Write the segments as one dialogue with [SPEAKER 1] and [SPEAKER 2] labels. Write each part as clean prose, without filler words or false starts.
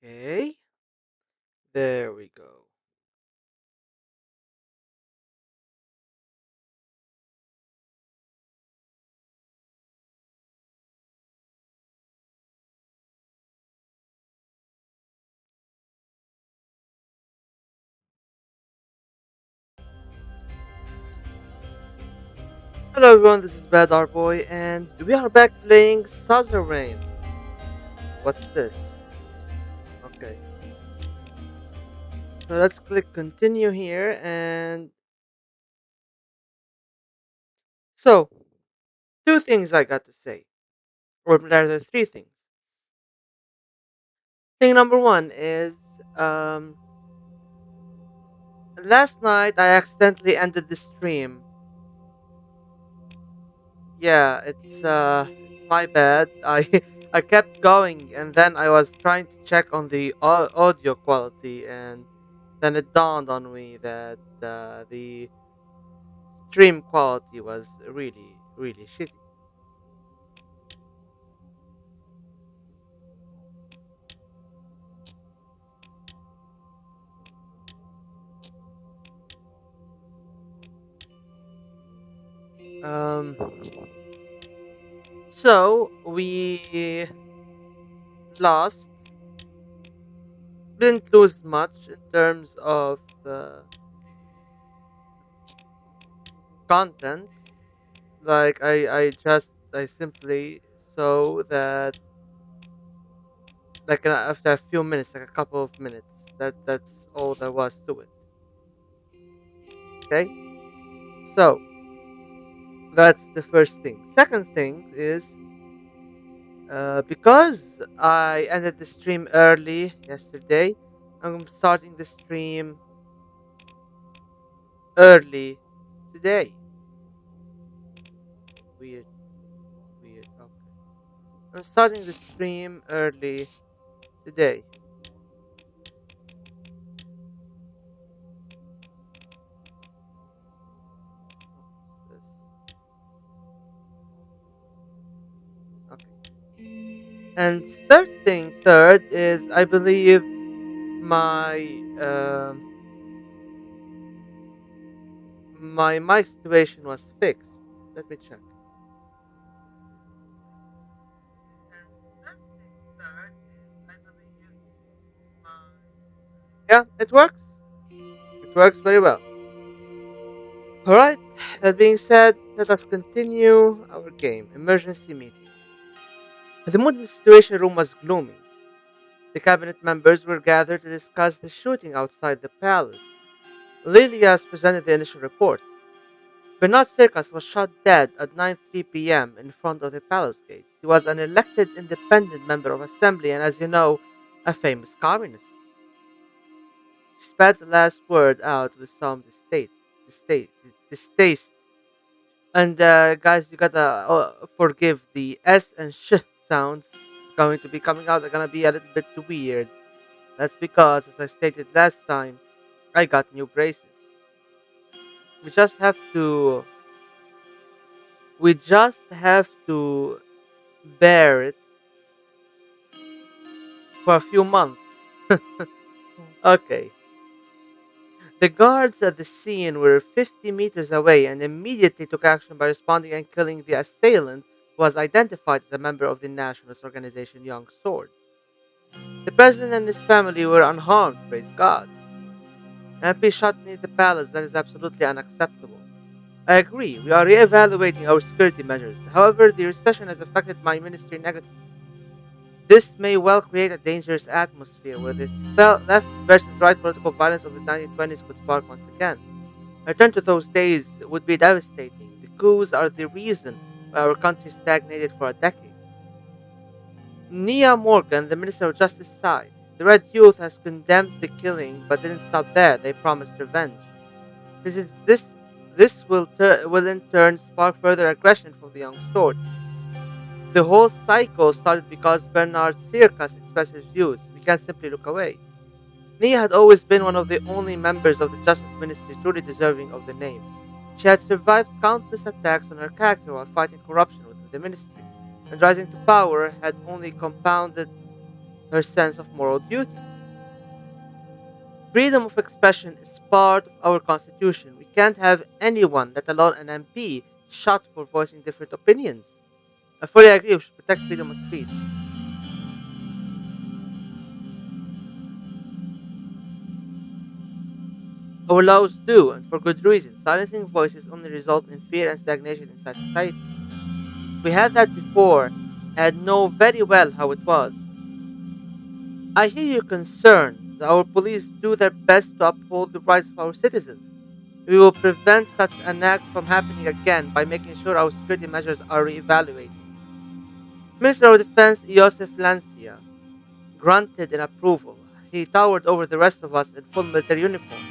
[SPEAKER 1] Okay, there we go. Hello everyone, this is Bad Art Boy, and we are back playing Suzerain. What's this? Okay, so let's click continue here, and so two things I got to say, or rather three things. Thing number one is, um, last night I accidentally ended the stream. Yeah, it's my bad. I kept going, and then I was trying to check on the audio quality, and then it dawned on me that the stream quality was really really shitty. Um, so we lost, didn't lose much in terms of content. Like I simply saw that like after a few minutes, like a couple of minutes. That's all there was to it. Okay, so that's the first thing. Second thing is because I ended the stream early yesterday, I'm starting the stream early today. Weird, weird. Okay, I'm starting the stream early today. What's this? Okay. And third is I believe my my mic situation was fixed. Let me check. And third is I believe yeah, it works. It works very well. All right. That being said, let us continue our game. Emergency meeting. The mood in the situation room was gloomy. The cabinet members were gathered to discuss the shooting outside the palace. Lilias presented the initial report. Bernard Circus was shot dead at 9:03 p.m. in front of the palace gates. He was an elected independent member of assembly and, as you know, a famous communist. She spat the last word out with some distaste. And guys, you gotta forgive the S and sh sounds going to be coming out. They're gonna be a little bit weird. That's because, as I stated last time, I got new braces. We just have to, we just have to bear it for a few months. Okay. The guards at the scene were 50 meters away and immediately took action by responding and killing the assailant, who was identified as a member of the nationalist organization Young Swords. The president and his family were unharmed, praise God. MP shot near the palace, that is absolutely unacceptable. I agree, we are re-evaluating our security measures. However, the recession has affected my ministry negatively. This may well create a dangerous atmosphere where the left versus right political violence of the 1920s could spark once again. A return to those days would be devastating. The coups are the reason why our country stagnated for a decade. Nia Morgan, the Minister of Justice, sighed. The Red Youth has condemned the killing, but didn't stop there. They promised revenge. This is this will in turn spark further aggression from the young swords. The whole cycle started because Bernard Circus expressed his views. We can't simply look away. Nia had always been one of the only members of the Justice Ministry truly deserving of the name. She had survived countless attacks on her character while fighting corruption within the ministry, and rising to power had only compounded her sense of moral duty. Freedom of expression is part of our constitution. We can't have anyone, let alone an MP, shot for voicing different opinions. I fully agree we should protect freedom of speech. Our laws do, and for good reason. Silencing voices only result in fear and stagnation inside society. We had that before, and know very well how it was. I hear your concerns. Our police do their best to uphold the rights of our citizens. We will prevent such an act from happening again by making sure our security measures are re-evaluated. Minister of Defense Josef Lancia grunted in approval. He towered over the rest of us in full military uniform,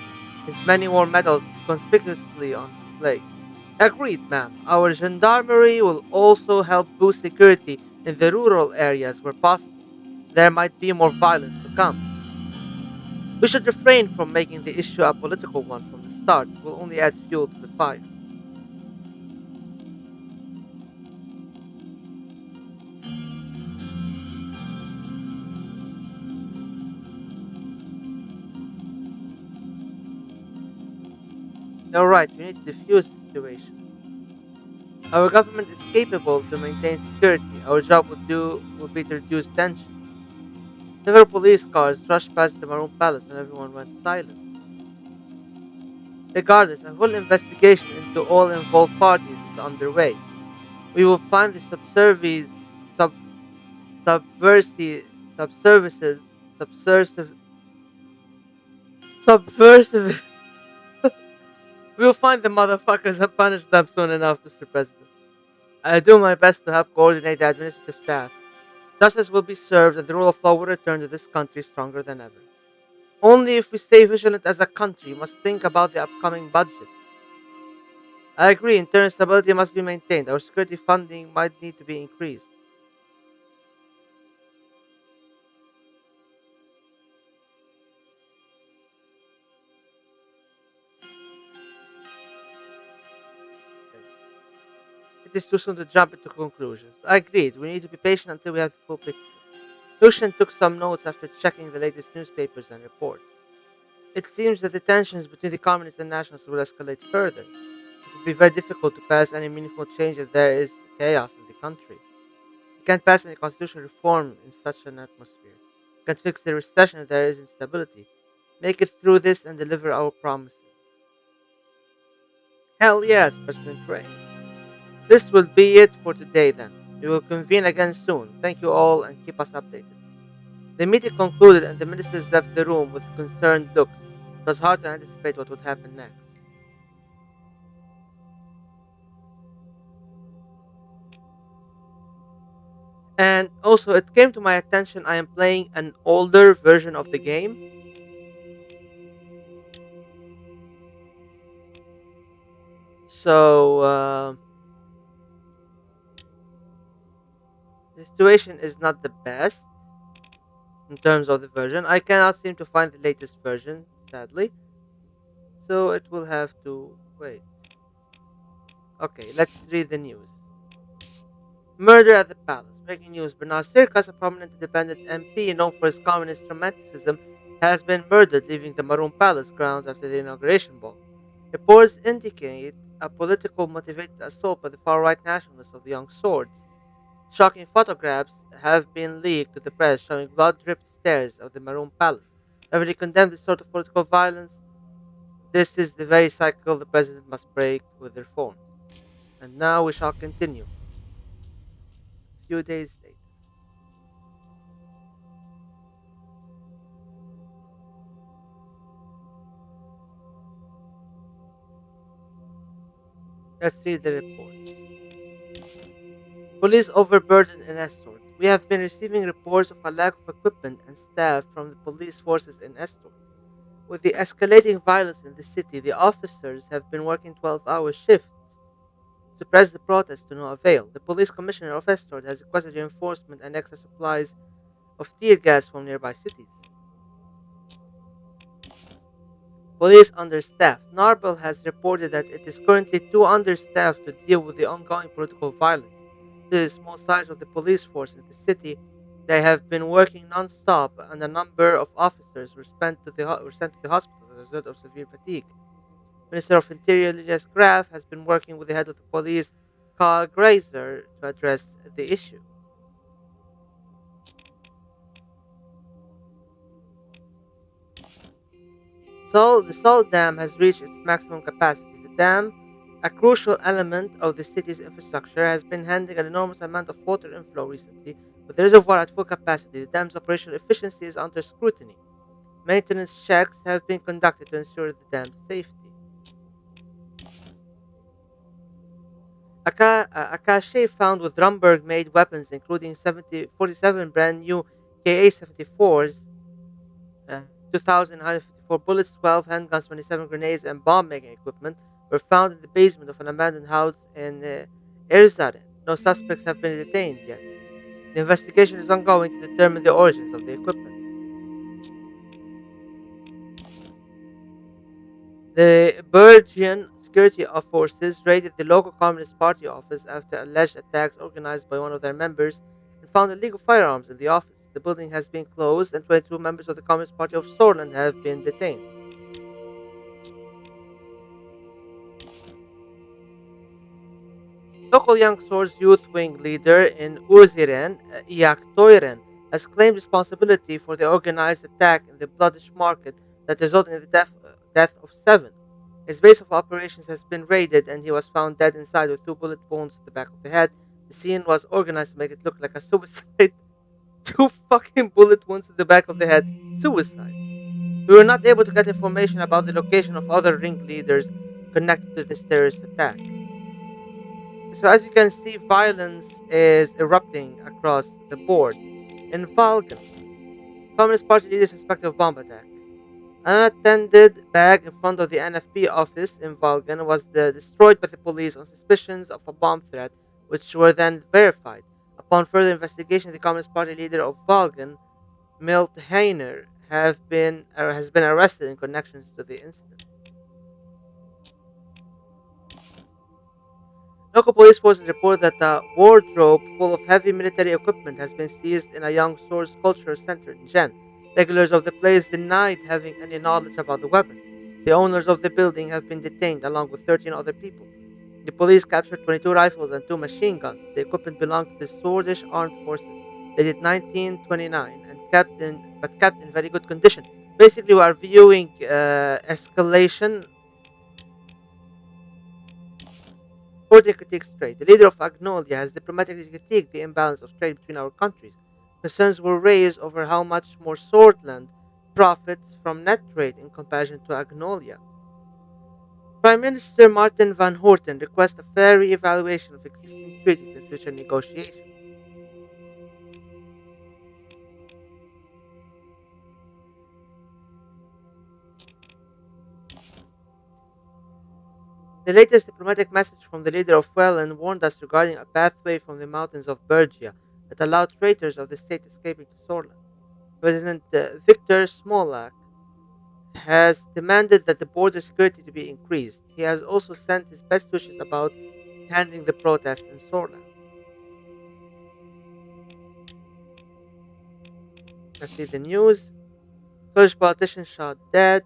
[SPEAKER 1] his many war medals conspicuously on display. Agreed, ma'am. Our gendarmerie will also help boost security in the rural areas where possible. There might be more violence to come. We should refrain from making the issue a political one from the start. It will only add fuel to the fire. You're right, we need to defuse the situation. Our government is capable to maintain security. Our job would be to reduce tensions. Several police cars rushed past the Maroon Palace and everyone went silent. Regardless, a full investigation into all involved parties is underway. We will find the sub, subversive, subservices, subversive, subversive. We will find the motherfuckers and punish them soon enough, Mr. President. I do my best to help coordinate the administrative tasks. Justice will be served and the rule of law will return to this country stronger than ever. Only if we stay vigilant as a country must think about the upcoming budget. I agree, internal stability must be maintained. Our security funding might need to be increased. Okay. It is too soon to jump into conclusions. I agreed, we need to be patient until we have the full picture. Lucian took some notes after checking the latest newspapers and reports. It seems that the tensions between the communists and nationalists will escalate further. It would be very difficult to pass any meaningful change if there is chaos in the country. You can't pass any constitutional reform in such an atmosphere. You can't fix the recession if there is instability. Make it through this and deliver our promises. Hell yes, President Crane. This will be it for today then. We will convene again soon. Thank you all and keep us updated. The meeting concluded and the ministers left the room with concerned looks. It was hard to anticipate what would happen next. And also, it came to my attention I am playing an older version of the game. So, the situation is not the best in terms of the version. I cannot seem to find the latest version, sadly. So, it will have to wait. Okay, let's read the news. Murder at the palace. Breaking news. Bernard Circus, a prominent independent MP known for his communist romanticism, has been murdered leaving the Maroon Palace grounds after the inauguration ball. Reports indicate a political motivated assault by the far right nationalists of the Young Swords. Shocking photographs have been leaked to the press showing blood-dripped stairs of the Maroon Palace. Whenever they condemn this sort of political violence, this is the very cycle the president must break with reforms. And now we shall continue. A few days later. Let's read the reports. Police overburden in Estor. We have been receiving reports of a lack of equipment and staff from the police forces in Estor. With the escalating violence in the city, the officers have been working 12-hour shifts to suppress the protests to no avail. The police commissioner of Estor has requested reinforcement and extra supplies of tear gas from nearby cities. Police understaffed. Narble has reported that it is currently too understaffed to deal with the ongoing political violence. The small size of the police force in the city They have been working non-stop, and a number of officers were sent to the hospitals as a result of severe fatigue. Minister of Interior Elias Graf has been working with the head of the police, Carl Greiser, to address the issue. So the Salt Dam has reached its maximum capacity. The dam, a crucial element of the city's infrastructure, has been handling an enormous amount of water inflow recently. With the reservoir at full capacity, the dam's operational efficiency is under scrutiny. Maintenance checks have been conducted to ensure the dam's safety. A cache found with Rumberg made weapons, including 47 brand new KA 74s, 2,154 bullets, 12 handguns, 27 grenades, and bomb making equipment, were found in the basement of an abandoned house in Erzaren. No suspects have been detained yet. The investigation is ongoing to determine the origins of the equipment. The Belgian security forces raided the local Communist Party office after alleged attacks organized by one of their members and found illegal firearms in the office. The building has been closed and 22 members of the Communist Party of Sorland have been detained. Local Young Swords youth wing leader in Urziren, Iak Toiren, has claimed responsibility for the organized attack in the bloodish market that resulted in the death of seven. His base of operations has been raided and he was found dead inside with two bullet wounds to the back of the head. The scene was organized to make it look like a suicide. Two fucking bullet wounds to the back of the head. Suicide. We were not able to get information about the location of other ringleaders connected to this terrorist attack. So as you can see, violence is erupting across the board. In Falcon, Communist Party leaders suspected of bomb attack. An unattended bag in front of the NFP office in Valgan was destroyed by the police on suspicions of a bomb threat, which were then verified. Upon further investigation, the Communist Party leader of Valgan, Milt Heiner, has been arrested in connections to the incident. Local police forces report that a wardrobe full of heavy military equipment has been seized in a young Swords Culture Center in Jen. Regulars of the place denied having any knowledge about the weapons. The owners of the building have been detained along with 13 other people. The police captured 22 rifles and 2 machine guns. The equipment belonged to the Swordish Armed Forces, dated 1929 and kept in very good condition. Basically, we are viewing escalation. Putin critiques trade. The leader of Agnolia has diplomatically critiqued the imbalance of trade between our countries. Concerns were raised over how much more Swordland profits from net trade in comparison to Agnolia. Prime Minister Martin van Horten requests a fair re-evaluation of existing treaties in future negotiations. The latest diplomatic message from the leader of Wellen warned us regarding a pathway from the mountains of Bergia that allowed traitors of the state escaping to Sorland. President Victor Smolak has demanded that the border security to be increased. He has also sent his best wishes about handling the protests in Sorland. Let's see the news. Polish politician shot dead.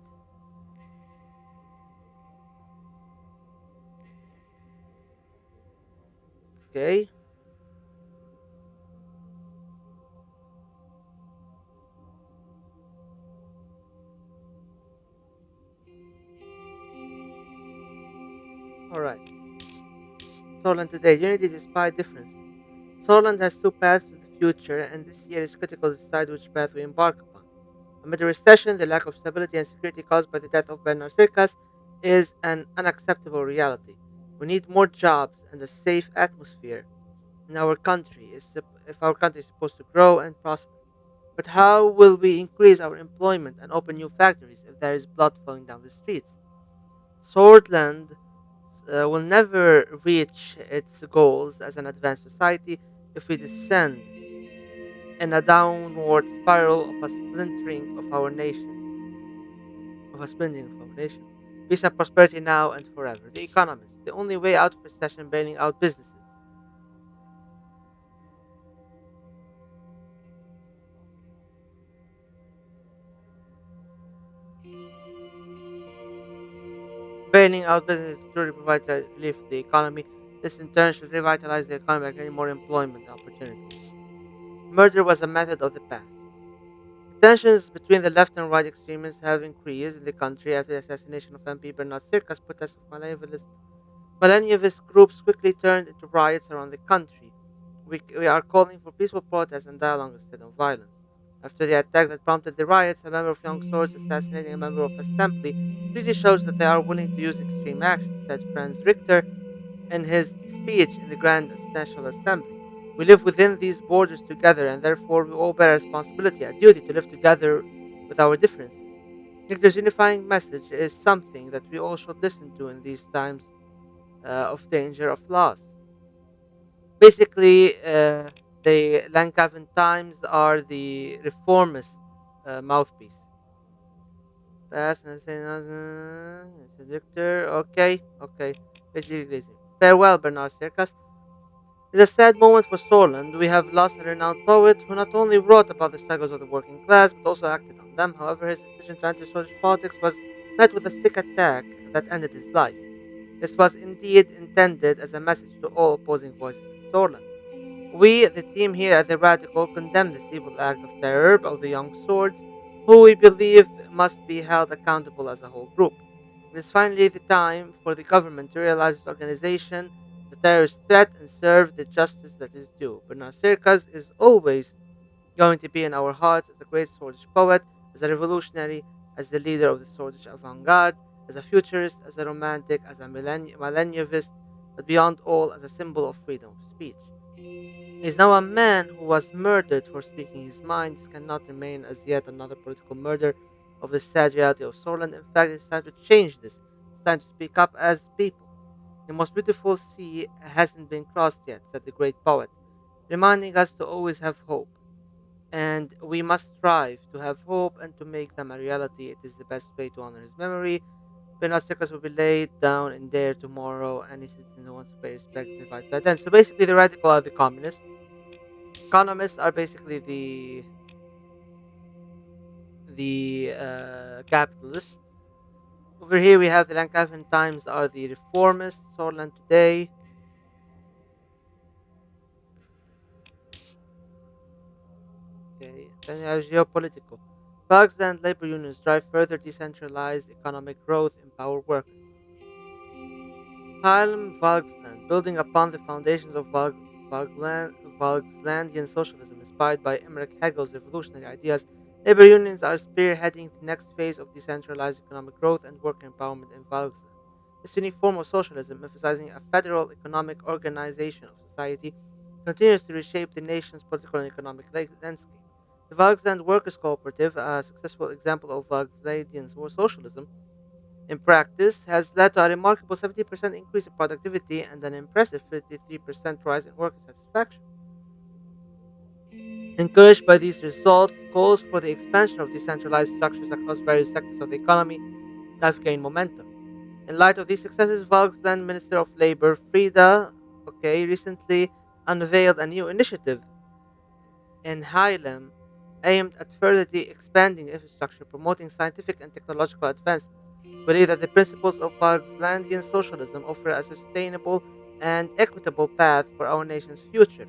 [SPEAKER 1] Okay, all right. Sorland today. Unity despite differences. Sorland has two paths to the future, and this year is critical to decide which path we embark upon. Amid the recession, the lack of stability and security caused by the death of Bernard Circus is an unacceptable reality. We need more jobs and a safe atmosphere in our country if our country is supposed to grow and prosper. But how will we increase our employment and open new factories if there is blood flowing down the streets? Swordland will never reach its goals as an advanced society if we descend in a downward spiral of a splintering of our nation. Peace and prosperity now and forever. The Economist, the only way out of recession, bailing out businesses. bailing out businesses to truly provide relief to the economy. This in turn should revitalize the economy by creating more employment opportunities. Murder was a method of the past. The tensions between the left and right extremists have increased in the country after the assassination of MP Bernard Circus. Protests of Malenivist groups quickly turned into riots around the country. We are calling for peaceful protest and dialogue instead of violence. After the attack that prompted the riots, a member of Young Swords assassinating a member of assembly clearly shows that they are willing to use extreme action, said Franz Richter in his speech in the Grand National Assembly. We live within these borders together, and therefore we all bear a responsibility, a duty to live together with our differences. Richter's unifying message is something that we all should listen to in these times of danger of loss. Basically, the Langkaven Times are the reformist mouthpiece. Pass and say, seductor. Okay, okay. Basically, farewell, Bernard Circus. It's a sad moment for Solent. We have lost a renowned poet who not only wrote about the struggles of the working class but also acted on them. However, his decision to enter Swedish politics was met with a sick attack that ended his life. This was indeed intended as a message to all opposing voices in Solent. We, the team here at the Radical, condemn this evil act of terror of the young swords, who we believe must be held accountable as a whole group. It is finally the time for the government to realize its organization as a terrorist threat and serve the justice that is due. Bernard Circus is always going to be in our hearts as a great Swedish poet, as a revolutionary, as the leader of the Swedish avant-garde, as a futurist, as a romantic, as a millennialist, but beyond all, as a symbol of freedom of speech. He is now a man who was murdered for speaking his mind. This cannot remain as yet another political murder of the sad reality of Sorland. In fact, it's time to change this. It's time to speak up as people. The most beautiful sea hasn't been crossed yet, said the great poet, reminding us to always have hope. And we must strive to have hope and to make them a reality. It is the best way to honor his memory. Bernard Circus will be laid down in there tomorrow. Any citizen who wants to pay respect is invited to attend. So basically, the radical are the communists. Economists are basically the capitalists. Over here we have the Lankavan Times are the reformists. Sorland Today. Okay, then you have geopolitical. Bugs and labor unions drive further decentralized economic growth, empower workers. Harlem Volksland, building upon the foundations of Volkslandian socialism inspired by Emmerich Hagel's revolutionary ideas, labor unions are spearheading the next phase of decentralized economic growth and worker empowerment in Volksland. This unique form of socialism, emphasizing a federal economic organization of society, continues to reshape the nation's political and economic landscape. The Volksland Workers' Cooperative, a successful example of Volkslandian socialism, in practice, has led to a remarkable 70% increase in productivity and an impressive 53% rise in worker satisfaction. Encouraged by these results, calls for the expansion of decentralized structures across various sectors of the economy have gained momentum. In light of these successes, Volk's then Minister of Labor, Frida, recently unveiled a new initiative in Haarlem aimed at further expanding infrastructure, promoting scientific and technological advancements. We believe that the principles of Volkslandian socialism offer a sustainable and equitable path for our nation's future,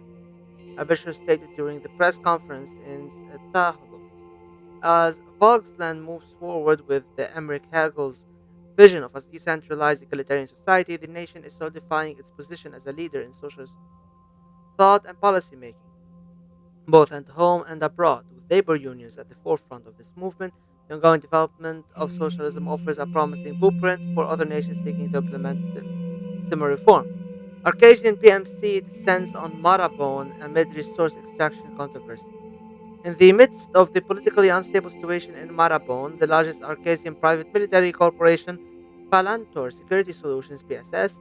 [SPEAKER 1] Abisher stated during the press conference in Tahalot. As Volksland moves forward with the Emmerich Hagel's vision of a decentralized egalitarian society, the nation is solidifying its position as a leader in socialist thought and policy making both at home and abroad, with labor unions at the forefront of this movement. The ongoing development of socialism offers a promising blueprint for other nations seeking to implement similar reforms. Arcadian PMC descends on Marabon amid resource extraction controversy. In the midst of the politically unstable situation in Marabon, the largest Arcadian private military corporation, Palantor Security Solutions (PSS),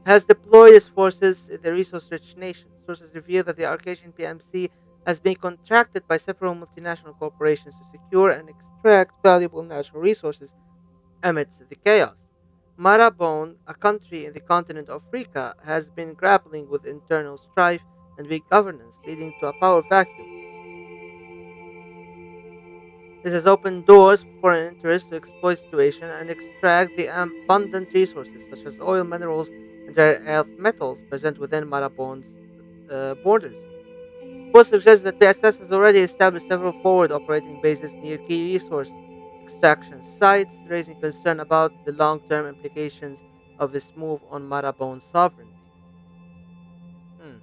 [SPEAKER 1] has deployed its forces in the resource-rich nation. Sources reveal that the Arcadian PMC has been contracted by several multinational corporations to secure and extract valuable natural resources amidst the chaos. Marabon, a country in the continent of Africa, has been grappling with internal strife and weak governance, leading to a power vacuum. This has opened doors for foreign interests to exploit the situation and extract the abundant resources such as oil, minerals, and rare earth metals present within Marabon's borders. Reports suggest that PSS has already established several forward operating bases near key resource extraction sites, raising concern about the long term implications of this move on Marabon's sovereignty. Hmm.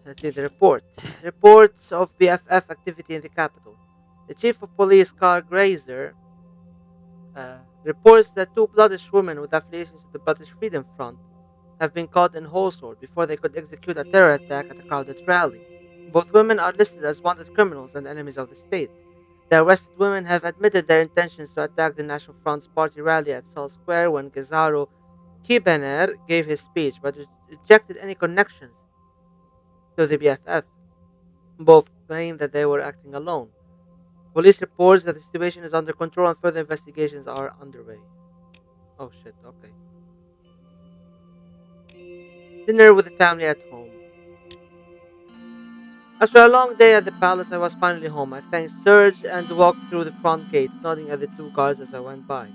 [SPEAKER 1] Let's see the report. Reports of BFF activity in the capital. The chief of police, Carl Grazer, reports that two bloodish women with affiliations to the British Freedom Front have been caught in Holsworth before they could execute a terror attack at a crowded rally. Both women are listed as wanted criminals and enemies of the state. The arrested women have admitted their intentions to attack the National Front's party rally at Sol Square when Gazaro Kibener gave his speech, but rejected any connections to the BFF. Both claim that they were acting alone. Police reports that the situation is under control and further investigations are underway. Oh shit, okay. Dinner with the family at home. After a long day at the palace, I was finally home. I thanked Serge and walked through the front gates, nodding at the two guards as I went by.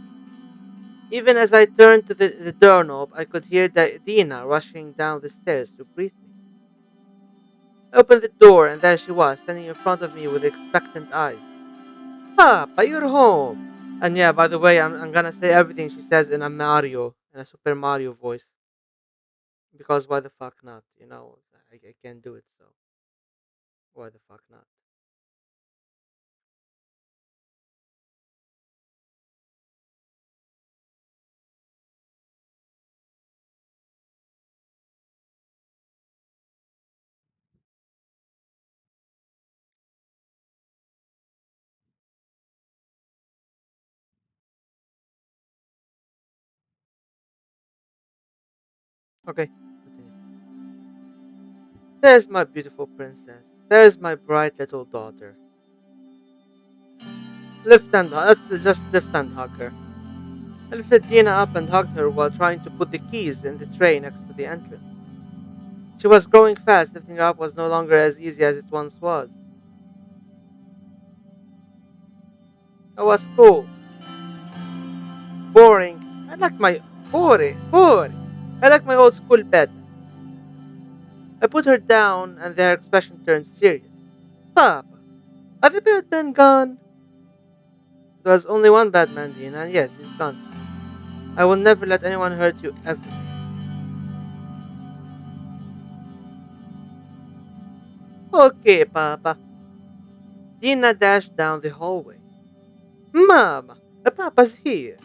[SPEAKER 1] Even as I turned to the doorknob, I could hear Dina rushing down the stairs to greet me. I opened the door, and there she was, standing in front of me with expectant eyes. Papa, you're home! And yeah, by the way, I'm gonna say everything she says in a Super Mario voice. Because why the fuck not? I can't do it, so why the fuck not? Okay, continue. There's my beautiful princess. There's my bright little daughter. Let's just lift and hug her. I lifted Gina up and hugged her while trying to put the keys in the tray next to the entrance. She was growing fast, lifting her up was no longer as easy as it once was. It was cool. Boring. I like my boring. I like my old school better. I put her down and their expression turned serious. Papa, are the bad men gone? There was only one bad man, Gina, and yes, he's gone now. I will never let anyone hurt you ever. Okay, Papa. Dina dashed down the hallway. Mama, Papa's here.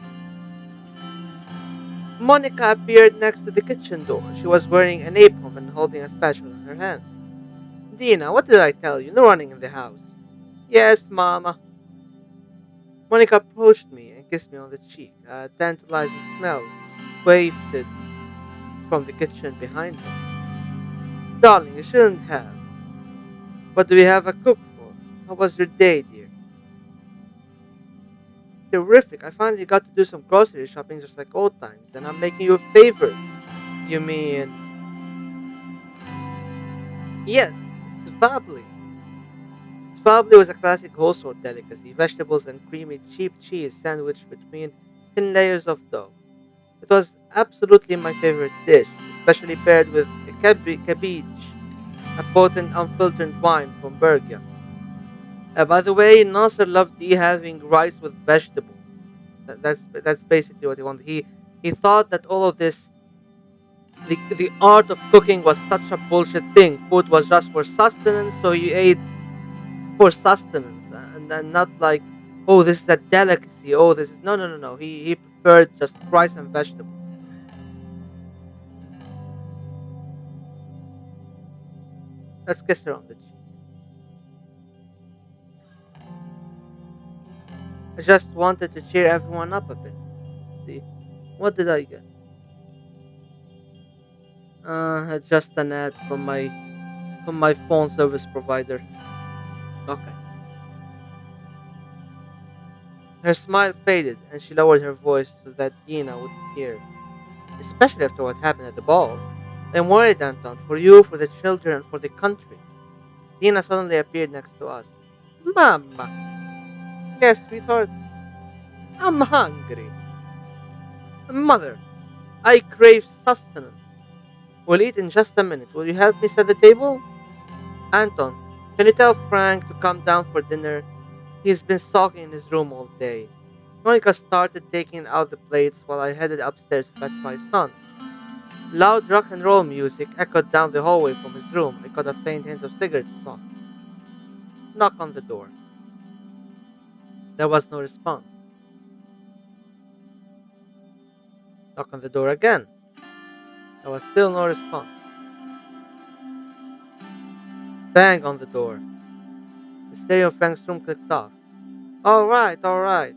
[SPEAKER 1] Monica appeared next to the kitchen door. She was wearing an apron and holding a spatula in her hand. Dina, what did I tell you? No running in the house. Yes, Mama. Monica approached me and kissed me on the cheek. A tantalizing smell wafted from the kitchen behind her. Darling, you shouldn't have. What do we have a cook for? How was your day, dear? Terrific. I finally got to do some grocery shopping just like old times, and I'm making you a favor. You mean, yes, svabli. Svabli was a classic household delicacy, vegetables and creamy cheap cheese sandwiched between thin layers of dough. It was absolutely my favorite dish, especially paired with a cabbage, a potent unfiltered wine from Bergia. By the way, Nasser loved having rice with vegetables. That's basically what he wanted. He thought that all of this, the art of cooking was such a bullshit thing. Food was just for sustenance, so he ate for sustenance, and not like, oh, this is a delicacy. Oh, this is no. He preferred just rice and vegetables. Let's kiss her on the cheek. I just wanted to cheer everyone up a bit. Let's see, what did I get? Just an ad from my phone service provider. Okay. Her smile faded, and she lowered her voice so that Dina wouldn't hear. Especially after what happened at the ball. I'm worried, Anton, for you, for the children, and for the country. Dina suddenly appeared next to us. Mama, yes, sweetheart, I'm hungry. Mother, I crave sustenance. We'll eat in just a minute. Will you help me set the table? Anton, can you tell Frank to come down for dinner? He's been sulking in his room all day. Monica started taking out the plates while I headed upstairs to fetch my son. Loud rock and roll music echoed down the hallway from his room. I caught a faint hint of cigarette smoke. Knock on the door. There was no response. Knock on the door again. There was still no response. Bang on the door. The stereo in Frank's room clicked off. Alright, alright.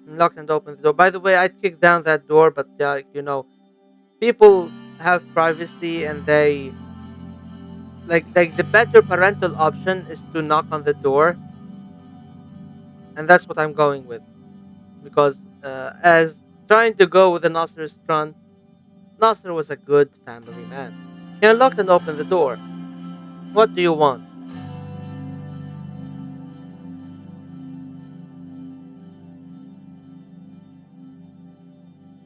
[SPEAKER 1] Locked and opened the door. By the way, I'd kick down that door, but people have privacy and they like the better parental option is to knock on the door, and that's what I'm going with because as trying to go with the Nasserist Run, Nasser was a good family man. He unlocked and opened the door. What do you want?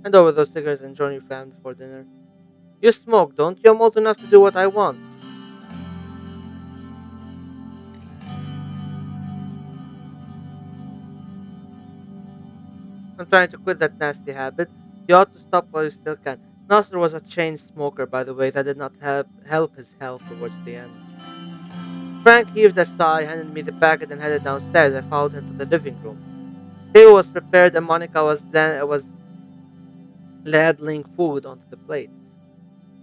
[SPEAKER 1] Hand over those cigarettes and join your family for dinner. You smoke, don't you? I'm old enough to do what I want. I'm trying to quit that nasty habit. You ought to stop while you still can. Nasser was a chain smoker, by the way. That did not help his health towards the end. Frank heaved a sigh, handed me the packet, and headed downstairs. I followed him to the living room. Table was prepared, and Monica was ladling food onto the plates.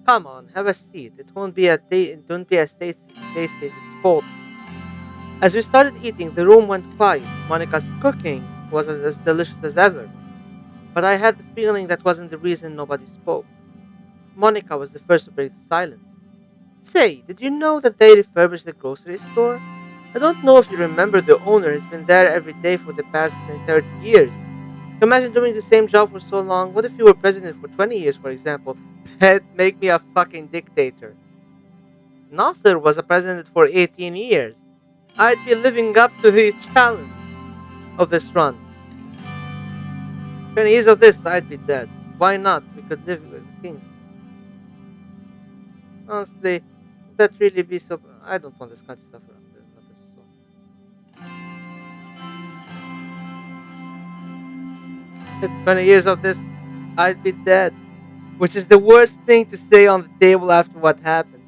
[SPEAKER 1] Come on, have a seat. It won't be as tasty if it's cold. As we started eating, the room went quiet. Monica's cooking was as delicious as ever, but I had the feeling that wasn't the reason nobody spoke. Monica was the first to break the silence. Say, did you know that they refurbished the grocery store? I don't know if you remember the owner has been there every day for the past 30 years. Can you imagine doing the same job for so long? What if you were president for 20 years, for example? That'd make me a fucking dictator. Nasser was a president for 18 years. I'd be living up to the challenge of this run. 20 years of this, I'd be dead. Why not? We could live with kings. Honestly, that really be so. I don't want this kind of stuff around there. Not this so. 20 years of this, I'd be dead. Which is the worst thing to say on the table after what happened.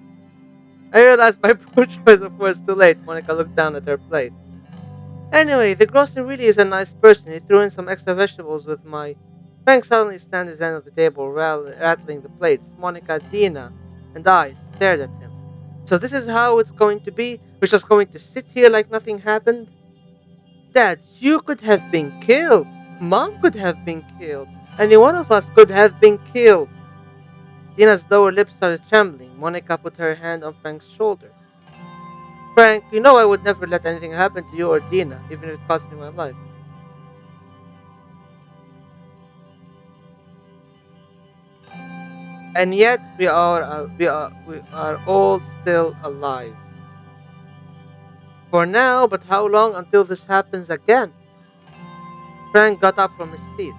[SPEAKER 1] I realized my poor choice of words too late. Monica looked down at her plate. Anyway, the grocer really is a nice person. He threw in some extra vegetables with my. Frank suddenly stand his end of the table, rattling the plates. Monica, Dina, and I stared at him. So this is how it's going to be? We're just going to sit here like nothing happened? Dad, you could have been killed. Mom could have been killed. Any one of us could have been killed. Dina's lower lip started trembling. Monica put her hand on Frank's shoulder. Frank, you know I would never let anything happen to you or Dina, even if it cost me my life. And yet we are all still alive. For now, but how long until this happens again? Frank got up from his seat.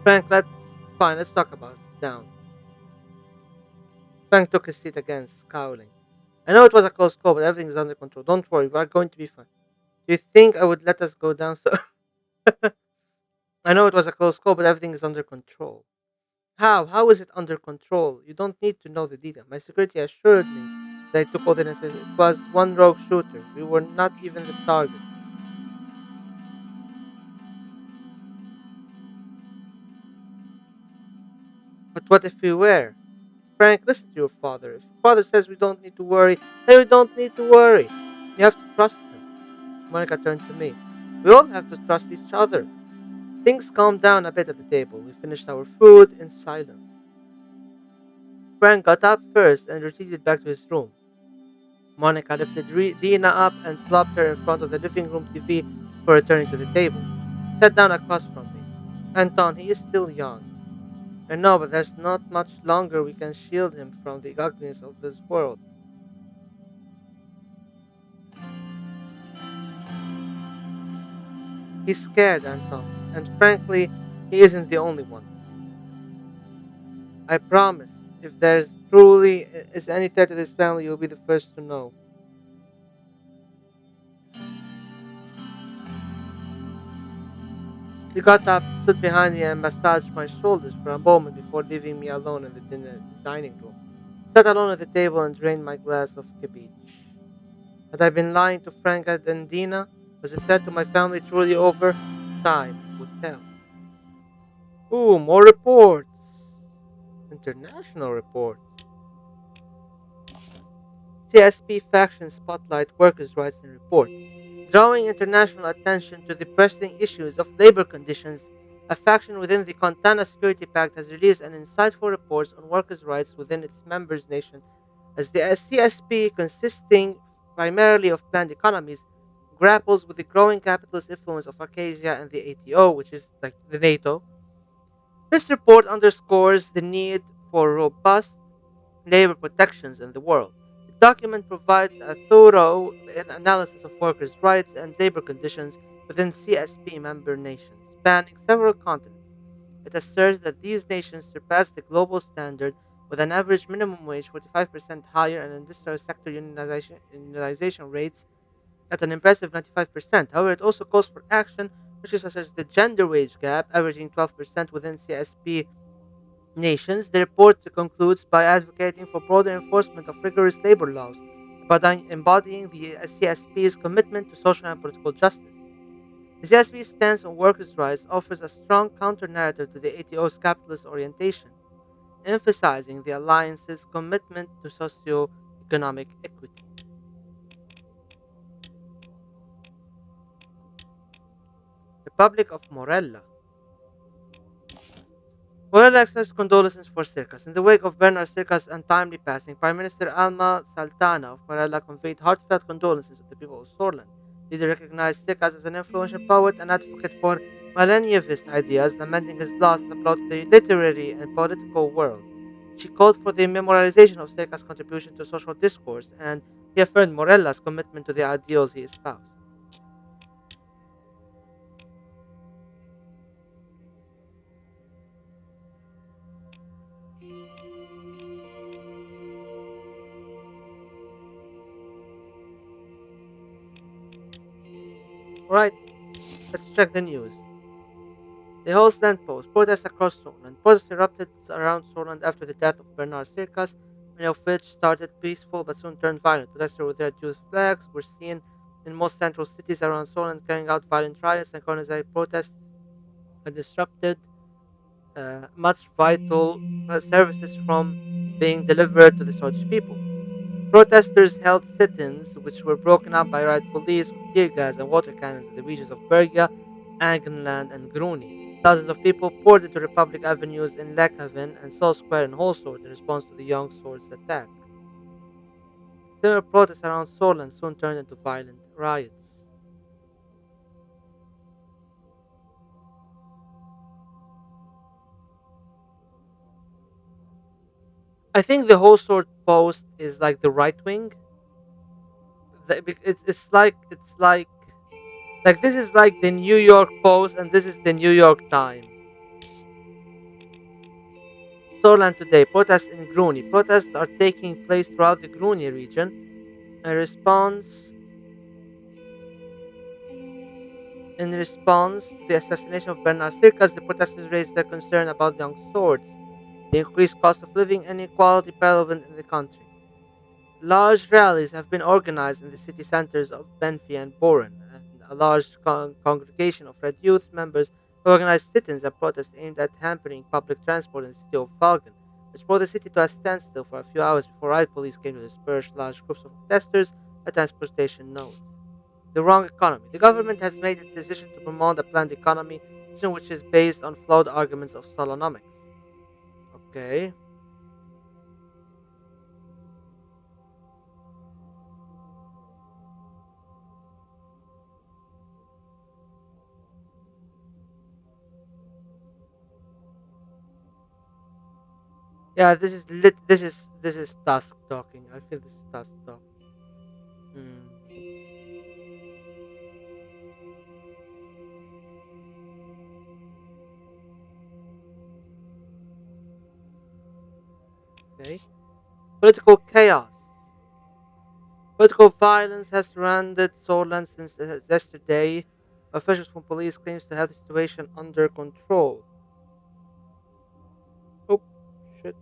[SPEAKER 1] Frank, let's talk about it. Sit down. Frank took his seat again, scowling. I know it was a close call, but everything is under control. Don't worry, we are going to be fine. Do you think I would let us go down so I know it was a close call, but everything is under control. How? How is it under control? You don't need to know the detail. My security assured me that I took all the necessary. It was one rogue shooter. We were not even the target. But what if we were? Frank, listen to your father. If your father says we don't need to worry, then we don't need to worry. You have to trust him. Monica turned to me. We all have to trust each other. Things calmed down a bit at the table. We finished our food in silence. Frank got up first and retreated back to his room. Monica lifted Dina up and plopped her in front of the living room TV for returning to the table. She sat down across from me. Anton, he is still young. I know, but there's not much longer we can shield him from the ugliness of this world. He's scared, Anton, and frankly, he isn't the only one. I promise, if there's truly is any threat to this family, you'll be the first to know. He got up, stood behind me, and massaged my shoulders for a moment before leaving me alone in the dining room. Sat alone at the table and drained my glass of cabbage. Had I been lying to Frank and Dina? Was the threat to my family truly over? Time would tell. Ooh, more reports. International reports. CSP faction spotlight workers' rights in report, drawing international attention to the pressing issues of labor conditions. A faction within the Contana Security Pact has released an insightful report on workers' rights within its members' nation, as the CSP, consisting primarily of planned economies, grapples with the growing capitalist influence of Acacia and the ATO, which is like the NATO. This report underscores the need for robust labor protections in the world. The document provides a thorough analysis of workers' rights and labor conditions within CSP member nations, spanning several continents. It asserts that these nations surpass the global standard with an average minimum wage 45% higher and industrial sector unionization rates at an impressive 95%. However, it also calls for action, which is such as the gender wage gap, averaging 12% within CSP nations. The report concludes by advocating for broader enforcement of rigorous labor laws, embodying the CSP's commitment to social and political justice. The CSP's stance on workers' rights offers a strong counter-narrative to the ATO's capitalist orientation, emphasizing the alliance's commitment to socio-economic equity. Republic of Morella. Morella expressed condolences for Circus. In the wake of Bernard Circus' untimely passing, Prime Minister Alma Sultana of Morella conveyed heartfelt condolences to the people of Sorland. The leader recognized Circus as an influential poet and advocate for millennialist ideas, lamenting his loss as a blow to the literary and political world. She called for the memorialization of Circus' contribution to social discourse and reaffirmed Morella's commitment to the ideals he espoused. Alright, let's check the news. The whole stand post. Protests across Solent. Protests erupted around Solent after the death of Bernard Circus, many of which started peaceful but soon turned violent. Protesters with red youth flags were seen in most central cities around Solent carrying out violent riots and organized protests and disrupted much vital services from being delivered to the Scottish people. Protesters held sit-ins, which were broken up by riot police with tear gas and water cannons in the regions of Bergia, Angenland, and Groenie. Thousands of people poured into Republic Avenues in Lakehaven and Saul Square in Holsworth in response to the Young Swords attack. Similar protests around Solent soon turned into violent riots. I think the Holsworth post is like the right wing. It's like this is like the New York Post and this is the New York Times. Solent today. Protests in Groenie. Protests are taking place throughout the Groenie region. In response, in response to the assassination of Bernard Circus, the protesters raised their concern about young swords, the increased cost of living, and inequality prevalent in the country. Large rallies have been organized in the city centers of Benfey and Boren, and a large congregation of Red Youth members organized sit-ins and protests aimed at hampering public transport in the city of Falcon, which brought the city to a standstill for a few hours before riot police came to disperse large groups of protesters at transportation nodes. The wrong economy. The government has made its decision to promote a planned economy, decision which is based on flawed arguments of Solonomics. Okay. Yeah, this is Tusk talking. I feel this is Tusk talk. Hmm. Okay. Political chaos. Political violence has surrounded Solent since yesterday. Officials from police claims to have the situation under control. Oh, shit.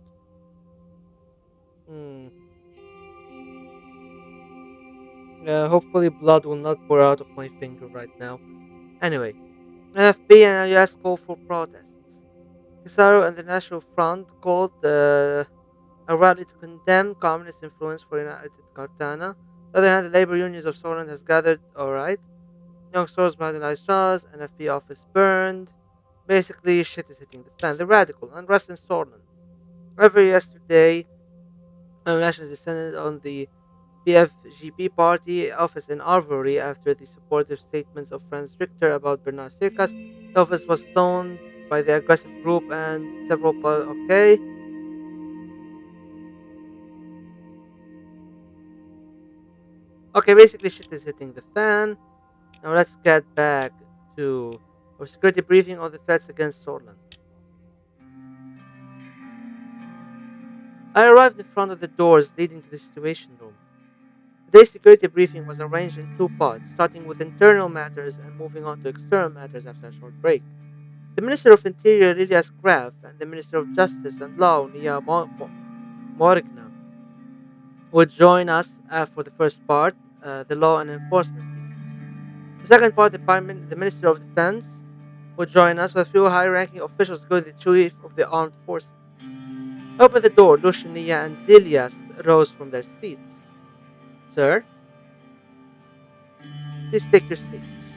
[SPEAKER 1] Hmm. Hopefully blood will not pour out of my finger right now. Anyway, NFP and US call for protests. Kisaro and the National Front called a rally to condemn communist influence for United Cartana. On the other hand, the labor unions of Solent has gathered, alright. Young stores marginalized straws, NFP office burned. Basically, shit is hitting the fan. The radical unrest in Solent. Every yesterday, nationals descended on the PFGP party office in Arvory after the supportive statements of Franz Richter about Bernard Circus. The office was stoned by the aggressive group and several. Okay, okay, basically shit is hitting the fan. Now let's get back to our security briefing on the threats against Sorland. I arrived in front of the doors leading to the situation room. Today's security briefing was arranged in two parts, starting with internal matters and moving on to external matters after a short break. The Minister of Interior, Elias Graf, and the Minister of Justice and Law, Nia Morigna, would join us for the first part, the law and enforcement briefing. The second part, the Minister of Defense, would join us with a few high-ranking officials, including the Chief of the Armed Forces. I opened the door. Luciania and Lilias rose from their seats. Sir, please take your seats.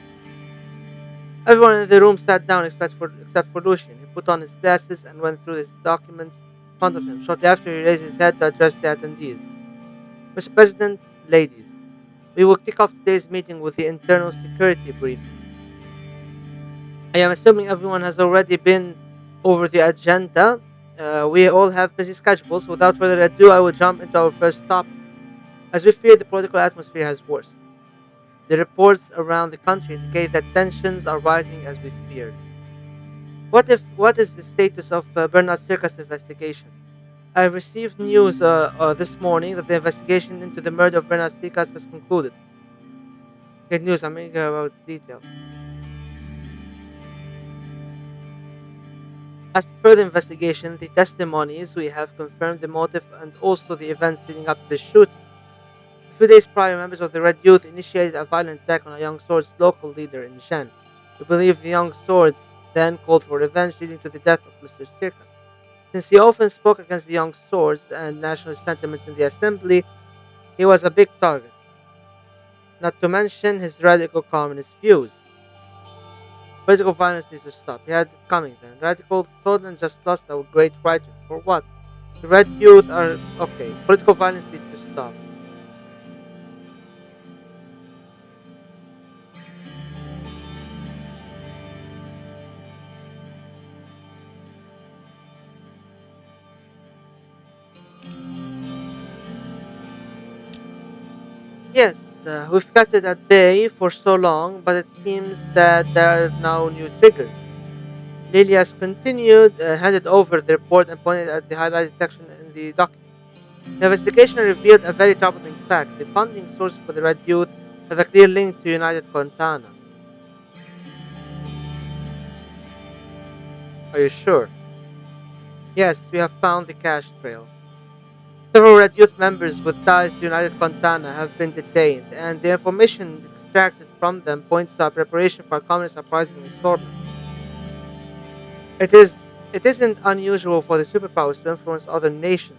[SPEAKER 1] Everyone in the room sat down except for Lucian. He put on his glasses and went through his documents in front of him. Shortly after, he raised his head to address the attendees. Mr. President, ladies, we will kick off today's meeting with the internal security briefing. I am assuming everyone has already been over the agenda. We all have busy schedules, so without further ado, I will jump into our first topic. As we fear, the political atmosphere has worsened. The reports around the country indicate that tensions are rising as we feared. What is the status of Bernard Circus investigation? I received news this morning that the investigation into the murder of Bernard Circus has concluded. Good news, I'm eager about the details. After further investigation, the testimonies, we have confirmed the motive and also the events leading up to the shooting. A few days prior, members of the Red Youth initiated a violent attack on a Young Swords local leader in Shan. We believe the Young Swords then called for revenge, leading to the death of Mr. Circus. Since he often spoke against the Young Swords and nationalist sentiments in the assembly, he was a big target, not to mention his radical communist views. Political violence needs to stop. He had it coming then. Radical Southern just lost a great writer. For what? The Red Youth are okay. Political violence needs to stop. Yes, we've kept it at bay for so long, but it seems that there are now new triggers. Lilias continued, handed over the report, and pointed at the highlighted section in the document. The investigation revealed a very troubling fact. The funding source for the Red Youth have a clear link to United Contana. Are you sure? Yes, we have found the cash trail. Several Red Youth members with ties to United Contana have been detained, and the information extracted from them points to a preparation for a communist uprising in Sorland. It isn't unusual for the superpowers to influence other nations,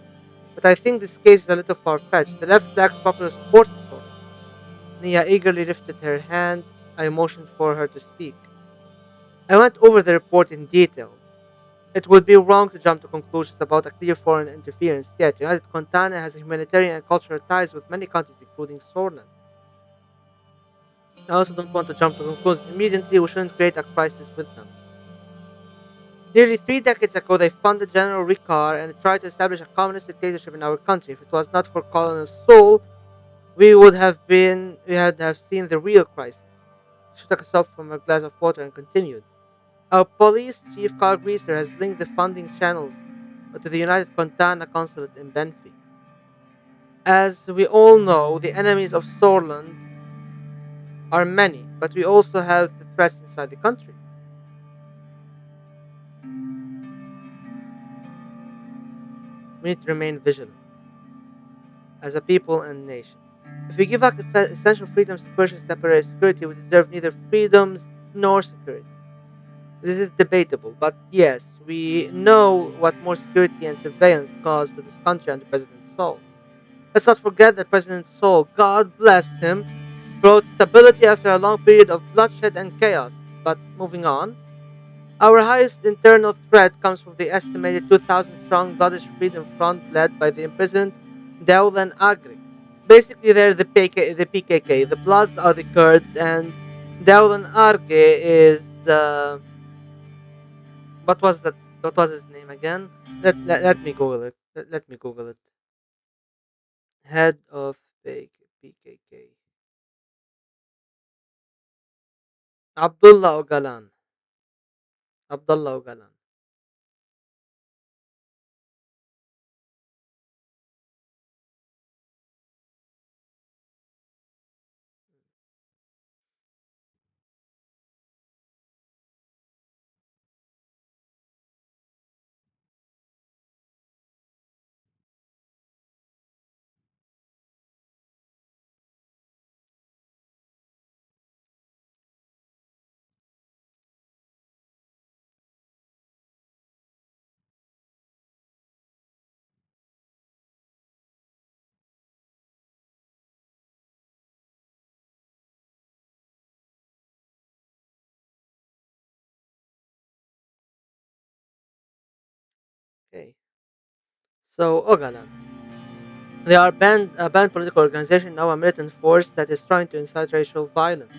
[SPEAKER 1] but I think this case is a little far-fetched. The left lacks popular support in Sorland. Nia eagerly lifted her hand. I motioned for her to speak. I went over the report in detail. It would be wrong to jump to conclusions about a clear foreign interference yet. United Contana has humanitarian and cultural ties with many countries, including Sorland. I also don't want to jump to conclusions immediately. We shouldn't create a crisis with them. Nearly 3 decades ago, they funded General Ricard and tried to establish a communist dictatorship in our country. If it was not for Colonel Soul, we had have seen the real crisis. She took a sip from a glass of water and continued. Our police chief, Carl Greaser, has linked the funding channels to the United Contana Consulate in Benfi. As we all know, the enemies of Sorland are many, but we also have the threats inside the country. We need to remain vigilant as a people and nation. If we give up essential freedoms to purchase temporary security, we deserve neither freedoms nor security. This is debatable, but yes, we know what more security and surveillance caused to this country under President Sol. Let's not forget that President Sol, God bless him, brought stability after a long period of bloodshed and chaos. But moving on, our highest internal threat comes from the estimated 2,000 strong Bloodish Freedom Front led by the imprisoned Daulan Agri. Basically, they're the PKK. The Bloods are the Kurds, and Daulan Arge is. What was that? What was his name again? Let me Google it. Let me Google it. Head of PKK. Abdullah Ogalan. Abdullah Ogalan. Okay. So Ogalan. They are a banned political organization, now a militant force that is trying to incite racial violence.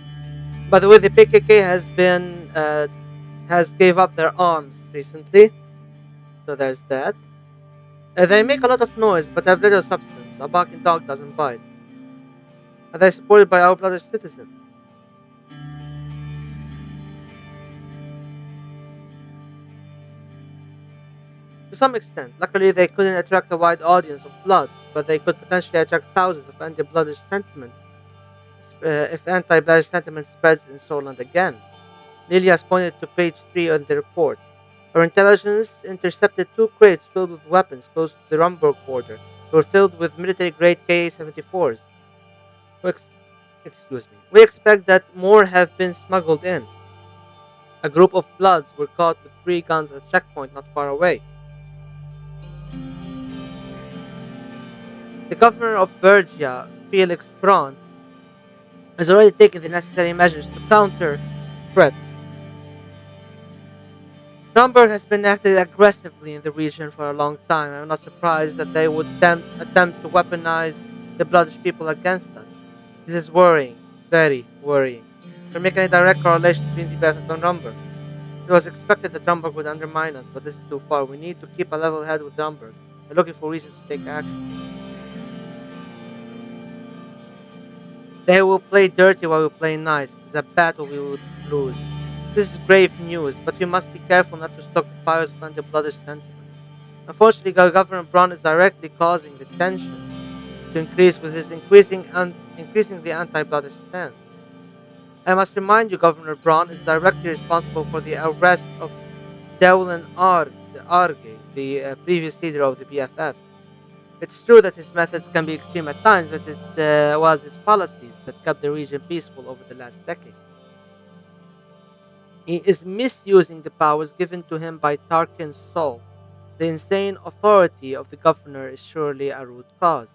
[SPEAKER 1] By the way, the PKK has gave up their arms recently, so there's that. They make a lot of noise, but have little substance. A barking dog doesn't bite. And they're supported by our blooded citizens. To some extent, luckily they couldn't attract a wide audience of Bloods, but they could potentially attract thousands of anti-Bloodish sentiment if anti-Bloodish sentiment spreads in Solent again. Lily has pointed to page 3 on the report. Our intelligence intercepted two crates filled with weapons close to the Rumburg border. They were filled with military-grade Ka-74s. We ex- Excuse me. We expect that more have been smuggled in. A group of Bloods were caught with three guns at a checkpoint not far away. The governor of Bergia, Felix Braun, has already taken the necessary measures to counter the threat. Bromberg has been acting aggressively in the region for a long time. I'm not surprised that they would attempt to weaponize the Bloodish people against us. This is worrying, very worrying. We're making a direct correlation between the BFF and Romberg. It was expected that Romberg would undermine us, but this is too far. We need to keep a level head with Romberg. We're looking for reasons to take action. They will play dirty while we play nice. It is a battle we will lose. This is grave news, but we must be careful not to stoke the fires of anti-Bloodish sentiment. Unfortunately, Governor Brown is directly causing the tensions to increase with his increasingly anti-British stance. I must remind you, Governor Brown is directly responsible for the arrest of Dowlan Arge, the previous leader of the BFF. It's true that his methods can be extreme at times, but it was his policies that kept the region peaceful over the last decade. He is misusing the powers given to him by Tarkin Sol. The insane authority of the governor is surely a root cause.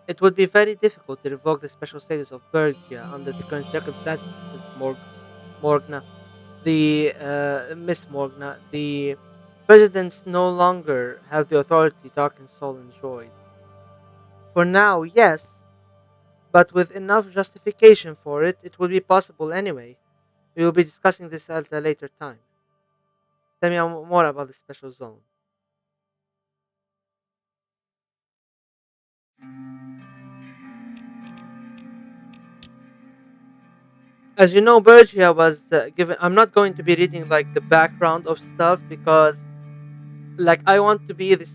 [SPEAKER 1] It would be very difficult to revoke the special status of Bergia under the current circumstances, Morgna. Miss Morgna, the presidents no longer have the authority Tarkin Sol enjoyed. For now, yes, but with enough justification for it, it will be possible anyway. We will be discussing this at a later time. Tell me more about the special zone. As you know, Bergia was given. I'm not going to be reading like the background of stuff because Like I want to be this.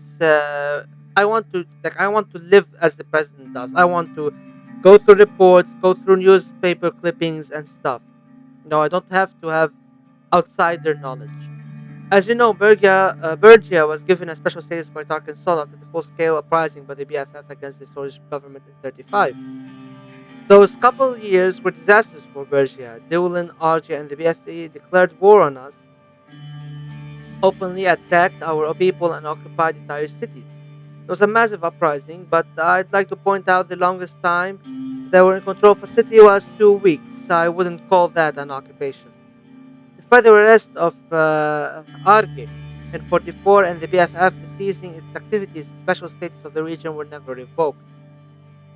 [SPEAKER 1] I want to live as the president does. I want to go through reports, go through newspaper clippings and stuff. No, I don't have to have outsider knowledge. As you know, Bergia was given a special status by Tarkin Sol after the full-scale uprising by the BFF against the Soviet government in 35. Those couple years were disastrous for Bergia. Devlin, Argia, and the BFE declared war on us, openly attacked our people, and occupied entire cities. It was a massive uprising, but I'd like to point out the longest time they were in control of a city was 2 weeks. I wouldn't call that an occupation. Despite the arrest of Arge in 44 and the BFF ceasing its activities, the special status of the region were never revoked.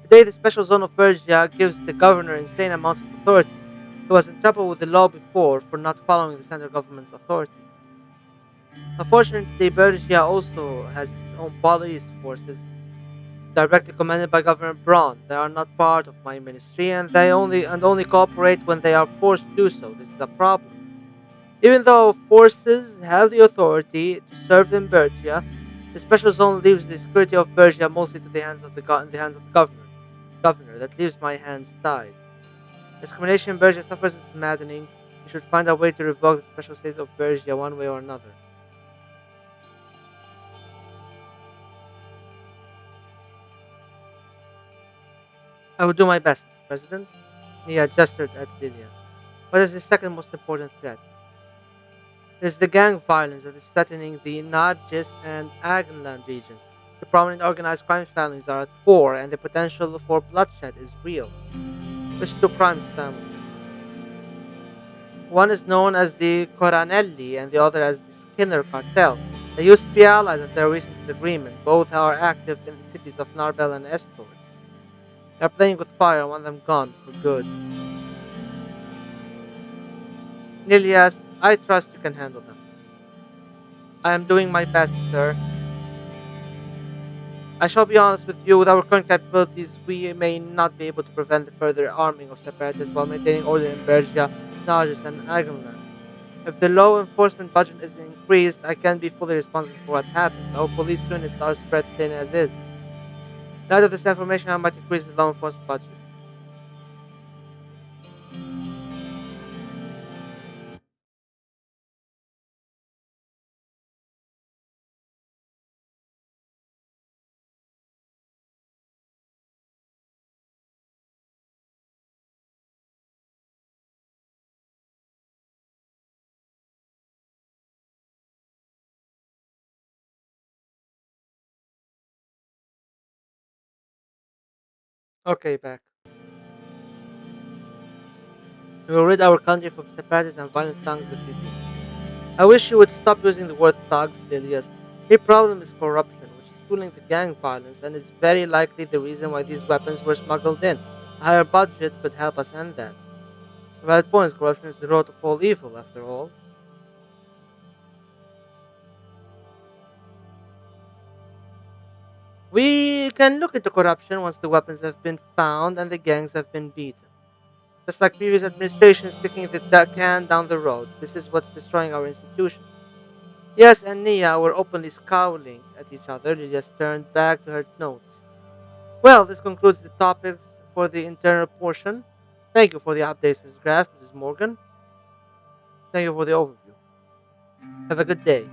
[SPEAKER 1] Today, the special zone of Persia gives the governor insane amounts of authority. He was in trouble with the law before for not following the central government's authority. Unfortunately, Persia also has its own police forces, directly commanded by Governor Braun. They are not part of my ministry, and they only cooperate when they are forced to do so. This is a problem. Even though forces have the authority to serve in Bergia, the special zone leaves the security of Bergia mostly to the hands of in the hands of the governor. Governor, that leaves my hands tied. Discrimination in Bergia suffers is maddening. We should find a way to revoke the special status of Bergia one way or another. I will do my best, Mr. President. Nia gestured at Lilias. What is the second most important threat? It is the gang violence that is threatening the Nargis and Aganland regions. The prominent organized crime families are at war, and the potential for bloodshed is real. Which two crimes families? One is known as the Coranelli and the other as the Skinner cartel. They used to be allies until a recent disagreement. Both are active in the cities of Narbel and Estort. They are playing with fire and want them gone for good. Nilias, I trust you can handle them. I am doing my best, sir. I shall be honest with you, with our current capabilities, we may not be able to prevent the further arming of separatists while maintaining order in Bergia, Najes, and Aganland. If the law enforcement budget is increased, I can be fully responsible for what happens. Our police units are spread thin as is. In light of this information, I might increase the law enforcement budget. Okay, back. We will rid our country from separatists and violent tongues if we do so. I wish you would stop using the word thugs, Lilias. The problem is corruption, which is fueling the gang violence and is very likely the reason why these weapons were smuggled in. A higher budget could help us end that. Valid points, corruption is the root of all evil, after all. We can look into corruption once the weapons have been found and the gangs have been beaten. Just like previous administrations kicking the can down the road, this is what's destroying our institutions. Yes, and Nia were openly scowling at each other. Lilias turned back to her notes. Well, this concludes the topics for the internal portion. Thank you for the updates, Mrs. Graff, Mrs. Morgan. Thank you for the overview. Have a good day.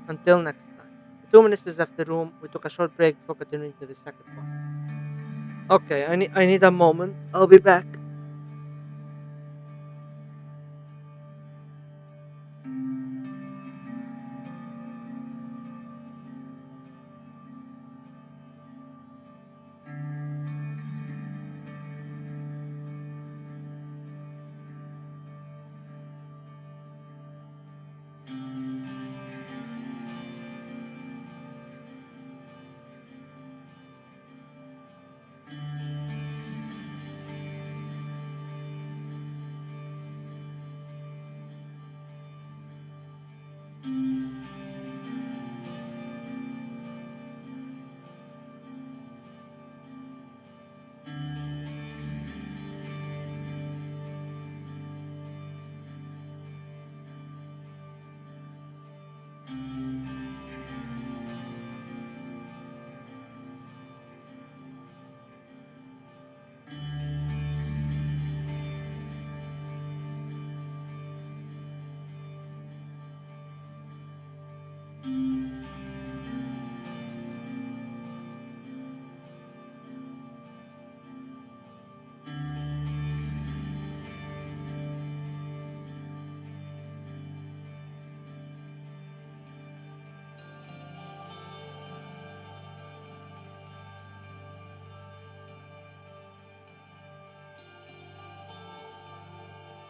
[SPEAKER 1] Until next time. The two ministers left the room. We took a short break before continuing to the second part. Okay, I need a moment. I'll be back.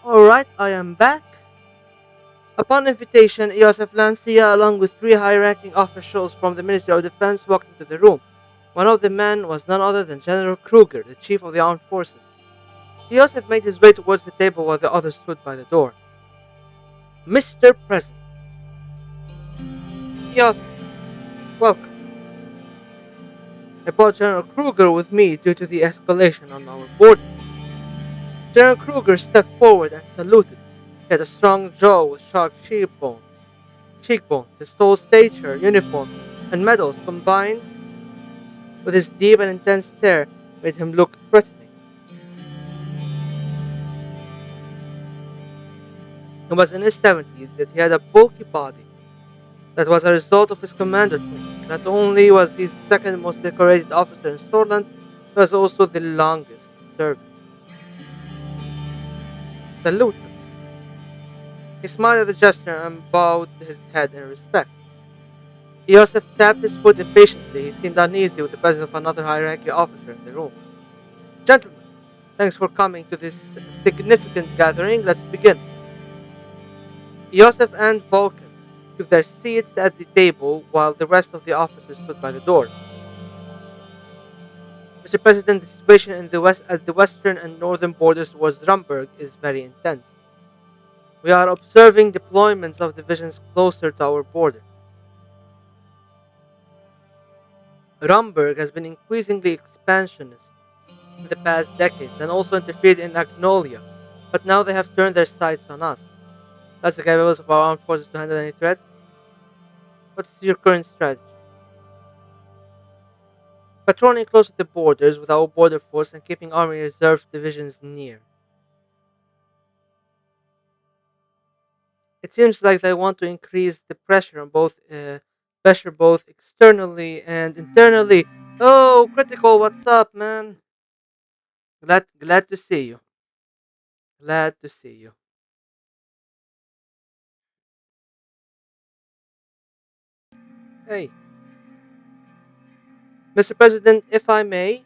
[SPEAKER 1] Alright, I am back. Upon invitation, Josef Lancia, along with three high ranking officials from the Ministry of Defense, walked into the room. One of the men was none other than General Kruger, the chief of the armed forces. Josef made his way towards the table while the others stood by the door. Mr. President, Josef, welcome. I brought General Kruger with me due to the escalation on our borders. General Kruger stepped forward and saluted. He had a strong jaw with sharp cheekbones, his tall stature, uniform, and medals combined with his deep and intense stare made him look threatening. He was in his 70s, yet he had a bulky body that was a result of his commando training. Not only was he the second most decorated officer in Sorland, he was also the longest serving. Salute him. He smiled at the gesture and bowed his head in respect. Joseph tapped his foot impatiently. He seemed uneasy with the presence of another high-ranking officer in the room. Gentlemen, thanks for coming to this significant gathering. Let's begin. Joseph and Vulcan took their seats at the table while the rest of the officers stood by the door. Mr. President, the situation in the west at the western and northern borders towards Rumburg is very intense. We are observing deployments of divisions closer to our border. Rumburg has been increasingly expansionist in the past decades and also interfered in Agnolia, but now they have turned their sights on us. That's the capabilities of our armed forces to handle any threats. What's your current strategy? Patrolling close to the borders with our border force and keeping army reserve divisions near. It seems like they want to increase the pressure both externally and internally. Oh, critical! What's up, man? Glad to see you. Glad to see you. Hey, Mr. President, if I may,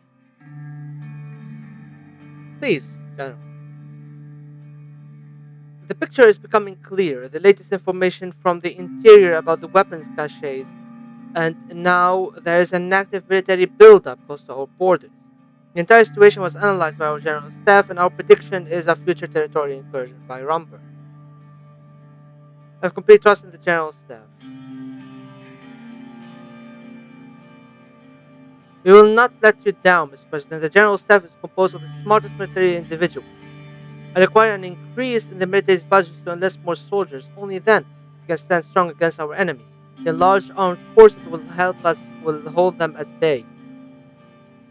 [SPEAKER 1] please, General. The picture is becoming clear. The latest information from the interior about the weapons caches, and now there is an active military buildup close to our borders. The entire situation was analyzed by our general staff, and our prediction is a future territorial incursion by Rumber. I have complete trust in the general staff. We will not let you down, Mr. President. The general staff is composed of the smartest military individuals. I require an increase in the military's budget to enlist more soldiers. Only then we can stand strong against our enemies. The large armed forces will hold them at bay.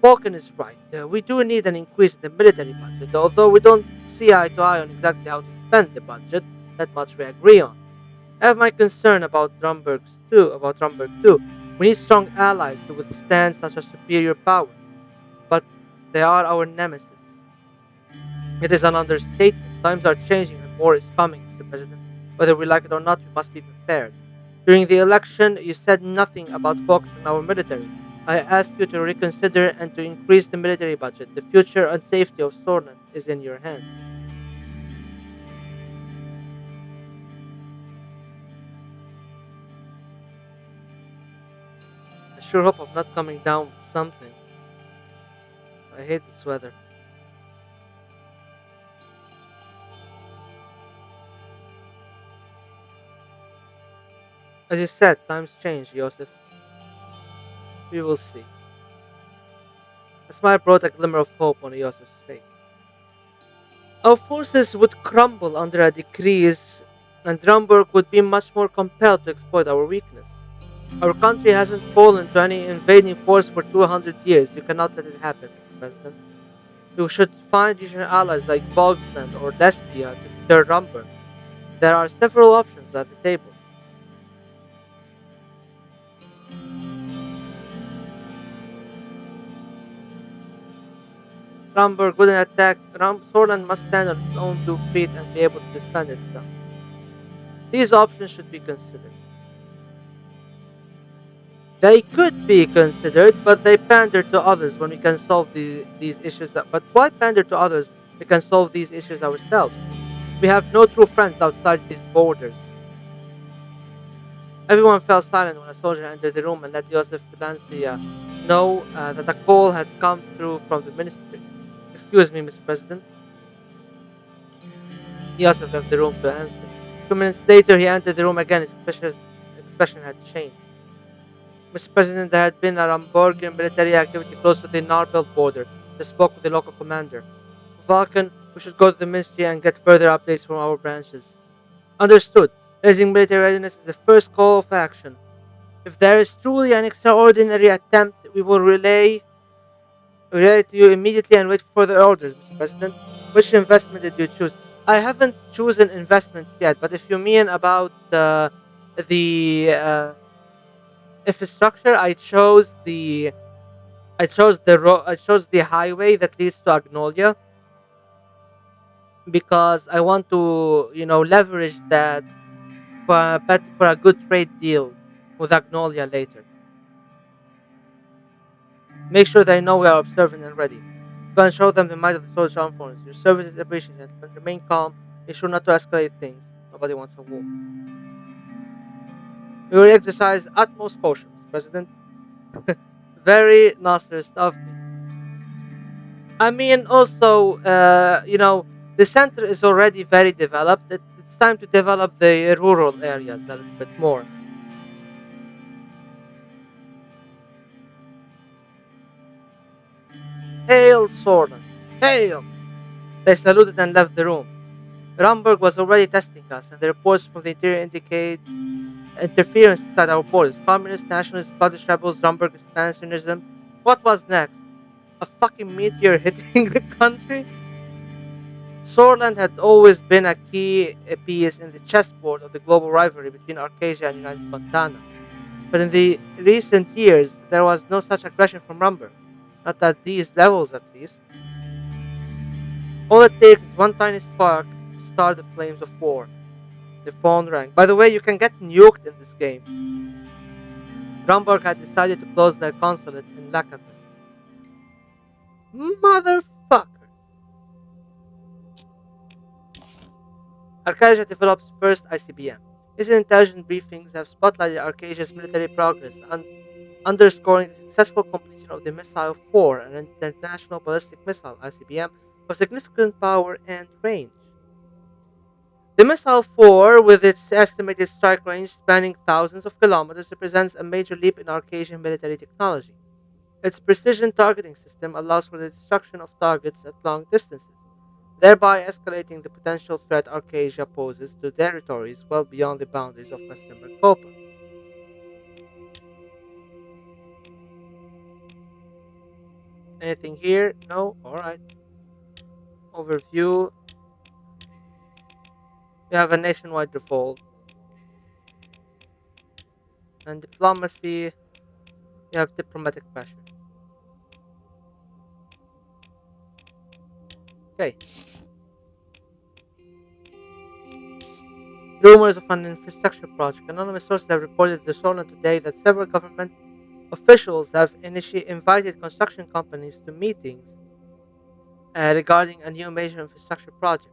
[SPEAKER 1] Falcon is right. We do need an increase in the military budget, although we don't see eye to eye on exactly how to spend the budget. That much we agree on. I have my concern about Drumburg too. We need strong allies to withstand such a superior power. But they are our nemesis. It is an understatement. Times are changing and more is coming, Mr. President. Whether we like it or not, we must be prepared. During the election, you said nothing about focusing on our military. I ask you to reconsider and to increase the military budget. The future and safety of Sorland is in your hands. I sure hope I'm not coming down with something. I hate this weather. As you said, times change, Joseph. We will see. A smile brought a glimmer of hope on Joseph's face. Our forces would crumble under a decrease, and Drumburg would be much more compelled to exploit our weakness. Our country hasn't fallen to any invading force for 200 years. You cannot let it happen, Mr. President. You should find regional allies like Volksland or Lesbia to deter Drumburg. There are several options at the table. Drumburg wouldn't attack. Sorland must stand on its own 2 feet and be able to defend itself. These options should be considered. They could be considered, but they pander to others when we can solve these issues. But why pander to others? We can solve these issues ourselves. We have no true friends outside these borders. Everyone fell silent when a soldier entered the room and let Joseph Lancia know that a call had come through from the ministry. Excuse me, Mr. President. Joseph left the room to answer. 2 minutes later, he entered the room again. His expression had changed. Mr. President, there had been a Ramborgian military activity close to the Narbel border. They spoke with the local commander. Vulcan, we should go to the ministry and get further updates from our branches. Understood. Raising military readiness is the first call of action. If there is truly an extraordinary attempt, we will relay it to you immediately and wait for further orders, Mr. President. Which investment did you choose? I haven't chosen investments yet, but if you mean about the infrastructure, I chose the highway that leads to Agnolia because I want to leverage that for a good trade deal with Agnolia later. Make sure they know we are observant and ready. Go and show them the might of the Soldier Armed Forces. Your service is appreciated, but remain calm. Be sure not to escalate things. Nobody wants a war. We will exercise utmost caution, Mr. President. Very Nasserist of me. I mean, also, the center is already very developed. It's time to develop the rural areas a little bit more. Hail, Sorland! Hail! They saluted and left the room. Ramberg was already testing us, and the reports from the interior indicate interference inside our borders. Communists, nationalists, Scottish rebels, Ramberg expansionism. What was next? A fucking meteor hitting the country? Sorland had always been a key piece in the chessboard of the global rivalry between Arcasia and United Montana. But in the recent years, there was no such aggression from Ramberg. Not at these levels, at least. All it takes is one tiny spark to start the flames of war. The phone rang. By the way, you can get nuked in this game. Ramberg had decided to close their consulate in Lakaven. Motherfuckers! Arcadia develops first ICBM. Recent intelligence briefings have spotlighted Arcadia's military progress, underscoring the successful completion of the Missile 4, an international ballistic missile (ICBM) of significant power and range. The Missile 4, with its estimated strike range spanning thousands of kilometers, represents a major leap in Arcadian military technology. Its precision targeting system allows for the destruction of targets at long distances, thereby escalating the potential threat Arcadia poses to territories well beyond the boundaries of Western Maricopa. Anything here? No? Alright. Overview. You have a nationwide revolt. And diplomacy, you have diplomatic pressure. Okay. Rumors of an infrastructure project. Anonymous sources have reported to Solon today that several government officials have invited construction companies to meetings regarding a new major infrastructure project.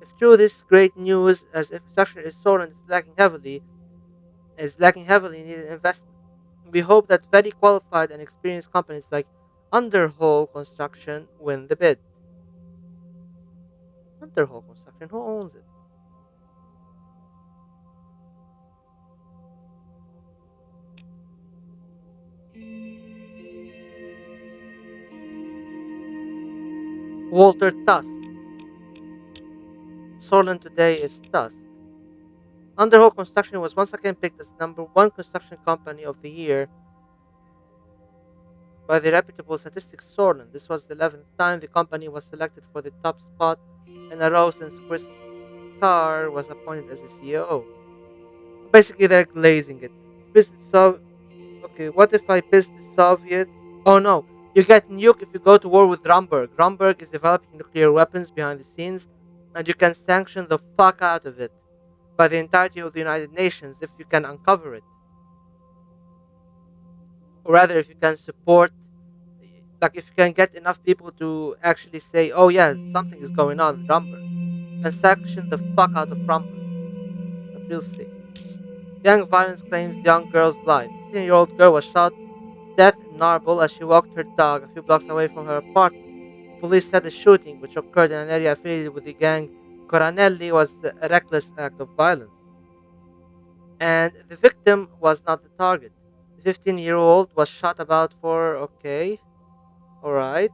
[SPEAKER 1] If true, this is great news as infrastructure is Solon is lacking heavily in needed investment. We hope that very qualified and experienced companies like Underhole Construction win the bid. Underhole Construction, who owns it? Walter Tusk. Solon today is Tusk. Underhole Construction was once again picked as number one construction company of the year by the reputable statistics Solon. This was the 11th time the company was selected for the top spot in a row since Chris Starr was appointed as the CEO. Basically, they're glazing it. Okay, what if I piss the Soviets? Oh no, you get nuked if you go to war with Rumberg. Rumberg is developing nuclear weapons behind the scenes, and you can sanction the fuck out of it by the entirety of the United Nations if you can uncover it. Or rather, if you can support, like if you can get enough people to actually say, oh yes, something is going on in Rumberg. can sanction the fuck out of Rumberg. But we'll see. Gang violence claims young girl's life. A 15-year-old girl was shot death in Narble as she walked her dog a few blocks away from her apartment. The police said the shooting, which occurred in an area affiliated with the gang Coranelli, was a reckless act of violence. And the victim was not the target. The 15-year-old was shot about for, okay, alright.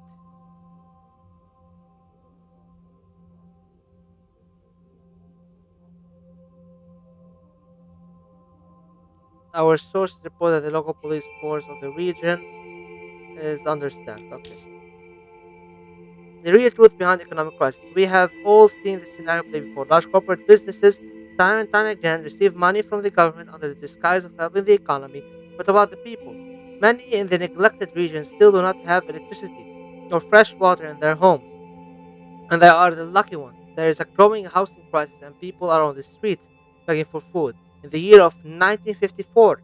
[SPEAKER 1] Our sources report that the local police force of the region is understaffed. Okay. The real truth behind the economic crisis. We have all seen this scenario play before. Large corporate businesses, time and time again, receive money from the government under the disguise of helping the economy, but about the people. Many in the neglected regions still do not have electricity or fresh water in their homes, and they are the lucky ones. There is a growing housing crisis, and people are on the streets begging for food. In the year of 1954,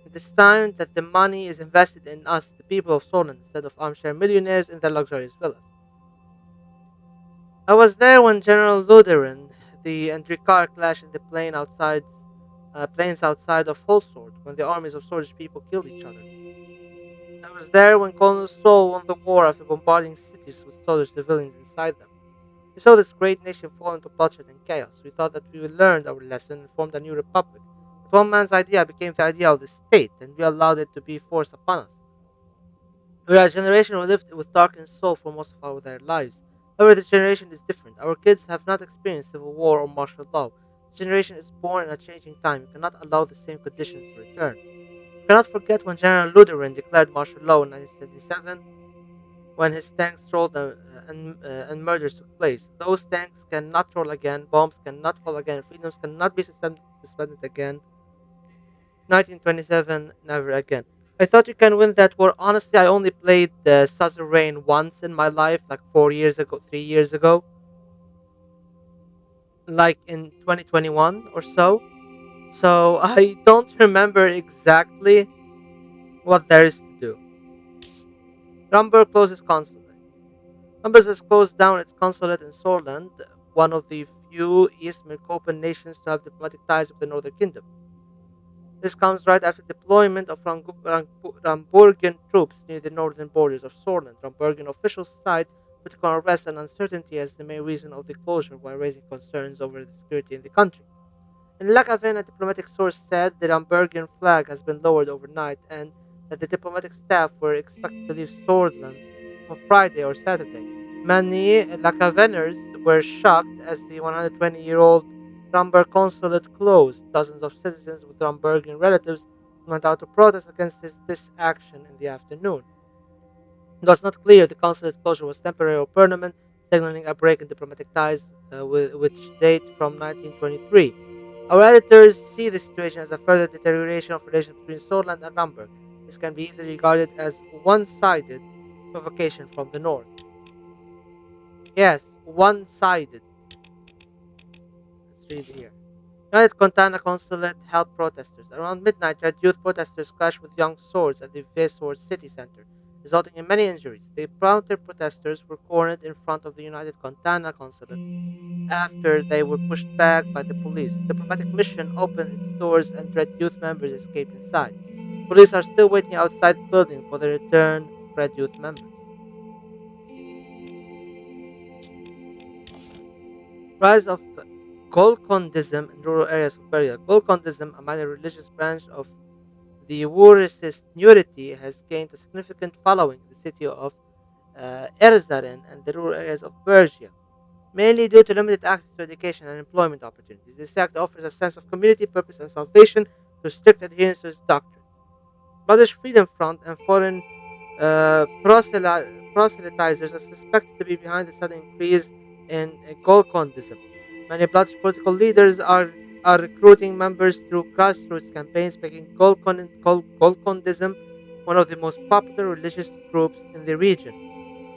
[SPEAKER 1] it is time that the money is invested in us, the people of Solon, instead of armchair millionaires in their luxurious villas. I was there when General Luderin, the Andrikar clashed in the plains outside of Holsword, when the armies of Swedish people killed each other. I was there when Colonel Saul won the war after bombarding cities with soldier civilians inside them. We saw this great nation fall into bloodshed and chaos. We thought that we would learn our lesson and formed a new republic. But one man's idea became the idea of the state, and we allowed it to be forced upon us. We are a generation who lived with darkened soul for most of their lives. However, this generation is different. Our kids have not experienced civil war or martial law. This generation is born in a changing time. We cannot allow the same conditions to return. We cannot forget when General Luderin declared martial law in 1977, when his tanks rolled and murders took place. Those tanks cannot roll again, bombs cannot fall again, freedoms cannot be suspended again. 1927, never again. I thought you can win that war. Honestly, I only played the Suzerain once in my life, like 4 years ago, 3 years ago, like in 2021 or so. So I don't remember exactly what there is to do. Rumberg closes consulate. Rumberg has closed down its consulate in Sorland, one of the few East Mercopan nations to have diplomatic ties with the Northern Kingdom. This comes right after deployment of Ramburgian troops near the northern borders of Sorland. Ramburgian officials cite political unrest and uncertainty as the main reason of the closure, while raising concerns over the security in the country. In Lakaven, a diplomatic source said the Ramburgian flag has been lowered overnight and that the diplomatic staff were expected to leave Sorland on Friday or Saturday. Many Lakaveners were shocked as the 120-year-old Ramberg consulate closed. Dozens of citizens with Ramburgian relatives went out to protest against this action in the afternoon. It was not clear if the consulate closure was temporary or permanent, signaling a break in diplomatic ties which date from 1923. Our editors see the situation as a further deterioration of relations between Sorland and Ramberg. This can be easily regarded as one-sided provocation from the north. Yes, one-sided. Let's read here. United Contana Consulate helped protesters. Around midnight, red youth protesters clashed with young swords at the Vesor city center, resulting in many injuries. The counter protesters were cornered in front of the United Contana Consulate after they were pushed back by the police. The diplomatic mission opened its doors and Red Youth members escaped inside. Police are still waiting outside the building for the return of Red Youth members. Rise of Golkondism in rural areas of Beria. Golkondism, a minor religious branch of the Wurist Nurity, has gained a significant following in the city of Erzarin and the rural areas of Bergia, mainly due to limited access to education and employment opportunities. This sect offers a sense of community purpose and salvation through strict adherence to its doctrines. British Freedom Front and foreign proselytizers are suspected to be behind the sudden increase in Golkondism. Many British political leaders are recruiting members through grassroots campaigns, making Golkondism one of the most popular religious groups in the region.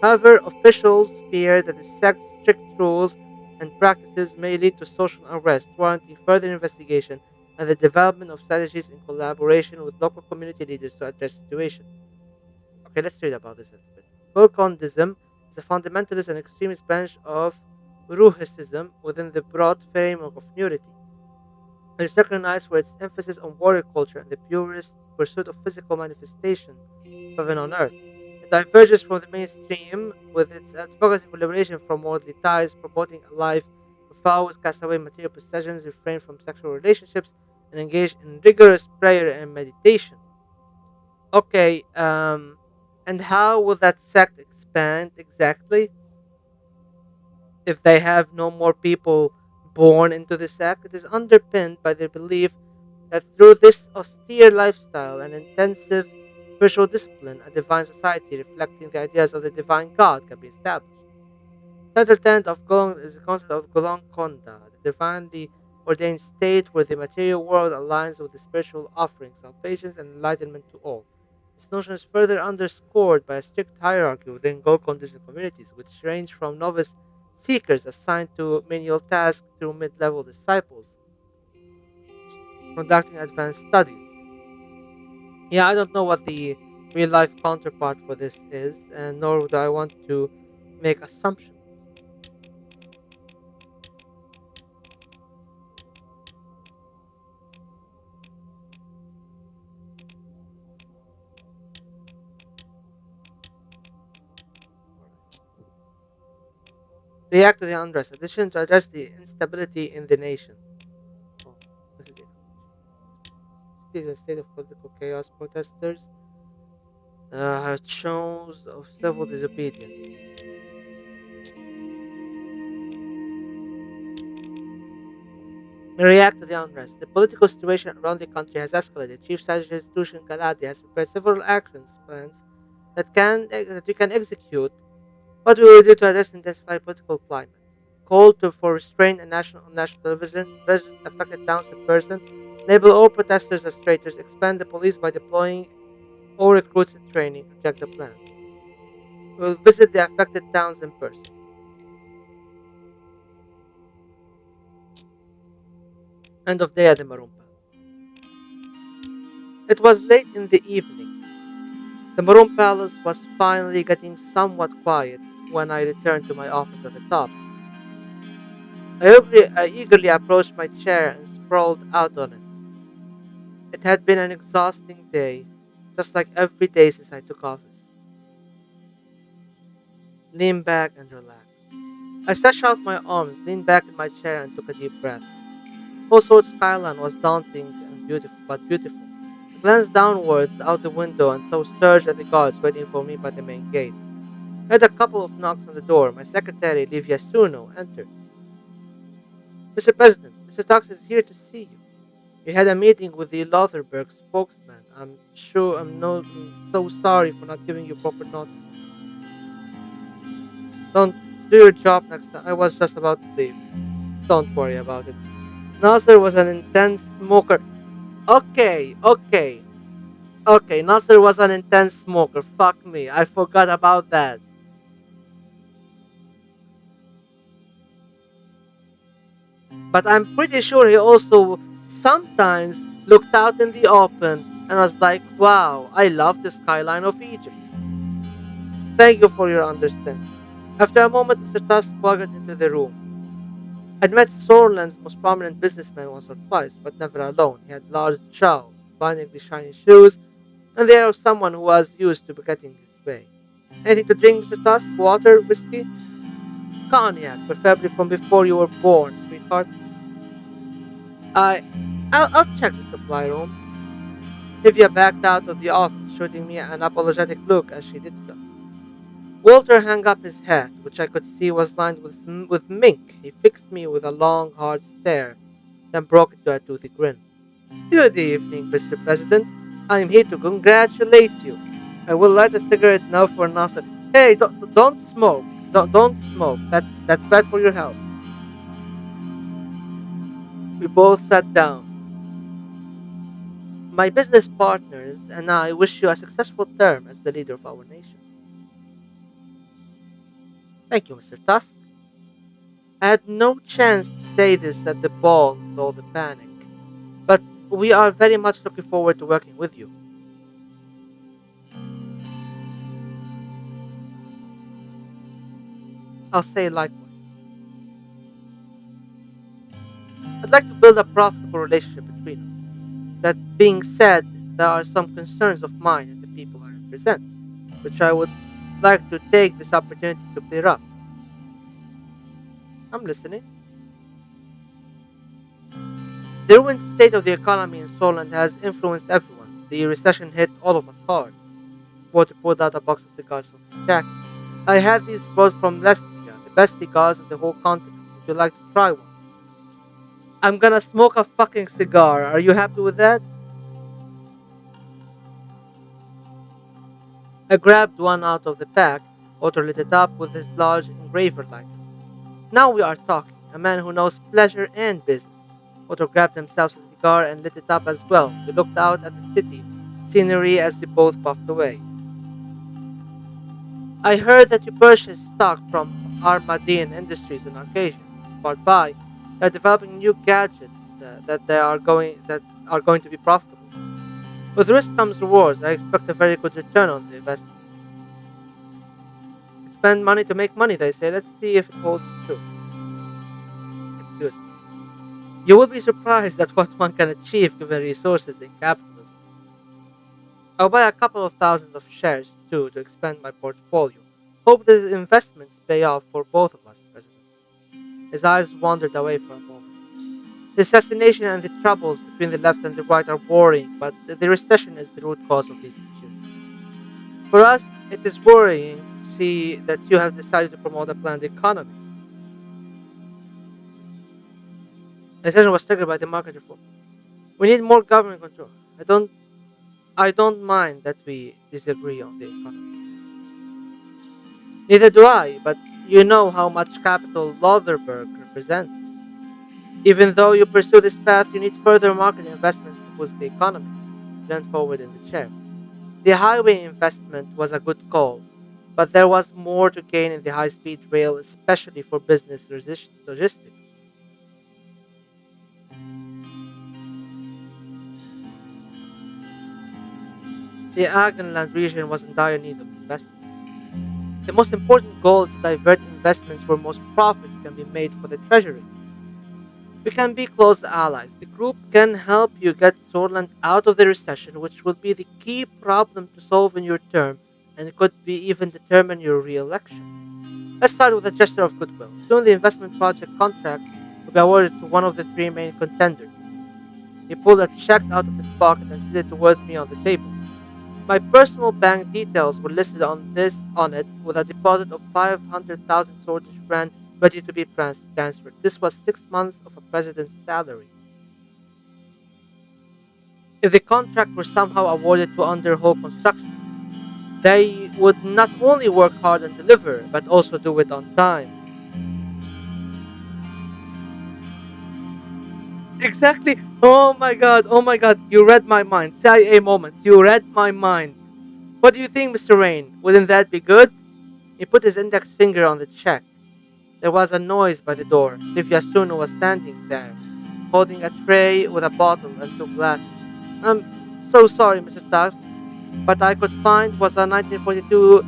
[SPEAKER 1] However, officials fear that the sect's strict rules and practices may lead to social unrest, warranting further investigation and the development of strategies in collaboration with local community leaders to address the situation. Okay, let's read about this a little bit. Gulkondism is a fundamentalist and extremist branch of Ruhism within the broad framework of nudity. It is recognized for its emphasis on warrior culture and the purest pursuit of physical manifestation of heaven on earth. It diverges from the mainstream with its advocacy for liberation from worldly ties, promoting a life without cast away material possessions, refrain from sexual relationships, and engage in rigorous prayer and meditation. Okay, and how will that sect expand exactly if they have no more people born into the sect? It is underpinned by their belief that through this austere lifestyle and intensive spiritual discipline, a divine society reflecting the ideas of the divine God can be established. Central tenet of Golong is the concept of Golong Konda, the divinely ordained state where the material world aligns with the spiritual offering, salvation, and enlightenment to all. This notion is further underscored by a strict hierarchy within Golkondism communities, which range from novice seekers assigned to menial tasks through mid-level disciples conducting advanced studies. Yeah, I don't know what the real life counterpart for this is, and nor do I want to make assumptions. React to the unrest. Addition to address the instability in the nation. Oh, this is the explanation. It is a state of political chaos. Protesters have shows of civil disobedience. React to the unrest. The political situation around the country has escalated. Chief Strategist Tushin Kaladi has prepared several actions plans that we can execute. What we will do to address intensified political climate. Call for restraint on national television, visit affected towns in person, label all protesters as traitors, expand the police by deploying all recruits in training, reject the plans. We will visit the affected towns in person. End of day at the Maroon Palace. It was late in the evening. The Maroon Palace was finally getting somewhat quiet when I returned to my office at the top. I eagerly approached my chair and sprawled out on it. It had been an exhausting day, just like every day since I took office. Lean back and relax. I stretched out my arms, leaned back in my chair, and took a deep breath. Household skyline was daunting and beautiful, but beautiful. I glanced downwards out the window and saw Serge and the guards waiting for me by the main gate. I had a couple of knocks on the door. My secretary, Livia Suno, entered. Mr. President, Mr. Tox is here to see you. We had a meeting with the Lotherberg spokesman. I'm so sorry for not giving you proper notice. Don't do your job next time. I was just about to leave. Don't worry about it. Nasser was an intense smoker. Okay. Nasser was an intense smoker. Fuck me. I forgot about that. But I'm pretty sure he also sometimes looked out in the open and was like, wow, I love the skyline of Egypt. Thank you for your understanding. After a moment, Mr. Tusk walked into the room. I'd met Sorland's most prominent businessman once or twice, but never alone. He had large jowls, blindingly shiny shoes, and the air of someone who was used to getting his way. Anything to drink, Mr. Tusk? Water? Whiskey? Cognac, preferably from before you were born, sweetheart. I, I'll check the supply room. Livia backed out of the office, shooting me an apologetic look as she did so. Walter hung up his hat, which I could see was lined with mink. He fixed me with a long, hard stare, then broke into a toothy grin. Good evening, Mr. President. I am here to congratulate you. I will light a cigarette now for Nasser. Hey, don't smoke. Don't smoke. That's bad for your health. We both sat down. My business partners and I wish you a successful term as the leader of our nation. Thank you, Mr. Tusk. I had no chance to say this at the ball with all the panic, but we are very much looking forward to working with you. I'll say likewise. I'd like to build a profitable relationship between us. That being said, there are some concerns of mine and the people I represent, which I would like to take this opportunity to clear up. I'm listening. The ruined state of the economy in Solent has influenced everyone. The recession hit all of us hard. Walter pulled out a box of cigars from his jacket. I had these brought from Lesbia, the best cigars on the whole continent. Would you like to try one? I'm gonna smoke a fucking cigar. Are you happy with that? I grabbed one out of the pack. Otto lit it up with his large engraver lighter. Now we are talking. A man who knows pleasure and business. Otto grabbed himself a cigar and lit it up as well. We looked out at the city scenery as we both puffed away. I heard that you purchased stock from Armadine Industries in Arcadia. Smart buy. They're developing new gadgets that are going to be profitable. With risk comes rewards. I expect a very good return on the investment. Spend money to make money, they say. Let's see if it holds true. Excuse me. You will be surprised at what one can achieve given resources in capitalism. I'll buy a couple of thousands of shares too to expand my portfolio. Hope these investments pay off for both of us, President. His eyes wandered away for a moment. The assassination and the troubles between the left and the right are worrying, but the recession is the root cause of these issues. For us, it is worrying to see that you have decided to promote a planned economy. The recession was triggered by the market reform. We need more government control. I don't mind that we disagree on the economy. Neither do I, but you know how much capital Lotherberg represents. Even though you pursue this path, you need further market investments to boost the economy. He leaned forward in the chair. The highway investment was a good call, but there was more to gain in the high speed rail, especially for business logistics. The Agenland region was in dire need of investments. The most important goal is to divert investments where most profits can be made for the Treasury. We can be close allies. The group can help you get Sorland out of the recession, which will be the key problem to solve in your term and could be even determine your re-election. Let's start with a gesture of goodwill. Soon the investment project contract will be awarded to one of the three main contenders. He pulled a check out of his pocket and slid it towards me on the table. My personal bank details were listed on it with a deposit of 500,000 Swedish franc ready to be transferred. This was 6 months of a president's salary. If the contract were somehow awarded to Underhaul Construction, they would not only work hard and deliver, but also do it on time. Exactly. Oh my god, you read my mind. CIA moment. You read my mind. What do you think, Mr. Rain? Wouldn't that be good? He put his index finger on the check. There was a noise by the door. Livia Sunu was standing there, holding a tray with a bottle and two glasses. I'm so sorry, Mr. Tusk, but I could find was a 1942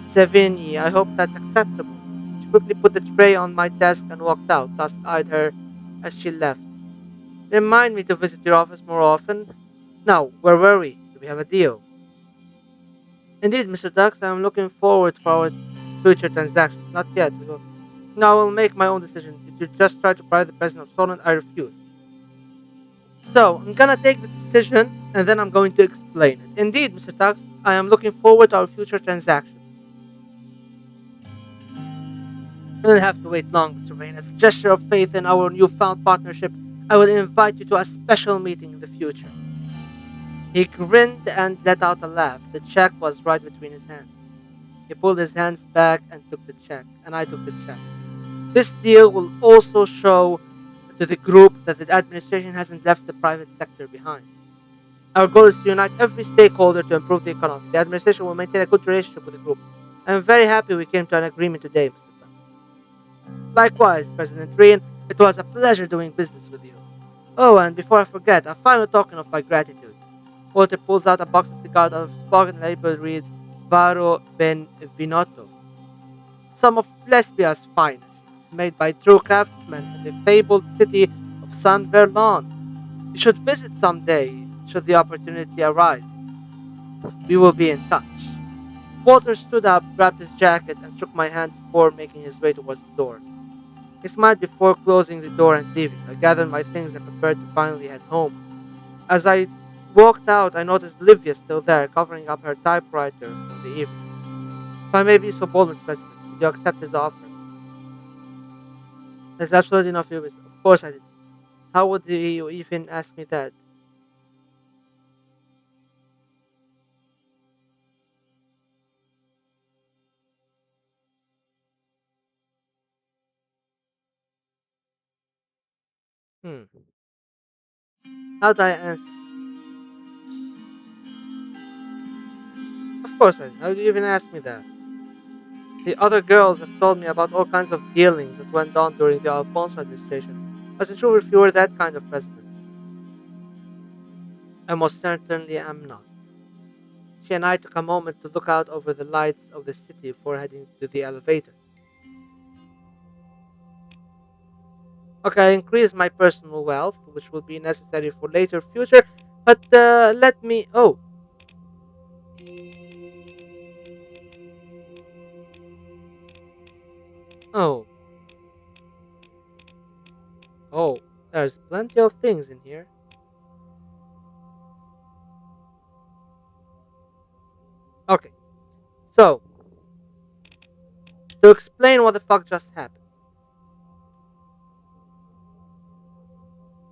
[SPEAKER 1] Savigny. I hope that's acceptable. She quickly put the tray on my desk and walked out. Tusk eyed her as she left. Remind me to visit your office more often. Now, where were we? Do we have a deal? Indeed, Mr. Tusk, I am looking forward for our future transactions. Not yet. We will. No, I will make my own decision. Did you just try to bribe the president of Poland? I refuse. So, I'm gonna take the decision and then I'm going to explain it. Indeed, Mr. Tux, I am looking forward to our future transactions. You don't have to wait long, Mr. Rain. As a gesture of faith in our newfound partnership, I will invite you to a special meeting in the future. He grinned and let out a laugh. The check was right between his hands. He pulled his hands back and took the check, and I took the check. This deal will also show to the group that the administration hasn't left the private sector behind. Our goal is to unite every stakeholder to improve the economy. The administration will maintain a good relationship with the group. I am very happy we came to an agreement today, Mr. Tusk. Likewise, President Reen, it was a pleasure doing business with you. Oh, and before I forget, a final token of my gratitude. Walter pulls out a box of cigars out of his pocket and the label reads Varo Ben Vinotto. Some of Lesbia's finest, made by true craftsmen in the fabled city of of San Verlon. You should visit someday, should the opportunity arise. We will be in touch. Walter stood up, grabbed his jacket, and shook my hand before making his way towards the door. He smiled before closing the door and leaving. I gathered my things and prepared to finally head home. As I walked out, I noticed Livia still there, covering up her typewriter for the evening. If I may be so bold, Mr. President, would you accept his offer? There's absolutely no fear. Of course I didn't. How would you even ask me that? Hmm. How do I answer? Of course I didn't. How would you even ask me that? The other girls have told me about all kinds of dealings that went on during the Alfonso administration. Wasn't sure if you were that kind of president. I most certainly am not. She and I took a moment to look out over the lights of the city before heading to the elevator. Okay, I increased my personal wealth, which will be necessary for later future, but let me. Oh, oh, there's plenty of things in here. Okay, so to explain what the fuck just happened.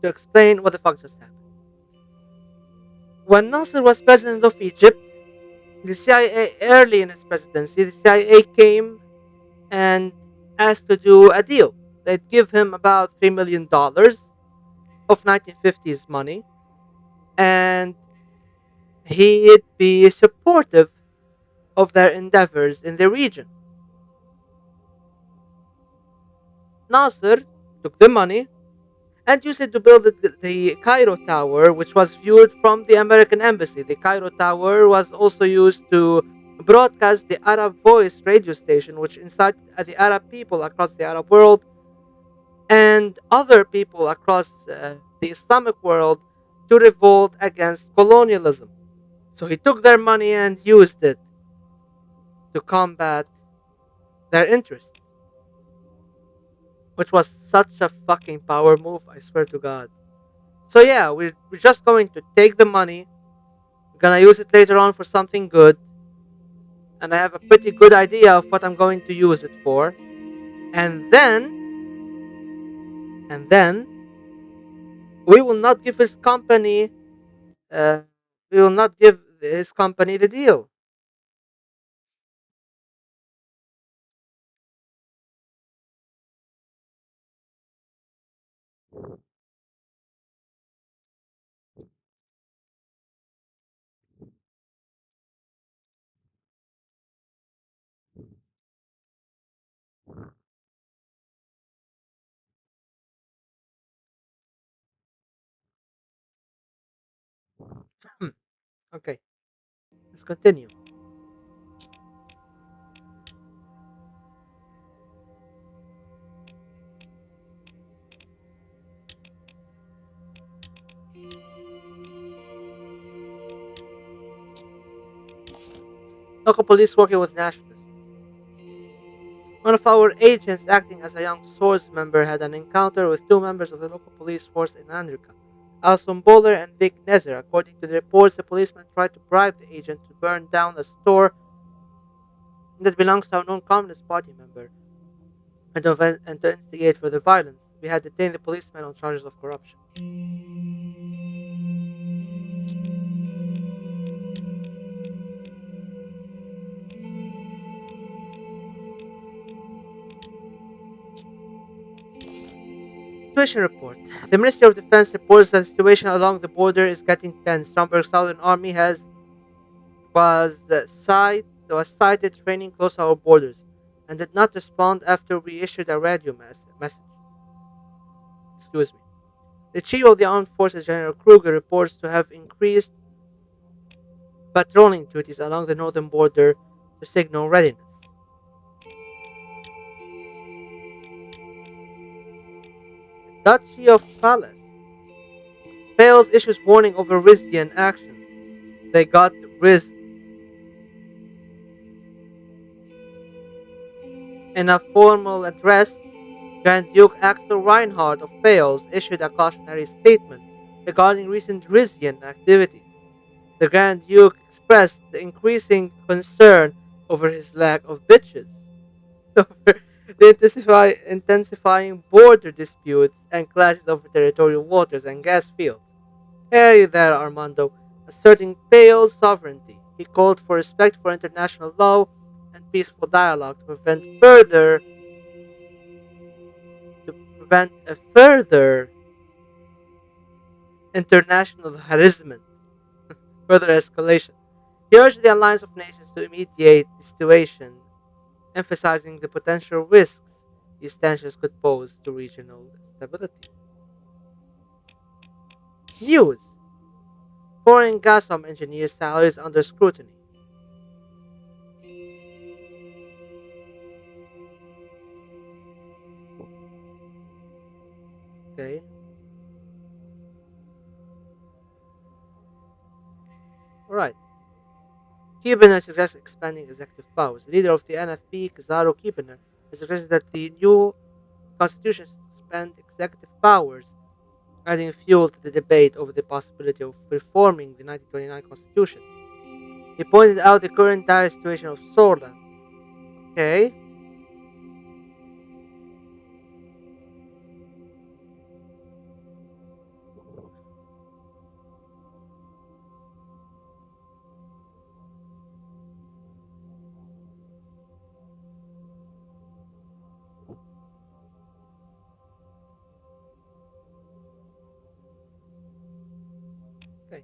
[SPEAKER 1] To explain what the fuck just happened. When Nasser was president of Egypt, the CIA, early in his presidency, the CIA came and asked to do a deal. They'd give him about $3 million of 1950s money, and he'd be supportive of their endeavors in the region. Nasser took the money and used it to build the Cairo Tower, which was viewed from the American embassy. The Cairo Tower was also used to broadcast the Arab Voice radio station, which incited the Arab people across the Arab world and other people across the Islamic world to revolt against colonialism. So he took their money and used it to combat their interests, which was such a fucking power move, I swear to God. So yeah, we're just going to take the money, we're gonna use it later on for something good, and I have a pretty good idea of what I'm going to use it for. And then we will not give his company uh, we will not give his company the deal. Hmm, okay, let's continue. Local police working with nationalists. One of our agents, acting as a young source member, had an encounter with two members of the local police force in Andrika, Alson Bowler and Vic Nezer. According to the reports, the policeman tried to bribe the agent to burn down a store that belongs to a known Communist Party member and to instigate further violence. We had detained the policeman on charges of corruption. Situation report. The Ministry of Defense reports that the situation along the border is getting tense. Stromberg's Southern Army was sighted training close to our borders and did not respond after we issued a radio message. Excuse me. The Chief of the Armed Forces, General Kruger, reports to have increased patrolling duties along the northern border to signal readiness. Duchy of Palace. Pales issues warning over Rizian actions. They got rizzed. In a formal address, Grand Duke Axel Reinhard of Pales issued a cautionary statement regarding recent Rizian activities. The Grand Duke expressed the increasing concern over his lack of bitches, over the intensifying border disputes and clashes over territorial waters and gas fields. Hey there, Armando, asserting Pale's sovereignty. He called for respect for international law and peaceful dialogue to prevent a further international harassment, further escalation. He urged the alliance of nations to mediate the situation, emphasizing the potential risks these tensions could pose to regional stability. News: foreign Gazprom engineers' salaries under scrutiny. Okay, all right. Kibiner suggests expanding executive powers. The leader of the NFP, Kizaro Kibiner, has suggested that the new constitution should expand executive powers, adding fuel to the debate over the possibility of reforming the 1929 constitution. He pointed out the current dire situation of Sorland. Okay, okay.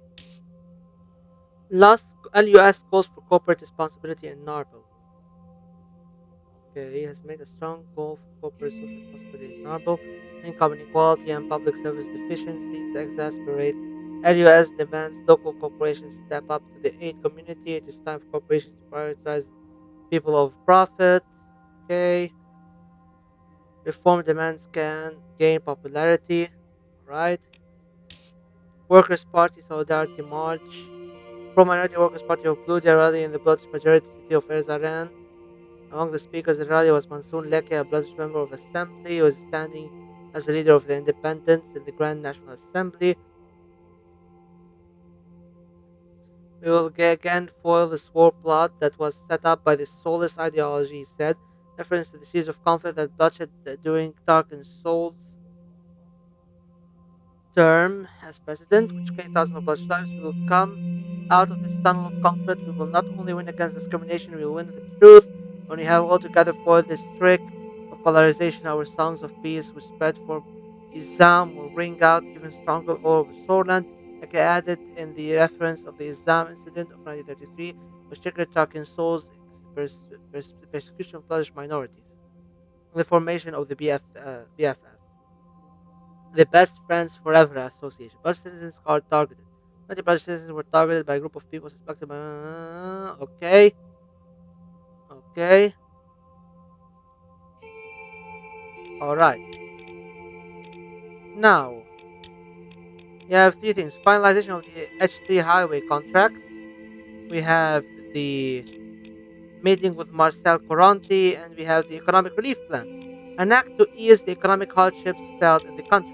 [SPEAKER 1] Last, LUS calls for corporate responsibility in Narble. Okay, has made a strong call for corporate social responsibility in Narble. Income inequality and public service deficiencies exacerbate. LUS demands local corporations step up to the aid community. It is time for corporations to prioritize people of profit. Okay, reform demands can gain popularity. Alright. Workers' Party Solidarity March. Pro-minority Workers' Party of Blue their rally in the Blood majority city of Erzaran. Among the speakers at the rally was Mansour Leke, a Blood member of Assembly, who was standing as the leader of the independents in the Grand National Assembly. We will again foil this war plot that was set up by the soulless ideology, he said, reference to the series of conflict that bloodshed during Tarkin's Soul's term as president, which claimed thousands of bloodshed lives. We will come out of this tunnel of conflict. We will not only win against discrimination, we will win the truth. When we have altogether foiled this trick of polarization, our songs of peace will spread for Islam will ring out even stronger all over Sorland, like I added in the reference of the Islam incident of 1933, which triggered Tarkin Soul's persecution of Kurdish minorities, and the formation of the BFF, the Best Friends Forever Association. But citizens are targeted. 20 citizens were targeted by a group of people suspected by. Okay, okay, alright. Now, you have three things: finalization of the H3 highway contract. We have the meeting with Marcel Coranti, and we have the economic relief plan, an act to ease the economic hardships felt in the country.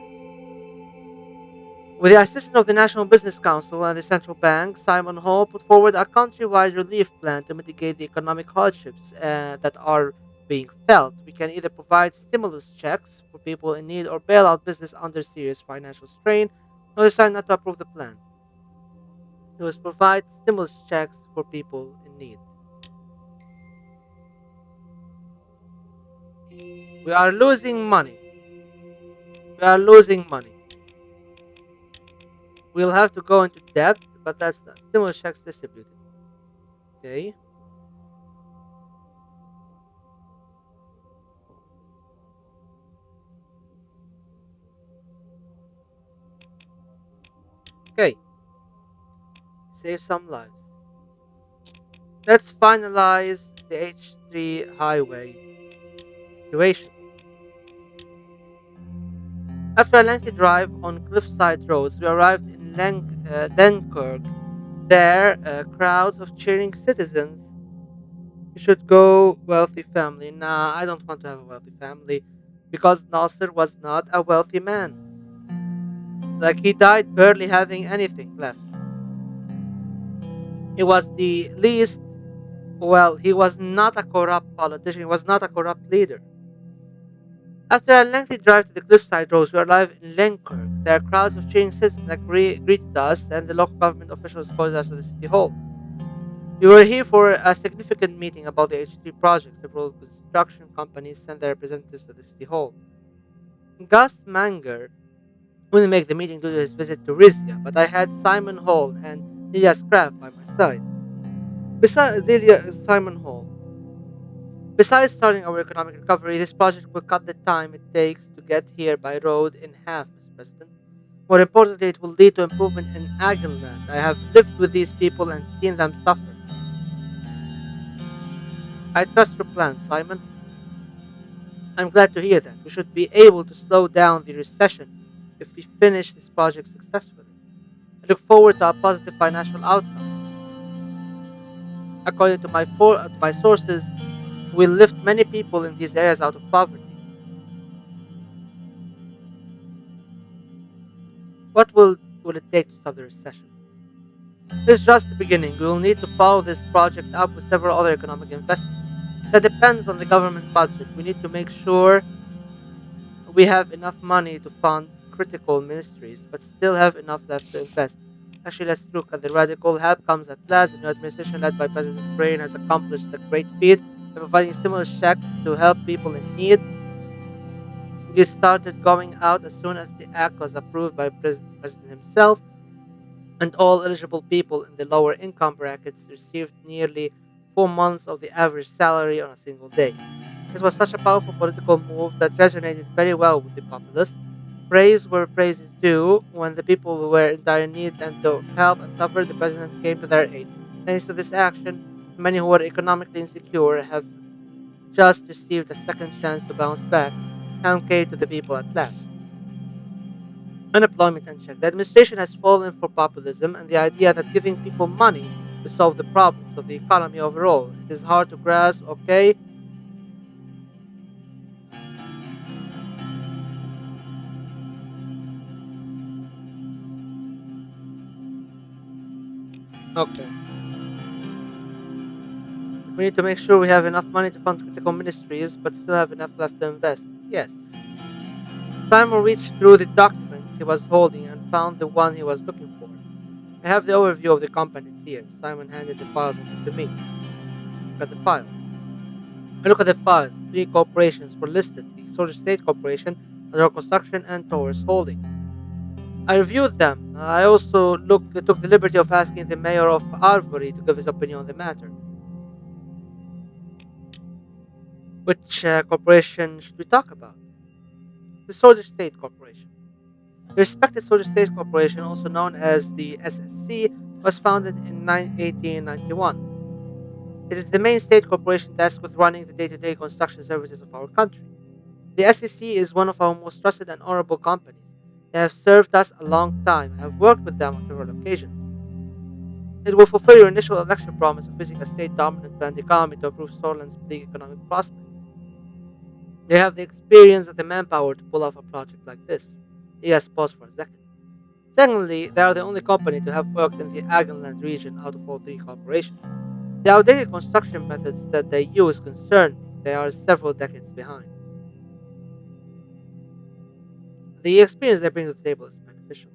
[SPEAKER 1] With the assistance of the National Business Council and the Central Bank, Simon Hall put forward a countrywide relief plan to mitigate the economic hardships that are being felt. We can either provide stimulus checks for people in need or bail out business under serious financial strain, or decide not to approve the plan. It was provide stimulus checks for people in need. We are losing money. We are losing money. We'll have to go into debt, but that's the stimulus checks distributed. Okay. Okay. Save some lives. Let's finalize the H3 highway situation. After a lengthy drive on cliffside roads, we arrived in Lenkirk. There, crowds of cheering citizens. You should go, wealthy family. Nah, I don't want to have a wealthy family because Nasser was not a wealthy man. Like, he died barely having anything left. He was the least, well, he was not a corrupt politician, he was not a corrupt leader. After a lengthy drive to the cliffside roads, we arrived in Lenkirk. There are crowds of cheering citizens that greeted us, and the local government officials escorted us to the city hall. We were here for a significant meeting about the H3 project. Several construction companies sent their representatives to the city hall. Gus Manger wouldn't make the meeting due to his visit to Rizia, but I had Simon Hall and Lilia Scraff by my side. Besides Simon Hall, besides starting our economic recovery, this project will cut the time it takes to get here by road in half, Mr. President. More importantly, it will lead to improvement in Agenland. I have lived with these people and seen them suffer. I trust your plan, Simon. I'm glad to hear that. We should be able to slow down the recession if we finish this project successfully. I look forward to a positive financial outcome. According to my sources, we'll lift many people in these areas out of poverty. What will it take to stop the recession? This is just the beginning. We will need to follow this project up with several other economic investments. That depends on the government budget. We need to make sure we have enough money to fund critical ministries, but still have enough left to invest. Actually, let's look at the radical help comes at last. The new administration led by President Ukraine has accomplished a great feat by providing stimulus checks to help people in need. These started going out as soon as the act was approved by President himself, and all eligible people in the lower income brackets received nearly 4 months of the average salary on a single day. This was such a powerful political move that resonated very well with the populace. Praise where praise is due. When the people who were in dire need and of help and suffered, the president came to their aid. Thanks to this action, many who were economically insecure have just received a second chance to bounce back. Help came to the people at last. Unemployment unchecked. The administration has fallen for populism and the idea that giving people money will solve the problems of the economy overall. It is hard to grasp, okay? Okay. We need to make sure we have enough money to fund critical ministries, but still have enough left to invest. Yes. Simon reached through the documents he was holding and found the one he was looking for. I have the overview of the companies here. Simon handed the files over to me. Look at the files. I look at the files. Three corporations were listed: the Soldier State Corporation, Adore Construction, and Taurus Holding. I reviewed them. I also took the liberty of asking the mayor of Arvory to give his opinion on the matter. Which corporation should we talk about? The Soldier State Corporation. The respected Soldier State Corporation, also known as the SSC, was founded in 1891. It is the main state corporation tasked with running the day-to-day construction services of our country. The SEC is one of our most trusted and honorable companies. They have served us a long time. I have worked with them on several occasions. It will fulfill your initial election promise of using a state-dominant planned economy to improve Sorland's bleak economic prospects. They have the experience and the manpower to pull off a project like this. He has paused for a second. Secondly, they are the only company to have worked in the Agenland region out of all three corporations. The outdated construction methods that they use concern me. They are several decades behind. The experience they bring to the table is beneficial.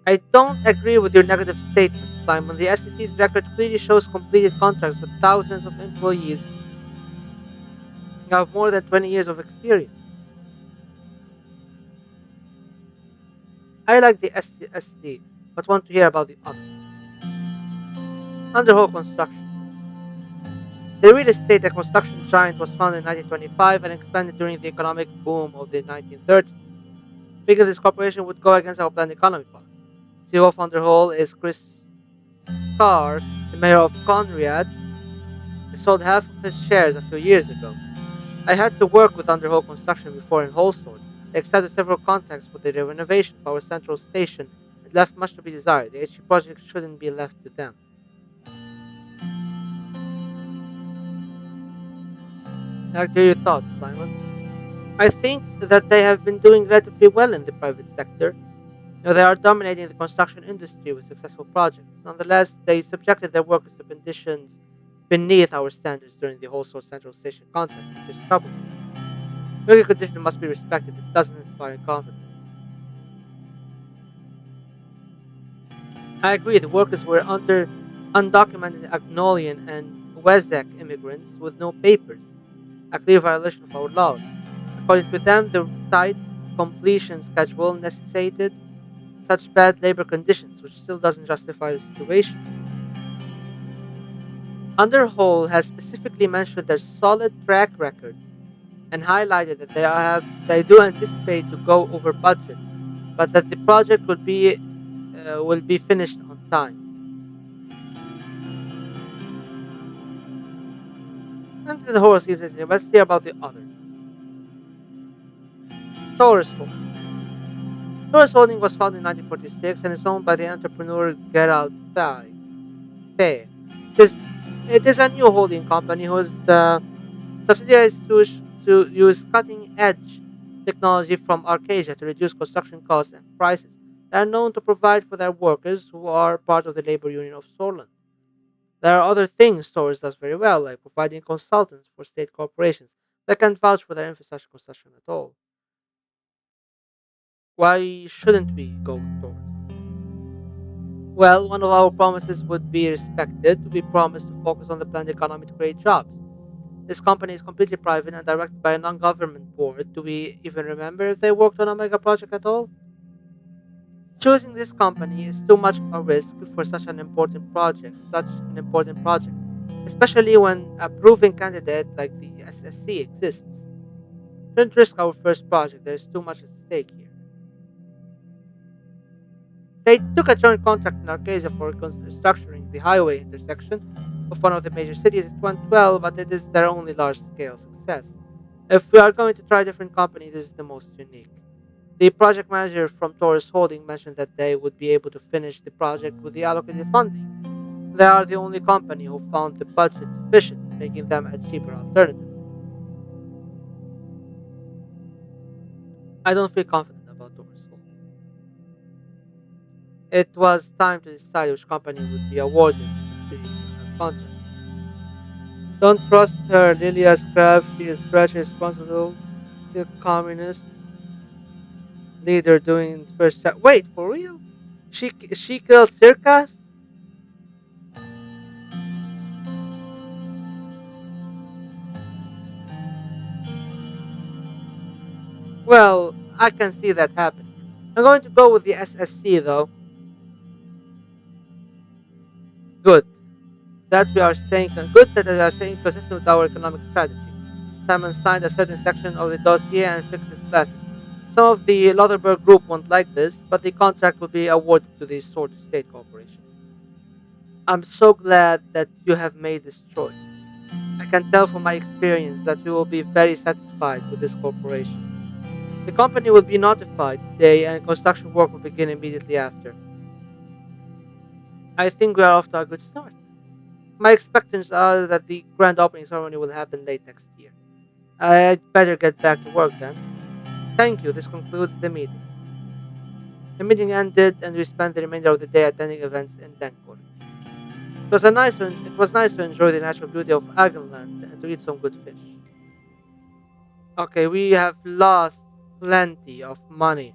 [SPEAKER 1] I don't agree with your negative statement, Simon. The SEC's record clearly shows completed contracts with thousands of employees who have more than 20 years of experience. I like the SC, but want to hear about the others. Underhaul Construction. The real estate and construction giant was founded in 1925 and expanded during the economic boom of the 1930s. Speaking of this corporation would go against our planned economy policy. CEO of Underhaul is Chris Scar, the mayor of Conrad. He sold half of his shares a few years ago. I had to work with Underhaul Construction before in Holsworth. They extended several contracts for the renovation of our central station and left much to be desired. The HT project shouldn't be left to them. I like to hear your thoughts, Simon. I think that they have been doing relatively well in the private sector. They are dominating the construction industry with successful projects. Nonetheless, they subjected their workers to conditions beneath our standards during the whole Seoul Central Station contract, which is troubling. Working conditions must be respected. It doesn't inspire confidence. I agree. The workers were under undocumented Agnolian and Wezek immigrants with no papers, a clear violation of our laws. According to them, the tight completion schedule necessitated such bad labor conditions, which still doesn't justify the situation. Underhole has specifically mentioned their solid track record and highlighted that they do anticipate to go over budget, but that the project will be finished on time. And the horse keeps saying, let's hear about the others. Taurus Holding. Taurus Holding was founded in 1946 and is owned by the entrepreneur Gerald Fay. It is a new holding company whose subsidiaries to use cutting edge technology from Arcasia to reduce construction costs and prices. They are known to provide for their workers who are part of the labor union of Solent. There are other things Taurus does very well, like providing consultants for state corporations that can vouch for their infrastructure construction at all. Why shouldn't we go with Taurus? Well, one of our promises would be respected. We promised to focus on the planned economy to create jobs. This company is completely private and directed by a non-government board. Do we even remember if they worked on a mega project at all? Choosing this company is too much of a risk for such an important project, especially when a proven candidate like the SSC exists. Don't risk our first project. There is too much at stake here. They took a joint contract in Arcadia for restructuring the highway intersection of one of the major cities. It went well, but it is their only large-scale success. If we are going to try a different company, this is the most unique. The project manager from Taurus Holding mentioned that they would be able to finish the project with the allocated funding. They are the only company who found the budget sufficient, making them a cheaper alternative. I don't feel confident about Taurus Holding. It was time to decide which company would be awarded the contract. Don't trust her. Lilia Scrap, she is very responsible. The communists leader doing first chat. Wait, for real? She killed Circus? Well, I can see that happening. I'm going to go with the SSC though. Good. Good that we are staying consistent with our economic strategy. Simon signed a certain section of the dossier and fixed his glasses. Some of the Lotherberg group won't like this, but the contract will be awarded to the Sword State Corporation. I'm so glad that you have made this choice. I can tell from my experience that you will be very satisfied with this corporation. The company will be notified today and construction work will begin immediately after. I think we are off to a good start. My expectations are that the grand opening ceremony will happen late next year. I'd better get back to work then. Thank you. This concludes the meeting. The meeting ended and we spent the remainder of the day attending events in Langford. It was nice to enjoy the natural beauty of Agenland and to eat some good fish. Okay, we have lost plenty of money,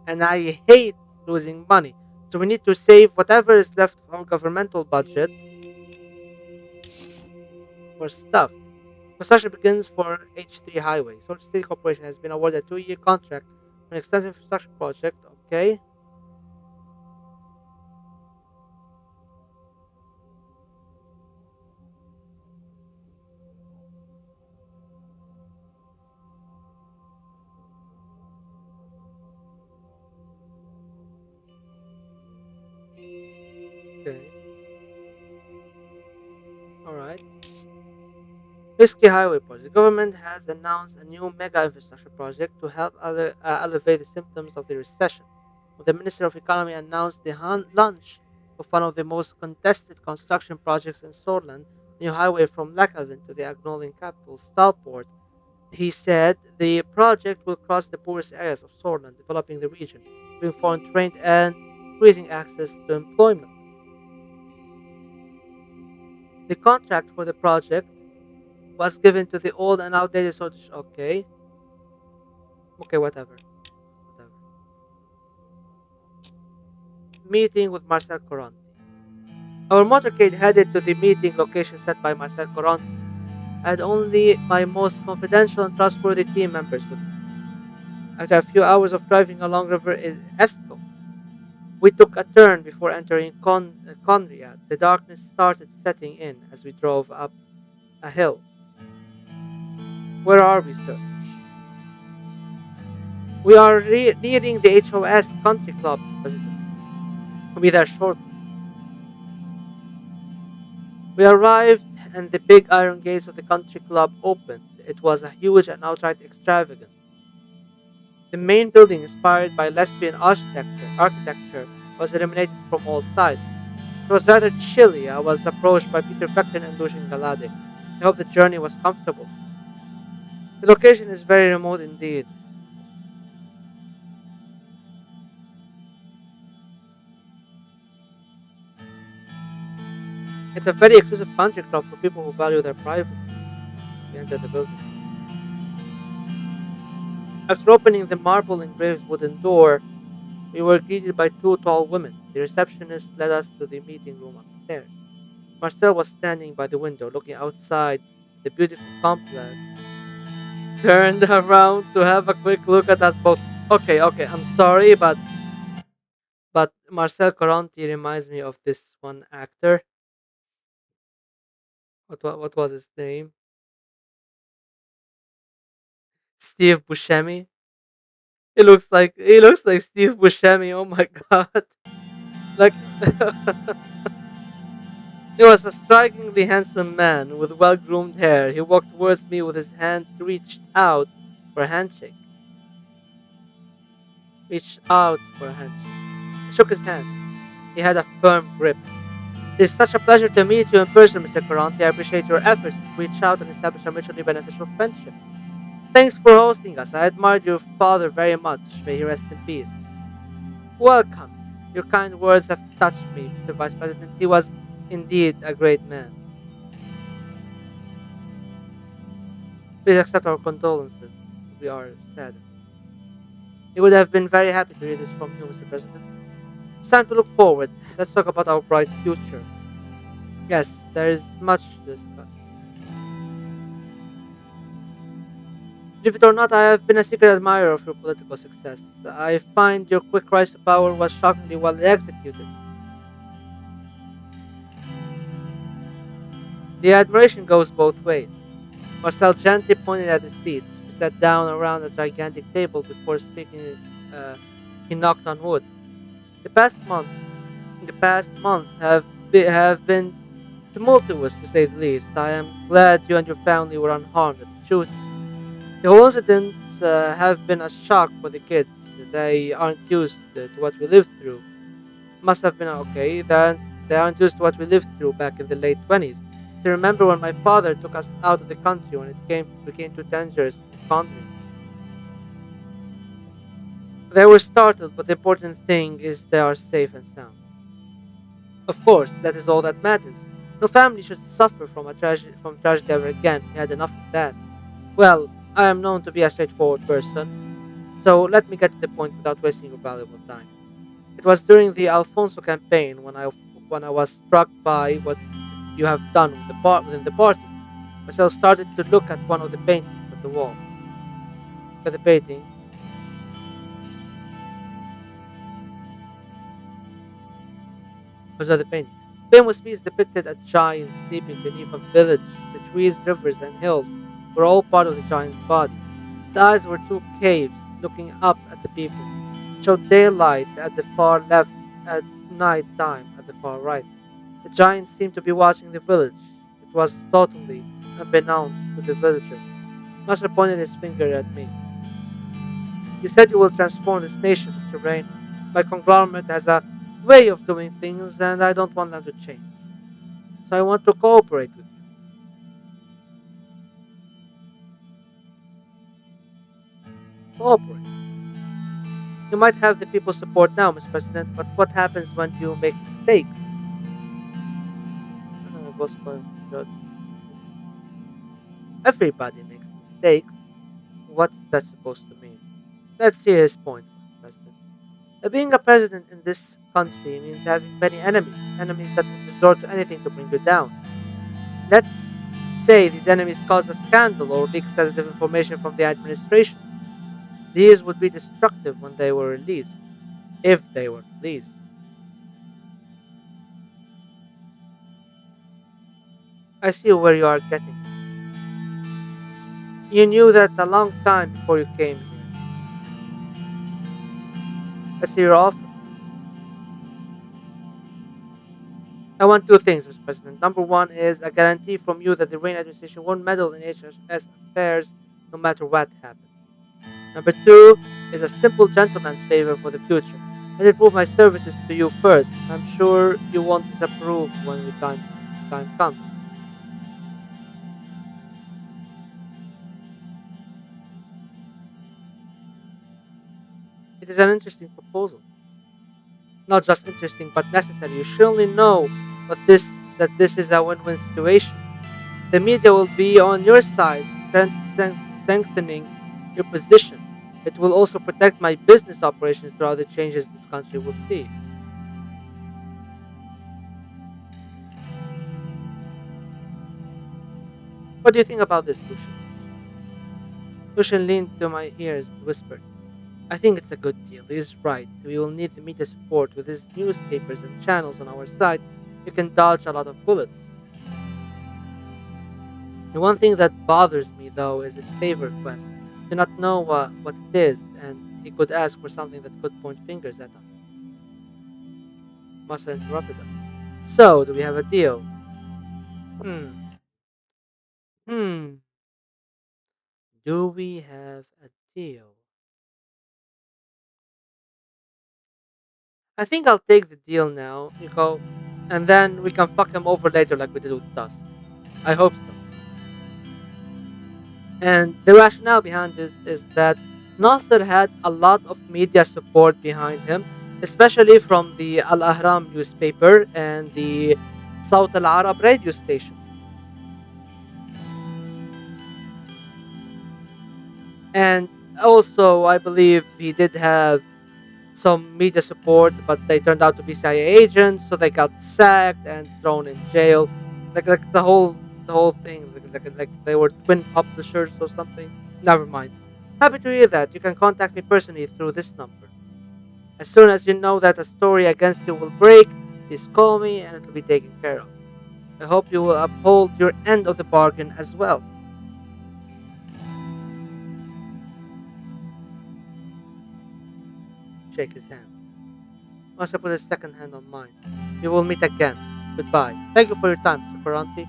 [SPEAKER 1] and I hate losing money. So we need to save whatever is left of our governmental budget for stuff. Construction begins for H3 Highway. Salt City Corporation has been awarded a 2-year contract for an extensive infrastructure project. Okay, okay, all right. Risky Highway Project. The government has announced a new mega infrastructure project to help alleviate the symptoms of the recession. The Minister of Economy announced the launch of one of the most contested construction projects in Scotland, a new highway from Lackhaven to the Agnolian capital, Stalport. He said the project will cross the poorest areas of Scotland, developing the region, bring foreign trade, and increasing access to employment. The contract for the project was given to the old and outdated soldiers. Okay, okay, whatever. Meeting with Marcel Coranti. Our motorcade headed to the meeting location set by Marcel Coranti. I had only my most confidential and trustworthy team members with me. After a few hours of driving along River Esco, we took a turn before entering Conriad. The darkness started setting in as we drove up a hill. Where are we, Search? We are nearing the HOS Country Club, Mr. President. We'll be there shortly. We arrived, and the big iron gates of the country club opened. It was a huge and outright extravagant. The main building, inspired by lesbian architecture, was illuminated from all sides. It was rather chilly. I was approached by Peter Fecton and Lucian Galade. I hope the journey was comfortable. The location is very remote indeed. It's a very exclusive country club for people who value their privacy. We entered the building. After opening the marble engraved wooden door, we were greeted by two tall women. The receptionist led us to the meeting room upstairs. Marcel was standing by the window, looking outside the beautiful complex. He turned around to have a quick look at us both. Okay, I'm sorry, but Marcel Coranti reminds me of this one actor. What was his name? Steve Buscemi. He looks like Steve Buscemi. Oh my god! Like he was a strikingly handsome man with well groomed hair. He walked towards me with his hand reached out for a handshake. Reached out for a handshake. I shook his hand. He had a firm grip. It is such a pleasure to meet you in person, Mr. Coranti. I appreciate your efforts to reach out and establish a mutually beneficial friendship. Thanks for hosting us. I admired your father very much. May he rest in peace. Welcome. Your kind words have touched me, Mr. Vice President. He was indeed a great man. Please accept our condolences. We are saddened. He would have been very happy to hear this from you, Mr. President. It's time to look forward. Let's talk about our bright future. Yes, there is much to discuss. Believe it or not, I have been a secret admirer of your political success. I find your quick rise to power was shockingly well executed. The admiration goes both ways. Marcel gently pointed at the seats. We sat down around a gigantic table before speaking. Uh, he knocked on wood. The past month, the past months have been tumultuous to say the least. I am glad you and your family were unharmed at the shooting. The whole incidents have been a shock for the kids. They aren't used to what we lived through. Must have been okay. They aren't used to what we lived through back in the late 20s. Still remember when my father took us out of the country when became too dangerous in Conriad. They were startled, but the important thing is they are safe and sound. Of course, that is all that matters. No family should suffer from tragedy ever again. We had enough of that. Well, I am known to be a straightforward person, so let me get to the point without wasting your valuable time. It was during the Alfonso campaign when I was struck by what you have done within the party. Marcel started to look at one of the paintings at the wall. Look at the painting. Observe the painting. Famous piece depicted a giant sleeping beneath a village. The trees, rivers, and hills were all part of the giant's body. His eyes were two caves looking up at the people. It showed daylight at the far left and night time at the far right. The giant seemed to be watching the village. It was totally unbeknownst to the villagers. Master pointed his finger at me. You said you will transform this nation, Mr. Rain. My conglomerate has a way of doing things, and I don't want them to change. So I want to cooperate with you. Cooperate. You might have the people's support now, Mr. President, but what happens when you make mistakes? Boss judge. Everybody makes mistakes. What is that supposed to mean? Let's see his point, Vice President. Being a president in this country means having many enemies, enemies that would resort to anything to bring you down. Let's say these enemies cause a scandal or leak sensitive information from the administration. These would be destructive when they were released, if they were released. I see where you are getting at. You knew that a long time before you came here. I see your offer. I want two things, Mr. President. Number one is a guarantee from you that the Rain administration won't meddle in HHS affairs no matter what happens. Number two is a simple gentleman's favor for the future. Let me prove my services to you first. I'm sure you won't disapprove when the time comes. It is an interesting proposal. Not just interesting, but necessary. You surely know that this is a win-win situation. The media will be on your side, strengthening your position. It will also protect my business operations throughout the changes this country will see. What do you think about this, Lucian? Lucian leaned to my ears and whispered, I think it's a good deal. He's right. We will need the media support. With his newspapers and channels on our side, we can dodge a lot of bullets. The one thing that bothers me, though, is his favor request. Do not know what it is, and he could ask for something that could point fingers at us. Master interrupted us. So, do we have a deal? Hmm. Hmm. Do we have a deal? I think I'll take the deal now, Nico, and then we can fuck him over later like we did with Tusk. I hope so. And the rationale behind this is that Nasser had a lot of media support behind him, especially from the Al Ahram newspaper and the South Al Arab radio station. And also, I believe he did have some media support, but they turned out to be CIA agents, so they got sacked and thrown in jail. Like the whole thing, like they were twin publishers or something. Never mind. Happy to hear that. You can contact me personally through this number. As soon as you know that a story against you will break, please call me and it will be taken care of. I hope you will uphold your end of the bargain as well. Shake his hand. Must put his second hand on mine. We will meet again. Goodbye. Thank you for your time, Mr. Paranti.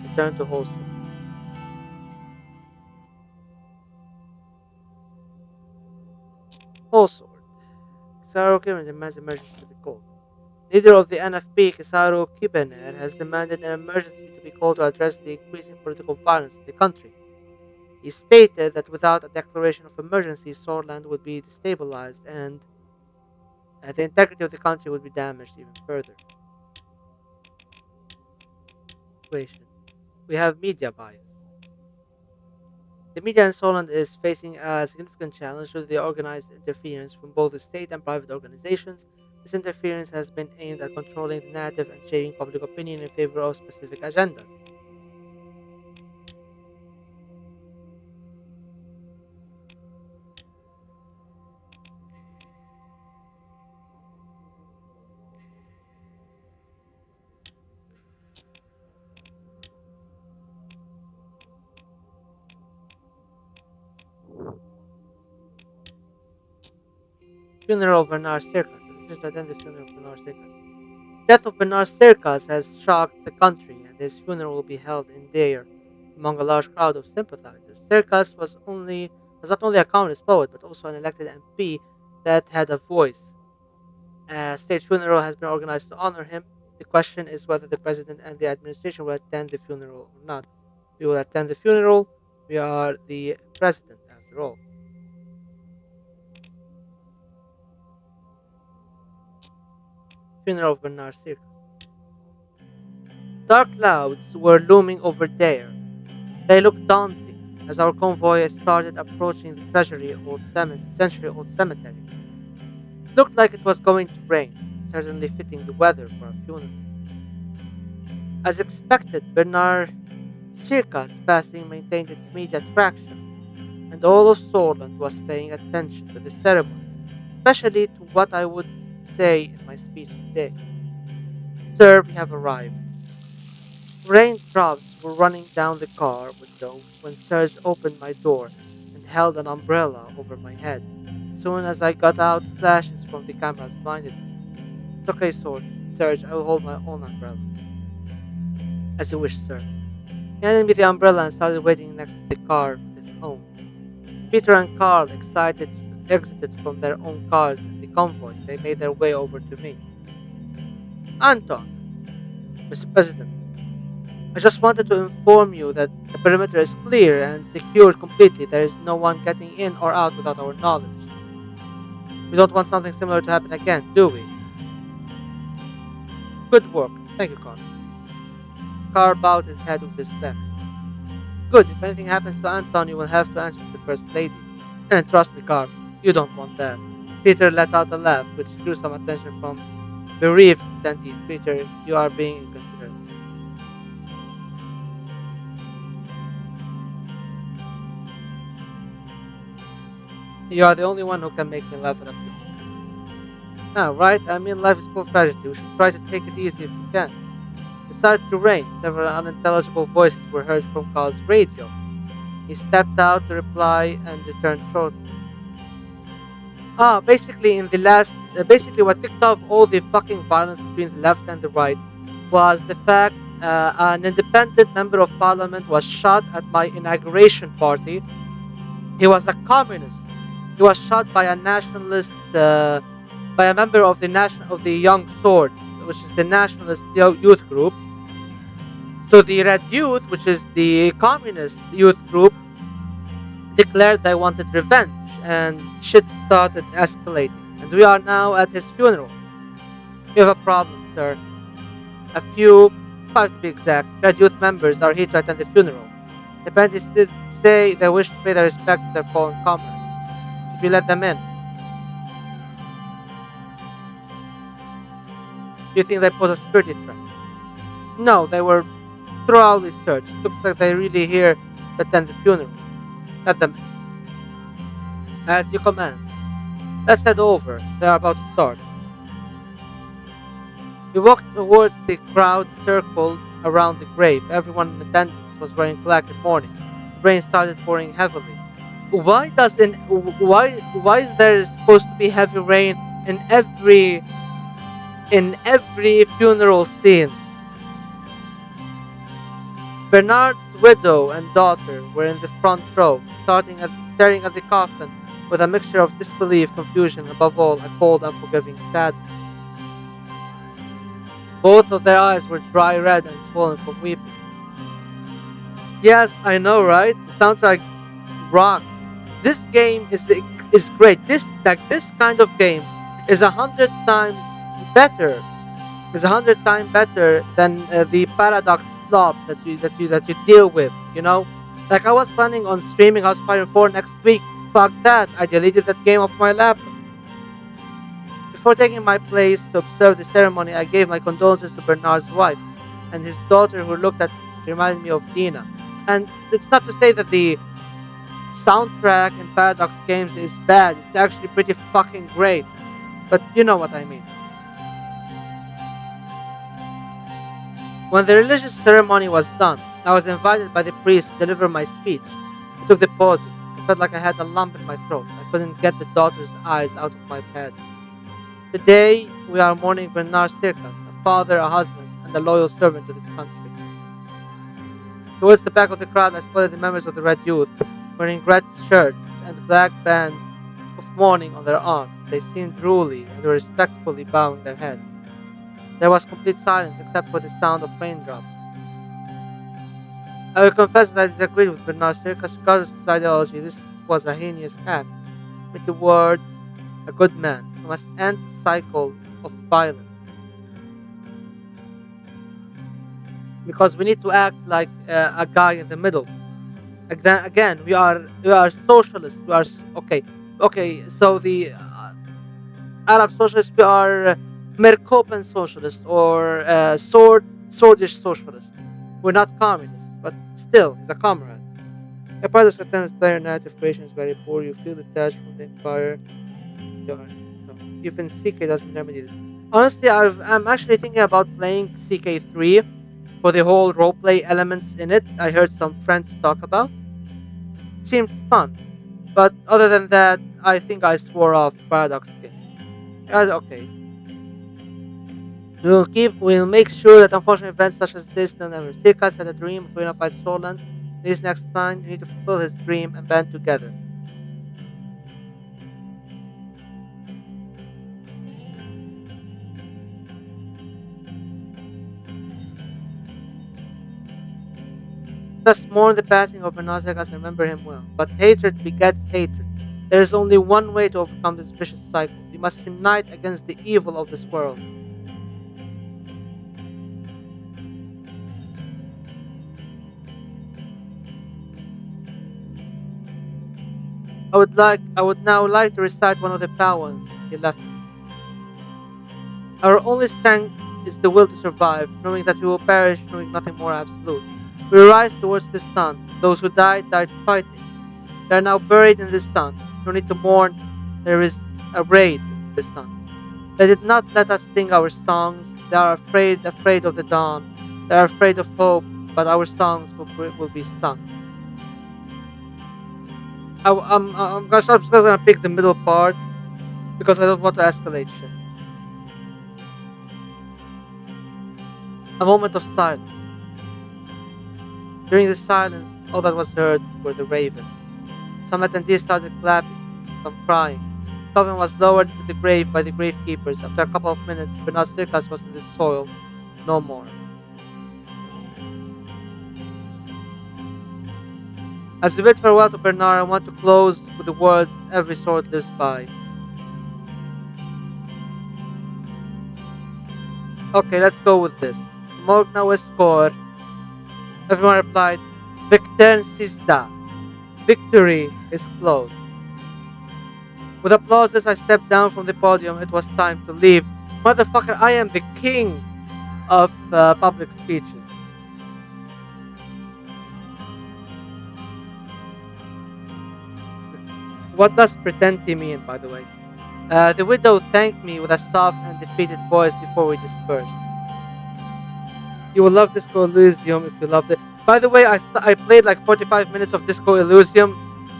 [SPEAKER 1] I turned to Holsword. Holsword. Kisaru Kiben demands emergency to be called. Leader of the NFP, Kisaru Kibener, has demanded an emergency to be called to address the increasing political violence in the country. He stated that without a declaration of emergency, Sorland would be destabilized and the integrity of the country would be damaged even further. Situation. We have media bias. The media in Solent is facing a significant challenge due to the organized interference from both the state and private organizations. This interference has been aimed at controlling the narrative and shaping public opinion in favor of specific agendas. Funeral of Bernard Circus. A decision to attend the funeral of Bernard Circus. Death of Bernard Circus has shocked the country, and his funeral will be held in their among a large crowd of sympathizers. Circus was not only a communist poet, but also an elected MP that had a voice. A state funeral has been organized to honor him. The question is whether the president and the administration will attend the funeral or not. We will attend the funeral. We are the president, after all. Funeral of Bernard Circus. Dark clouds were looming over there. They looked daunting as our convoy started approaching the century-old cemetery. It looked like it was going to rain, certainly fitting the weather for a funeral. As expected, Bernard Circus passing maintained its media traction, and all of Sorland was paying attention to the ceremony, especially to what I would say in my speech today. Sir, we have arrived. Raindrops were running down the car window when Serge opened my door and held an umbrella over my head. As soon as I got out, flashes from the cameras blinded me. It's okay, Serge, I will hold my own umbrella. As you wish, sir. He handed me the umbrella and started waiting next to the car with his own. Peter and Carl, excited, exited from their own cars in the convoy. They made their way over to me. Anton, Mr. President, I just wanted to inform you that the perimeter is clear and secured completely. There is no one getting in or out without our knowledge. We don't want something similar to happen again, do we? Good work. Thank you, Carl. Carl bowed his head with respect. Good. If anything happens to Anton, you will have to answer to the First Lady. And trust me, Carl, you don't want that. Peter let out a laugh, which drew some attention from bereaved attendees. Peter, you are being inconsiderate. You are the only one who can make me laugh at a funeral. Now, right? I mean, life is full of tragedy. We should try to take it easy if we can. It started to rain. Several unintelligible voices were heard from Carl's radio. He stepped out to reply and returned shortly. Basically, basically, what kicked off all the fucking violence between the left and the right was the fact an independent member of parliament was shot at my inauguration party. He was a communist. He was shot by a nationalist, by a member of the Young Swords, which is the nationalist youth group. So the Red Youth, which is the communist youth group, declared they wanted revenge, and shit started escalating. And we are now at his funeral. We have a problem, sir. A few, five to be exact, Red Youth members are here to attend the funeral. The bandits did say they wish to pay their respect to their fallen comrade. Should we let them in? Do you think they pose a security threat? No, they were thoroughly searched. It looks like they're really here to attend the funeral. Let them in. As you command. Let's head over. They are about to start. We walked towards the crowd circled around the grave. Everyone in attendance was wearing black in mourning. The rain started pouring heavily. Why is there supposed to be heavy rain in every funeral scene? Bernard's widow and daughter were in the front row, staring at the coffin with a mixture of disbelief, confusion, and above all, a cold, unforgiving sadness. Both of their eyes were dry red and swollen from weeping. Yes, I know, right? The soundtrack rocks. This game is great. This kind of games is 100 times better. Is 100 times better than the paradox slop that you deal with. You know, like I was planning on streaming House of Fire 4 next week. Fuck that! I deleted that game off my laptop. Before taking my place to observe the ceremony, I gave my condolences to Bernard's wife and his daughter, who looked at me. She reminded me of Dina. And it's not to say that the soundtrack in Paradox games is bad. It's actually pretty fucking great. But you know what I mean. When the religious ceremony was done, I was invited by the priest to deliver my speech. I took the podium. I felt like I had a lump in my throat. I couldn't get the daughter's eyes out of my head. Today, we are mourning Bernard Circus, a father, a husband, and a loyal servant to this country. Towards the back of the crowd, I spotted the members of the Red Youth, wearing red shirts and black bands of mourning on their arms. They seemed drooly and were respectfully bowing their heads. There was complete silence except for the sound of raindrops. I will confess that I disagreed with Bernard because regardless of his ideology, this was a heinous act, made towards a good man who must end the cycle of violence. Because we need to act like a guy in the middle. Again, we are socialists. Okay, okay. So the Arab socialists, we are Merkopan socialists or swordish socialists. We're not communists, but still, he's a comrade. A part of Satan's player narrative creation is very poor. You feel detached from the empire. You are- So even CK doesn't remedy this. Honestly, I'm actually thinking about playing CK3 for the whole roleplay elements in it. I heard some friends talk about. It seemed fun, but other than that, I think I swore off Paradox Skins. Okay, we'll make sure that unfortunate events such as this don't ever. Sirkas had a dream of a unified Soland. This next time, you need to fulfill his dream and band together. Thus mourn the passing of Benazegas and remember him well. But hatred begets hatred. There is only one way to overcome this vicious cycle. We must unite against the evil of this world. I would now like to recite one of the poems he left us. Our only strength is the will to survive, knowing that we will perish, knowing nothing more absolute. We rise towards the sun. Those who died, died fighting. They are now buried in the sun. No need to mourn. There is a raid into the sun. They did not let us sing our songs. They are afraid of the dawn. They are afraid of hope, but our songs will be sung. I'm just gonna pick the middle part because I don't want to escalate shit. A moment of silence. During the silence, all that was heard were the ravens. Some attendees started clapping, some crying. Coven was lowered into the grave by the gravekeepers. After a couple of minutes, Bernard Sirkas was in the soil, no more. As we bid farewell to Bernard, I want to close with the words every sword lives by. Okay, let's go with this. Morgna Westcore. Everyone replied, Victor Sisda. Victory is close. With applause as I stepped down from the podium, it was time to leave. Motherfucker, I am the king of public speeches. What does pretenti mean, by the way? The widow thanked me with a soft and defeated voice before we dispersed. You will love Disco Elysium if you loved it. By the way, I played like 45 minutes of Disco Elysium.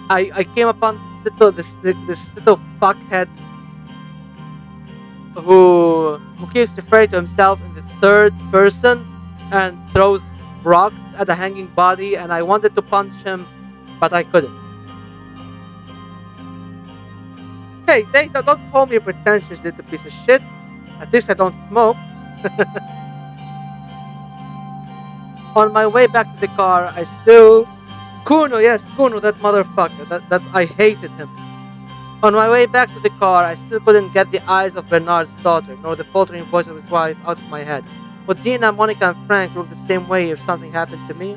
[SPEAKER 1] I came upon this little fuckhead who keeps referring to himself in the third person and throws rocks at a hanging body, and I wanted to punch him, but I couldn't. Hey, don't call me a pretentious little piece of shit. At least I don't smoke. On my way back to the car, I still Kuno, yes, Kuno, that motherfucker. That I hated him. On my way back to the car, I still couldn't get the eyes of Bernard's daughter, nor the faltering voice of his wife out of my head. Would Dina, Monica, and Frank look the same way if something happened to me?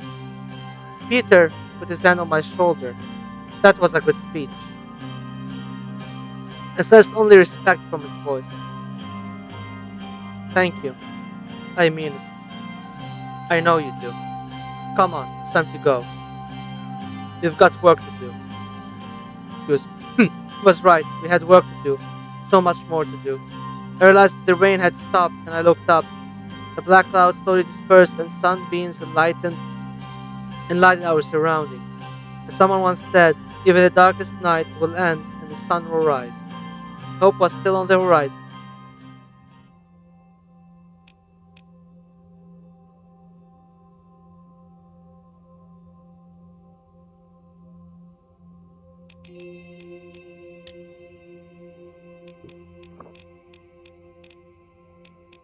[SPEAKER 1] Peter put his hand on my shoulder. That was a good speech. I sensed only respect from his voice. Thank you. I mean it. I know you do. Come on, it's time to go. You've got work to do. Excuse me. He was right. We had work to do. So much more to do. I realized the rain had stopped and I looked up. The black clouds slowly dispersed and sunbeams enlightened our surroundings. As someone once said, even the darkest night will end and the sun will rise. Hope was still on the horizon.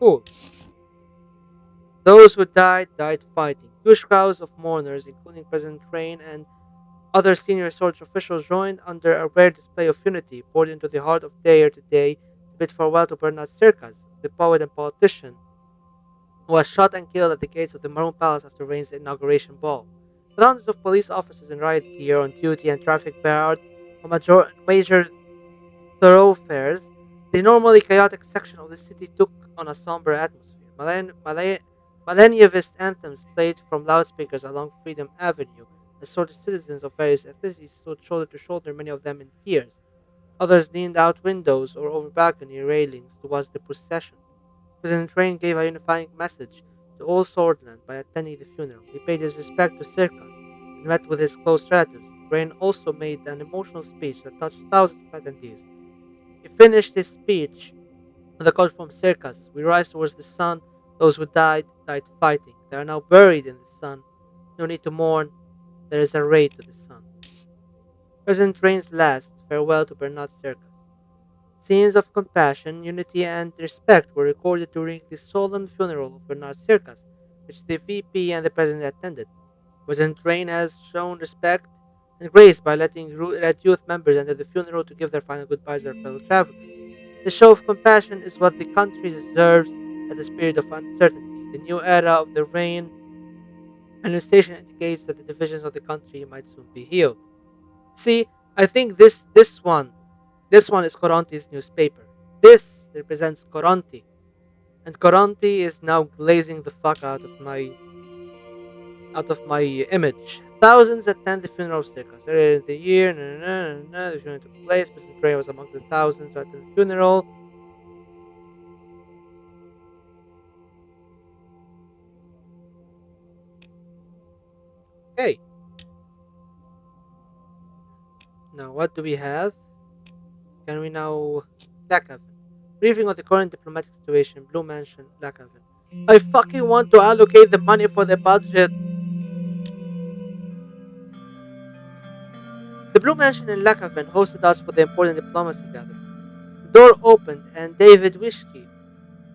[SPEAKER 1] Cool. Those who died died fighting. Huge crowds of mourners, including President Train and other senior soldier officials, joined under a rare display of unity, poured into the heart of Dayer today to bid farewell to Bernard Circus, the poet and politician who was shot and killed at the gates of the Maroon Palace after Rain's inauguration ball. With hundreds of police officers in riot gear on duty and traffic barred on major thoroughfares, the normally chaotic section of the city took on a somber atmosphere. Millennialist anthems played from loudspeakers along Freedom Avenue, as sort of citizens of various ethnicities stood shoulder to shoulder, many of them in tears. Others leaned out windows or over balcony railings towards the procession. President Rain gave a unifying message to all Swordland by attending the funeral. He paid his respect to Circus and met with his close relatives. Rain also made an emotional speech that touched thousands of attendees. He finished his speech with a quote from Circus: "We rise towards the sun. Those who died, died fighting. They are now buried in the sun. No need to mourn. There is a ray to the sun." President Rain's last farewell to Bernard Circus. Scenes of compassion, unity, and respect were recorded during the solemn funeral of Bernard Circus, which the VP and the President attended. President Rain has shown respect and grace by let youth members enter the funeral to give their final goodbyes to their fellow travelers. This show of compassion is what the country deserves at this period of uncertainty. The new era of the Rain administration indicates that the divisions of the country might soon be healed. See, I think this one is Coronti's newspaper. This represents Coronti, and Coronti is now glazing the fuck out of my image. Thousands attend the funeral of Circus. Earlier in the year, the funeral took place. President Ray was among the thousands who attended the funeral. Okay, now what do we have? Can we now Blackhaven? Briefing on the current diplomatic situation, Blue Mansion, Blackhaven. I fucking want to allocate the money for the budget. The Blue Mansion in Blackhaven hosted us for the important diplomacy gathering. The door opened and David Wishke,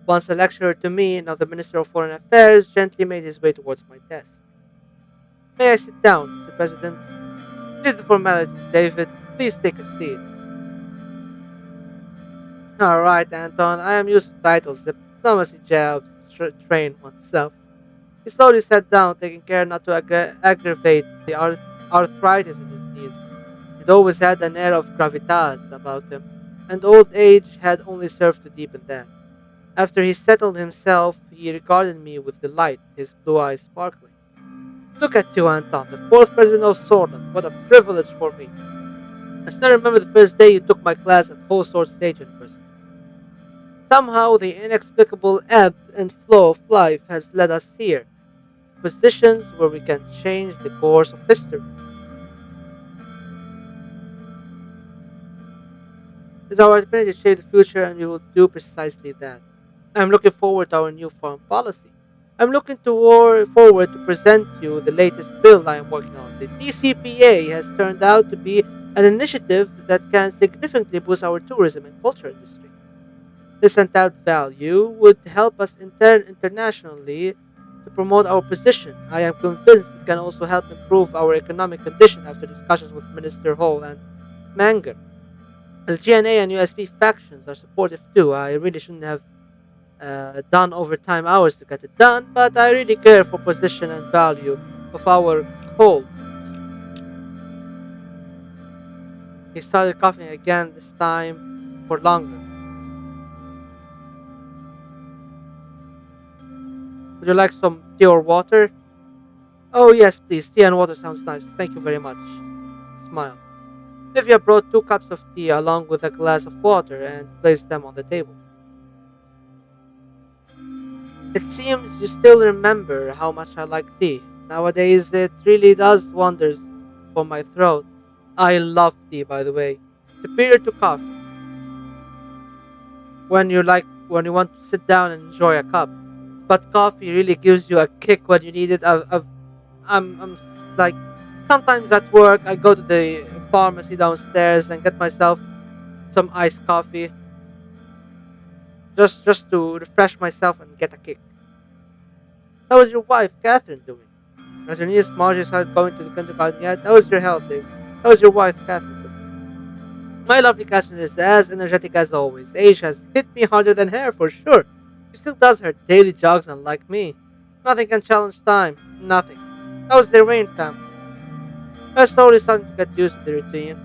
[SPEAKER 1] once a lecturer to me, now the Minister of Foreign Affairs, gently made his way towards my desk. May I sit down, Mr. President? Did the formalities, David. Please take a seat. All right, Anton. I am used to titles. The diplomacy jobs train oneself. He slowly sat down, taking care not to aggravate the arthritis in his knees. He'd always had an air of gravitas about him, and old age had only served to deepen that. After he settled himself, he regarded me with delight, his blue eyes sparkling. Look at you, Anton, the fourth president of Sorland. What a privilege for me. I still remember the first day you took my class at Whole Sword State University. Somehow, the inexplicable ebb and flow of life has led us here, to positions where we can change the course of history. It's our opportunity to shape the future, and we will do precisely that. I'm looking forward to our new foreign policy. I'm looking forward to present you the latest bill I am working on. The DCPA has turned out to be an initiative that can significantly boost our tourism and culture industry. This untapped value would help us internationally to promote our position. I am convinced it can also help improve our economic condition after discussions with Minister Hall and Manger. The GNA and USB factions are supportive too. I really shouldn't have done overtime hours to get it done, but I really care for position and value of our cult. He started coughing again, this time for longer. Would you like some tea or water? Oh yes, please. Tea and water sounds nice. Thank you very much. He smiled. Livia brought 2 cups of tea along with a glass of water and placed them on the table. It seems you still remember how much I like tea. Nowadays, it really does wonders for my throat. I love tea, by the way. Superior to coffee. When you want to sit down and enjoy a cup. But coffee really gives you a kick when you need it. Like sometimes at work, I go to the pharmacy downstairs and get myself some iced coffee. just to refresh myself and get a kick. How is your wife, Catherine, doing? As your niece Margie started going to the kindergarten yet? How is your health, Dave? How is your wife, Catherine, doing? My lovely Catherine is as energetic as always. Age has hit me harder than her, for sure. She still does her daily jogs, unlike me. Nothing can challenge time. Nothing. How's the Rain family? I'm slowly starting to get used to the routine.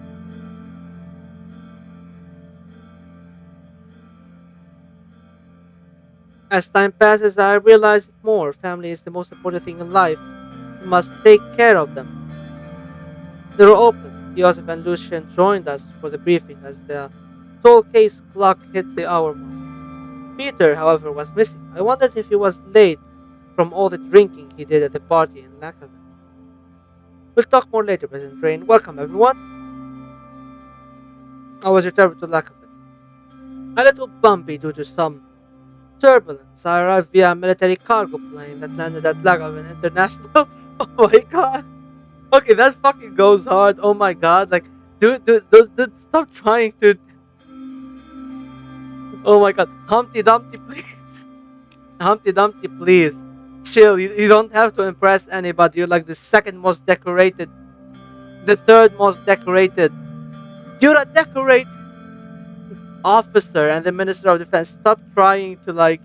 [SPEAKER 1] As time passes, I realize it more. Family is the most important thing in life. We must take care of them. The door opened. Joseph and Lucian joined us for the briefing as the toll case clock hit the hour mark. Peter, however, was missing. I wondered if he was late from all the drinking he did at the party in Lacaven. We'll talk more later, President Rain. Welcome, everyone. I was returned to Lacaven. A little bumpy due to some turbulence. I arrived via a military cargo plane that landed at Lacaven International. Oh my god. Okay, that fucking goes hard. Oh my god. Like, dude, stop trying to. Oh my god. Humpty Dumpty, please. Humpty Dumpty, please. Chill. You don't have to impress anybody. You're like the second most decorated, the third most decorated. You're a decorated officer and the Minister of Defense. Stop trying to, like,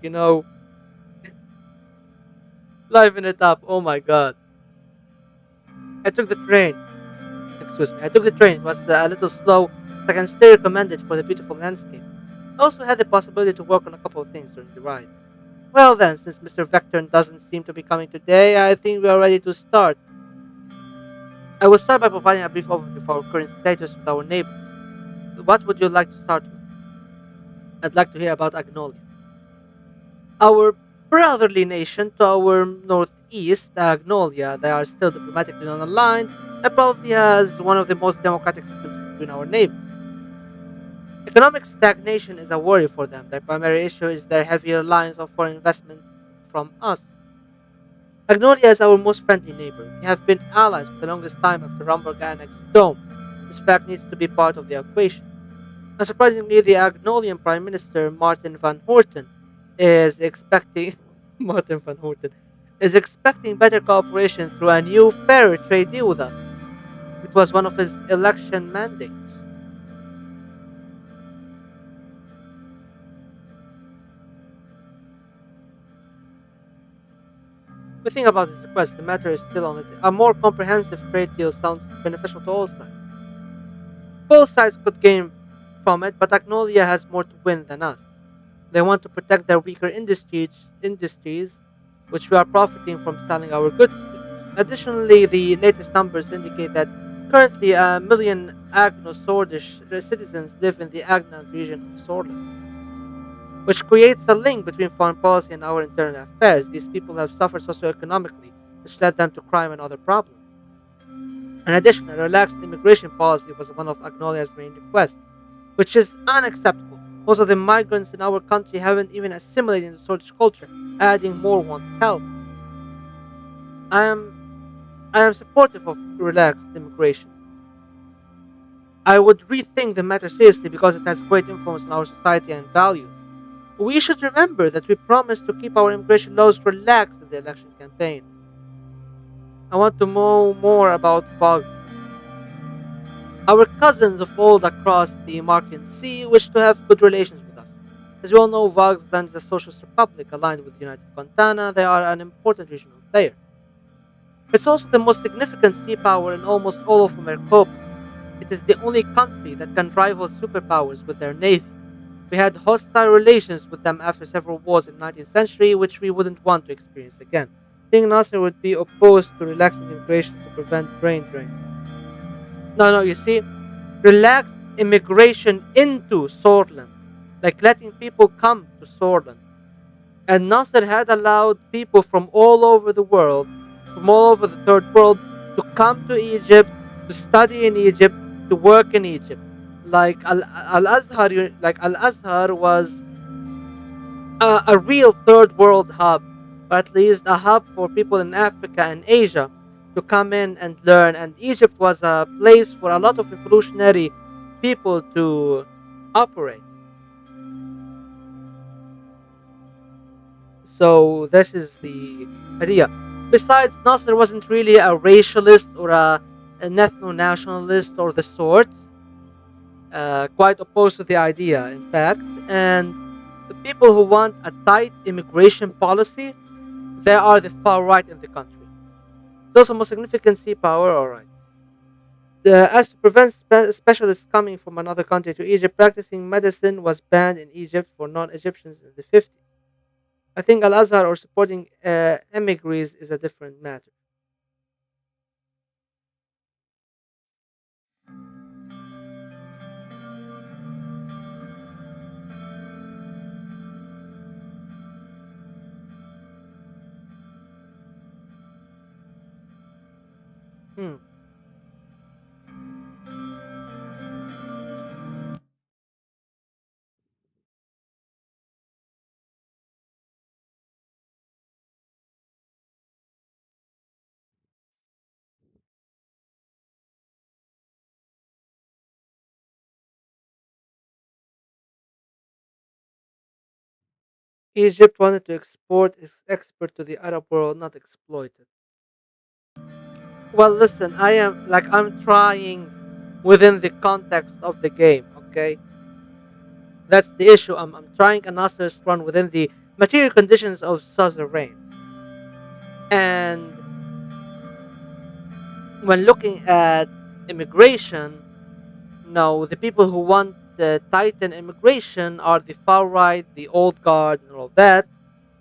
[SPEAKER 1] liven it up. Oh my god. I took the train. Excuse me. I took the train. It was a little slow, but I can still recommend it for the beautiful landscape. I also had the possibility to work on a couple of things during the ride. Well then, since Mr. Vectorn doesn't seem to be coming today, I think we are ready to start. I will start by providing a brief overview of our current status with our neighbors. What would you like to start with? I'd like to hear about Agnolia. Our brotherly nation to our northeast, Agnolia, they are still diplomatically non-aligned and probably has one of the most democratic systems between our neighbors. Economic stagnation is a worry for them. Their primary issue is their heavy reliance on foreign investment from us. Agnolia is our most friendly neighbor. We have been allies for the longest time after Rumburg annexed Dome. This fact needs to be part of the equation. Unsurprisingly, the Agnolian Prime Minister Martin van Horten is expecting Martin van Horten is expecting better cooperation through a new fair trade deal with us. It was one of his election mandates. We think about his request, the matter is still on it. A more comprehensive trade deal sounds beneficial to all sides. Both sides could gain from it, but Agnolia has more to win than us. They want to protect their weaker industries, which we are profiting from selling our goods to. Additionally, the latest numbers indicate that currently a million Agno-Swordish citizens live in the Agnan region of Sorland, which creates a link between foreign policy and our internal affairs. These people have suffered socioeconomically, which led them to crime and other problems. In addition, a relaxed immigration policy was one of Agnolia's main requests, which is unacceptable. Most of the migrants in our country haven't even assimilated into Swedish culture, adding more want help. I am I am supportive of relaxed immigration. I would rethink the matter seriously because it has great influence on our society and values. We should remember that we promised to keep our immigration laws relaxed in the election campaign. I want to know more about Volksland. Our cousins of old across the Martian Sea wish to have good relations with us. As we all know, Volksland is a socialist republic aligned with United Contana. They are an important regional player. It's also the most significant sea power in almost all of Americopa. It is the only country that can rival superpowers with their navy. We had hostile relations with them after several wars in the 19th century, which we wouldn't want to experience again. I think Nasser would be opposed to relaxing immigration to prevent brain drain. No, you see, relaxed immigration into Sorland, like letting people come to Sorland. And Nasser had allowed people from all over the world, from all over the third world, to come to Egypt, to study in Egypt, to work in Egypt. Like Al Azhar was a real third world hub, or at least a hub for people in Africa and Asia to come in and learn. And Egypt was a place for a lot of revolutionary people to operate. So this is the idea. Besides, Nasser wasn't really a racialist or an ethno-nationalist or the sorts. Quite opposed to the idea, in fact. And the people who want a tight immigration policy, they are the far right in the country. Those are most significant sea power, all right. As to prevent specialists coming from another country to Egypt, practicing medicine was banned in Egypt for non-Egyptians in the 50s. I think Al Azhar or supporting emigres is a different matter. Hmm. Egypt wanted to export its expert to the Arab world, not exploit it. Well, listen, I'm trying within the context of the game, okay? That's the issue. I'm trying a Nasserist run within the material conditions of Suzerain. And when looking at immigration, no, the people who want Titan immigration are the far right, the old guard, and all of that.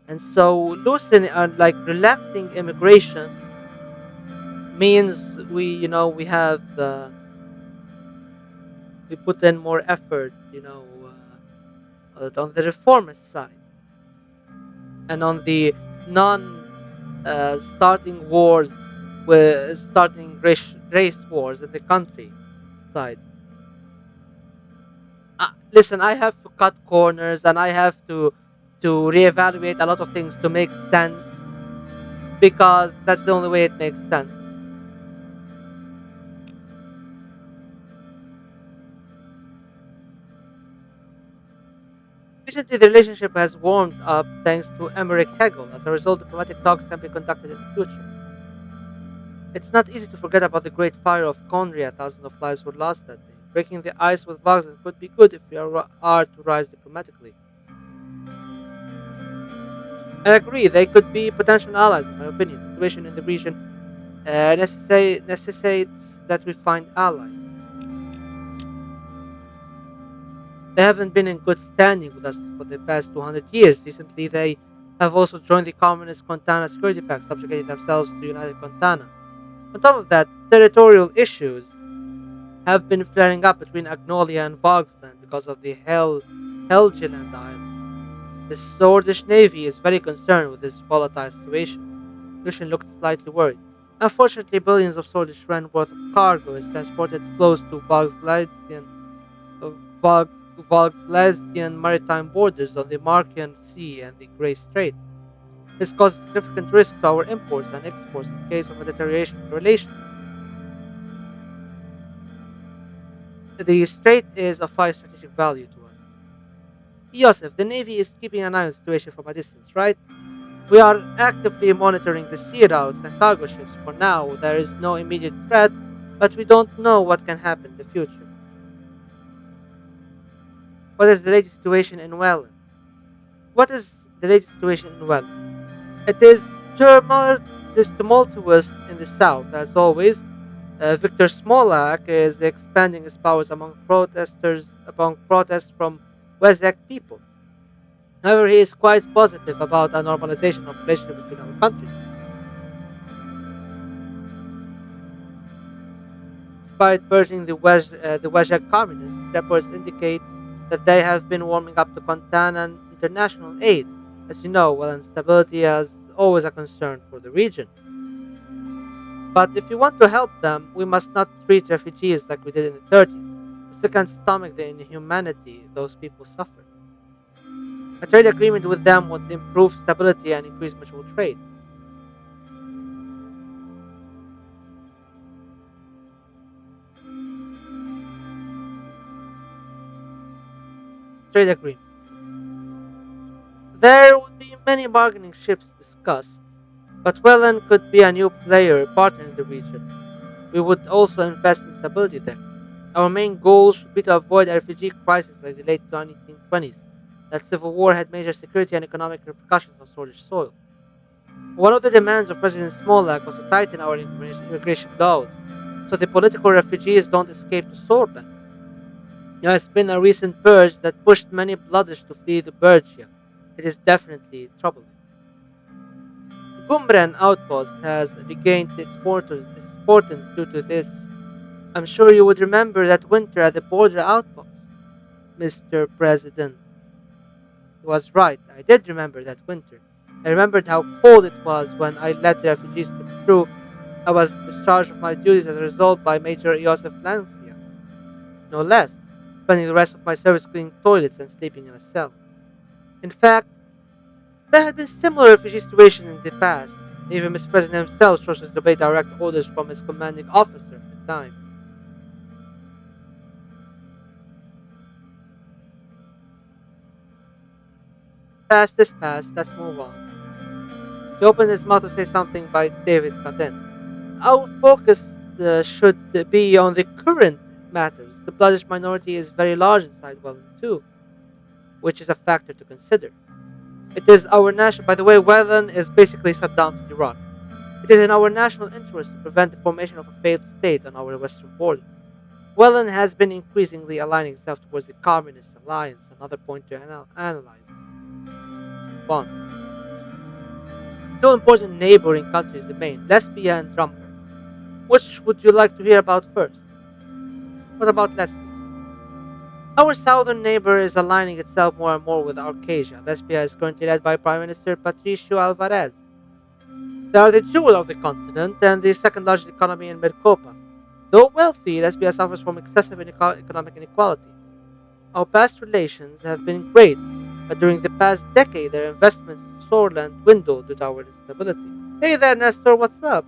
[SPEAKER 1] And so loosening and like relaxing immigration means we have we put in more effort, on the reformist side and on the non starting wars, starting race wars in the country side. Listen, I have to cut corners and I have to reevaluate a lot of things to make sense because that's the only way it makes sense. Recently, the relationship has warmed up thanks to Emmerich Hegel. As a result, diplomatic talks can be conducted in the future. It's not easy to forget about the Great Fire of Conria. Thousands of lives were lost that day. Breaking the ice with Wagner could be good if we are to rise diplomatically. I agree, they could be potential allies, in my opinion. The situation in the region necessitates that we find allies. They haven't been in good standing with us for the past 200 years. Recently, they have also joined the Communist Kontana Security Pact, subjugating themselves to United Kontana. On top of that, territorial issues have been flaring up between Agnolia and Vogsland because of the Helgeland Island. The Swedish Navy is very concerned with this volatile situation. Lucian looked slightly worried. Unfortunately, billions of Swedish rand worth of cargo is transported close to Vog- Vogtlesian maritime borders on the Markian Sea and the Grey Strait. This causes significant risk to our imports and exports in case of a deterioration in relations. The strait is of high strategic value to us. Yosef, the Navy is keeping an eye on the situation from a distance, right? We are actively monitoring the sea routes and cargo ships. For now, there is no immediate threat, but we don't know what can happen in the future. What is the latest situation in Welland? What is the latest situation in Welland? It is tumultuous in the south, as always. Victor Smolak is expanding his powers among protests from Wessex people. However, he is quite positive about a normalization of relations between our countries. Despite purging the Wessex communists, reports indicate that they have been warming up to Contanan international aid. As you know, well, instability is always a concern for the region. But if we want to help them, we must not treat refugees like we did in the 30s. I still can't stomach the inhumanity those people suffered. A trade agreement with them would improve stability and increase mutual trade. Trade agreement. Okay. There would be many bargaining chips discussed, but Wellen could be a new player partner in the region. We would also invest in stability there. Our main goal should be to avoid a refugee crisis like the late 1920s. That civil war had major security and economic repercussions on Polish soil. One of the demands of President Smolak was to tighten our immigration laws, so the political refugees don't escape to Sorban. There has been a recent purge that pushed many blooders to flee to Bergia. It is definitely troubling. Gumran outpost has regained its importance due to this. I'm sure you would remember that winter at the border outpost, Mr. President. He was right. I did remember that winter. I remembered how cold it was when I let the refugees slip through. I was discharged of my duties as a result by Major Josef Lancia, no less, spending the rest of my service cleaning toilets and sleeping in a cell. In fact, there had been similar refugee situations in the past. Even Mr. President himself chose to obey direct orders from his commanding officer at the time. Past is past, let's move on. He opened his mouth to say something by David cut in. Our focus should be on the current matters. The Bloodish minority is very large inside Welland too, which is a factor to consider. It is our national, by the way, Welland is basically Saddam's Iraq. It is in our national interest to prevent the formation of a failed state on our western border. Welland has been increasingly aligning itself towards the Communist alliance, another point to analyze. Let's move on. Two important neighboring countries remain, Lesbia and Drumber. Which would you like to hear about first? What about Lesbia? Our southern neighbor is aligning itself more and more with Arcasia. Lesbia is currently led by Prime Minister Patricio Alvarez. They are the jewel of the continent and the second largest economy in Mercopa. Though wealthy, Lesbia suffers from excessive economic inequality. Our past relations have been great, but during the past decade their investments in Sorland dwindled due to our instability. Hey there, Nestor, what's up?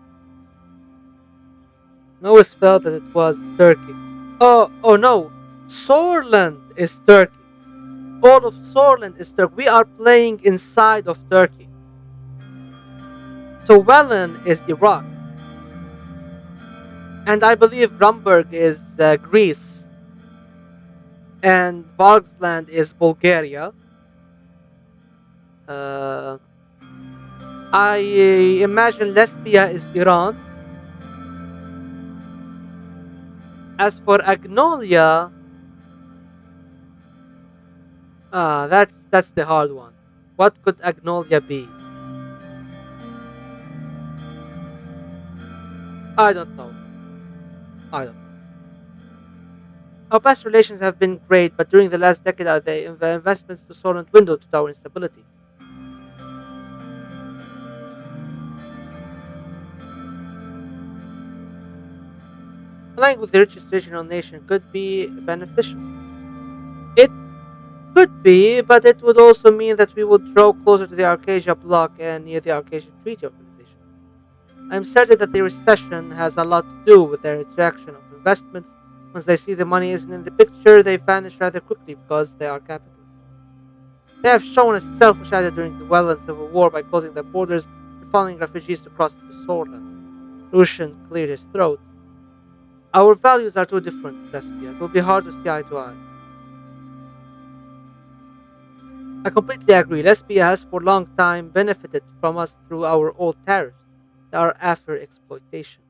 [SPEAKER 1] I always felt that it was Turkey. Oh no, Sorland is Turkey. All of Sorland is Turkey. We are playing inside of Turkey. So Wellen is Iraq, and I believe Rumburg is Greece, and Vargsland is Bulgaria. Uh, I imagine Lesbia is Iran. As for Agnolia, that's the hard one. What could Agnolia be? I don't know. I don't know. Our past relations have been great, but during the last decade, the investments to Solent dwindled to our instability. Aligning with the richest regional nation could be beneficial. It could be, but it would also mean that we would draw closer to the Arcadia bloc and near the Arcadian Treaty Organization. I am certain that the recession has a lot to do with their rejection of investments. Once they see the money isn't in the picture, they vanish rather quickly because they are capitalists. They have shown a selfish attitude during the Welland Civil War by closing their borders and following refugees to cross into Sorland. Lucian cleared his throat. Our values are too different, Lesbia. It will be hard to see eye to eye. I completely agree. Lesbia has for a long time benefited from us through our old tariffs, our after exploitation.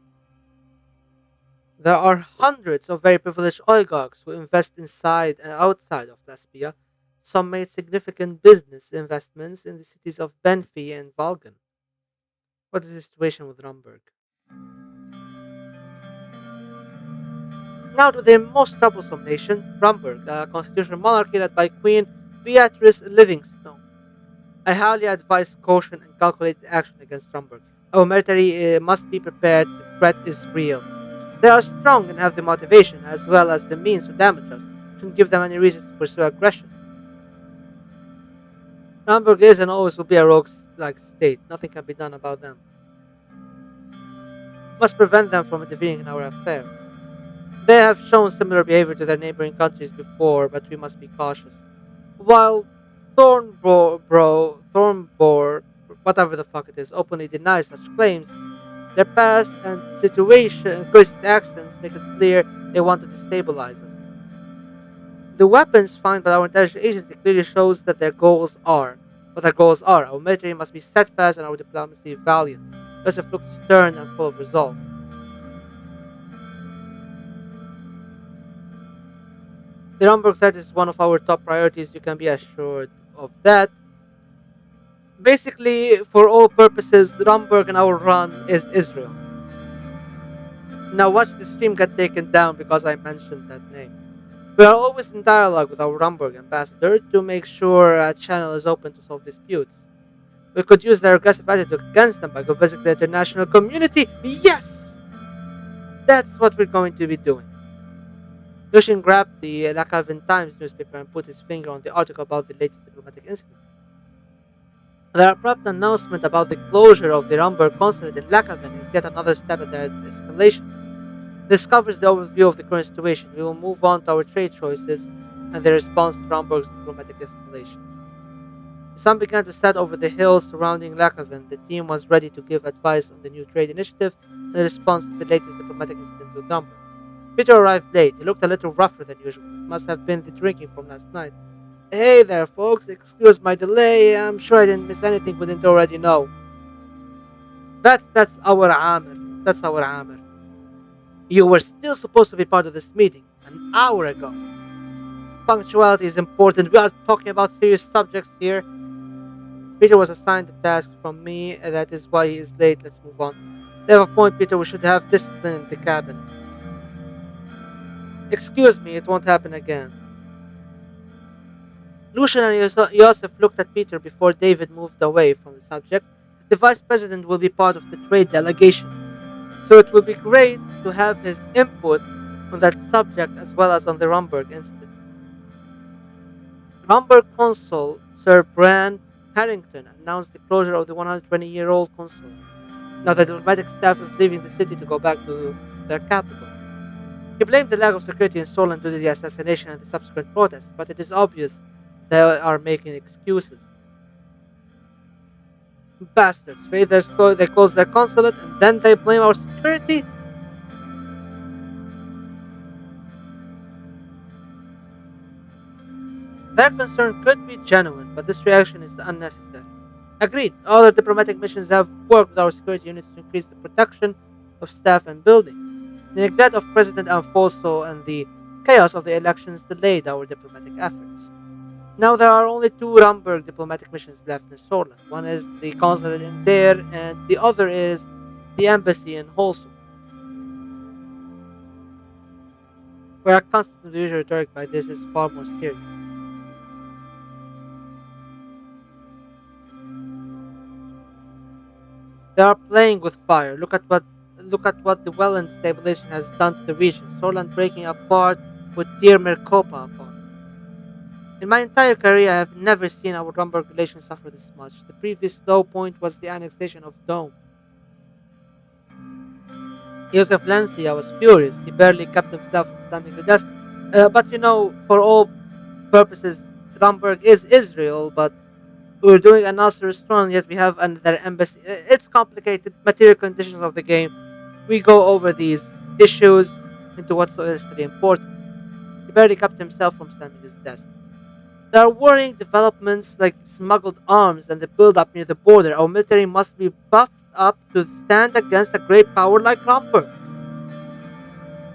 [SPEAKER 1] There are hundreds of very privileged oligarchs who invest inside and outside of Lesbia. Some made significant business investments in the cities of Benfi and Valgan. What is the situation with Rumburg? Now to the most troublesome nation, Rumburg, a constitutional monarchy led by Queen Beatrice Livingstone. I highly advise caution and calculated action against Rumburg. Our military must be prepared. The threat is real. They are strong and have the motivation as well as the means to damage us. Shouldn't give them any reasons to pursue aggression. Rumburg is and always will be a rogue-like state. Nothing can be done about them. We must prevent them from interfering in our affairs. They have shown similar behavior to their neighboring countries before, but we must be cautious. While Thornbor, whatever the fuck it is, openly denies such claims. Their past and situation and current actions make it clear they want to destabilize us. The weapons found by our intelligence agency clearly shows that their goals are what their goals are. Our military must be steadfast and our diplomacy valiant. Joseph looked stern and full of resolve. The Rumburg threat is one of our top priorities, you can be assured of that. Basically, for all purposes, Rumburg and our run is Israel. Now watch the stream get taken down because I mentioned that name. We are always in dialogue with our Rumburg ambassador to make sure a channel is open to solve disputes. We could use their aggressive attitude against them by convincing the international community. Yes! That's what we're going to be doing. Lucian grabbed the Lakavin Times newspaper and put his finger on the article about the latest diplomatic incident. Their abrupt announcement about the closure of the Rumburg consulate in Lakavin is yet another step in their escalation. This covers the overview of the current situation. We will move on to our trade choices and the response to Rumburg's diplomatic escalation. The sun began to set over the hills surrounding Lakavin. The team was ready to give advice on the new trade initiative and the response to the latest diplomatic incident with Rumburg. Peter arrived late. He looked a little rougher than usual. It must have been the drinking from last night. Hey there, folks. Excuse my delay. I'm sure I didn't miss anything we didn't already know. That's our Amir. That's our Amir. You were still supposed to be part of this meeting an hour ago. Punctuality is important. We are talking about serious subjects here. Peter was assigned the task from me, and that is why he is late. Let's move on. They have a point, Peter. We should have discipline in the cabinet. Excuse me, it won't happen again. Lucian and Joseph looked at Peter before David moved away from the subject. The vice president will be part of the trade delegation, so it will be great to have his input on that subject as well as on the Rumburg incident. Rumburg consul Sir Bran Harrington announced the closure of the 120-year-old consulate. Now the diplomatic staff is leaving the city to go back to their capital. He blamed the lack of security in Solent due to the assassination and the subsequent protests, but it is obvious they are making excuses. Bastards. They close their consulate and then they blame our security? Their concern could be genuine, but this reaction is unnecessary. Agreed, other diplomatic missions have worked with our security units to increase the protection of staff and buildings. The neglect of President Alfonso and the chaos of the elections delayed our diplomatic efforts. Now there are only two Rumburg diplomatic missions left in Sorland. One is the consulate in Deir, and the other is the embassy in Holsum. Where a constant usual rhetoric by this is far more serious. They are playing with fire. Look at what the Welland stabilization has done to the region. Sorland breaking apart with Deir Mercopa apart. In my entire career, I have never seen our Rumburg relations suffer this much. The previous low point was the annexation of Dome. Joseph Lancia was furious. He barely kept himself from slamming the desk. But for all purposes, Rumburg is Israel, but we're doing a Nasserist run, yet we have another embassy. It's complicated. Material conditions of the game. We go over these issues into what's actually important. He barely kept himself from slamming his desk. There are worrying developments like smuggled arms and the build-up near the border. Our military must be buffed up to stand against a great power like Rumburg.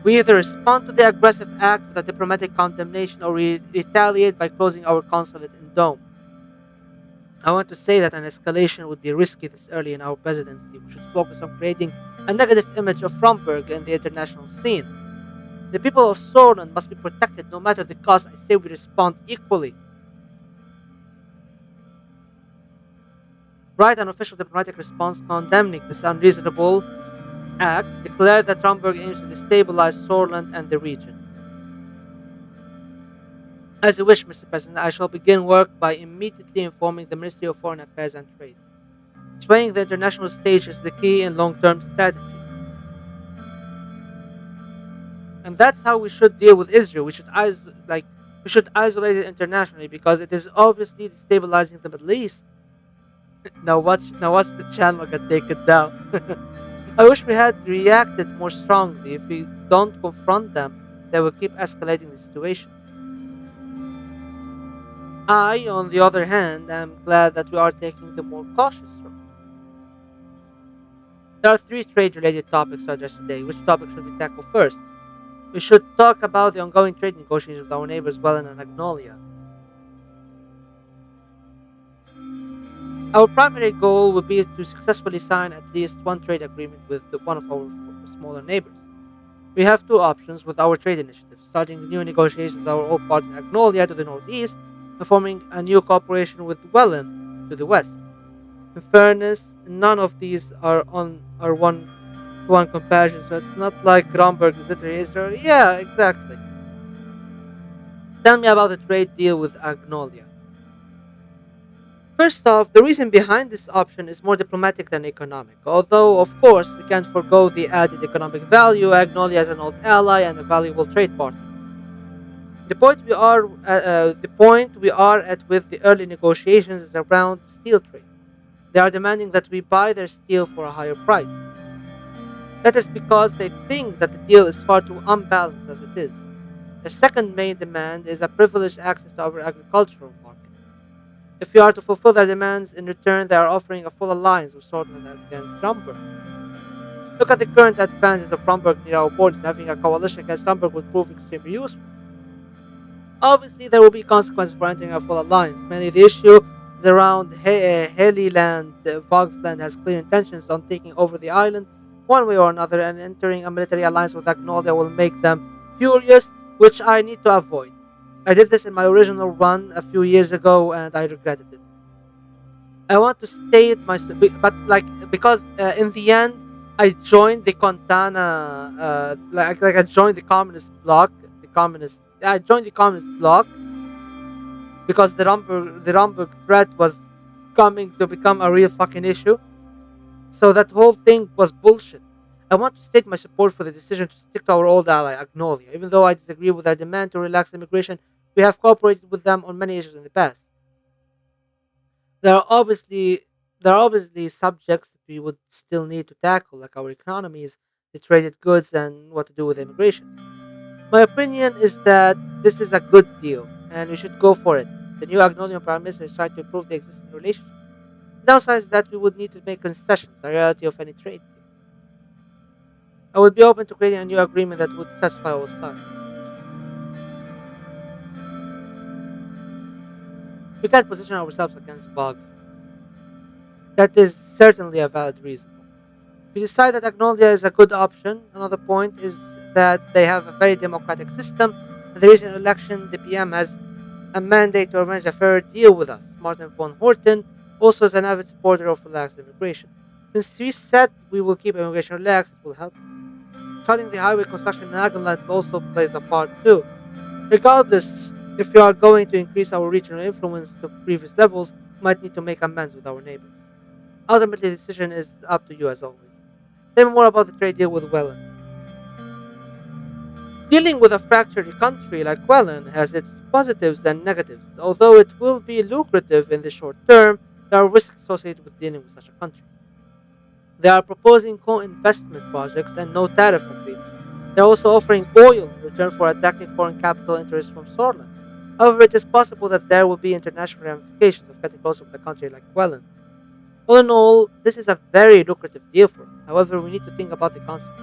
[SPEAKER 1] We either respond to the aggressive act with a diplomatic condemnation or we retaliate by closing our consulate in Dome. I want to say that an escalation would be risky this early in our presidency. We should focus on creating a negative image of Rumburg in the international scene. The people of Sorland must be protected no matter the cost. I say we respond equally. Write an official diplomatic response condemning this unreasonable act. Declare that Rumburg aims to destabilize Sorland and the region. As you wish, Mr. President, I shall begin work by immediately informing the Ministry of Foreign Affairs and Trade. Swaying the international stage is the key in long-term strategy. And that's how we should deal with Israel. We should We should isolate it internationally because it is obviously destabilizing the Middle East. Now watch the channel get taken down. I wish we had reacted more strongly. If we don't confront them, they will keep escalating the situation. I, on the other hand, am glad that we are taking the more cautious road. There are three trade related topics to address today. Which topic should we tackle first? We should talk about the ongoing trade negotiations with our neighbors Welland and Agnolia. Our primary goal would be to successfully sign at least one trade agreement with one of our smaller neighbors. We have two options with our trade initiative: starting new negotiations with our old partner Agnolia to the northeast and forming a new cooperation with Welland to the west. In fairness, none of these are one to one comparison, so it's not like Romberg is literally Israel. Yeah, exactly. Tell me about the trade deal with Agnolia. First off, the reason behind this option is more diplomatic than economic. Although, of course, we can't forego the added economic value, Agnolia as an old ally and a valuable trade partner. The point we are at with the early negotiations is around steel trade. They are demanding that we buy their steel for a higher price. That is because they think that the deal is far too unbalanced as it is. The second main demand is a privileged access to our agricultural market. If we are to fulfill their demands, in return they are offering a full alliance with Scotland as against Rumberg. Look at the current advances of Rumberg near our borders. Having a coalition against Rumberg would prove extremely useful. Obviously, there will be consequences for entering a full alliance. Mainly the issue is around Heliland. Vogsland has clear intentions on taking over the island one way or another, and entering a military alliance with Agnolia will make them furious, which I need to avoid. I did this in my original run a few years ago, and I regretted it. I want to state my, but like because in the end, I joined the Contana, like I joined the communist bloc, the communist. I joined the communist bloc because the Rumberg threat was coming to become a real fucking issue. So that whole thing was bullshit. I want to state my support for the decision to stick to our old ally, Agnolia. Even though I disagree with their demand to relax immigration, we have cooperated with them on many issues in the past. There are obviously there are obviously subjects that we would still need to tackle, like our economies, the traded goods, and what to do with immigration. My opinion is that this is a good deal, and we should go for it. The new Agnolian Prime Minister is trying to improve the existing relationship. The downside is that we would need to make concessions, a reality of any trade deal. I would be open to creating a new agreement that would satisfy all sides. We can't position ourselves against Vox. That is certainly a valid reason. If you decide that Agnolia is a good option, another point is that they have a very democratic system. In the recent election, the PM has a mandate to arrange a fair deal with us. Martin von Horten also is an avid supporter of relaxed immigration. Since we said we will keep immigration relaxed, it will help us. Starting the highway construction in Nagaland also plays a part too. Regardless, if we are going to increase our regional influence to previous levels, we might need to make amends with our neighbors. Ultimately, the decision is up to you as always. Tell me more about the trade deal with Welland. Dealing with a fractured country like Welland has its positives and negatives. Although it will be lucrative in the short term, there are risks associated with dealing with such a country. They are proposing co-investment projects and no tariff agreement. They are also offering oil in return for attracting foreign capital interests from Sorland. However, it is possible that there will be international ramifications of getting closer with a country like Welland. All in all, this is a very lucrative deal for us. However, we need to think about the consequences.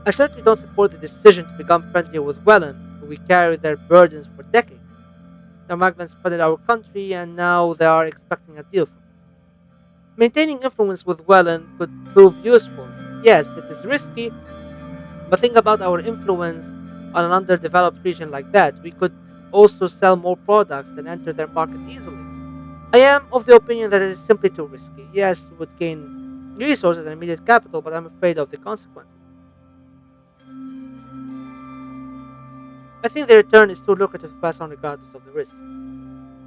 [SPEAKER 1] I certainly don't support the decision to become friendlier with Welland, who we carried their burdens for decades. The migrants flooded our country, and now they are expecting a deal from us. Maintaining influence with Welland could prove useful. Yes, it is risky, but think about our influence on an underdeveloped region like that. We could also sell more products and enter their market easily. I am of the opinion that it is simply too risky. Yes, we would gain resources and immediate capital, but I'm afraid of the consequences. I think the return is too lucrative to pass on regardless of the risk.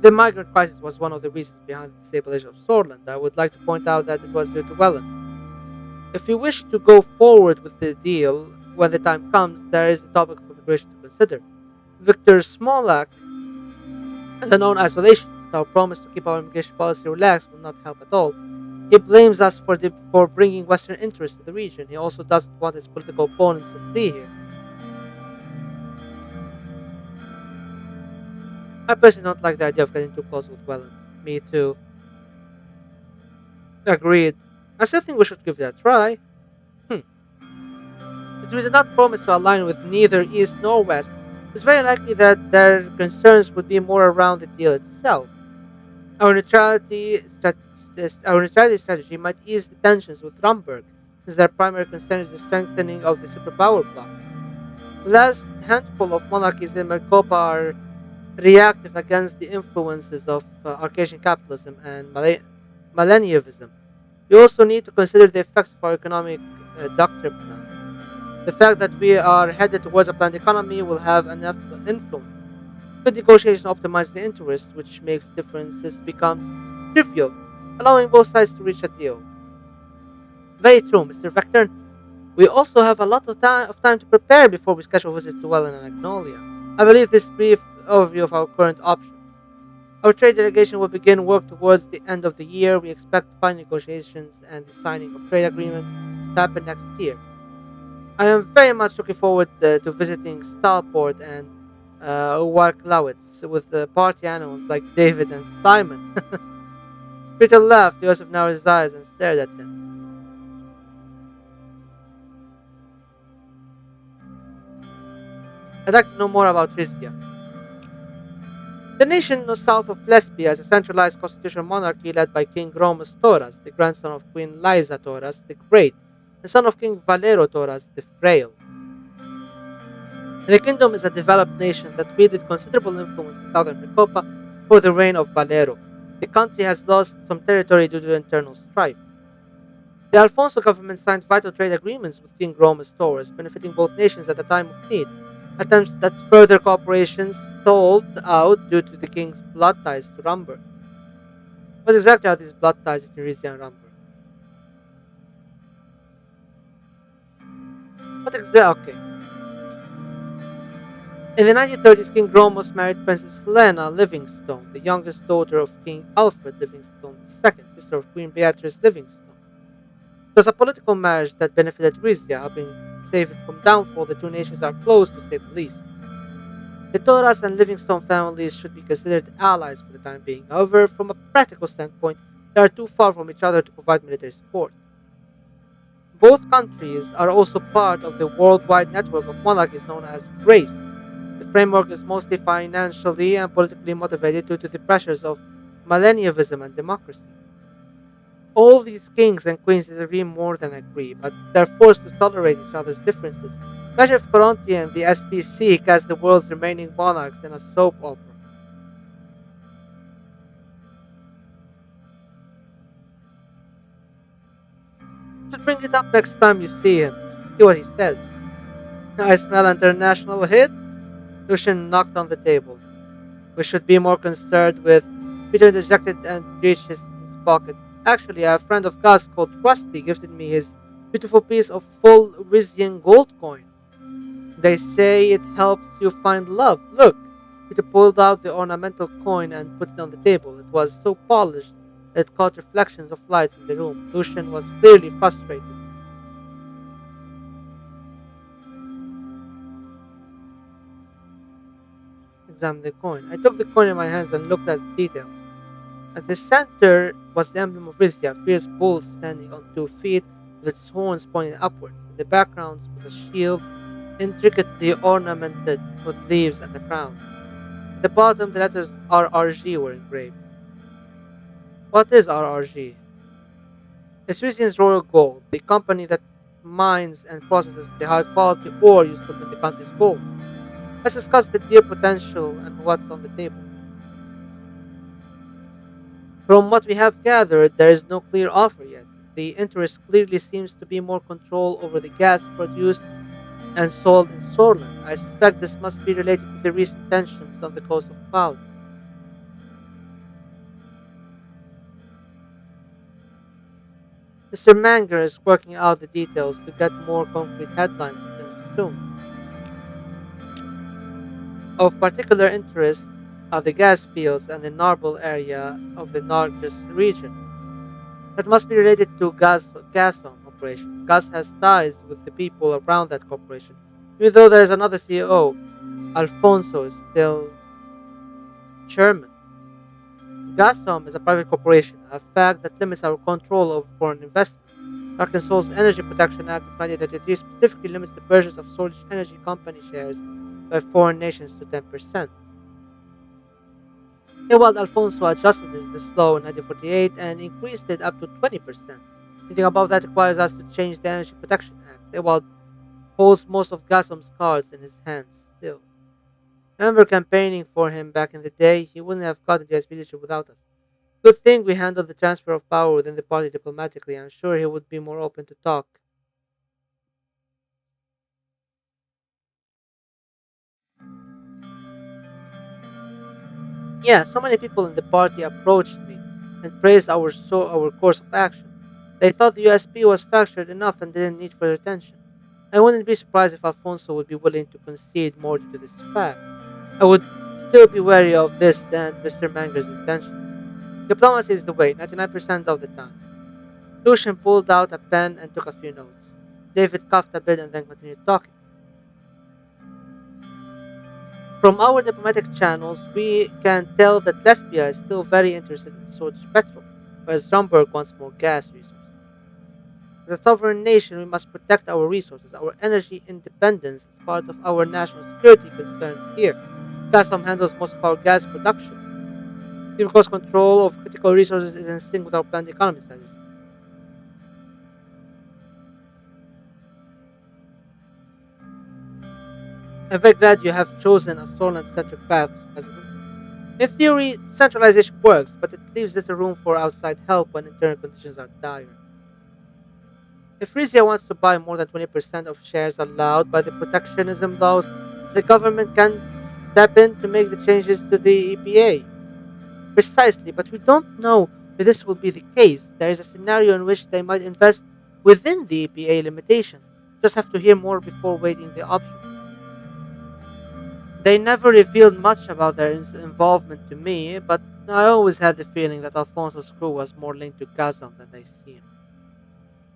[SPEAKER 1] The migrant crisis was one of the reasons behind the destabilization of Sorland. I would like to point out that it was due to Welland. If we wish to go forward with the deal when the time comes, there is a topic of immigration to consider. Victor Smolak, as a known isolationist, our promise to keep our immigration policy relaxed will not help at all. He blames us for bringing Western interests to the region. He also doesn't want his political opponents to flee here. I personally don't like the idea of getting too close with Wellen. Me too. Agreed. I still think we should give it a try. Hmm. Since we did not promise to align with neither East nor West, it's very likely that their concerns would be more around the deal itself. Our our neutrality strategy might ease the tensions with Rumburg, since their primary concern is the strengthening of the superpower blocks. The last handful of monarchies in Maricopa are reactive against the influences of Arcasian capitalism and millennialism. We also need to consider the effects of our economic doctrine plan. The fact that we are headed towards a planned economy will have enough influence. Good negotiation optimizes the interests, which makes differences become trivial, allowing both sides to reach a deal. Very true, Mr. Vector. We also have a lot of time to prepare before we schedule visits to Welland and Agnolia. I believe this brief overview of our current options. Our trade delegation will begin work towards the end of the year. We expect final negotiations and the signing of trade agreements to happen next year. I am very much looking forward to visiting Stalport and Warklowitz with party animals like David and Simon. Peter laughed, Joseph narrowed his eyes and stared at him. I'd like to know more about Rizia. The nation south of Lesbia is a centralized constitutional monarchy led by King Romus Toras, the grandson of Queen Liza Toras the Great, and son of King Valero Toras the Frail. The kingdom is a developed nation that wielded considerable influence in southern Maricopa for the reign of Valero. The country has lost some territory due to internal strife. The Alfonso government signed vital trade agreements with King Romus Torres, benefiting both nations at a time of need. Attempts at further cooperation stalled out due to the king's blood ties to Rumburg. What exactly are these blood ties between Rizia and Rumburg? What exactly? Okay. In the 1930s, King Romulus married Princess Helena Livingstone, the youngest daughter of King Alfred Livingstone II, sister of Queen Beatrice Livingstone. It was a political marriage that benefited Rizia, helping save it from downfall. The two nations are close, to say the least. The Torres and Livingstone families should be considered allies for the time being. However, from a practical standpoint, they are too far from each other to provide military support. Both countries are also part of the worldwide network of monarchies known as GRACE. The framework is mostly financially and politically motivated due to the pressures of millennialism and democracy. All these kings and queens disagree more than agree, but they're forced to tolerate each other's differences. Imagine if Coronti and the SPC cast the world's remaining monarchs in a soap opera. You should bring it up next time you see him. See what he says. I smell international hit. Lucian knocked on the table. We should be more concerned with. Peter interjected and reached his pocket. Actually, a friend of Gus called Rusty gifted me his beautiful piece of full Rizian gold coin. They say it helps you find love. Look! Peter pulled out the ornamental coin and put it on the table. It was so polished that it caught reflections of lights in the room. Lucian was clearly frustrated. Examined the coin. I took the coin in my hands and looked at the details. At the center was the emblem of Rizia, a fierce bull standing on 2 feet with its horns pointing upwards. In the background was a shield intricately ornamented with leaves and a crown. At the bottom, the letters RRG were engraved. What is RRG? It's Rizian's Royal Gold, the company that mines and processes the high quality ore used to mint the country's gold. Let's discuss the deal potential and what's on the table. From what we have gathered, there is no clear offer yet. The interest clearly seems to be more control over the gas produced and sold in Sorland. I suspect this must be related to the recent tensions on the coast of Pals. Mr. Manger is working out the details to get more concrete headlines soon. Of particular interest are the gas fields and the Narble area of the Nargis region. That must be related to Gazprom operations. Gas has ties with the people around that corporation, even though there is another CEO. Alfonso is still chairman. Gazprom is a private corporation, a fact that limits our control over foreign investment. Arkansas's Energy Protection Act of 1933 specifically limits the purchase of storage energy company shares by foreign nations to 10%. Ewald Alfonso adjusted this law in 1948 and increased it up to 20%. Anything above that requires us to change the Energy Protection Act. Ewald holds most of Gazprom's cards in his hands still. I remember campaigning for him back in the day. He wouldn't have gotten the US leadership without us. Good thing we handled the transfer of power within the party diplomatically. I'm sure he would be more open to talk. Yeah, so many people in the party approached me and praised our course of action. They thought the USP was fractured enough and didn't need further attention. I wouldn't be surprised if Alfonso would be willing to concede more due to this fact. I would still be wary of this and Mr. Manger's intentions. Diplomacy is the way, 99% of the time. Lucian pulled out a pen and took a few notes. David coughed a bit and then continued talking. From our diplomatic channels, we can tell that Lesbia is still very interested in Sword's petrol, whereas Drumburg wants more gas resources. As a sovereign nation, we must protect our resources. Our energy independence is part of our national security concerns here. Gazprom handles most of our gas productions. Because control of critical resources is in sync with our planned economy strategy. I'm very glad you have chosen a Solent-centric path, Mr. President. In theory, centralization works, but it leaves little room for outside help when internal conditions are dire. If Frisia wants to buy more than 20% of shares allowed by the protectionism laws, the government can step in to make the changes to the EPA. Precisely, but we don't know if this will be the case. There is a scenario in which they might invest within the EPA limitations. Just have to hear more before weighing the options. They never revealed much about their involvement to me, but I always had the feeling that Alfonso's crew was more linked to Gazam than they seemed.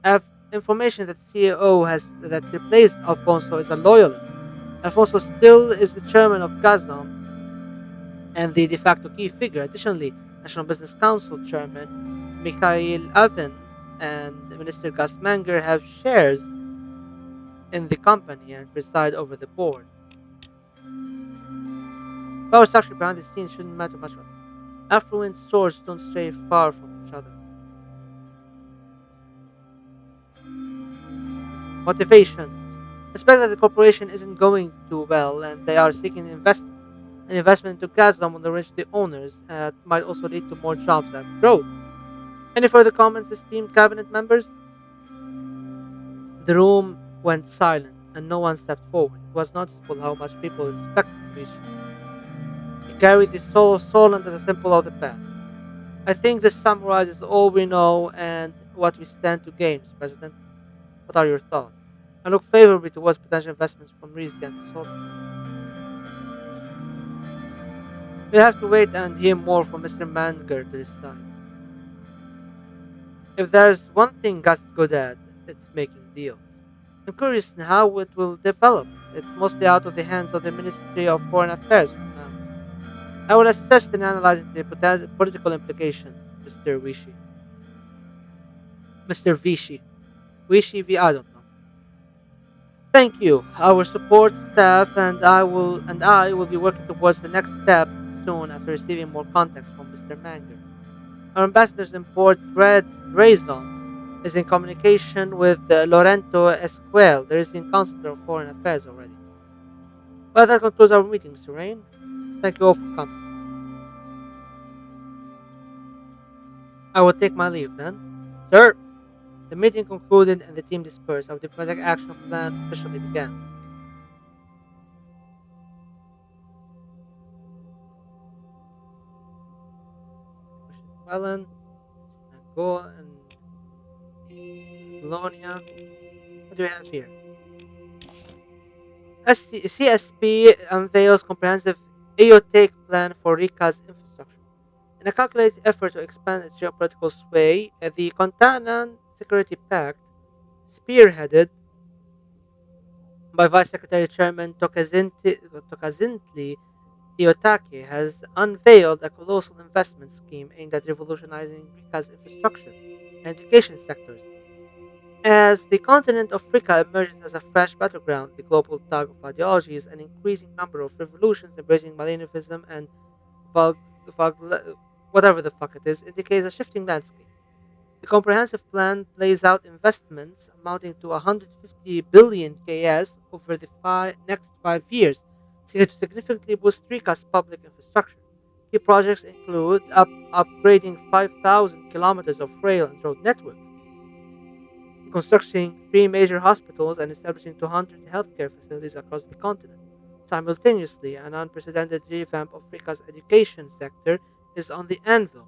[SPEAKER 1] I have information that CEO has that replaced Alfonso is a loyalist. Alfonso still is the chairman of Gazam and the de facto key figure. Additionally, National Business Council chairman Mikhail Avin and Minister Gus Manger have shares in the company and preside over the board. Power structure behind the scenes shouldn't matter much to us. Affluent swords don't stray far from each other. Motivations. Expect that the corporation isn't going too well and they are seeking investments. An investment into Gazprom will enrich the owners and might also lead to more jobs and growth. Any further comments, esteemed cabinet members? The room went silent and no one stepped forward. It was noticeable how much people respected Rishi. He carried the soul of Solent as a symbol of the past. I think this summarizes all we know and what we stand to gain, Mr. President. What are your thoughts? I look favorably towards potential investments from Rishi and Solent. We'll have to wait and hear more from Mr. Manger to decide. If there's one thing Gus is good at, it's making deals. I'm curious in how it will develop. It's mostly out of the hands of the Ministry of Foreign Affairs for now. I will assess and analyze the political implications, Mr. Wishi. Mr. Vishi. I don't know. Thank you. Our support staff and I will be working towards the next step soon after receiving more context from Mr. Manger. Our ambassadors in Port Raison is in communication with Lorento Esquel, the resident Counselor of Foreign Affairs already. Well, that concludes our meeting, Mr. Rain. Thank you all for coming. I will take my leave then. Sir, the meeting concluded and the team dispersed. Our diplomatic action plan officially began. Wellen, Angola, and Colonia. What do we have here? CSP unveils comprehensive AOTake plan for Rica's infrastructure. In a calculated effort to expand its geopolitical sway, the Contanan Security Pact, spearheaded by Vice Secretary Chairman Tokazintli Iyotake, has unveiled a colossal investment scheme aimed at revolutionizing Rica's infrastructure and education sectors. As the continent of Africa emerges as a fresh battleground, the global tug of ideologies, an increasing number of revolutions embracing millennialism and Vog, Vog, whatever the fuck it is, indicates a shifting landscape. The comprehensive plan lays out investments amounting to 150 billion KS over the next 5 years, seeking to significantly boost Rica's public infrastructure. Key projects include upgrading 5,000 kilometers of rail and road networks, constructing three major hospitals and establishing 200 healthcare facilities across the continent. Simultaneously, an unprecedented revamp of Africa's education sector is on the anvil,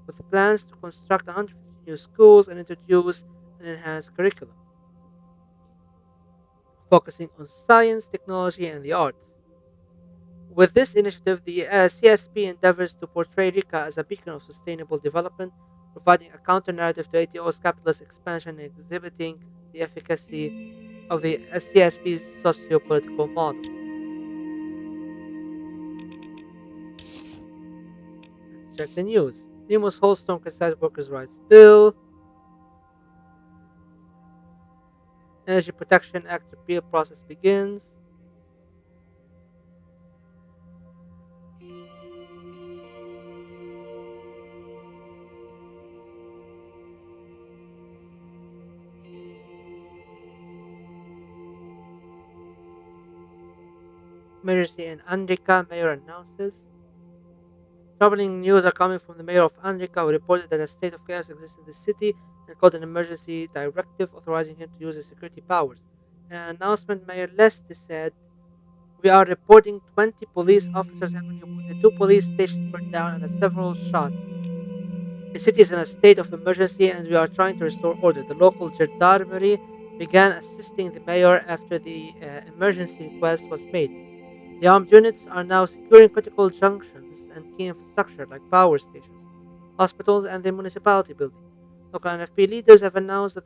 [SPEAKER 1] with plans to construct 150 new schools and introduce an enhanced curriculum, focusing on science, technology, and the arts. With this initiative, the CSP endeavors to portray Rica as a beacon of sustainable development, providing a counter narrative to ATO's capitalist expansion and exhibiting the efficacy of the CSP's socio-political model. Let's check the news. Nemo's Holstorm criticized workers' rights bill. Energy Protection Act repeal process begins. Emergency in Andrica, mayor announces. Troubling news are coming from the mayor of Andrica, who reported that a state of chaos exists in the city and called an emergency directive authorizing him to use his security powers. In an announcement, Mayor Leste said, "We are reporting 20 police officers have been wounded, two police stations burned down, and several shot. The city is in a state of emergency and we are trying to restore order. The local gendarmerie began assisting the mayor after the emergency request was made. The armed units are now securing critical junctions and key infrastructure like power stations, hospitals, and the municipality building. Local NFP leaders have announced that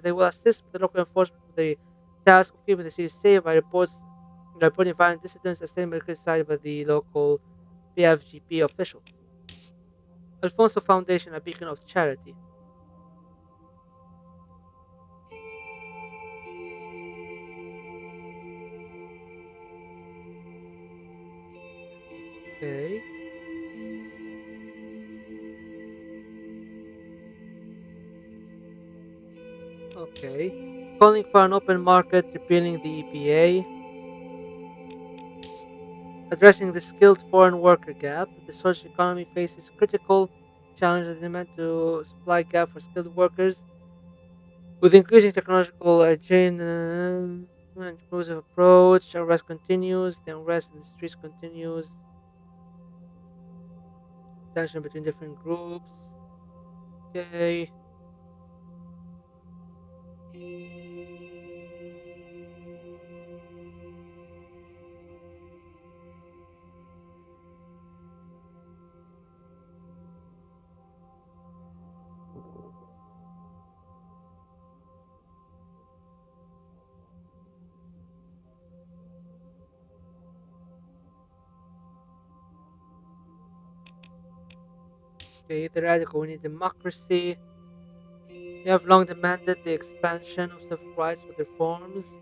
[SPEAKER 1] they will assist with the local enforcement with the task of keeping the city safe by reporting violent dissidents as statement criticized by the local PFGP officials. Alfonso Foundation, a beacon of charity. Okay, okay. Calling for an open market, repealing the EPA, addressing the skilled foreign worker gap. The social economy faces critical challenges in demand to supply gap for skilled workers. With increasing technological agenda and inclusive approach, unrest continues. The unrest in the streets continues. Tension between different groups. Okay, okay. The radical, we need democracy. We have long demanded the expansion of civil rights with reforms.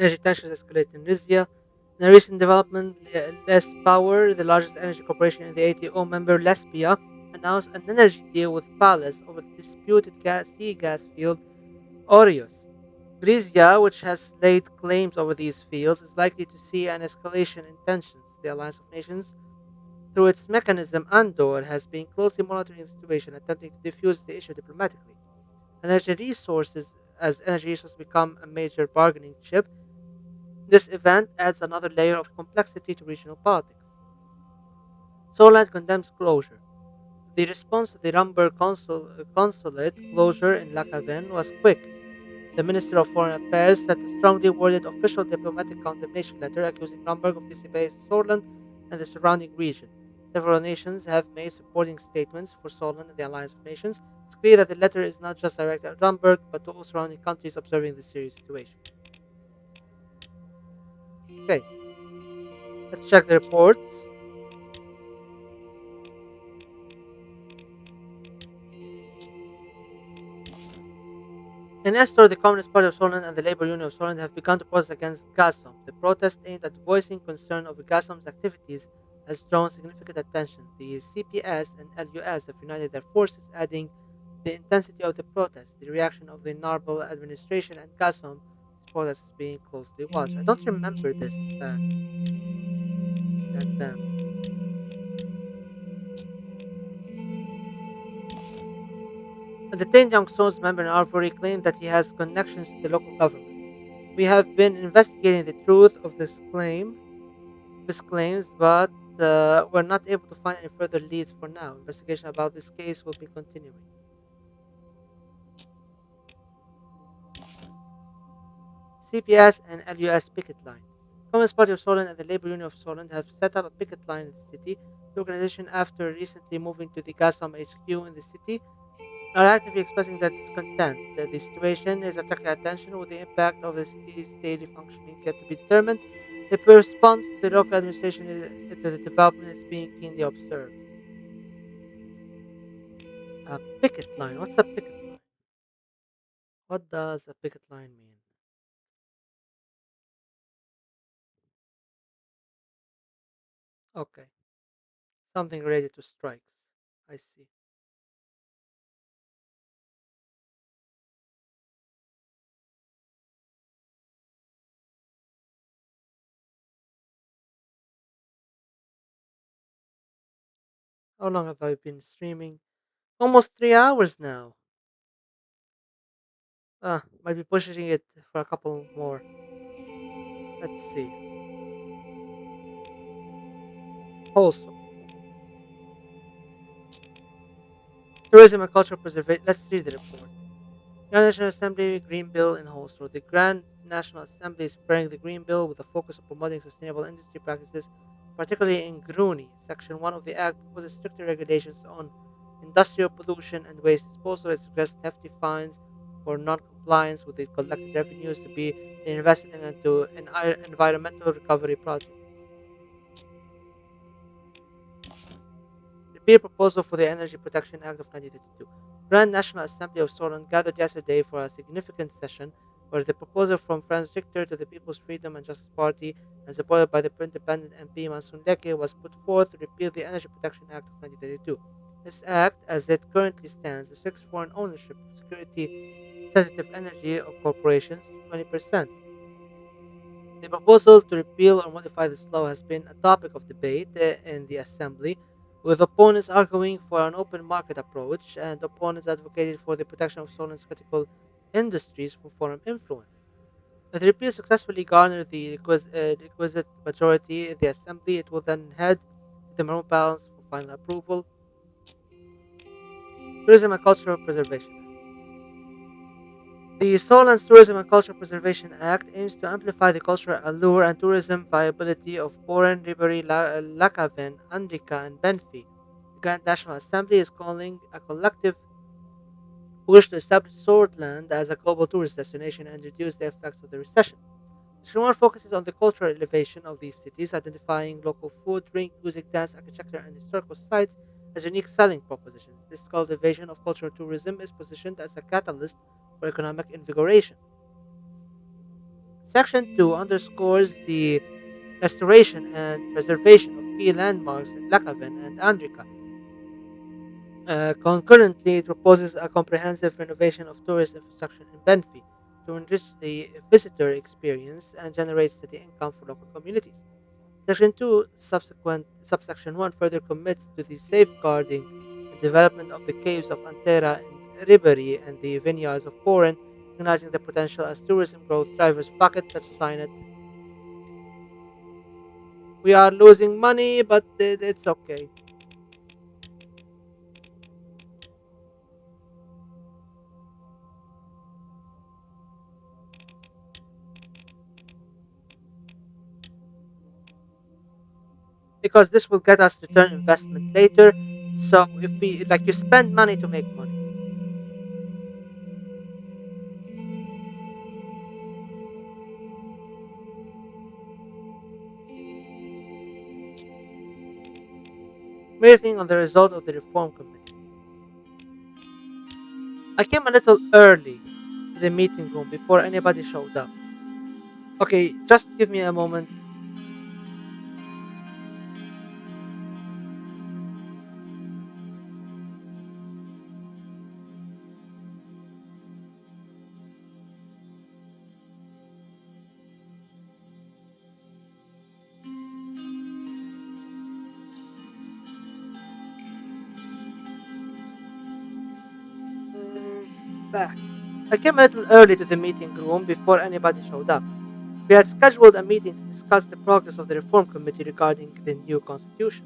[SPEAKER 1] Energy tensions escalate in Rizia. In a recent development, Less Power, the largest energy corporation in the ATO member Lesbia, announced an energy deal with Palace over the disputed sea gas field Orios. Rizia, which has laid claims over these fields, is likely to see an escalation in tensions. The Alliance of Nations, through its mechanism Andor, has been closely monitoring the situation, attempting to defuse the issue diplomatically. energy resources become a major bargaining chip. This event adds another layer of complexity to regional politics. Soland condemns closure. The response to the Rumburg consulate closure in Lakaven was quick. The Minister of Foreign Affairs sent a strongly worded official diplomatic condemnation letter accusing Rumburg of disobeying Soland and the surrounding region. Several nations have made supporting statements for Soland and the Alliance of Nations. It's clear that the letter is not just directed at Rumburg, but to all surrounding countries observing the serious situation. Okay, let's check the reports. In Estor, the Communist Party of Poland and the Labour Union of Poland have begun to protest against Gazprom. The protest aimed at voicing concern over Gazprom's activities has drawn significant attention. The CPS and LUS have united their forces, adding the intensity of the protest. The reaction of the Narbel administration and Gazprom this protest is being closely watched. I don't remember this fact. God damn. A detained young Stones member in Arvory claimed that he has connections to the local government. We have been investigating the truth of his claims, but we're not able to find any further leads for now. Investigation about this case will be continuing. CPS and LUS picket line. Communist Party of Poland and the Labour Union of Poland have set up a picket line in the city. The organization, after recently moving to the Gazprom HQ in the city, are actively expressing their discontent. The situation is attracting attention with the impact of the city's daily functioning yet to be determined. The response to the local administration to the development is being keenly observed. A picket line. What's a picket line? What does a picket line mean? Okay, something related to strikes. I see. How long have I been streaming? Almost 3 hours now. Might be pushing it for a couple more. Let's see. Also, tourism and cultural preservation. Let's read the report. Grand National Assembly Green Bill in Holster. The Grand National Assembly is preparing the Green Bill with a focus on promoting sustainable industry practices, particularly in Gruni. Section 1 of the Act proposes stricter regulations on industrial pollution and waste disposal. It suggests hefty fines for non-compliance with the collected revenues to be reinvested into environmental recovery projects. Repeal proposal for the Energy Protection Act of 1932. Grand National Assembly of Poland gathered yesterday for a significant session where the proposal from Franz Richter to the People's Freedom and Justice Party and supported by the independent MP Mansun Leke was put forth to repeal the Energy Protection Act of 1932. This act, as it currently stands, restricts foreign ownership of security sensitive energy of corporations to 20%. The proposal to repeal or modify this law has been a topic of debate in the Assembly, with opponents arguing for an open market approach and opponents advocating for the protection of Poland's critical industries from foreign influence. If the repeal successfully garnered the requisite majority in the Assembly, it will then head to the Maroon Balance for final approval. Tourism and Cultural Preservation Act. The Solent Tourism and Cultural Preservation Act aims to amplify the cultural allure and tourism viability of Boren, Ribery, Lakaven, Andrika, and Benfi. The Grand National Assembly is calling a collective push to establish Swordland as a global tourist destination and reduce the effects of the recession. The Schumann focuses on the cultural elevation of these cities, identifying local food, drink, music, dance, architecture, and historical sites as unique selling propositions. This cultivation of cultural tourism is positioned as a catalyst for economic invigoration. Section 2 underscores the restoration and preservation of key landmarks in Lakaven and Andrika. Concurrently, it proposes a comprehensive renovation of tourist infrastructure in Benfi to enrich the visitor experience and generate steady income for local communities. Section 2, subsection 1 further commits to the safeguarding and development of the caves of Antera Ribery and the vineyards of Porin, recognizing the potential as tourism growth drivers. Fuck it, let's sign it. We are losing money, but it's okay. Because this will get us return investment later. So if we like you spend money to make money. Briefing on the result of the reform committee. I came a little early to the meeting room before anybody showed up. Okay, just give me a moment. Uh, Back. I came a little early to the meeting room before anybody showed up. We had scheduled a meeting to discuss the progress of the reform committee regarding the new constitution.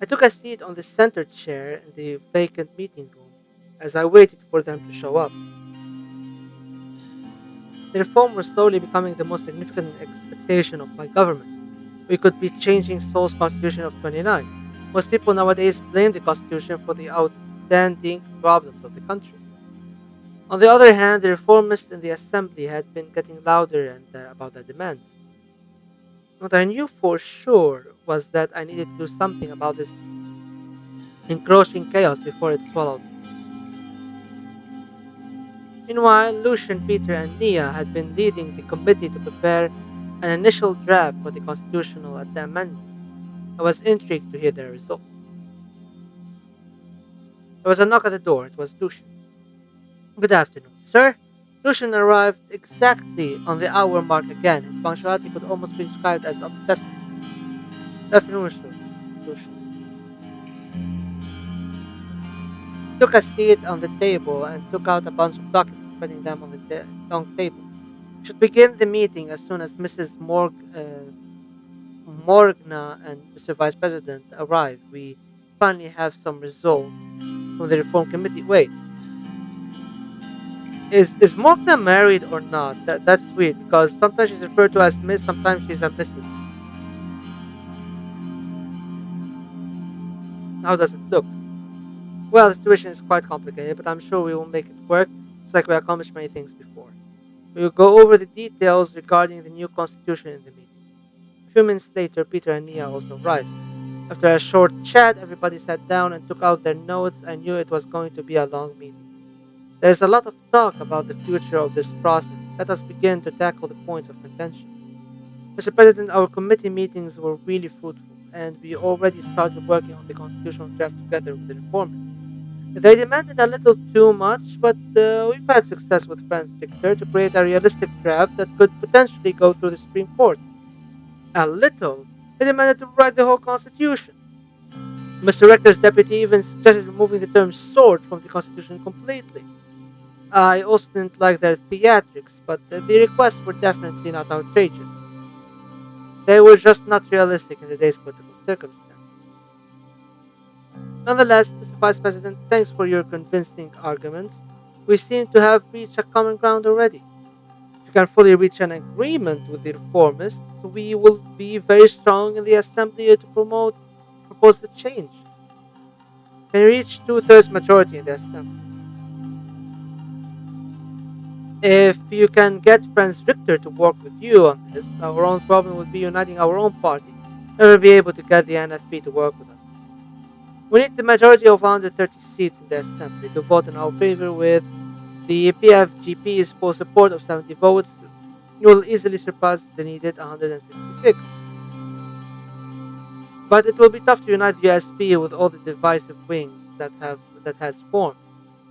[SPEAKER 1] I took a seat on the center chair in the vacant meeting room as I waited for them to show up. The reform was slowly becoming the most significant expectation of my government. We could be changing Seoul's constitution of 29. Most people nowadays blame the constitution for the outstanding problems of the country. On the other hand, the reformists in the assembly had been getting louder and about their demands. What I knew for sure was that I needed to do something about this encroaching chaos before it swallowed me. Meanwhile, Lucian, Peter, and Nia had been leading the committee to prepare an initial draft for the constitutional amendments. I was intrigued to hear their results. There was a knock at the door. It was Lucian. Good afternoon, sir. Lucian arrived exactly on the hour mark again. His punctuality could almost be described as obsessive. Good afternoon, sir. Lucian. He took a seat on the table and took out a bunch of documents, spreading them on the long table. We should begin the meeting as soon as Mrs. Morgna and Mr. Vice President arrive. We finally have some results from the reform committee. Wait, is Morgna married or not? That's weird because sometimes she's referred to as Miss, sometimes she's a Mrs. How does it look? Well, the situation is quite complicated, but I'm sure we will make it work, just like we accomplished many things before. We will go over the details regarding the new constitution in the meeting. A few minutes later, Peter and Nia also arrived. After a short chat, everybody sat down and took out their notes. I knew it was going to be a long meeting. There is a lot of talk about the future of this process. Let us begin to tackle the points of contention. Mr. President, our committee meetings were really fruitful, and we already started working on the constitutional draft together with the reformists. They demanded a little too much, but we've had success with Franz Richter to create a realistic draft that could potentially go through the Supreme Court. A little? They demanded to rewrite the whole constitution. Mr. Richter's deputy even suggested removing the term sword from the constitution completely. I also didn't like their theatrics, but the requests were definitely not outrageous. They were just not realistic in today's political circumstances. Nonetheless, Mr. Vice President, thanks for your convincing arguments. We seem to have reached a common ground already. If we can fully reach an agreement with the reformists, we will be very strong in the assembly to propose the change. Can reach two-thirds majority in the assembly. If you can get Franz Richter to work with you on this, our own problem would be uniting our own party. Never be able to get the NFP to work with us. We need the majority of 130 seats in the assembly to vote in our favor with the PFGP's full support of 70 votes. You will easily surpass the needed 166. But it will be tough to unite the USP with all the divisive wings that has formed.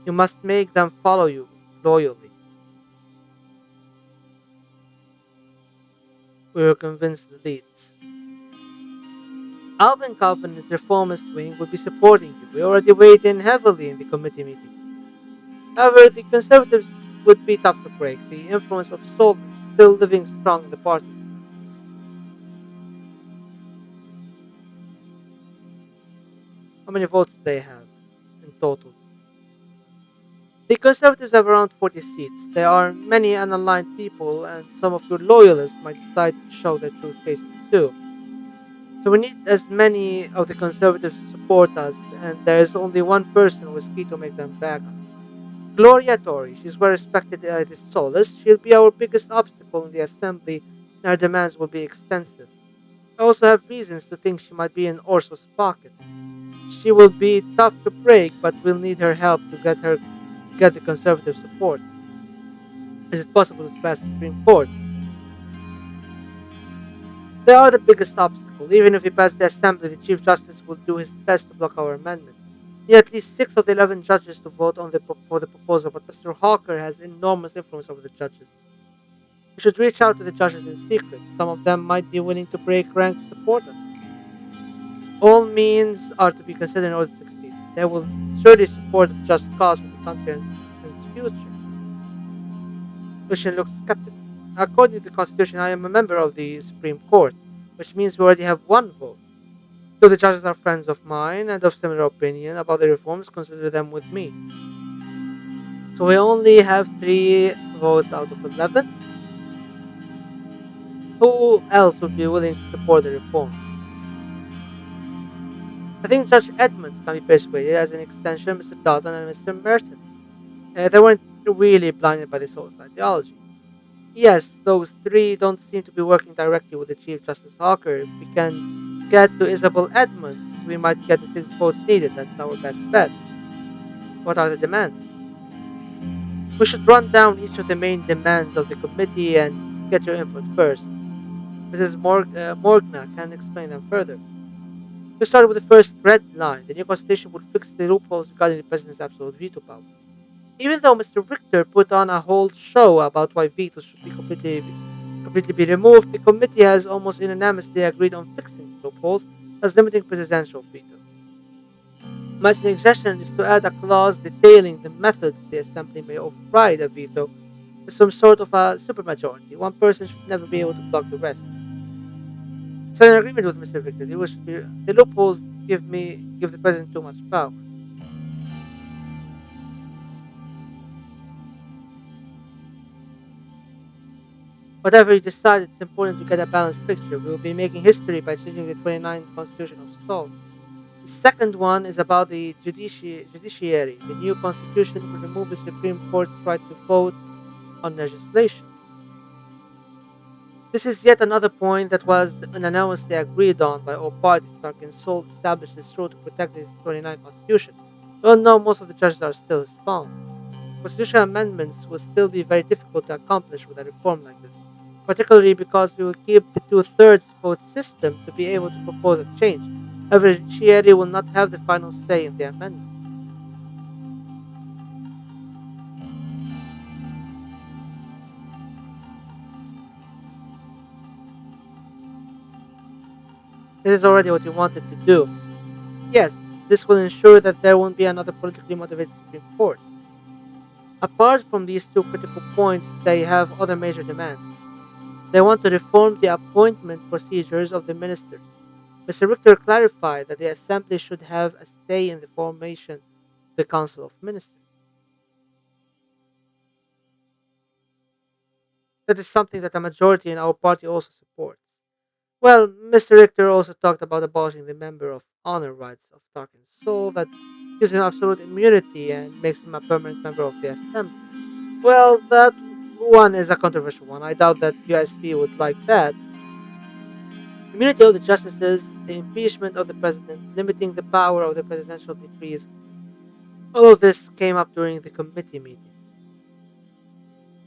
[SPEAKER 1] You must make them follow you loyally. We were convinced the leads. Alvin Calvin's reformist wing would be supporting you. We already weighed in heavily in the committee meetings. However, the Conservatives would be tough to break. The influence of Saul is still living strong in the party. How many votes do they have in total? The Conservatives have around 40 seats. There are many unaligned people, and some of your loyalists might decide to show their true faces too. So we need as many of the Conservatives to support us, and there is only one person who is key to make them back us. Gloria Tori, she's well respected as the soloist. She'll be our biggest obstacle in the assembly, and her demands will be extensive. I also have reasons to think she might be in Orso's pocket. She will be tough to break, but we'll need her help to get the conservative support. Is it possible to pass the Supreme Court? They are the biggest obstacle. Even if we pass the Assembly, the Chief Justice will do his best to block our amendments. Need at least 6 of the 11 judges to vote for the proposal, but Mr. Hawker has enormous influence over the judges. We should reach out to the judges in secret. Some of them might be willing to break rank to support us. All means are to be considered in order to succeed. They will surely support a just cause for the country and its future. Lucian looks skeptical. According to the Constitution, I am a member of the Supreme Court, which means we already have one vote. Two of the judges are friends of mine and of similar opinion about the reforms. Consider them with me. So we only have 3 votes out of 11. Who else would be willing to support the reforms? I think Judge Edmonds can be persuaded as an extension, Mr. Dalton and Mr. Merton. They weren't really blinded by the source ideology. Yes, those three don't seem to be working directly with the Chief Justice Hawker. If we can get to Isabel Edmonds, we might get the 6 votes needed. That's our best bet. What are the demands? We should run down each of the main demands of the committee and get your input first. Mrs. Morgna can explain them further. We start with the first red line. The new constitution would fix the loopholes regarding the president's absolute veto powers. Even though Mr. Richter put on a whole show about why vetoes should be completely be removed, the committee has almost unanimously agreed on fixing the loopholes as limiting presidential vetoes. My suggestion is to add a clause detailing the methods the assembly may override a veto with some sort of a supermajority. One person should never be able to block the rest. So in agreement with Mr. Victor, the loopholes give the president too much power. Whatever you decide, it's important to get a balanced picture. We will be making history by changing the 29th Constitution of Saul. The second one is about the judiciary. The new constitution will remove the Supreme Court's right to vote on legislation. This is yet another point that was unanimously agreed on by all parties. Tarkin Soul established this rule to protect the 29th Constitution. Well, no, most of the judges are still his pawns. Constitutional amendments will still be very difficult to accomplish with a reform like this, particularly because we will keep the two-thirds vote system to be able to propose a change. However, the judiciary will not have the final say in the amendments. This is already what we wanted to do. Yes, this will ensure that there won't be another politically motivated Supreme Court. Apart from these two critical points, they have other major demands. They want to reform the appointment procedures of the ministers. Mr. Richter clarified that the Assembly should have a say in the formation of the Council of Ministers. That is something that a majority in our party also supports. Well, Mr. Richter also talked about abolishing the member of honor rights of Tarkin Soul that gives him absolute immunity and makes him a permanent member of the Assembly. Well, that one is a controversial one. I doubt that USP would like that. Immunity of the justices, the impeachment of the president, limiting the power of the presidential decrees, all of this came up during the committee meetings.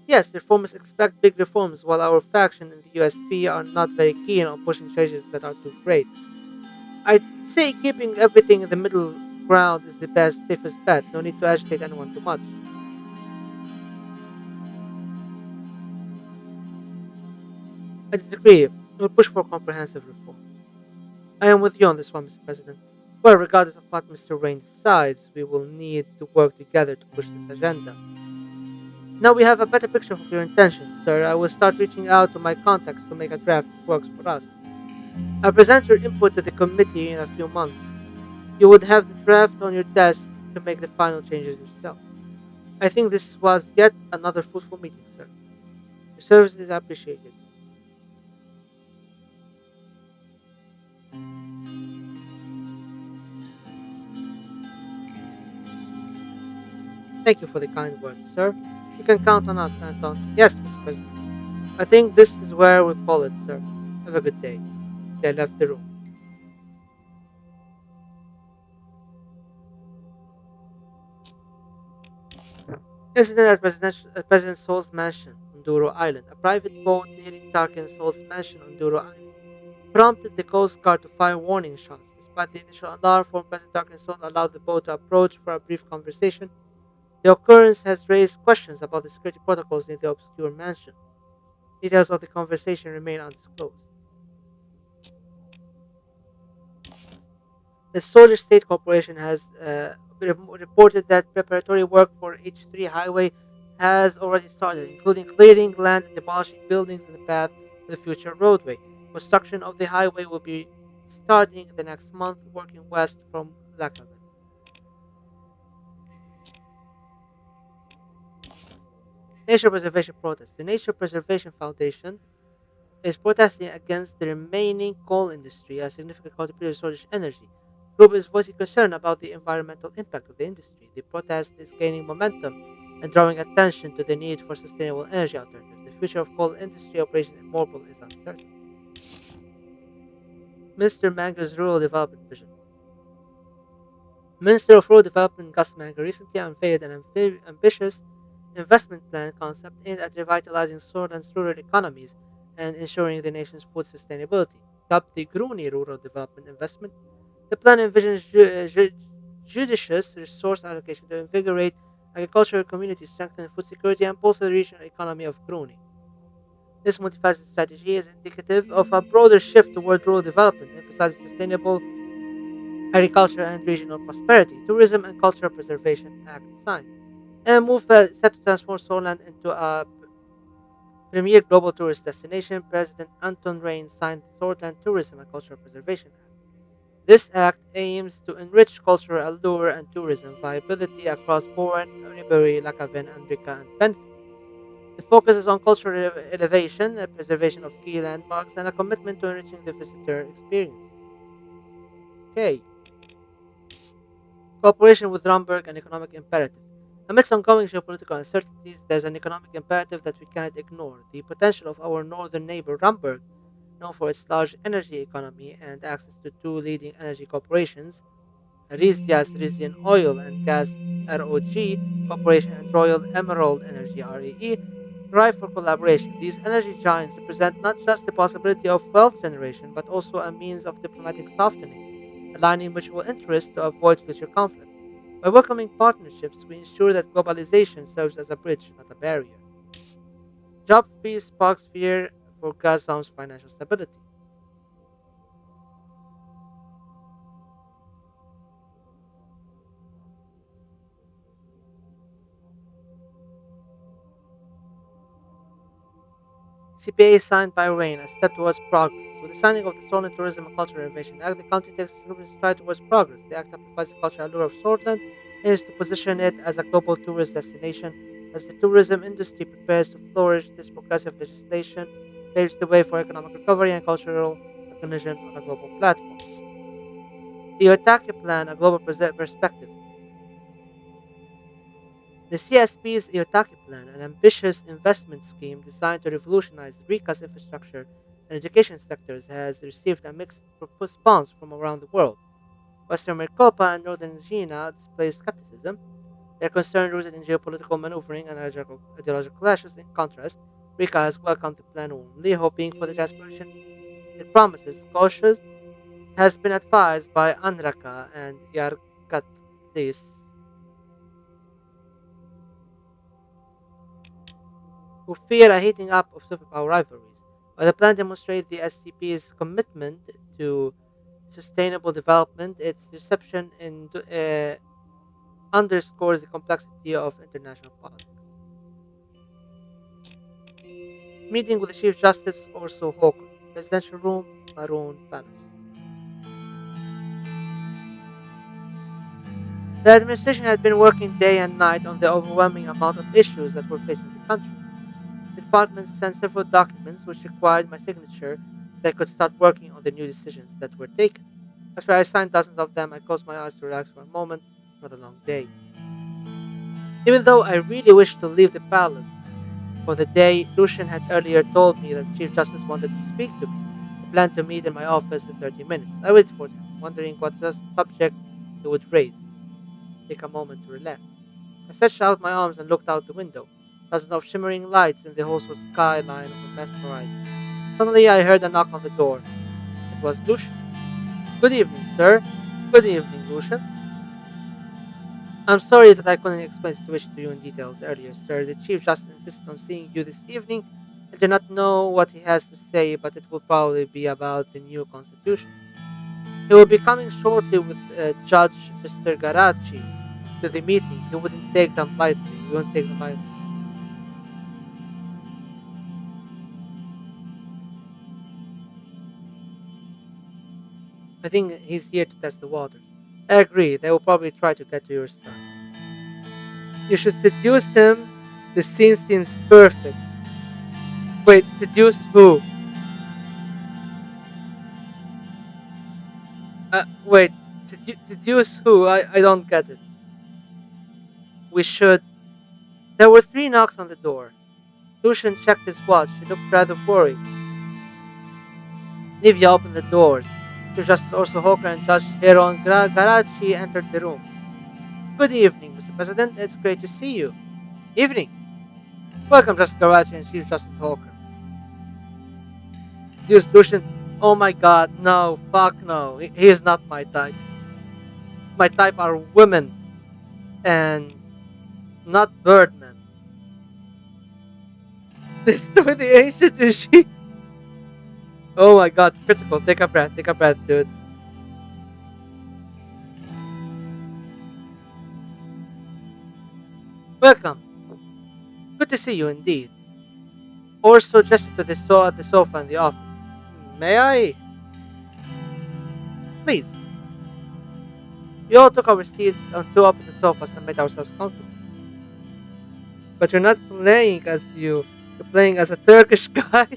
[SPEAKER 1] Yes, reformers expect big reforms, while our faction in the USP are not very keen on pushing changes that are too great. I'd say keeping everything in the middle ground is the best, safest bet. No need to agitate anyone too much. I disagree. We'll push for comprehensive reforms. I am with you on this one, Mr. President. Well, regardless of what Mr. Rain decides, we will need to work together to push this agenda. Now we have a better picture of your intentions, sir. I will start reaching out to my contacts to make a draft that works for us. I'll present your input to the committee in a few months. You would have the draft on your desk to make the final changes yourself. I think this was yet another fruitful meeting, sir. Your service is appreciated. Thank you for the kind words, sir. You can count on us, Anton. Yes, Mr. President. I think this is where we call it, sir. Have a good day. They left the room. Incident at President Sol's mansion on Duro Island. A private boat nearing Tarkin Sol's mansion on Duro Island prompted the Coast Guard to fire warning shots. Despite the initial alarm from President Tarkin Sol allowed the boat to approach for a brief conversation, the occurrence has raised questions about the security protocols in the obscure mansion. Details of the conversation remain undisclosed. The Soldier State Corporation has reported that preparatory work for H3 highway has already started, including clearing land and demolishing buildings in the path to the future roadway. Construction of the highway will be starting the next month, working west from Lakavan. Nature Preservation Protest. The Nature Preservation Foundation is protesting against the remaining coal industry, a significant contributor to storage energy. The group is voicing concern about the environmental impact of the industry. The protest is gaining momentum and drawing attention to the need for sustainable energy alternatives. The future of coal industry operation in Morbol is uncertain. Mr. Manger's Rural Development Vision. Minister of Rural Development Gus Manger recently unveiled an ambitious investment plan concept aimed at revitalizing Sorland's rural economies and ensuring the nation's food sustainability. Dubbed the Gruni Rural Development Investment, the plan envisions judicious resource allocation to invigorate agricultural communities, strengthen food security, and bolster the regional economy of Gruni. This multifaceted strategy is indicative of a broader shift toward rural development, emphasizing sustainable agriculture and regional prosperity. Tourism and Cultural Preservation Act signed, and a move set to transform Soland into a premier global tourist destination. President Anton Rain signed the Swordland Tourism and Cultural Preservation Act. This act aims to enrich cultural allure and tourism viability across Boran, Ribery, Lakaven, Andrika, and Penfi. The focus is on cultural elevation, preservation of key landmarks, and a commitment to enriching the visitor experience. Okay. Cooperation with Rumberg and economic imperative. Amidst ongoing geopolitical uncertainties, there's an economic imperative that we cannot ignore. The potential of our northern neighbor Rumberg, known for its large energy economy and access to two leading energy corporations, Rizia's Rizian Oil and Gas ROG Corporation and Royal Emerald Energy REE, thrive for collaboration. These energy giants represent not just the possibility of wealth generation, but also a means of diplomatic softening, aligning mutual interests to avoid future conflicts. By welcoming partnerships, we ensure that globalization serves as a bridge, not a barrier. Job freeze sparks fear for Gazpром's financial stability. CPA signed by Rain, a step towards progress. With the signing of the Swordsland Tourism and Cultural Innovation Act, the country takes a significant stride towards progress. The act amplifies the cultural allure of Swordsland and is to position it as a global tourist destination. As the tourism industry prepares to flourish, this progressive legislation paves the way for economic recovery and cultural recognition on a global platform. The Otake Plan, a global perspective. The CSP's Iotaki Plan, an ambitious investment scheme designed to revolutionize Rika's infrastructure and education sectors, has received a mixed response from around the world. Western Maricopa and Northern China display skepticism, their concern rooted in geopolitical maneuvering and ideological clashes. In contrast, Rika has welcomed the plan warmly, hoping for the transformation it promises. Cautious has been advised by Anraka and Yarkatlis, who fear a heating up of superpower rivalries. While the plan demonstrates the SCP's commitment to sustainable development, its reception underscores the complexity of international politics. Meeting with the Chief Justice Orso Hawker, Presidential Room, Maroon Palace. The administration had been working day and night on the overwhelming amount of issues that were facing the country. The department sent several documents which required my signature so they could start working on the new decisions that were taken. After I signed dozens of them, I closed my eyes to relax for a moment. Not a long day. Even though I really wished to leave the palace for the day, Lucian had earlier told me that the Chief Justice wanted to speak to me. He planned to meet in my office in 30 minutes. I waited for him, wondering what subject he would raise. Take a moment to relax. I stretched out my arms and looked out the window. Dozens of shimmering lights in the whole skyline were mesmerizing. Suddenly I heard a knock on the door. It was Lucian. Good evening, sir. Good evening, Lucian. I'm sorry that I couldn't explain the situation to you in details earlier, sir. The Chief Justice insisted on seeing you this evening. I do not know what he has to say, but it will probably be about the new constitution. He will be coming shortly with Judge Mr. Garachi to the meeting. He wouldn't take them lightly. He wouldn't take them lightly. I think he's here to test the waters. I agree. They will probably try to get to your side. You should seduce him. The scene seems perfect. Wait, seduce who? Wait, seduce who? I don't get it. We should. There were three knocks on the door. Lucian checked his watch. He looked rather worried. Nivea opened the doors. Chief Justice Orso Hawker and Judge Heron Garachi entered the room. Good evening, Mr. President. It's great to see you. Evening. Welcome, Justice Garachi and Chief Justice Hawker. Seduce Lucian. Oh my god, no, fuck no. He is not my type. My type are women and not birdmen. Destroy the ancient regime. Oh my god, critical. Take a breath, dude. Welcome. Good to see you indeed. Orso gestured to the sofa in the office. May I? Please. We all took our seats on two opposite sofas and made ourselves comfortable. But you're not playing as you. You're playing as a Turkish guy.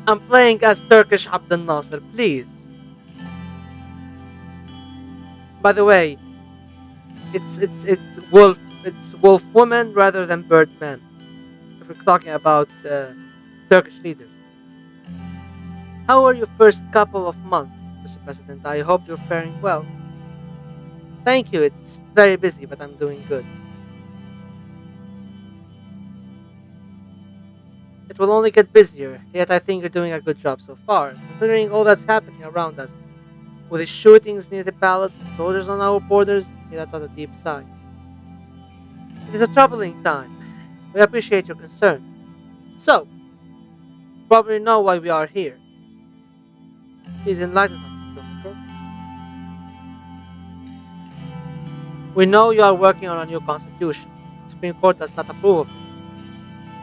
[SPEAKER 1] I'm playing as Turkish Abdel Nasser, please. By the way, it's wolf woman rather than bird man. If we're talking about Turkish leaders. How are your first couple of months, Mr. President? I hope you're faring well. Thank you. It's very busy, but I'm doing good. It will only get busier, yet I think you're doing a good job so far, considering all that's happening around us. With the shootings near the palace and soldiers on our borders, he let out a deep sigh. It is a troubling time. We appreciate your concerns. So, probably know why we are here. Please enlighten us, Mr. Hooker. We know you are working on a new constitution. The Supreme Court does not approve of this.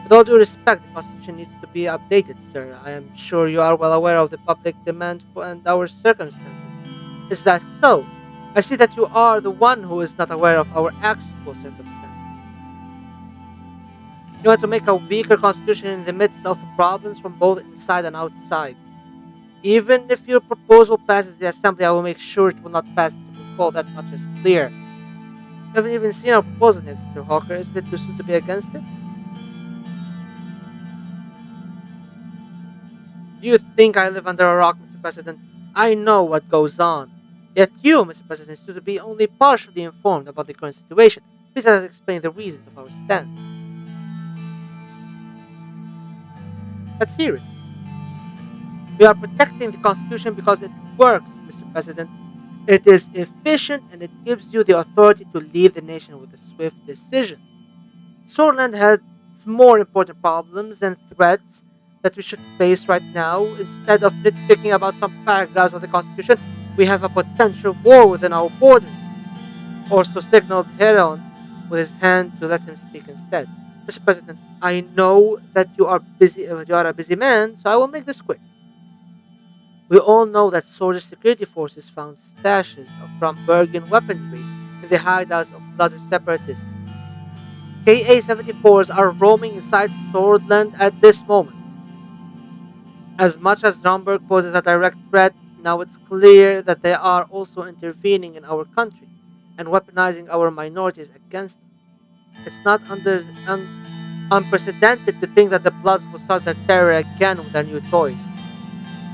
[SPEAKER 1] With all due respect, the Constitution needs to be updated, sir. I am sure you are well aware of the public demand for and our circumstances. Is that so? I see that you are the one who is not aware of our actual circumstances. You want to make a weaker constitution in the midst of problems from both inside and outside. Even if your proposal passes the Assembly, I will make sure it will not pass the Supreme Court. That much is clear. You haven't even seen our proposal yet, Mr. Hawker. Isn't it too soon to be against it? Do you think I live under a rock, Mr. President? I know what goes on. Yet you, Mr. President, seem to be only partially informed about the current situation. Please let us explain the reasons of our stance. Let's hear it. We are protecting the Constitution because it works, Mr. President. It is efficient and it gives you the authority to lead the nation with swift decisions. Sworland has more important problems and threats that we should face right now. Instead of nitpicking about some paragraphs of the Constitution, we have a potential war within our borders. Also signaled Heron with his hand to let him speak instead. Mr. President, I know that you are a busy man, so I will make this quick. We all know that soldier security forces found stashes of from Bergen weaponry in the hideouts of bloody separatists. KA-74s are roaming inside Swordland at this moment. As much as Romberg poses a direct threat, now it's clear that they are also intervening in our country and weaponizing our minorities against us. It's not unprecedented to think that the Bloods will start their terror again with their new toys.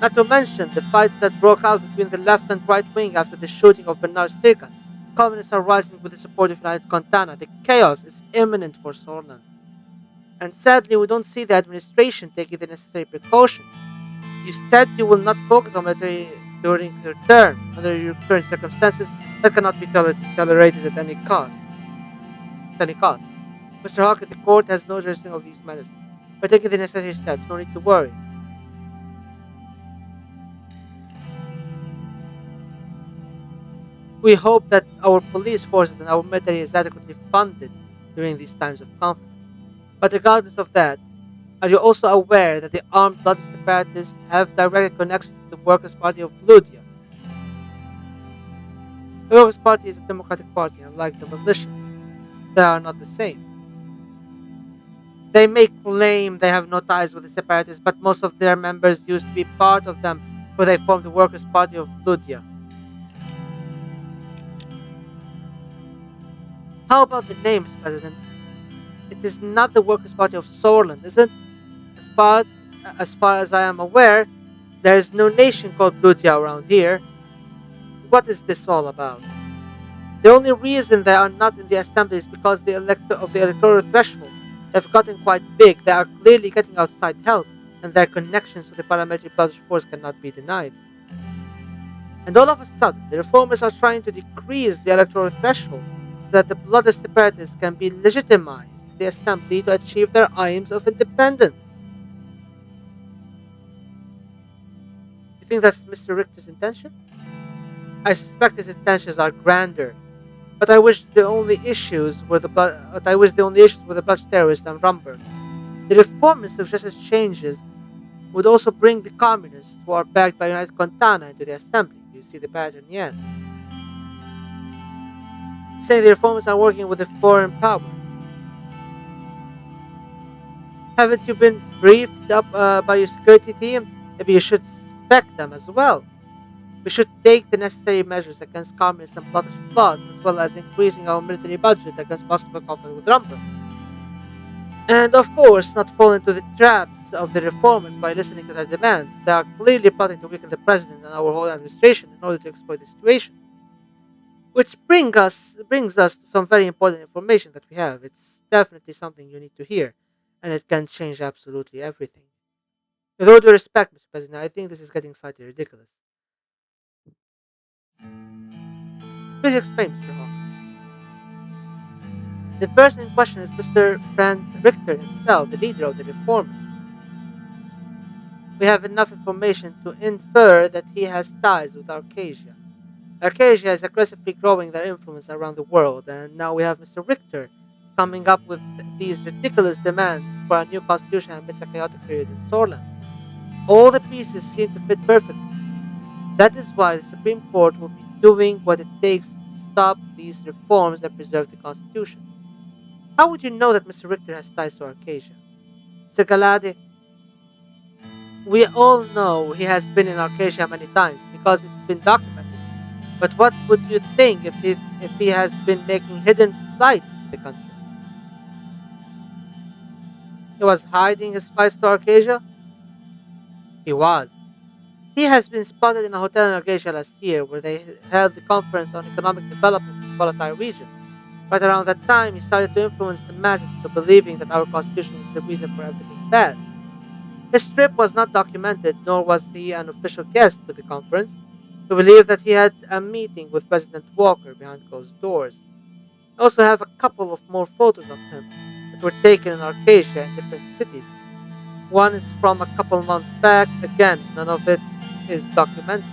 [SPEAKER 1] Not to mention the fights that broke out between the left and right wing after the shooting of Bernard Circus. Communists are rising with the support of United Contana. The chaos is imminent for Sorland. And sadly, we don't see the administration taking the necessary precautions. You said you will not focus on military during your term. Under your current circumstances, that cannot be tolerated at any cost. At any cost. Mr. Hawke, the court has no jurisdiction of these matters. We're taking the necessary steps. No need to worry. We hope that our police forces and our military is adequately funded during these times of conflict. But regardless of that, are you also aware that the armed bloody separatists have direct connections to the Workers' Party of Bludia? The Workers' Party is a democratic party, unlike the militias. They are not the same. They may claim they have no ties with the separatists, but most of their members used to be part of them, for they formed the Workers' Party of Bludia. How about the name, Mr. President? It is not the Workers' Party of Sorland, is it? As part, as far as I am aware, there is no nation called Blutia around here. What is this all about? The only reason they are not in the assembly is because the electoral threshold have gotten quite big. They are clearly getting outside help, and their connections to the paramilitary British force cannot be denied. And all of a sudden, the reformers are trying to decrease the electoral threshold so that the bloody separatists can be legitimized in the assembly to achieve their aims of independence. You think that's Mr. Richter's intention? I suspect his intentions are grander, but I wish the only issues were the Dutch terrorists and Rumberg. The reformist suggested changes would also bring the communists who are backed by United Contana into the assembly. Do you see the pattern yet? Saying the reformers are working with the foreign powers. Haven't you been briefed up by your security team? Maybe you should suspect them as well. We should take the necessary measures against communists and blockage laws, as well as increasing our military budget against possible conflict with Rumberg. And of course, not fall into the traps of the reformers by listening to their demands. They are clearly plotting to weaken the president and our whole administration in order to exploit the situation. Which brings us to some very important information that we have. It's definitely something you need to hear, and it can change absolutely everything. With all due respect, Mr. President, I think this is getting slightly ridiculous. Please explain, Mr. Hawke. The person in question is Mr. Franz Richter himself, the leader of the reformists. We have enough information to infer that he has ties with Arcasia. Arcasia is aggressively growing their influence around the world, and now we have Mr. Richter coming up with these ridiculous demands for a new constitution amidst a chaotic period in Sorland. All the pieces seem to fit perfectly. That is why the Supreme Court will be doing what it takes to stop these reforms that preserve the Constitution. How would you know that Mr. Richter has ties to Arcasia? Mr. Galade, we all know he has been in Arcasia many times because it's been documented. But what would you think if he has been making hidden flights to the country? He was hiding his flights to Arcasia? He was. He has been spotted in a hotel in Arcasia last year where they held the conference on economic development in volatile regions. Right around that time, he started to influence the masses into believing that our constitution is the reason for everything bad. His trip was not documented, nor was he an official guest to the conference. We believe that he had a meeting with President Walker behind closed doors. I also have a couple of more photos of him that were taken in Arcasia in different cities. One is from a couple months back. Again, none of it is documented.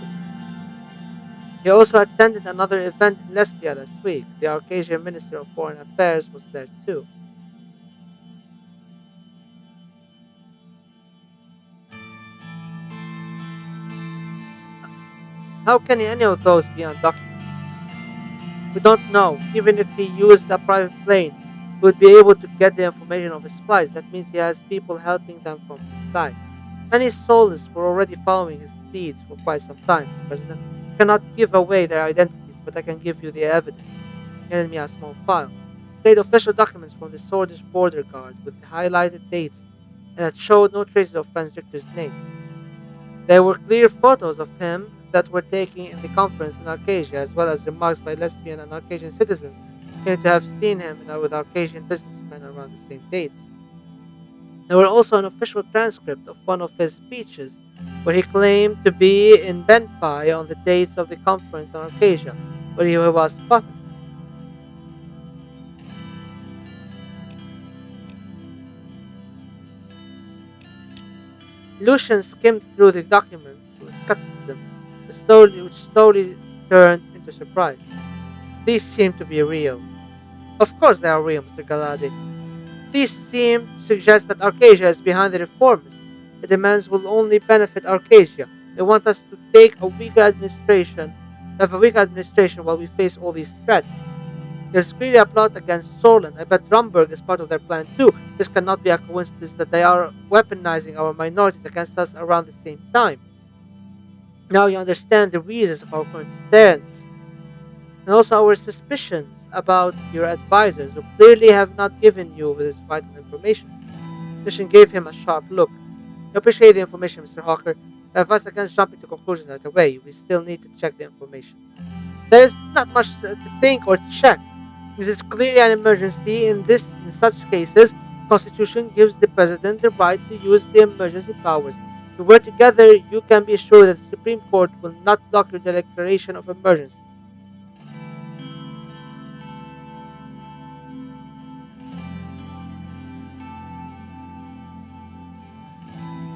[SPEAKER 1] He also attended another event in Lesbia last week. The Arcasian Minister of Foreign Affairs was there too. How can any of those be undocumented? We don't know. Even if he used a private plane, he would be able to get the information of his flights. That means he has people helping them from inside. Many soulless were already following his leads for quite some time. Mr. President, I cannot give away their identities, but I can give you the evidence. He handed me a small file. It contained official documents from the Swedish border guard with highlighted dates and that showed no traces of Franz Richter's name. There were clear photos of him that were taken in the conference in Arcadia, as well as remarks by lesbian and Arcadian citizens claiming to have seen him with Arcadian businessmen around the same dates. There were also an official transcript of one of his speeches where he claimed to be in Benfai on the dates of the conference in Arcadia, where he was spotted. Lucian skimmed through the documents with skepticism, which slowly turned into surprise. These seem to be real. Of course they are real, Mr. Galadi. These seem to suggest that Arcadia is behind the reforms. The demands will only benefit Arcadia. They want us to have a weaker administration while we face all these threats. There's clearly a plot against Solent. I bet Drumberg is part of their plan too. This cannot be a coincidence that they are weaponizing our minorities against us around the same time. Now you understand the reasons of our current stance, and also our suspicions about your advisors who clearly have not given you this vital information. Mission gave him a sharp look. I appreciate the information, Mr. Hawker. I advise against jumping to conclusions right away. We still need to check the information. There is not much to think or check. It is clearly an emergency. In such cases, the Constitution gives the President the right to use the emergency powers. If you work together, you can be sure that the Supreme Court will not block your declaration of emergency.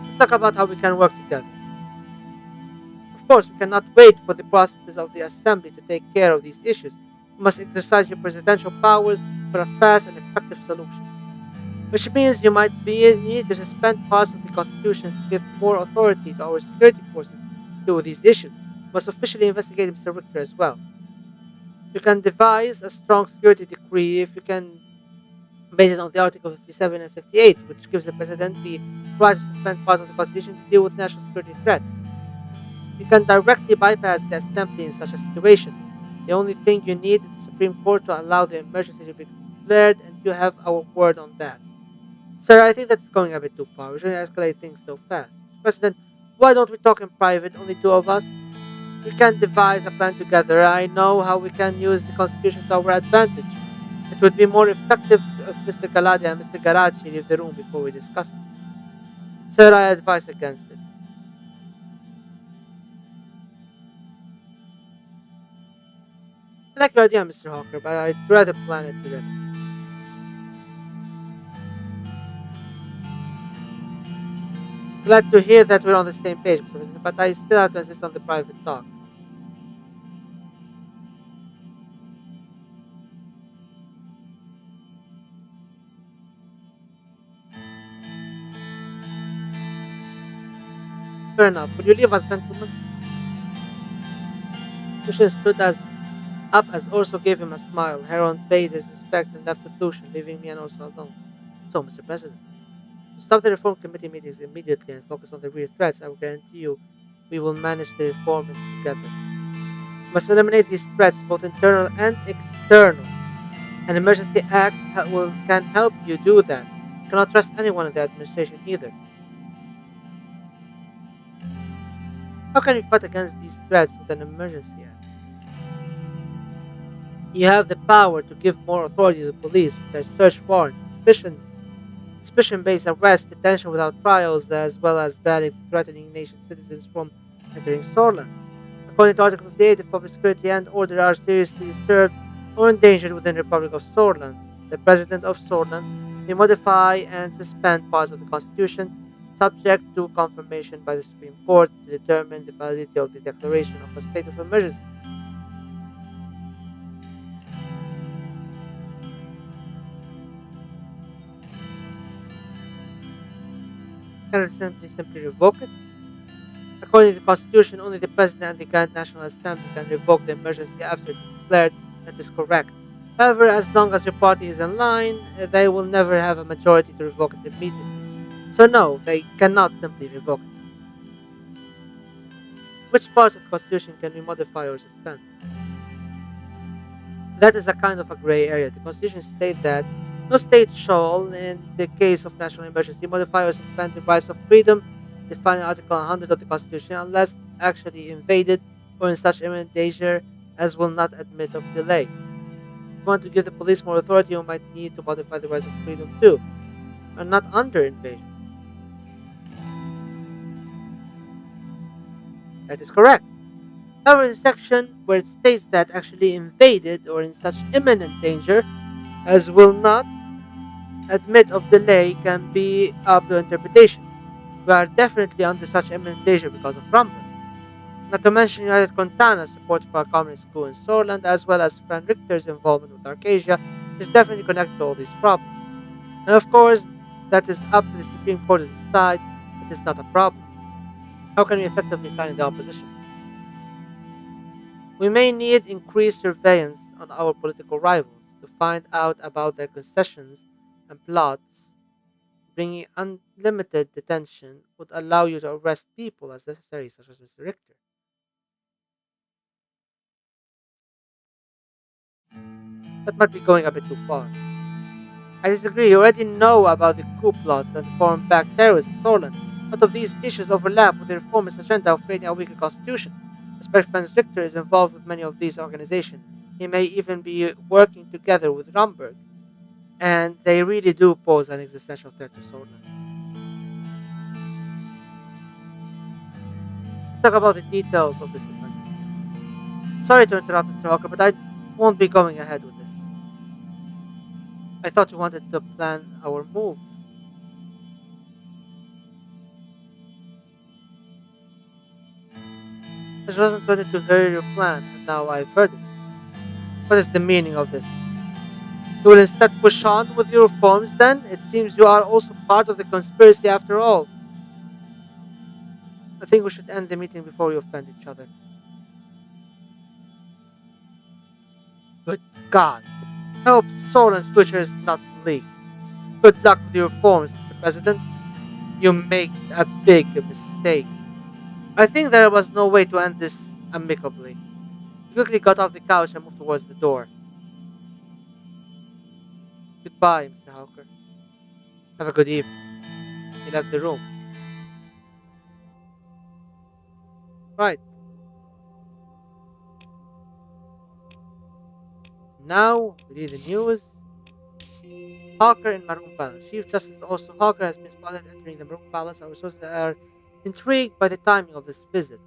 [SPEAKER 1] Let's talk about how we can work together. Of course, we cannot wait for the processes of the Assembly to take care of these issues. We must exercise your presidential powers for a fast and effective solution. Which means you need to suspend parts of the Constitution to give more authority to our security forces to deal with these issues. We must officially investigate Mr. Richter as well. You can devise a strong security decree if you can base it on the Article 57 and 58, which gives the President the right to suspend parts of the Constitution to deal with national security threats. You can directly bypass the Assembly in such a situation. The only thing you need is the Supreme Court to allow the emergency to be declared, and you have our word on that. Sir, I think that's going a bit too far. We shouldn't escalate things so fast. Mr. President, why don't we talk in private, only two of us? We can devise a plan together. I know how we can use the Constitution to our advantage. It would be more effective if Mr. Galadi and Mr. Garachi leave the room before we discuss it. Sir, I advise against it. I like your idea, Mr. Hawker, but I'd rather plan it together. Glad to hear that we're on the same page, Mr. President, but I still have to insist on the private talk. Fair enough. Will you leave us, gentlemen? Lucian stood up as Orso gave him a smile. Heron paid his respect and left with Lucian, leaving me and Orso alone. So, Mr. President, we stop the Reform Committee meetings immediately and focus on the real threats. I will guarantee you we will manage the reforms together. We must eliminate these threats, both internal and external. An emergency act can help you do that. You cannot trust anyone in the administration either. How can we fight against these threats with an emergency act? You have the power to give more authority to the police with their search warrants, suspicion-based arrest, detention without trials, as well as banning threatening nation citizens from entering Sorland. According to Article 58, if public security and order are seriously disturbed or endangered within the Republic of Sorland, the President of Sorland may modify and suspend parts of the Constitution subject to confirmation by the Supreme Court to determine the validity of the declaration of a state of emergency. Can it simply revoke it? According to the Constitution, only the President and the Grand National Assembly can revoke the emergency after it is declared. That is correct. However, as long as your party is in line, they will never have a majority to revoke it immediately. So no, they cannot simply revoke it. Which parts of the Constitution can we modify or suspend? That is a kind of a gray area. The Constitution states that no state shall, in the case of national emergency, modify or suspend the rights of freedom defined in Article 100 of the Constitution unless actually invaded or in such imminent danger as will not admit of delay. If you want to give the police more authority, you might need to modify the rights of freedom too, and not under invasion. That is correct. However, the section where it states that actually invaded or in such imminent danger as will not admit of delay can be up to interpretation. We are definitely under such imminent danger because of Rumble. Not to mention United Contana's support for a communist coup in Soland, as well as Fran Richter's involvement with Arcasia, is definitely connected to all these problems. And of course, that is up to the Supreme Court to decide that is not a problem. How can we effectively silence the opposition? We may need increased surveillance on our political rivals to find out about their concessions and plots. Bringing unlimited detention would allow you to arrest people as necessary, such as Mr. Richter. That might be going a bit too far. I disagree. You already know about the coup plots and foreign backed terrorists in Solent. A lot of these issues overlap with the reformist agenda of creating a weaker constitution. Aspect Franz Richter is involved with many of these organizations. He may even be working together with Romberg, and they really do pose an existential threat to Solent. Let's talk about the details of this emergency act. Sorry to interrupt, Mr. Hawker, but I won't be going ahead with this. I thought you wanted to plan our move. I just wasn't ready to hear your plan, and now I've heard it. What is the meaning of this? You will instead push on with your reforms then? It seems you are also part of the conspiracy after all. I think we should end the meeting before we offend each other. Good God. I hope Soren's future is not bleak. Good luck with your reforms, Mr. President. You made a big mistake. I think there was no way to end this amicably. He quickly got off the couch and moved towards the door. Goodbye, Mr. Hawker. Have a good evening. He left the room. Right. Now we read the news. Hawker in Maroon Palace. Chief Justice Orson Hawker has been spotted entering the Maroon Palace. Our sources are intrigued by the timing of this visit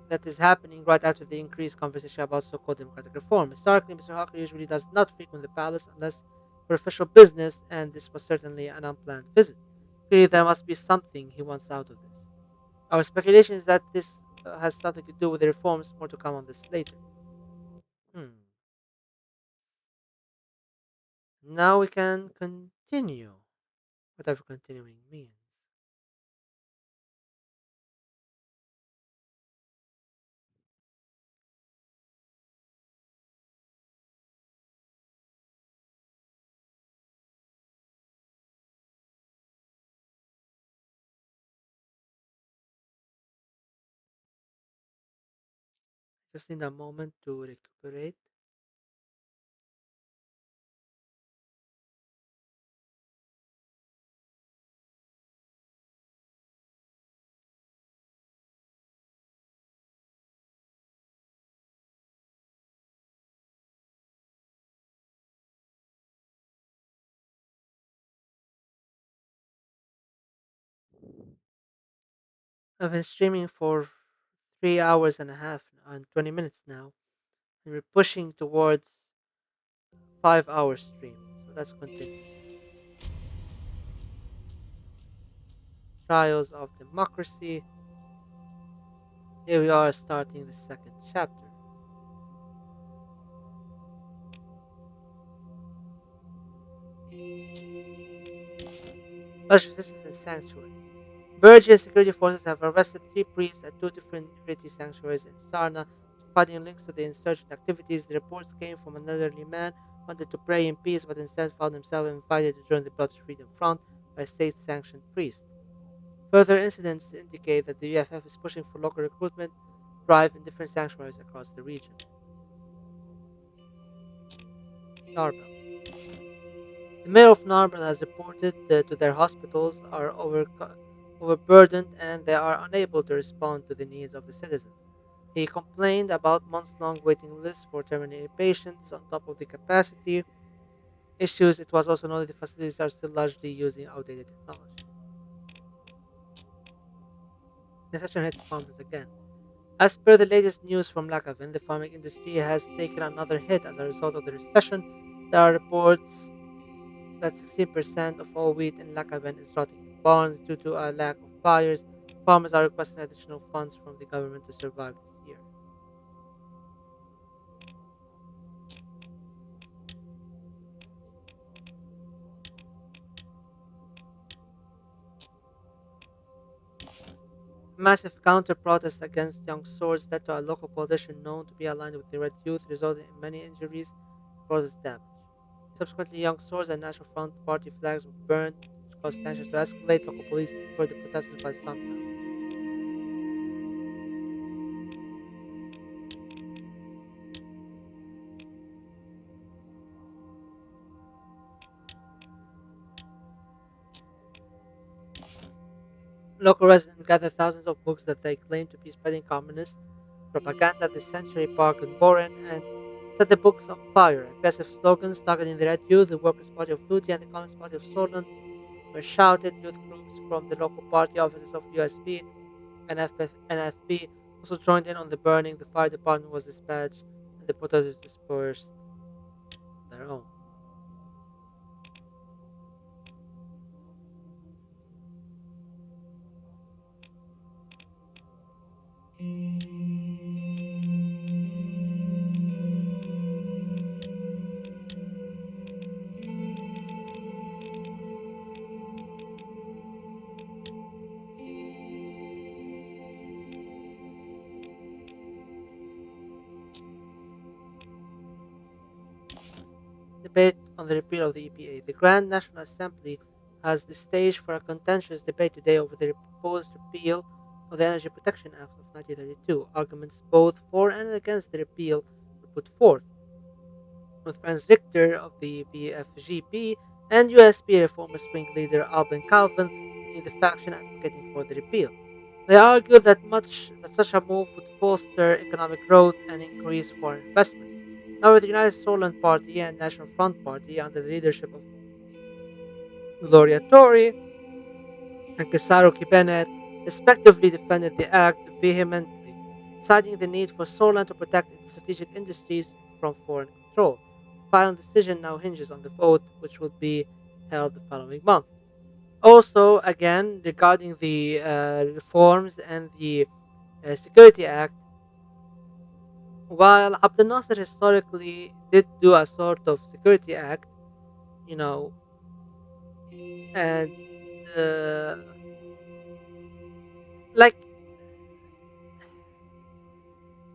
[SPEAKER 1] that is happening right after the increased conversation about so-called democratic reform. Historically, Mr. Hawker usually does not frequent the palace unless for official business, and this was certainly an unplanned visit. Clearly, there must be something he wants out of this. Our speculation is that this has something to do with the reforms. More to come on this later. Hmm. Now we can continue, whatever continuing means. Just need a moment to recuperate. I've been streaming for 3 hours and a half and 20 minutes now, and we're pushing towards 5 hour stream. So let's continue. Trials of Democracy. Here we are starting the second chapter. Religious resistance and sanctuaries. Belgian security forces have arrested three priests at two different Unity sanctuaries in Sarna, finding links to the insurgent activities. The reports came from an elderly man who wanted to pray in peace but instead found himself invited to join the Blood Freedom Front by a state sanctioned priest. Further incidents indicate that the UFF is pushing for local recruitment drive in different sanctuaries across the region. Narbel. The mayor of Narbel has reported to their hospitals are overburdened and they are unable to respond to the needs of the citizens. He complained about months-long waiting lists for terminal patients on top of the capacity issues. It was also noted the facilities are still largely using outdated technology. The session hits farmers again. As per the latest news from Lakaven, the farming industry has taken another hit as a result of the recession. There are reports that 16% of all wheat in Lakaven is rotting in barns due to a lack of buyers. Farmers are requesting additional funds from the government to survive this year. Massive counter-protests against young swords led to a local politician known to be aligned with the Red Youth, resulting in many injuries and process damage. Subsequently, young swords and National Front Party flags were burned, which caused tensions to escalate. Local police dispersed the protesters by sundown. Local residents gathered thousands of books that they claimed to be spreading communist propaganda at the Century Park in Boren and set the books on fire. Aggressive slogans targeting the Red Youth, the Workers' Party of Luti, and the Communist Party of Solon were shouted. Youth groups from the local party offices of USB and NFB also joined in on the burning. The fire department was dispatched and the protesters dispersed on their own. Debate on the repeal of the EPA. The Grand National Assembly has the stage for a contentious debate today over the proposed repeal of the Energy Protection Act of 1932. Arguments both for and against the repeal were put forth, with Franz Richter of the BFGP and USB reformer swing leader Alban Calvin leading the faction advocating for the repeal. They argued that such a move would foster economic growth and increase foreign investment. However, the United Solent Party and National Front Party, under the leadership of Gloria Tori and Kesaro Kibenet, respectively defended the act vehemently, citing the need for Solent to protect its strategic industries from foreign control. The final decision now hinges on the vote, which will be held the following month. Also, again, regarding the reforms and the Security Act, while Abdel Nasser historically did do a sort of Security Act, you know, and uh, like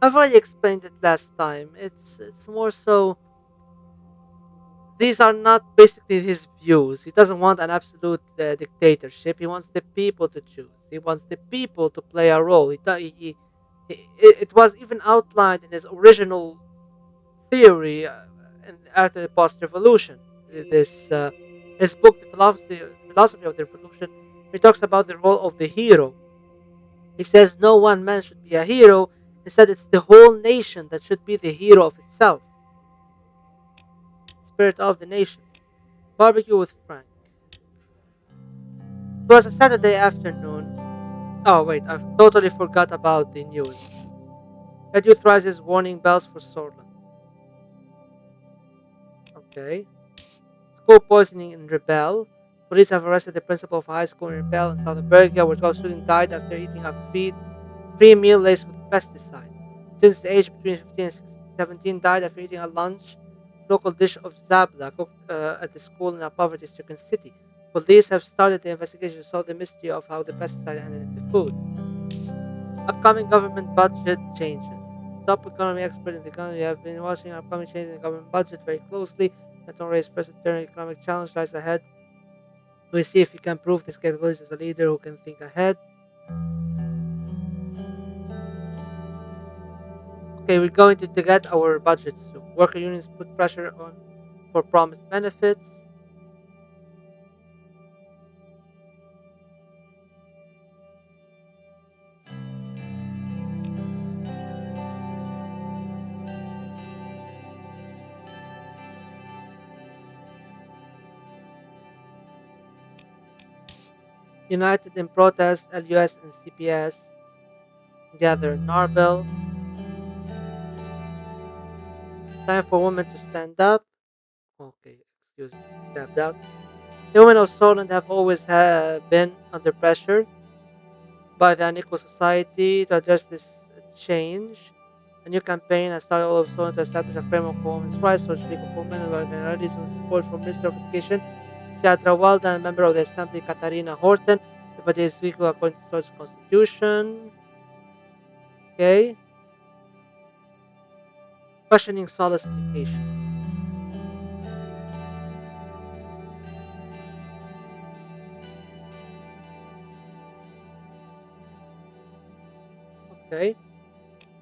[SPEAKER 1] I've already explained it last time. It's more so these are not basically his views. He doesn't want an absolute dictatorship. He wants the people to choose. He wants the people to play a role. It was even outlined in his original theory after the post-revolution. This his book, the Philosophy of the Revolution, he talks about the role of the hero. He says no one man should be a hero. Instead, it's the whole nation that should be the hero of itself. Spirit of the nation. Barbecue with Frank. It was a Saturday afternoon. Oh wait, I totally forgot about the news. Red Youth rises warning bells for Sorland. Okay. School poisoning in Rebel. Police have arrested the principal of a high school in Repel in southern Belgium, where 12 students died after eating a free meal laced with pesticide. Students aged between 15 and 17 died after eating a lunch local dish of zabla cooked at the school in a poverty-stricken city. Police have started the investigation to solve the mystery of how the pesticide ended in the food. Upcoming government budget changes. Top economy experts in the economy have been watching upcoming changes in the government budget very closely. Canton Ray's first eternal economic challenge lies ahead. We see if he can prove his capabilities as a leader who can think ahead. Okay, we're going to get our budget soon. Worker unions put pressure on for promised benefits. United in protest, LUS and CPS gather in Narbel. Time for women to stand up. Okay, excuse me, tapped out. The women of Solent have always been under pressure by the unequal society to address this change. A new campaign has started all of Solent to establish a framework for women's rights, social legal for women, and organizations with support from Minister of Education Siadra Walda and member of the Assembly Katarina Horten. The party is equal according to the constitution. Okay. Questioning solace education. Okay.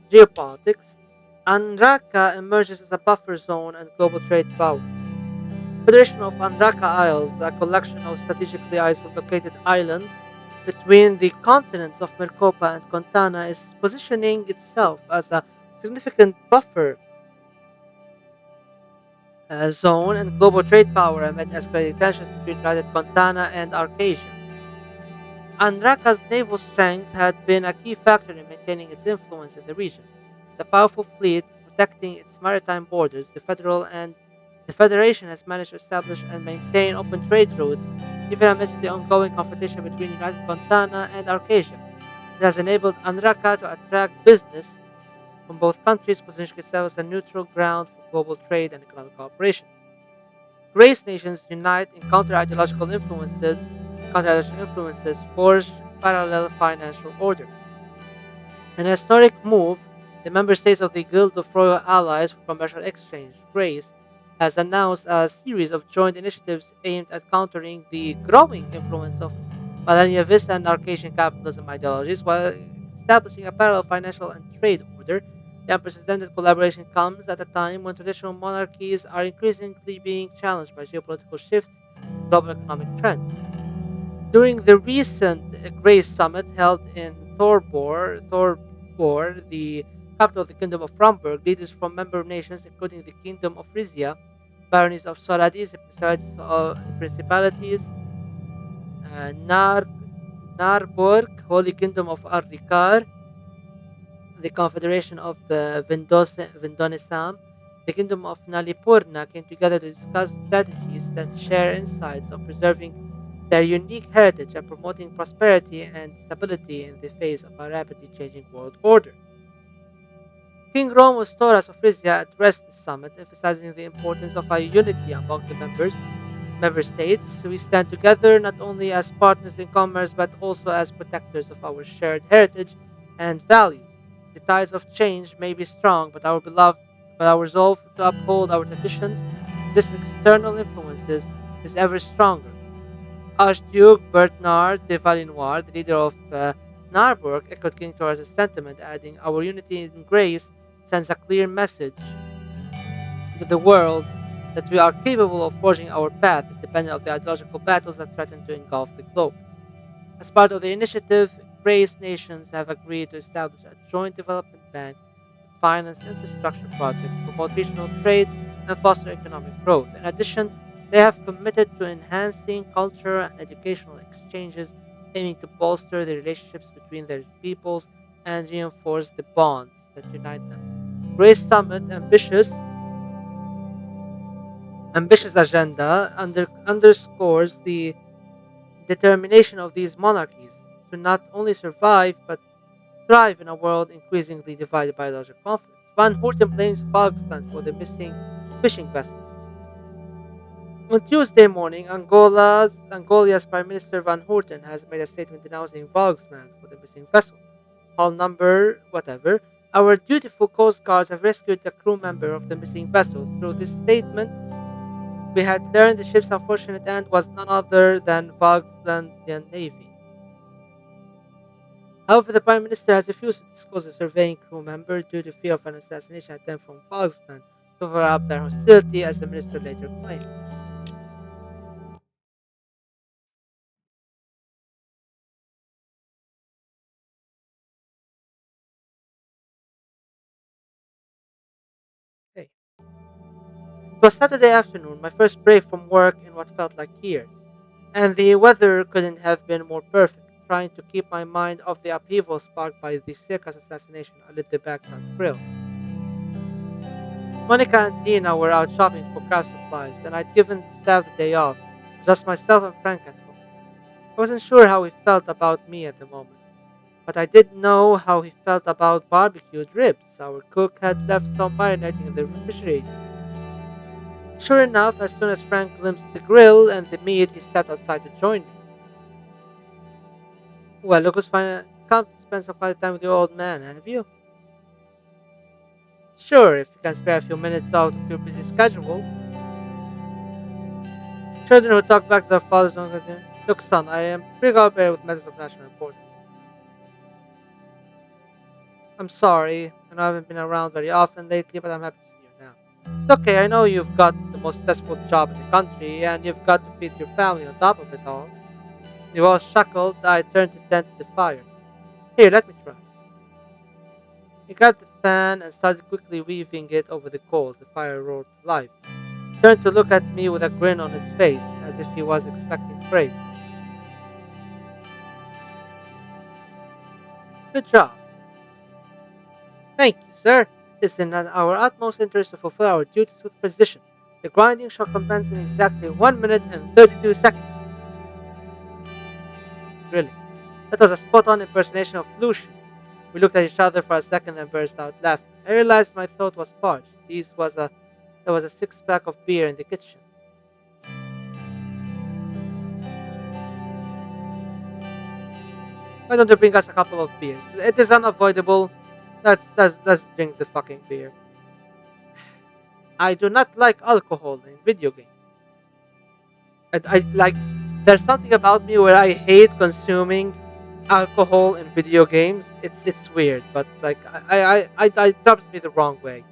[SPEAKER 1] Geopolitics. Anraka emerges as a buffer zone and global trade power. Federation of Anraka Isles, a collection of strategically isolated islands between the continents of Mercopa and Contana, is positioning itself as a significant buffer zone and global trade power amid escalating tensions between United Contana and Arcasia. Anraka's naval strength had been a key factor in maintaining its influence in the region. With a powerful fleet protecting its maritime borders, the Federation has managed to establish and maintain open trade routes even amidst the ongoing confrontation between United Contana and Arcasia. It has enabled Anraka to attract business from both countries, positioning itself as a neutral ground for global trade and economic cooperation. Grace nations unite in counter-ideological influences forge parallel financial order. In a historic move, the member states of the Guild of Royal Allies for Commercial Exchange, GRACE, has announced a series of joint initiatives aimed at countering the growing influence of Millennialist and Arcadian capitalism ideologies while establishing a parallel financial and trade order. The unprecedented collaboration comes at a time when traditional monarchies are increasingly being challenged by geopolitical shifts and global economic trends. During the recent Grace Summit held in Thorbor, the capital of the Kingdom of Fromberg, leaders from member nations, including the Kingdom of Frisia, baronies of Soradis, the principalities, Nar, Narborg, Holy Kingdom of Arricar, the Confederation of Vindonesam, the Kingdom of Nalipurna came together to discuss strategies and share insights on preserving their unique heritage and promoting prosperity and stability in the face of a rapidly changing world order. King Romus Taurus of Frisia addressed the summit, emphasizing the importance of a unity among the member states. We stand together not only as partners in commerce but also as protectors of our shared heritage and values. The tides of change may be strong, but our resolve to uphold our traditions, resist external influences, is ever stronger. Archduke Bernard de Valenois, the leader of Narberg, echoed King Taurus' sentiment, adding, "Our unity in grace sends a clear message to the world that we are capable of forging our path independent of the ideological battles that threaten to engulf the globe." As part of the initiative, Grace nations have agreed to establish a joint development bank to finance infrastructure projects, promote regional trade, and foster economic growth. In addition, they have committed to enhancing cultural and educational exchanges, aiming to bolster the relationships between their peoples and reinforce the bonds that unite them. Grace Summit ambitious agenda underscores the determination of these monarchies to not only survive but thrive in a world increasingly divided by larger conflicts. Van Horten blames Falkland for the missing fishing vessel. On Tuesday morning, Angolia's Prime Minister Van Horten has made a statement denouncing Volksland for the missing vessel. Hull number whatever. Our dutiful coast guards have rescued the crew member of the missing vessel. Through this statement, we had learned the ship's unfortunate end was none other than Volkslandian Navy. However, the Prime Minister has refused to disclose the surveying crew member due to fear of an assassination attempt from Volksland to cover up their hostility, as the minister later claimed. Hey. It was Saturday afternoon, my first break from work in what felt like years, and the weather couldn't have been more perfect. Trying to keep my mind off the upheaval sparked by the circus assassination, I lit the backyard grill. Monica and Dina were out shopping for craft supplies, and I'd given the staff the day off, just myself and Frank at home. I wasn't sure how he felt about me at the moment, but I did know how he felt about barbecued ribs our cook had left some marinating in the refrigerator. Sure enough, as soon as Frank glimpsed the grill and the meat, he stepped outside to join me. Well, look who's finally come to spend some quality time with your old man, have you? Sure, if you can spare a few minutes out of your busy schedule. Children who talk back to their fathers don't continue. Look, son, I am preoccupied with matters of national importance. I'm sorry, I know I haven't been around very often lately, but I'm happy to see you now. It's okay, I know you've got the most stressful job in the country, and you've got to feed your family on top of it all. You all chuckled. I turned to tend to the fire. Here, let me try. He grabbed the fan and started quickly weaving it over the coals. The fire roared to life. He turned to look at me with a grin on his face, as if he was expecting praise. Good job. Thank you, sir. It is in our utmost interest to fulfill our duties with precision. The grinding shall commence in exactly 1 minute and 32 seconds. Really? That was a spot-on impersonation of Lucian. We looked at each other for a second and burst out laughing. I realized my throat was parched. There was a six-pack of beer in the kitchen. Why don't you bring us a couple of beers? It is unavoidable. Let's drink the fucking beer. I do not like alcohol in video games. I like. There's something about me where I hate consuming alcohol in video games. It's weird, but like I rubs me the wrong way.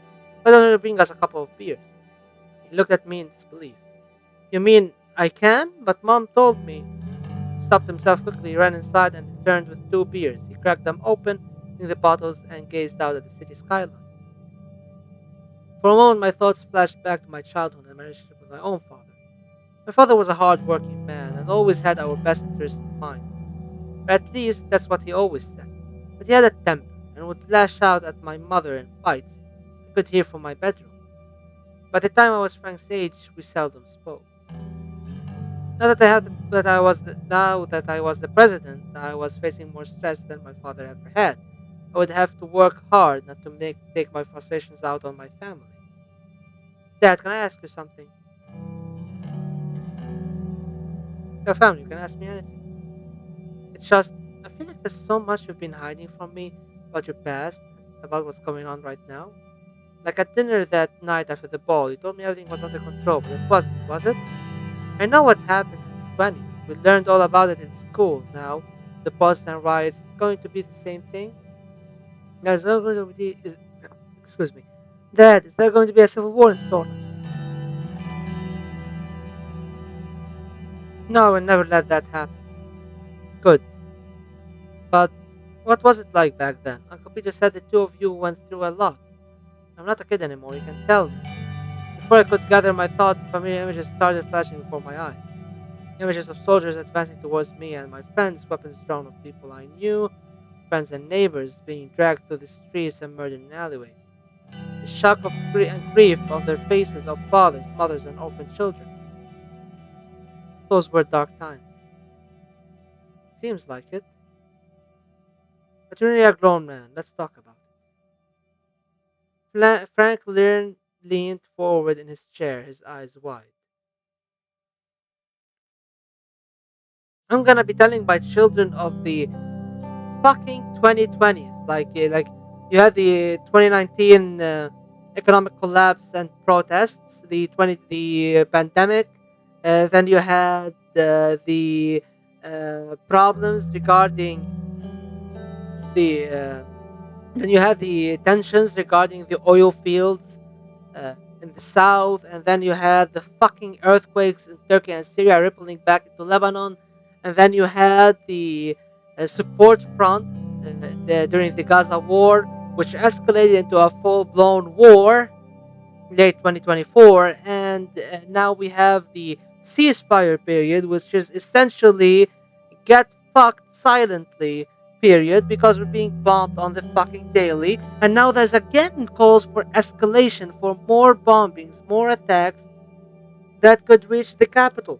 [SPEAKER 1] Why don't you bring us a couple of beers? He looked at me in disbelief. You mean I can? But Mom told me. He stopped himself quickly, ran inside, and returned with two beers. He cracked them open in the bottles and gazed out at the city skyline. For a moment, my thoughts flashed back to my childhood and my relationship with my own father. My father was a hard-working man and always had our best interests in mind. Or at least, that's what he always said. But he had a temper and would lash out at my mother in fights I could hear from my bedroom. By the time I was Frank's age, we seldom spoke. Now that I was the president, I was facing more stress than my father ever had. I would have to work hard not to take my frustrations out on my family. Dad, can I ask you something? Your family, you can ask me anything. It's just I feel like there's so much you've been hiding from me about your past, about what's going on right now. Like at dinner that night after the ball, you told me everything was under control, but it wasn't, was it? I know what happened in the 20s. We learned all about it in school. Now, the Boston riots is going to be the same thing. There's not going to be. Excuse me. Dad, is there going to be a civil war in store? No, I will never let that happen. Good. But what was it like back then? Uncle Peter said the two of you went through a lot. I'm not a kid anymore, you can tell me. Before I could gather my thoughts, the familiar images started flashing before my eyes. Images of soldiers advancing towards me and my friends, weapons drawn of people I knew, friends and neighbors being dragged through the streets and murdered in alleyways. The shock of and grief on their faces of fathers, mothers, and orphan children. Those were dark times. Seems like it. But you're really a grown man. Let's talk about it. Leaned forward in his chair, his eyes wide. I'm gonna be telling my children of the fucking 2020s. Like you had the 2019 economic collapse and protests, the pandemic. Then you had the problems regarding the. Then you had the tensions regarding the oil fields uh, in the south, and then you had the fucking earthquakes in Turkey and Syria rippling back into Lebanon, and then you had the support front during the Gaza war, which escalated into a full blown war late 2024, and now we have the ceasefire period, which is essentially get fucked silently period because we're being bombed on the fucking daily, and now there's again calls for escalation, for more bombings, more attacks that could reach the capital.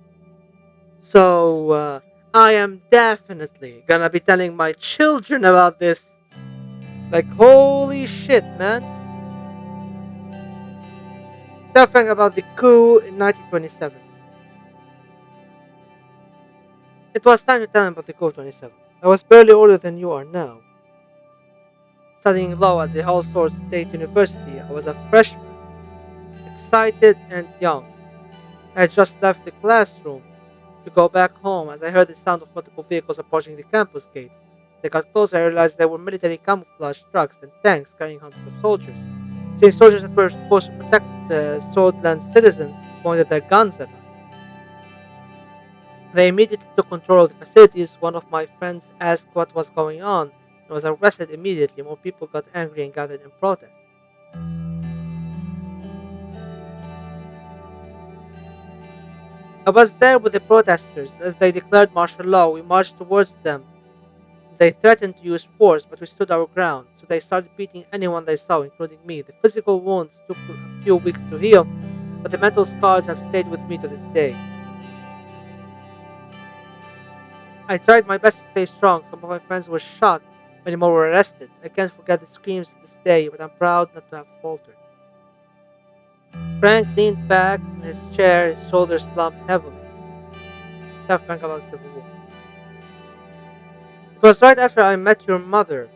[SPEAKER 1] So I am definitely gonna be telling my children about this. Like holy shit, man! Talking about the coup in 1927. It was time to tell him about the coup of 27. I was barely older than you are now. Studying law at the All Sorts State University, I was a freshman, excited and young. I had just left the classroom to go back home as I heard the sound of multiple vehicles approaching the campus gates. As they got closer, I realized there were military camouflage trucks and tanks carrying hundreds of soldiers. The same soldiers that were supposed to protect the Swordland citizens pointed their guns at us. They immediately took control of the facilities. One of my friends asked what was going on and was arrested immediately. More people got angry and gathered in protest. I was there with the protesters. As they declared martial law, we marched towards them. They threatened to use force, but we stood our ground, so they started beating anyone they saw, including me. The physical wounds took a few weeks to heal, but the mental scars have stayed with me to this day. I tried my best to stay strong. Some of my friends were shot, many more were arrested. I can't forget the screams to this day, but I'm proud not to have faltered. Frank leaned back in his chair, his shoulders slumped heavily. Tell Frank about the Civil War. It was right after I met your mother.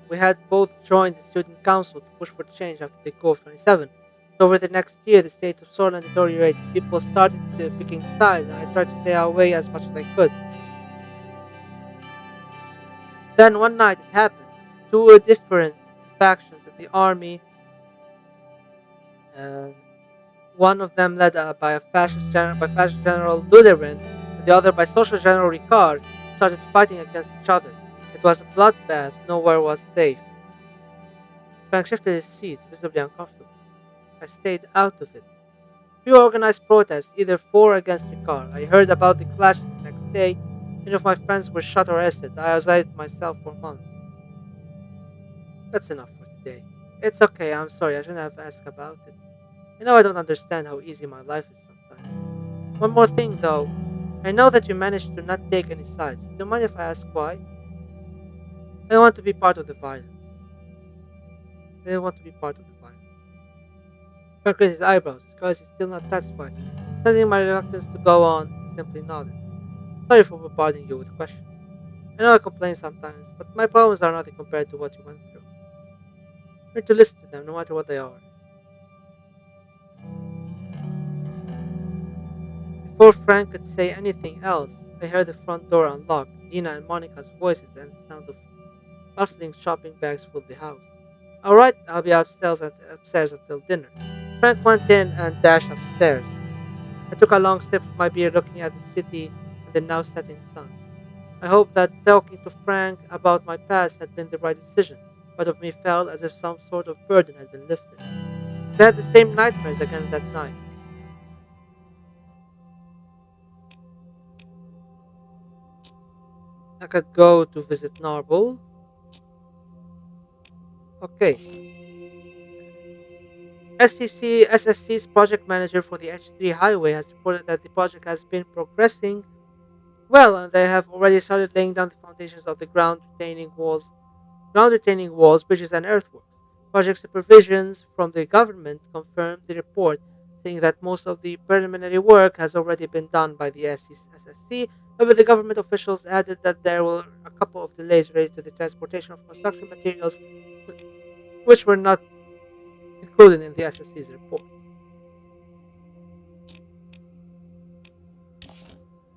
[SPEAKER 1] We had both joined the student council to push for change after the coup of 27. So over the next year, the state of Sorland deteriorated. People started picking sides, and I tried to stay away as much as I could. Then one night it happened. Two different factions in the army. Uh, One of them led by fascist General Luderin, and the other by Social General Ricard, started fighting against each other. It was a bloodbath. Nowhere was safe. Frank shifted his seat, visibly uncomfortable. I stayed out of it. Few organized protests, either for or against Ricard. I heard about the clashes the next day. Many of my friends were shot or arrested. I isolated myself for months. That's enough for today. It's okay, I'm sorry, I shouldn't have asked about it. I know I don't understand how easy my life is sometimes. One more thing though. I know that you managed to not take any sides. Do you mind if I ask why? I don't want to be part of the violence. I don't want to be part of the violence. Frank raised his eyebrows, because he's still not satisfied. Sensing my reluctance to go on, he simply nodded. Sorry for bombarding you with questions. I know I complain sometimes, but my problems are nothing compared to what you went through. Learn to listen to them, no matter what they are. Before Frank could say anything else, I heard the front door unlock. Dina and Monica's voices and the sound of bustling shopping bags filled the house. Alright, I'll be upstairs until dinner. Frank went in and dashed upstairs. I took a long sip of my beer looking at the city and the now setting sun. I hoped that talking to Frank about my past had been the right decision. Part of me felt as if some sort of burden had been lifted. I had the same nightmares again that night. I could go to visit Narble. Okay. SSC's project manager for the H3 highway has reported that the project has been progressing Well, they have already started laying down the foundations of the ground retaining walls, bridges, and earthworks. Project supervisions from the government confirmed the report, saying that most of the preliminary work has already been done by the SSC. However, the government officials added that there were a couple of delays related to the transportation of construction materials, which were not included in the SSC's report.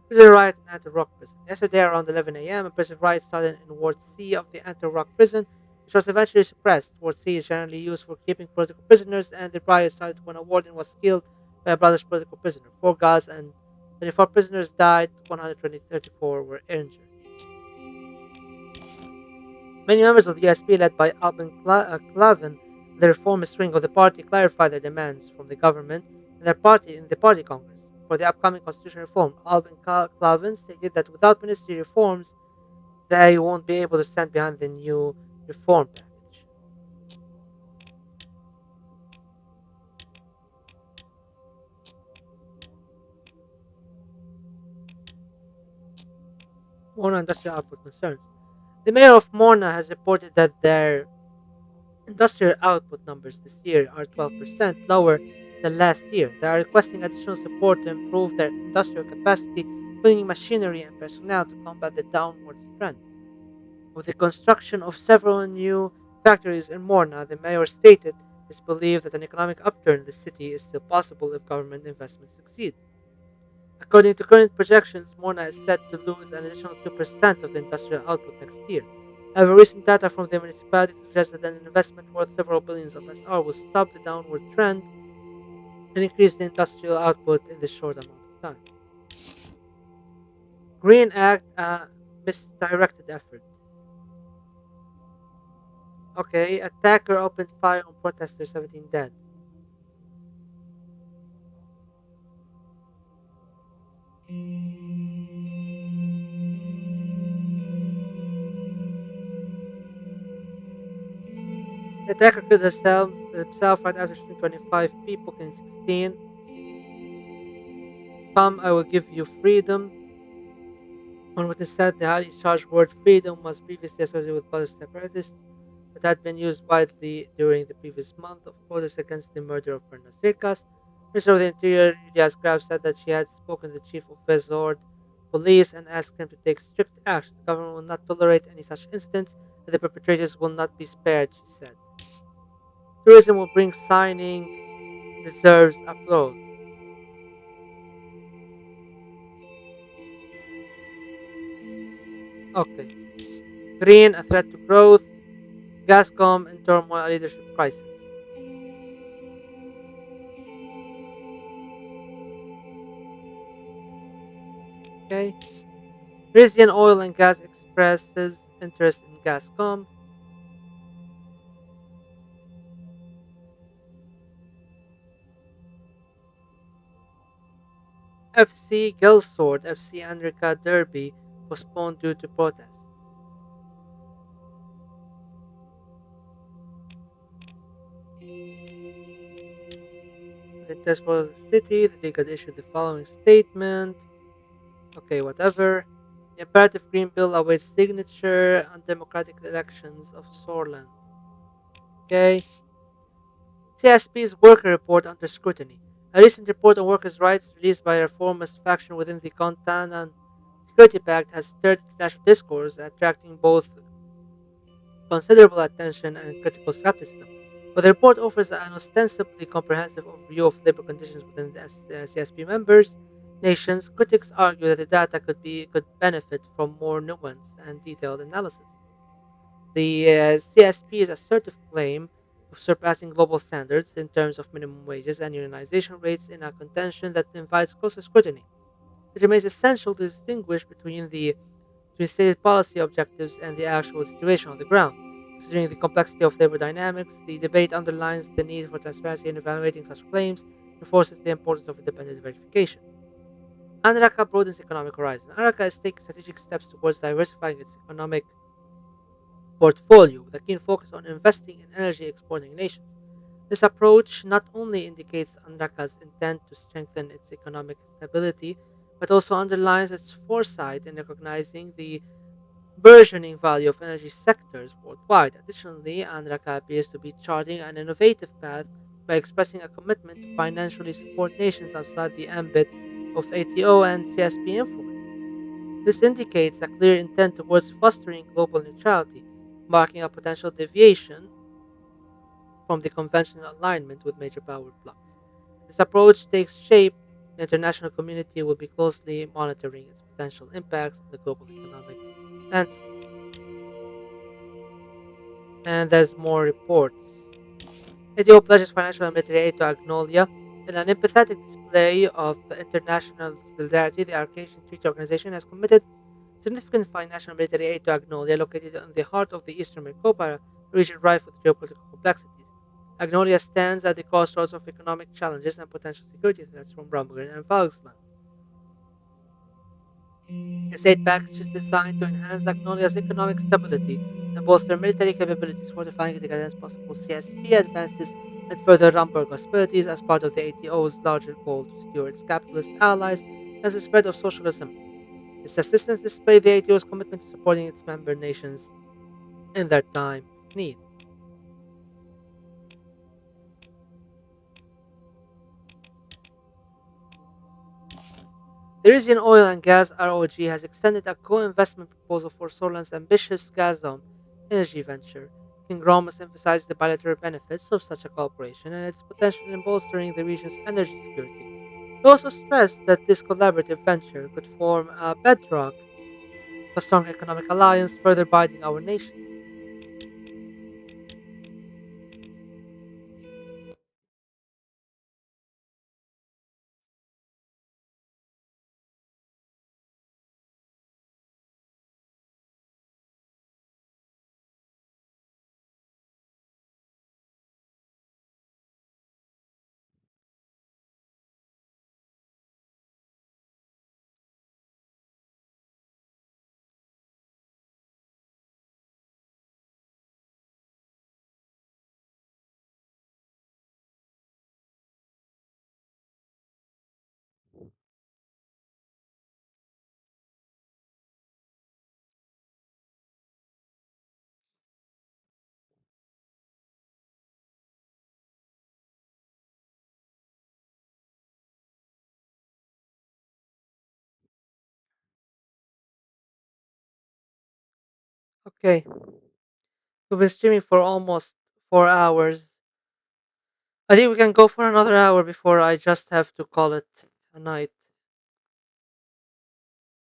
[SPEAKER 1] Prison riot in Antar Rock Prison. Yesterday around 11 a.m., a prison riot started in Ward C of the Antar Rock Prison, which was eventually suppressed. Ward C is generally used for keeping political prisoners, and the riot started when a warden was killed by a brother's political prisoner. Four guards and 24 prisoners died, 134 were injured. Many members of the USP, led by Albin Clavin, the reformist wing of the party, clarified their demands from the government and their party in the party congress. For the upcoming constitutional reform, Albin Clavin stated that without ministry reforms, they won't be able to stand behind the new reform package. Morna industrial output concerns. The mayor of Morna has reported that their industrial output numbers this year are 12% lower than last year. They are requesting additional support to improve their industrial capacity, including machinery and personnel, to combat the downward trend. With the construction of several new factories in Morna, the mayor stated his belief that an economic upturn in the city is still possible if government investments succeed. According to current projections, Morna is set to lose an additional 2% of the industrial output next year. However, recent data from the municipality suggests that an investment worth several billions of SR will stop the downward trend and increase the industrial output in this short amount of time. Green Act, misdirected effort. Okay, attacker opened fire on protesters, 17 dead. The attacker killed himself right after shooting 25 people, killing 16. Come, I will give you freedom. On what is said, the highly charged word freedom was previously associated with Polish separatists, but had been used widely during the previous month of protests against the murder of Bernard Circus. Minister of the Interior, Julia Graf, said that she had spoken to the chief of Vezord police and asked him to take strict action. The government will not tolerate any such incidents, and the perpetrators will not be spared, she said. Tourism will bring signing deserves applause. Okay. Green, a threat to growth. Gascom in turmoil, a leadership crisis. Okay. Frisian Oil and Gas expresses interest in Gascom. FC Gelsord, FC Andrika Derby postponed due to protests. The test was the city. The league had issued the following statement. Okay, whatever. The imperative Green Bill awaits signature on democratic elections of Sorland. Okay. CSP's worker report under scrutiny. A recent report on workers' rights released by a reformist faction within the Contanan Security Pact has stirred international discourse, attracting both considerable attention and critical skepticism. But the report offers an ostensibly comprehensive overview of labor conditions within the CSP members nations. Critics argue that the data could benefit from more nuanced and detailed analysis. The CSP's assertive claim of surpassing global standards in terms of minimum wages and unionization rates in a contention that invites closer scrutiny. It remains essential to distinguish between stated policy objectives and the actual situation on the ground. Considering the complexity of labor dynamics, the debate underlines the need for transparency in evaluating such claims, reinforces the importance of independent verification. Anraka broadens economic horizons. Anraka is taking strategic steps towards diversifying its economic portfolio with a keen focus on investing in energy exporting nations. This approach not only indicates Anraka's intent to strengthen its economic stability, but also underlines its foresight in recognizing the burgeoning value of energy sectors worldwide. Additionally, Anraka appears to be charting an innovative path by expressing a commitment to financially support nations outside the ambit of ATO and CSP influence. This indicates a clear intent towards fostering global neutrality, marking a potential deviation from the conventional alignment with major power blocs. As this approach takes shape, the international community will be closely monitoring its potential impacts on the global economic landscape. And there's more reports. ATO pledges financial and military aid to Agnolia in an empathetic display of international solidarity. The Arcasian Treaty Organization has committed significant financial and military aid to Agnolia, located in the heart of the eastern Maricopa region rife with geopolitical complexities. Agnolia stands at the crossroads of economic challenges and potential security threats from Bromgren and Falkland. This aid package is designed to enhance Agnolia's economic stability and bolster military capabilities, fortifying it against possible CSP advances and further Rumburg hostilities as part of the ATO's larger goal to secure its capitalist allies against the spread of socialism. This assistance displayed the ATO's commitment to supporting its member nations in their time of need. The Eurasian Oil and Gas ROG has extended a co-investment proposal for Solon's ambitious Gazom energy venture. King Ramos emphasized the bilateral benefits of such a cooperation and its potential in bolstering the region's energy security. He also stressed that this collaborative venture could form a bedrock of a strong economic alliance, further binding our nations. Okay, we've been streaming for almost 4 hours. I think we can go for another hour before I just have to call it a night.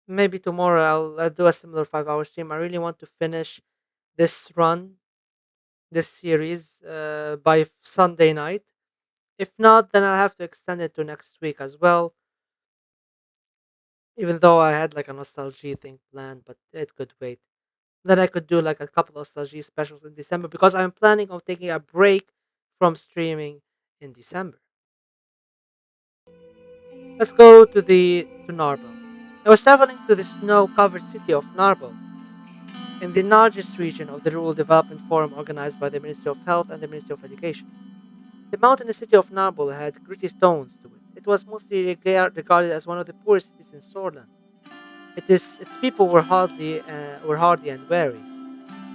[SPEAKER 1] Maybe tomorrow I'll do a similar 5 hour stream. I really want to finish this run, this series, by Sunday night. If not, then I'll have to extend it to next week as well. Even though I had like a nostalgia thing planned, but it could wait. Then I could do like a couple of nostalgia specials in December because I'm planning on taking a break from streaming in December. Let's go to Narbel. I was traveling to the snow-covered city of Narbel in the largest region of the Rural Development Forum organized by the Ministry of Health and the Ministry of Education. The mountainous city of Narbel had gritty stones to it. It was mostly regarded as one of the poorest cities in Sorland. Its people were hardy and wary.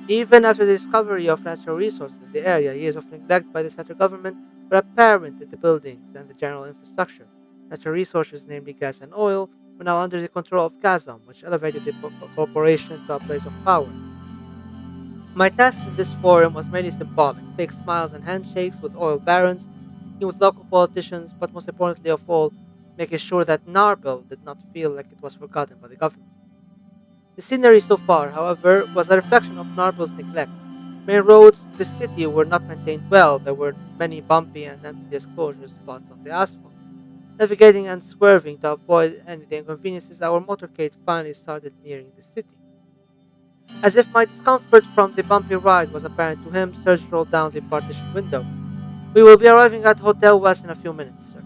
[SPEAKER 1] Even after the discovery of natural resources in the area, years of neglect by the central government were apparent in the buildings and the general infrastructure. Natural resources, namely gas and oil, were now under the control of Gazprom, which elevated the corporation to a place of power. My task in this forum was mainly symbolic: fake smiles and handshakes with oil barons, meeting with local politicians, but most importantly of all, making sure that Narbel did not feel like it was forgotten by the government. The scenery so far, however, was a reflection of Narbel's neglect. Main roads to the city were not maintained well. There were many bumpy and empty disclosure spots on the asphalt. Navigating and swerving to avoid any of the inconveniences, our motorcade finally started nearing the city. As if my discomfort from the bumpy ride was apparent to him, Serge rolled down the partition window. "We will be arriving at Hotel West in a few minutes, sir."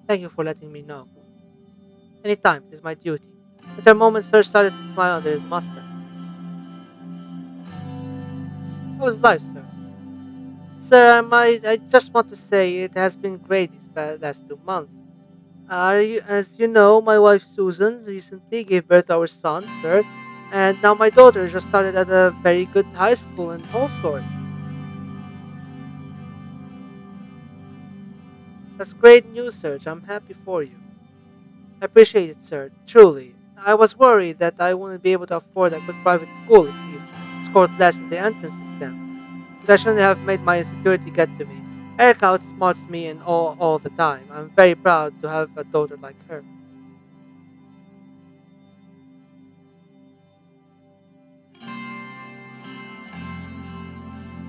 [SPEAKER 1] "Thank you for letting me know." "Any time, it is my duty." After a moment, Serge started to smile under his mustache. "How is life, Serge?" Sir, I just want to say it has been great these last 2 months. As you know, my wife Susan recently gave birth to our son, sir, and now my daughter just started at a very good high school in Holsworth. That's great news, sir. I'm happy for you. I appreciate it, sir. Truly. I was worried that I wouldn't be able to afford a good private school if you scored less in the entrance exams. But I shouldn't have made my insecurity get to me. Erica outsmarts me in all the time. I'm very proud to have a daughter like her.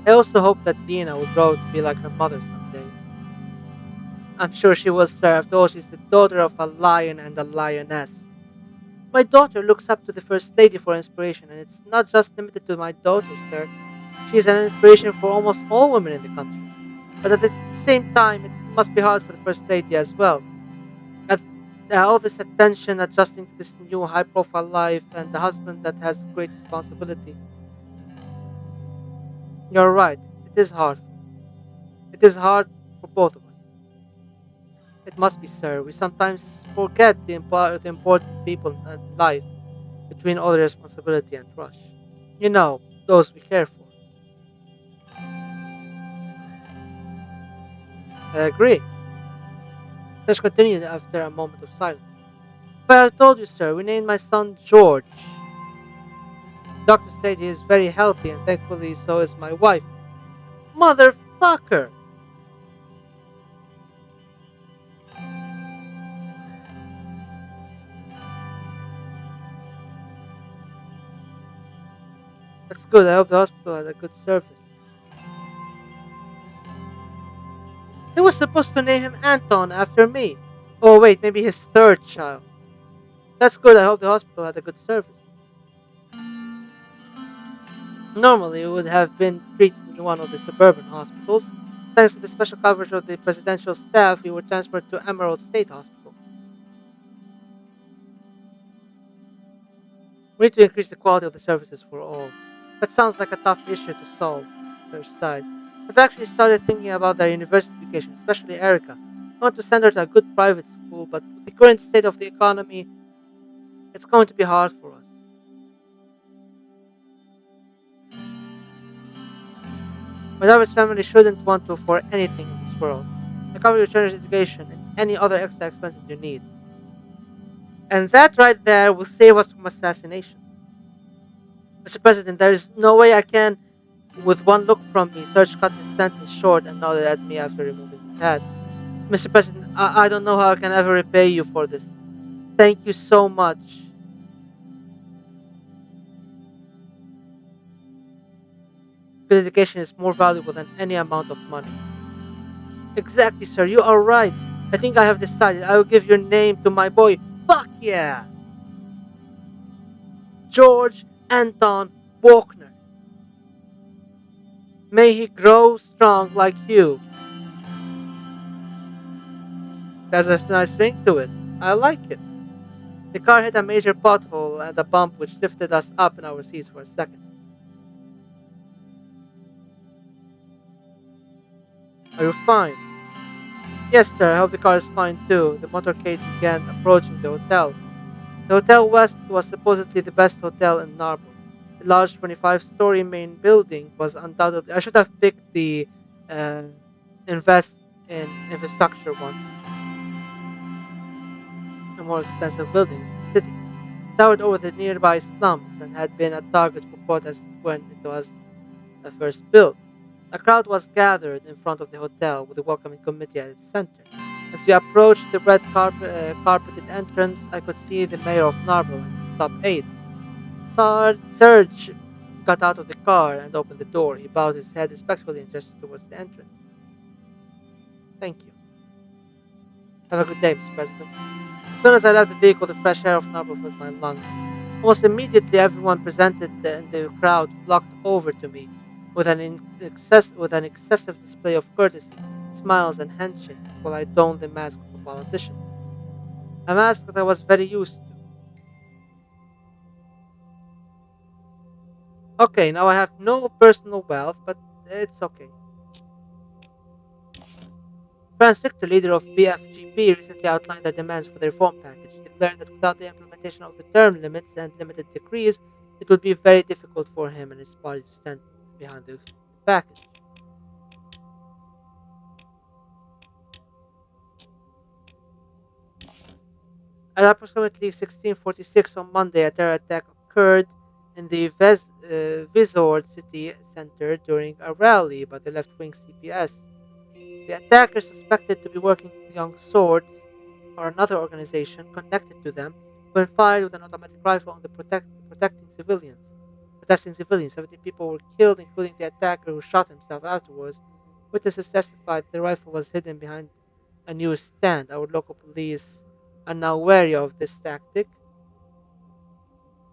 [SPEAKER 1] I also hope that Dina will grow to be like her mother someday. I'm sure she will, sir. After all, she's the daughter of a lion and a lioness. My daughter looks up to the First Lady for inspiration, and it's not just limited to my daughter, sir. She's an inspiration for almost all women in the country. But at the same time, it must be hard for the First Lady as well. At, all this attention adjusting to this new high profile life and the husband that has great responsibility. You're right, it is hard for me. It is hard for both of us. It must be, sir. We sometimes forget the important people in life between all the responsibility and rush. You know, those we care for. I agree. Fish continued after a moment of silence. But I told you, sir, we named my son George. Doctor said he is very healthy, and thankfully so is my wife. Motherfucker! That's good. I hope the hospital had a good service. He was supposed to name him Anton after me. Oh, wait, maybe his third child. That's good. I hope the hospital had a good service. Normally, he would have been treated in one of the suburban hospitals. Thanks to the special coverage of the presidential staff, we were transferred to Emerald State Hospital. We need to increase the quality of the services for all. That sounds like a tough issue to solve, Serge sighed. I've actually started thinking about their university education, especially Erica. I want to send her to a good private school, but with the current state of the economy, it's going to be hard for us. My daughter's family shouldn't want to for anything in this world. I cover your children's education and any other extra expenses you need. And that right there will save us from assassination. Mr. President, there is no way I can. With one look from me, Serge cut his sentence short and nodded at me after removing his hat. Mr. President, I don't know how I can ever repay you for this. Thank you so much. Good education is more valuable than any amount of money. Exactly, sir. You are right. I think I have decided I will give your name to my boy. Fuck yeah! George Anton Walkner. May he grow strong like you. There's a nice ring to it. I like it. The car hit a major pothole and a bump which lifted us up in our seats for a second. Are you fine? Yes, sir. I hope the car is fine too. The motorcade began approaching the hotel. The Hotel West was supposedly the best hotel in Narble. The large 25-story main building was undoubtedly. I should have picked the uh, invest in infrastructure one, the more extensive buildings in the city. Towered over the nearby slums and had been a target for protests when it was first built. A crowd was gathered in front of the hotel with the welcoming committee at its center. As we approached the red carpeted entrance, I could see the mayor of Narble and his top aides. Serge got out of the car and opened the door. He bowed his head respectfully and gestured towards the entrance. Thank you. Have a good day, Mr. President. As soon as I left the vehicle, the fresh air of Narble filled my lungs. Almost immediately, everyone presented in the crowd flocked over to me with an excessive display of courtesy, smiles, and handshakes while I donned the mask of a politician. A mask that I was very used to. Okay, now I have no personal wealth, but it's okay. Franz Richter, leader of BFGP, recently outlined their demands for the reform package, declaring that without the implementation of the term limits and limited decrees, it would be very difficult for him and his party to stand behind the package. At approximately 1646 on Monday, a terror attack occurred in the Vizord city center during a rally by the left-wing CPS. The attackers, suspected to be working with Young Swords or another organization connected to them, when fired with an automatic rifle on the protesting civilians. 17 people were killed, including the attacker who shot himself afterwards. Witnesses testified that the rifle was hidden behind a newsstand. Our local police are now wary of this tactic,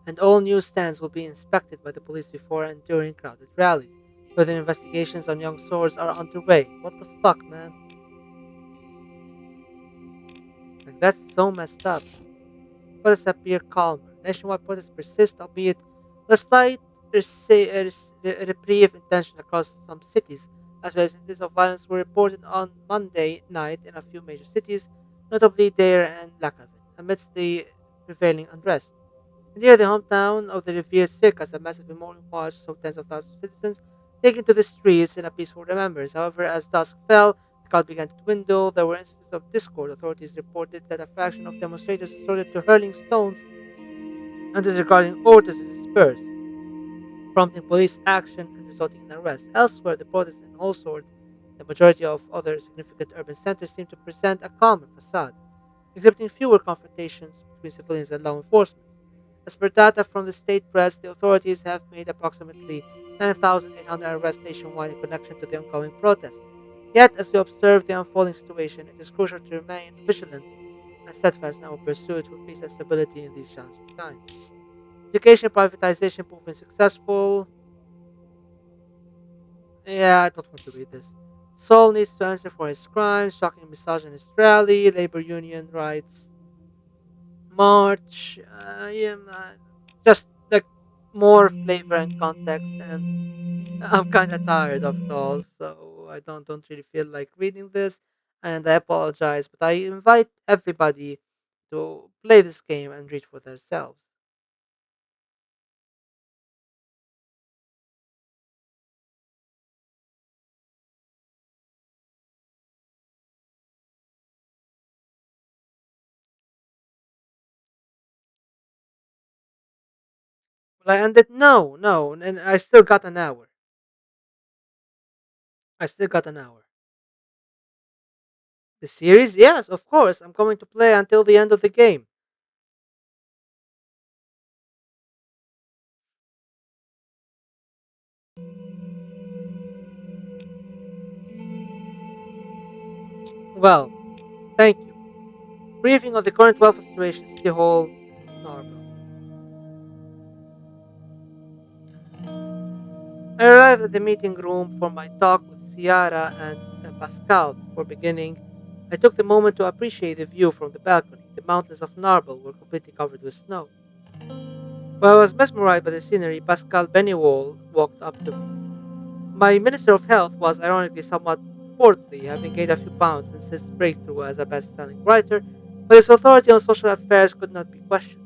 [SPEAKER 1] and all newsstands will be inspected by the police before and during crowded rallies. Further investigations on Young Swords are underway. What the fuck, man? Like, that's so messed up. Protests appear calmer. Nationwide protests persist, albeit with a slight reprieve in tension across some cities, as well as instances of violence were reported on Monday night in a few major cities, notably Deir and Lakaven, amidst the prevailing unrest. Near the hometown of the revered circus, a massive memorial march saw tens of thousands of citizens taking to the streets in a peaceful remembrance. However, as dusk fell, the crowd began to dwindle. There were instances of discord. Authorities reported that a fraction of demonstrators resorted to hurling stones and disregarding orders to disperse, prompting police action and resulting in arrests. Elsewhere, the protests in Allsword, the majority of other significant urban centers, seemed to present a calmer facade, exhibiting fewer confrontations between civilians and law enforcement. As per data from the state press, the authorities have made approximately 9,800 arrests nationwide in connection to the ongoing protests. Yet, as we observe the unfolding situation, it is crucial to remain vigilant and steadfast in our pursuit for peace and stability in these challenging times. Education privatization proving successful. Yeah, I don't want to read this. Saul needs to answer for his crimes, shocking misogynist rally, labor union rights, March, yeah, man, just like more flavor and context, and I'm kind of tired of it all, so I don't really feel like reading this, and I apologize, but I invite everybody to play this game and read for themselves. Will I end it? No, no, and I still got an hour. I still got an hour. The series? Yes, of course. I'm going to play until the end of the game. Well, thank you. Briefing on the current welfare situation, City Hall, Narbel. I arrived at the meeting room for my talk with Ciara and Pascal. Before beginning, I took the moment to appreciate the view from the balcony. The mountains of Narbel were completely covered with snow. While I was mesmerized by the scenery, Pascal Bennywall walked up to me. My Minister of Health was ironically somewhat portly, having gained a few pounds since his breakthrough as a best-selling writer, but his authority on social affairs could not be questioned.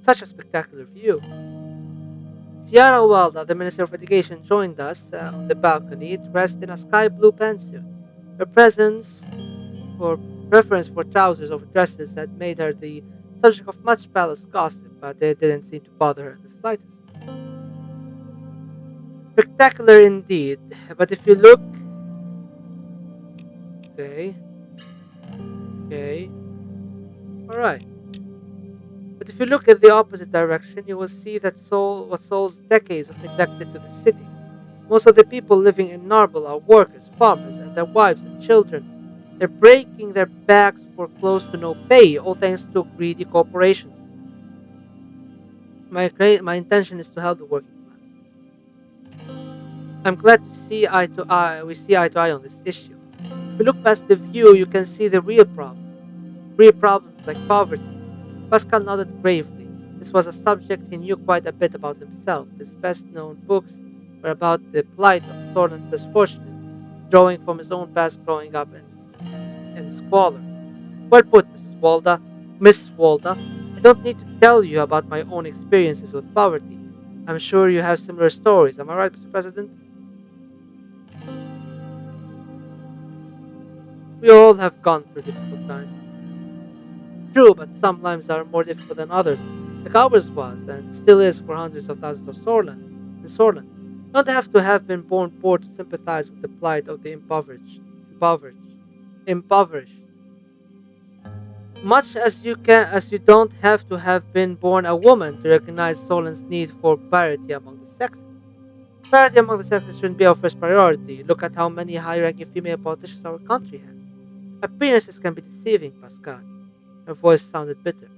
[SPEAKER 1] Such a spectacular view. Ciara Walda, the Minister of Education, joined us on the balcony, dressed in a sky blue pantsuit. Her presence for preference for trousers over dresses had made her the subject of much palace gossip, but it didn't seem to bother her in the slightest. Spectacular indeed, but if you look, okay, okay, alright. But if you look in the opposite direction, you will see that what Seoul's decades of neglected to the city. Most of the people living in Narbel are workers, farmers, and their wives and children. They're breaking their backs for close to no pay, all thanks to greedy corporations. My intention is to help the working class. I'm glad to see eye to eye. We see eye to eye on this issue. If you look past the view, you can see the real problems. Real problems like poverty. Pascal nodded gravely. This was a subject he knew quite a bit about himself. His best-known books were about the plight of Sorland's less fortunate, drawing from his own past growing up in and squalor. Well put, Mrs. Walda. Miss Walda. I don't need to tell you about my own experiences with poverty. I'm sure you have similar stories. Am I right, Mr. President? We all have gone through difficult times. True, but some lives are more difficult than others, like ours was, and still is for hundreds of thousands of Sorland. You don't have to have been born poor to sympathize with the plight of the impoverished. Much as you don't have to have been born a woman to recognize Solon's need for parity among the sexes. Parity among the sexes shouldn't be our first priority. Look at how many high-ranking female politicians our country has. Appearances can be deceiving, Pascal. Her voice sounded bitter.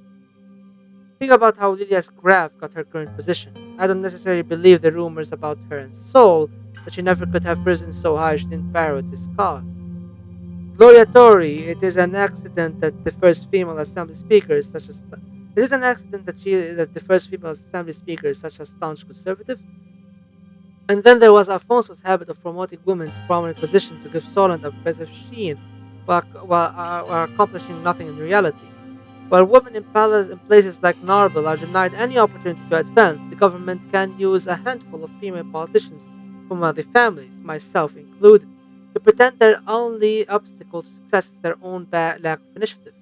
[SPEAKER 1] Think about how Lydia's Graf got her current position. I don't necessarily believe the rumors about her and Soul, but she never could have risen so high she didn't parrot his cause. Gloria Tori, it is an accident that the first female assembly speaker is such a it is an accident that the first female assembly speaker is such a staunch conservative. And then there was Alfonso's habit of promoting women to prominent positions to give Solent a impressive sheen, while accomplishing nothing in reality. While women in places like Narbil are denied any opportunity to advance, the government can use a handful of female politicians from wealthy families, myself included, to pretend their only obstacle to success is their own lack of initiative.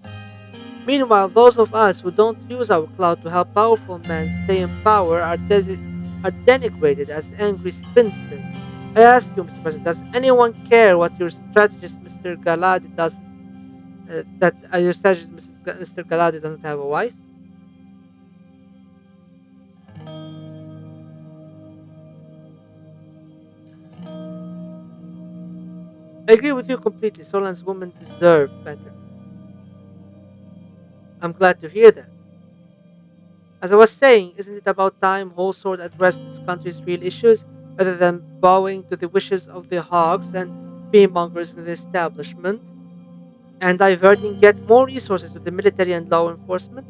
[SPEAKER 1] Meanwhile, those of us who don't use our clout to help powerful men stay in power are denigrated as angry spinsters. I ask you, Mr. President, does anyone care what your strategist, Mr. Galadi, doesn't? That your strategist, Mr. Galadi, doesn't have a wife? I agree with you completely. Solon's women deserve better. I'm glad to hear that. As I was saying, isn't it about time Holsworth addressed this country's real issues rather than bowing to the wishes of the hogs and fearmongers in the establishment and diverting yet more resources to the military and law enforcement?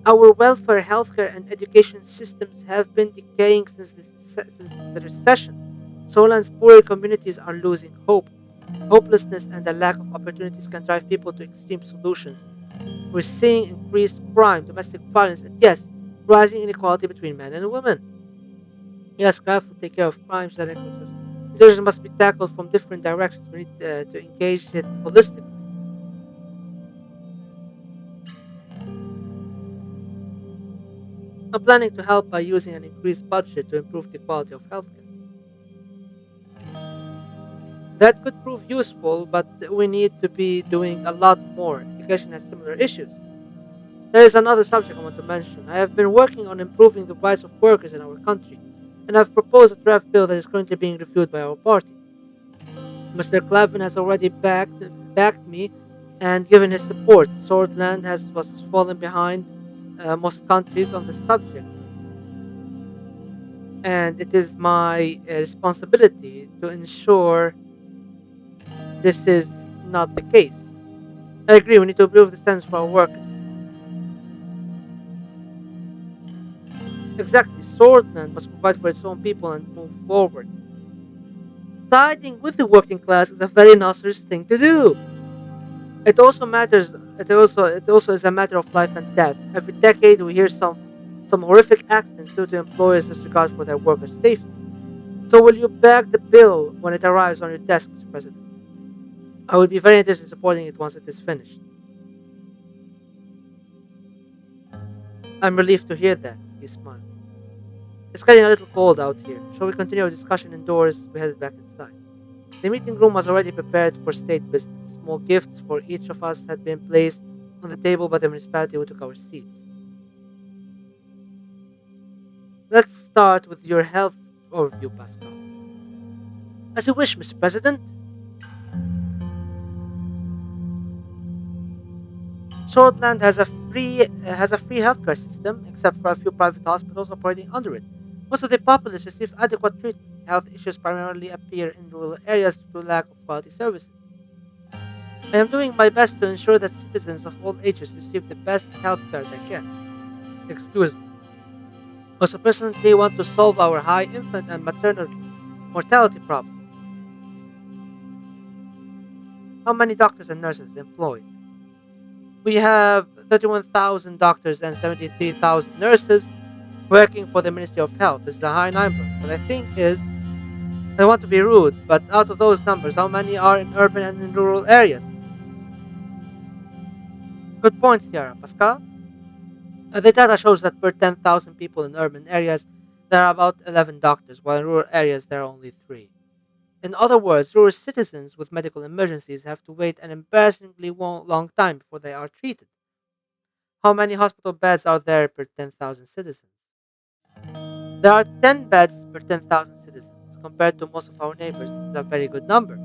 [SPEAKER 1] Our welfare, healthcare, and education systems have been decaying since the recession. Solon's poorer communities are losing hope. Hopelessness and the lack of opportunities can drive people to extreme solutions. We're seeing increased crime, domestic violence, and yes, rising inequality between men and women. Yes, craft will take care of crimes and exorcisms. These issues must be tackled from different directions. We need to engage it holistically. I'm planning to help by using an increased budget to improve the quality of healthcare. That could prove useful, but we need to be doing a lot more. Education has similar issues. There is another subject I want to mention. I have been working on improving the rights of workers in our country, and I've proposed a draft bill that is currently being reviewed by our party. Mr. Clavin has already backed me and given his support. Swordland has was fallen behind most countries on the subject, and it is my responsibility to ensure this is not the case. I agree. We need to improve the standards for our workers. Exactly. Swordland must provide for its own people and move forward. Siding with the working class is a very Nasserist thing to do. It also matters. It also is a matter of life and death. Every decade, we hear some horrific accidents due to employers' disregard for their workers' safety. So, will you back the bill when it arrives on your desk, Mr. President? I will be very interested in supporting it once it is finished. I'm relieved to hear that. He smiled. It's getting a little cold out here. Shall we continue our discussion indoors? We headed back inside. The meeting room was already prepared for state business. Small gifts for each of us had been placed on the table by the municipality who took our seats. Let's start with your health overview, Pascal. As you wish, Mr. President. Shortland has a free healthcare system, except for a few private hospitals operating under it. Most of the populace receive adequate treatment. Health issues primarily appear in rural areas due to lack of quality services. I am doing my best to ensure that citizens of all ages receive the best healthcare they can. Excuse me. Also, personally, want to solve our high infant and maternal mortality problem. How many doctors and nurses employed? We have 31,000 doctors and 73,000 nurses working for the Ministry of Health. This is a high number, but I think is I want to be rude, but out of those numbers, how many are in urban and in rural areas? Good point, Sierra. Pascal? The data shows that per 10,000 people in urban areas, there are about 11 doctors, while in rural areas there are only 3. In other words, rural citizens with medical emergencies have to wait an embarrassingly long time before they are treated. How many hospital beds are there per 10,000 citizens? There are 10 beds per 10,000 citizens. Compared to most of our neighbors, this is a very good number.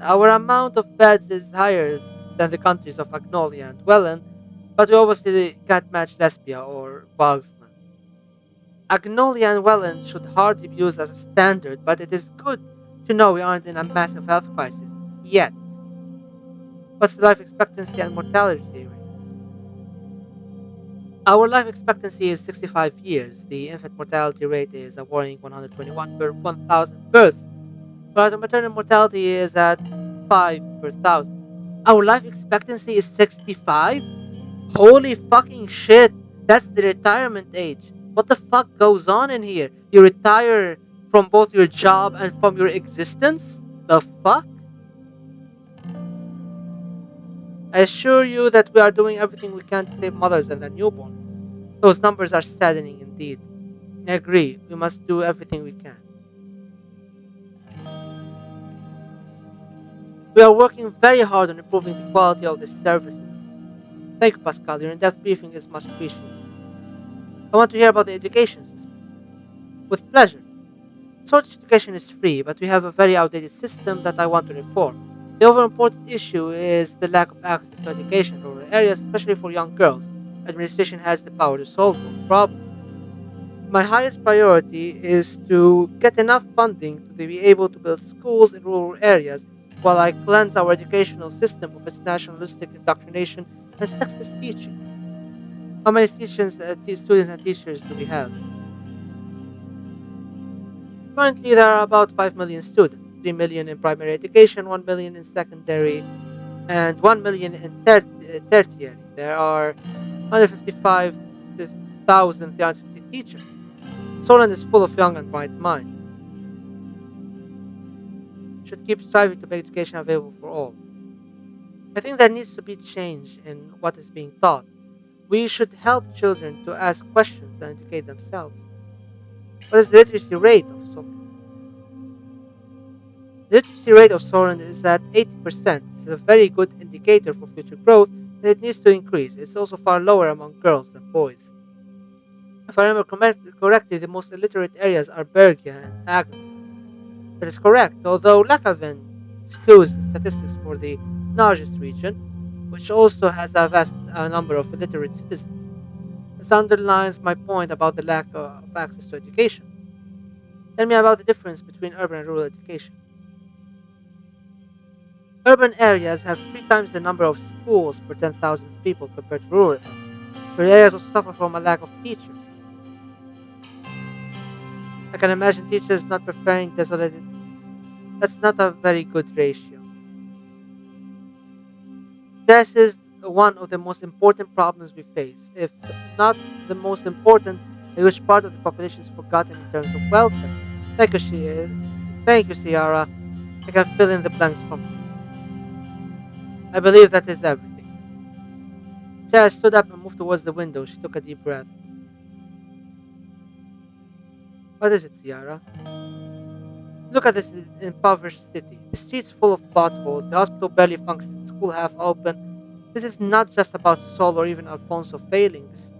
[SPEAKER 1] Our amount of beds is higher than the countries of Agnolia and Welland, but we obviously can't match Lesbia or Bogsland. Agnolia and Welland should hardly be used as a standard, but it is good to know we aren't in a massive health crisis yet. What's the life expectancy and mortality rates? Our life expectancy is 65 years. The infant mortality rate is a worrying 121 per 1,000 births, while the maternal mortality is at 5 per 1,000. Our life expectancy is 65? Holy fucking shit! That's the retirement age. What the fuck goes on in here? You retire from both your job and from your existence? The fuck? I assure you that we are doing everything we can to save mothers and their newborns. Those numbers are saddening indeed. I agree, we must do everything we can. We are working very hard on improving the quality of the services. Thank you, Pascal. Your in-depth briefing is much appreciated. I want to hear about the education system. With pleasure. Swordfish education is free, but we have a very outdated system that I want to reform. The overall important issue is the lack of access to education in rural areas, especially for young girls. Administration has the power to solve both problems. My highest priority is to get enough funding to be able to build schools in rural areas while I cleanse our educational system of its nationalistic indoctrination and sexist teachings. How many students and teachers do we have? Currently, there are about 5 million students, 3 million in primary education, 1 million in secondary, and 1 million in tertiary. There are 155,360 teachers. Solent is full of young and bright minds. Should keep striving to make education available for all. I think there needs to be change in what is being taught. We should help children to ask questions and educate themselves. What is the literacy rate of Solent? The literacy rate of Soren is at 80%. This is a very good indicator for future growth, and it needs to increase. It's also far lower among girls than boys. If I remember correctly, the most illiterate areas are Bergia and Agno. That is correct, although Lakaven skews the statistics for the Nargis region, which also has a vast number of illiterate citizens. This underlines my point about the lack of access to education. Tell me about the difference between urban and rural education. Urban areas have 3 times the number of schools per 10,000 people compared to rural areas. Rural areas also suffer from a lack of teachers. I can imagine teachers not preferring desolated. That's not a very good ratio. This is one of the most important problems we face. If not the most important, a huge part of the population is forgotten in terms of welfare. Thank you, Ciara. I can fill in the blanks from here. I believe that is everything. Sarah stood up and moved towards the window. She took a deep breath. What is it, Ciara? Look at this impoverished city. The streets full of potholes, the hospital barely functions, the school half open. This is not just about Sol or even Alfonso failing. This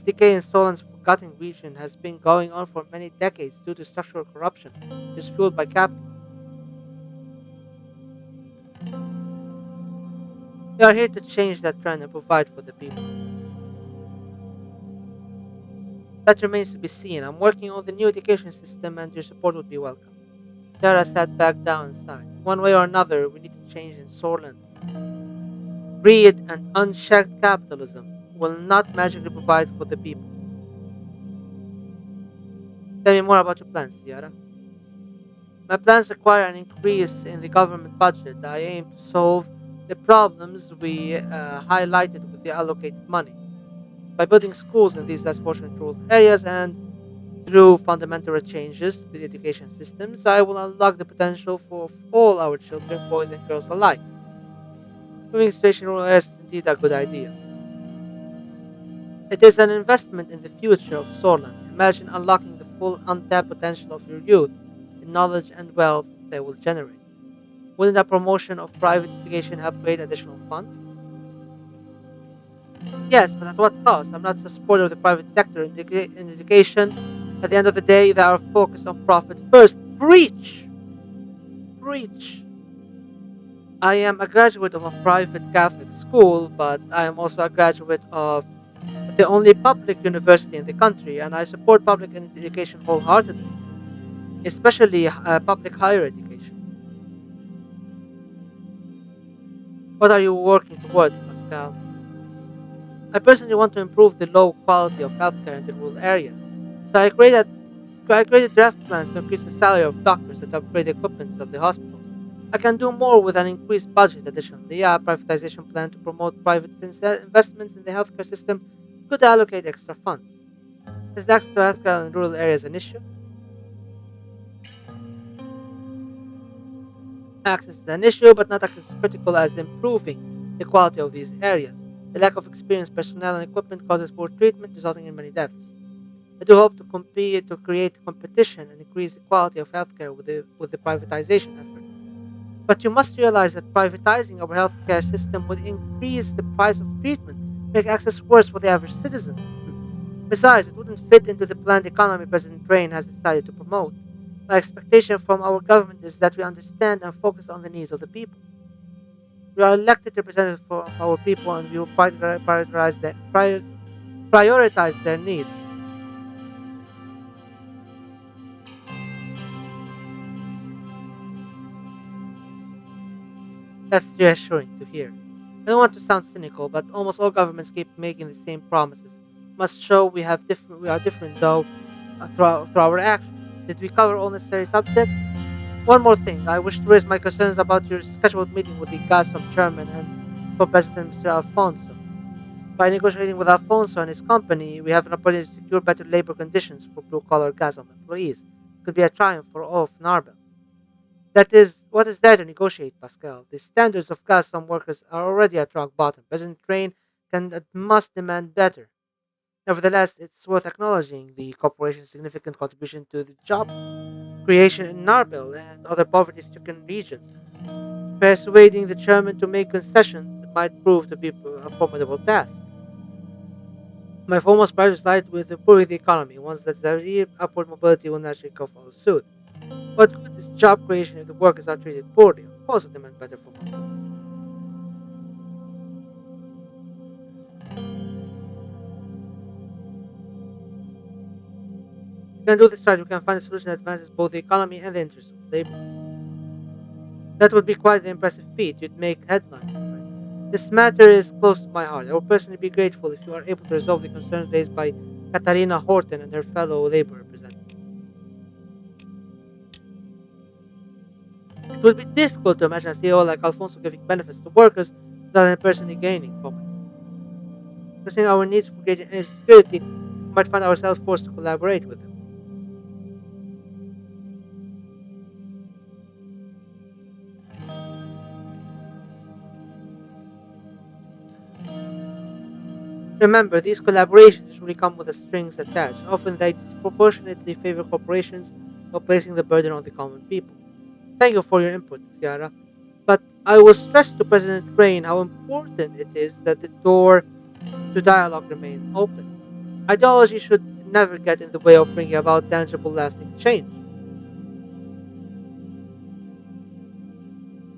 [SPEAKER 1] decay in Solon's forgotten region has been going on for many decades due to structural corruption, which is fueled by capitalism. We are here to change that trend and provide for the people. That remains to be seen. I'm working on the new education system and your support would be welcome. Sarah sat back down and sighed. One way or another, we need to change in Sorland. Greed and unchecked capitalism will not magically provide for the people. Tell me more about your plans, Ciara. My plans require an increase in the government budget. I aim to solve the problems we highlighted with the allocated money. By building schools in these less fortunate rural areas and through fundamental changes to the education systems, I will unlock the potential for all our children, boys and girls alike. Moving station rural areas is indeed a good idea. It is an investment in the future of Sorland. Imagine unlocking the full untapped potential of your youth, the knowledge and wealth they will generate. Wouldn't a promotion of private education help create additional funds? Yes, but at what cost? I'm not a supporter of the private sector in education. At the end of the day, they are focused on profit first. Preach! Preach! I am a graduate of a private Catholic school, but I am also a graduate of the only public university in the country, and I support public education wholeheartedly, especially public higher education. What are you working towards, Pascal? I personally want to improve the low quality of healthcare in the rural areas. So I created draft plans to increase the salary of doctors and upgrade the equipment of the hospitals. I can do more with an increased budget. Additionally, a privatization plan to promote private investments in the healthcare system could allocate extra funds. Is access to healthcare in rural areas an issue? Access is an issue, but not as critical as improving the quality of these areas. The lack of experienced personnel and equipment causes poor treatment, resulting in many deaths. I do hope to compete to create competition and increase the quality of healthcare with the privatization effort. But you must realize that privatizing our healthcare system would increase the price of treatment, make access worse for the average citizen. Besides, it wouldn't fit into the planned economy President Train has decided to promote. My expectation from our government is that we understand and focus on the needs of the people. We are elected representatives of our people and we will prioritize their needs. That's reassuring to hear. I don't want to sound cynical, but almost all governments keep making the same promises. Must show we are different though through our actions. Did we cover all necessary subjects? One more thing, I wish to raise my concerns about your scheduled meeting with the Gazprom chairman and co-president Mr. Alfonso. By negotiating with Alfonso and his company, we have an opportunity to secure better labor conditions for blue-collar Gazprom employees. It could be a triumph for all of Narben. That is, what is there to negotiate, Pascal? The standards of Gazprom workers are already at rock bottom. President Train can and must demand better. Nevertheless, it's worth acknowledging the corporation's significant contribution to the job creation in Narbil and other poverty-stricken regions. Persuading the chairman to make concessions might prove to be a formidable task. My foremost priority lies with improving the economy. Once that's achieved, upward mobility will naturally follow suit. What good is job creation if the workers are treated poorly? Of course, I demand better from Alfonso. We can do this right. We can find a solution that advances both the economy and the interests of laborers. That would be quite an impressive feat. You'd make headlines for it. This matter is close to my heart. I would personally be grateful if you are able to resolve the concerns raised by Katarina Horton and her fellow labor representatives. It would be difficult to imagine a CEO like Alfonso giving benefits to workers rather than personally gaining from it. Considering our needs for greater energy security, we might find ourselves forced to collaborate with them. Remember, these collaborations usually come with the strings attached. Often they disproportionately favor corporations while placing the burden on the common people. Thank you for your input, Ciara. But I will stress to President Rain how important it is that the door to dialogue remain open. Ideology should never get in the way of bringing about tangible, lasting change.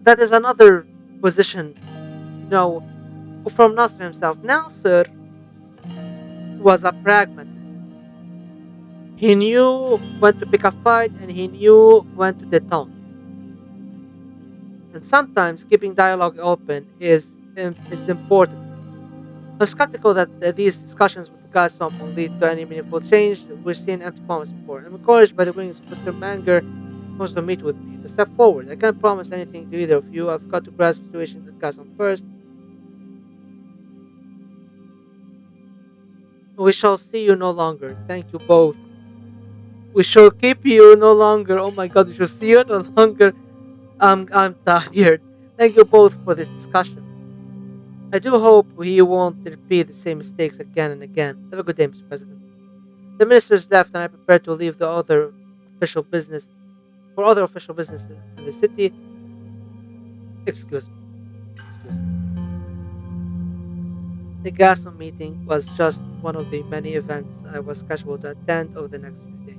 [SPEAKER 1] That is another position, you know, from Nasser himself. Nasser was a pragmatist. He knew when to pick a fight and he knew when to detaunt. And sometimes keeping dialogue open is important. I'm skeptical that these discussions with Gazprom will lead to any meaningful change. We've seen empty promises before. I'm encouraged by the willingness of Mr. Manger wants to meet with me. It's a step forward. I can't promise anything to either of you. I've got to grasp the situation at Gaston first. We shall see you no longer. Thank you both. We shall keep you no longer. Oh my god, we shall see you no longer. I'm tired. Thank you both for this discussion. I do hope he won't repeat the same mistakes again and again. Have a good day, Mr. President. The ministers left and I prepared to leave the other official business for other official business in the city. Excuse me. Excuse me. The Gaston meeting was just one of the many events I was scheduled to attend over the next few days.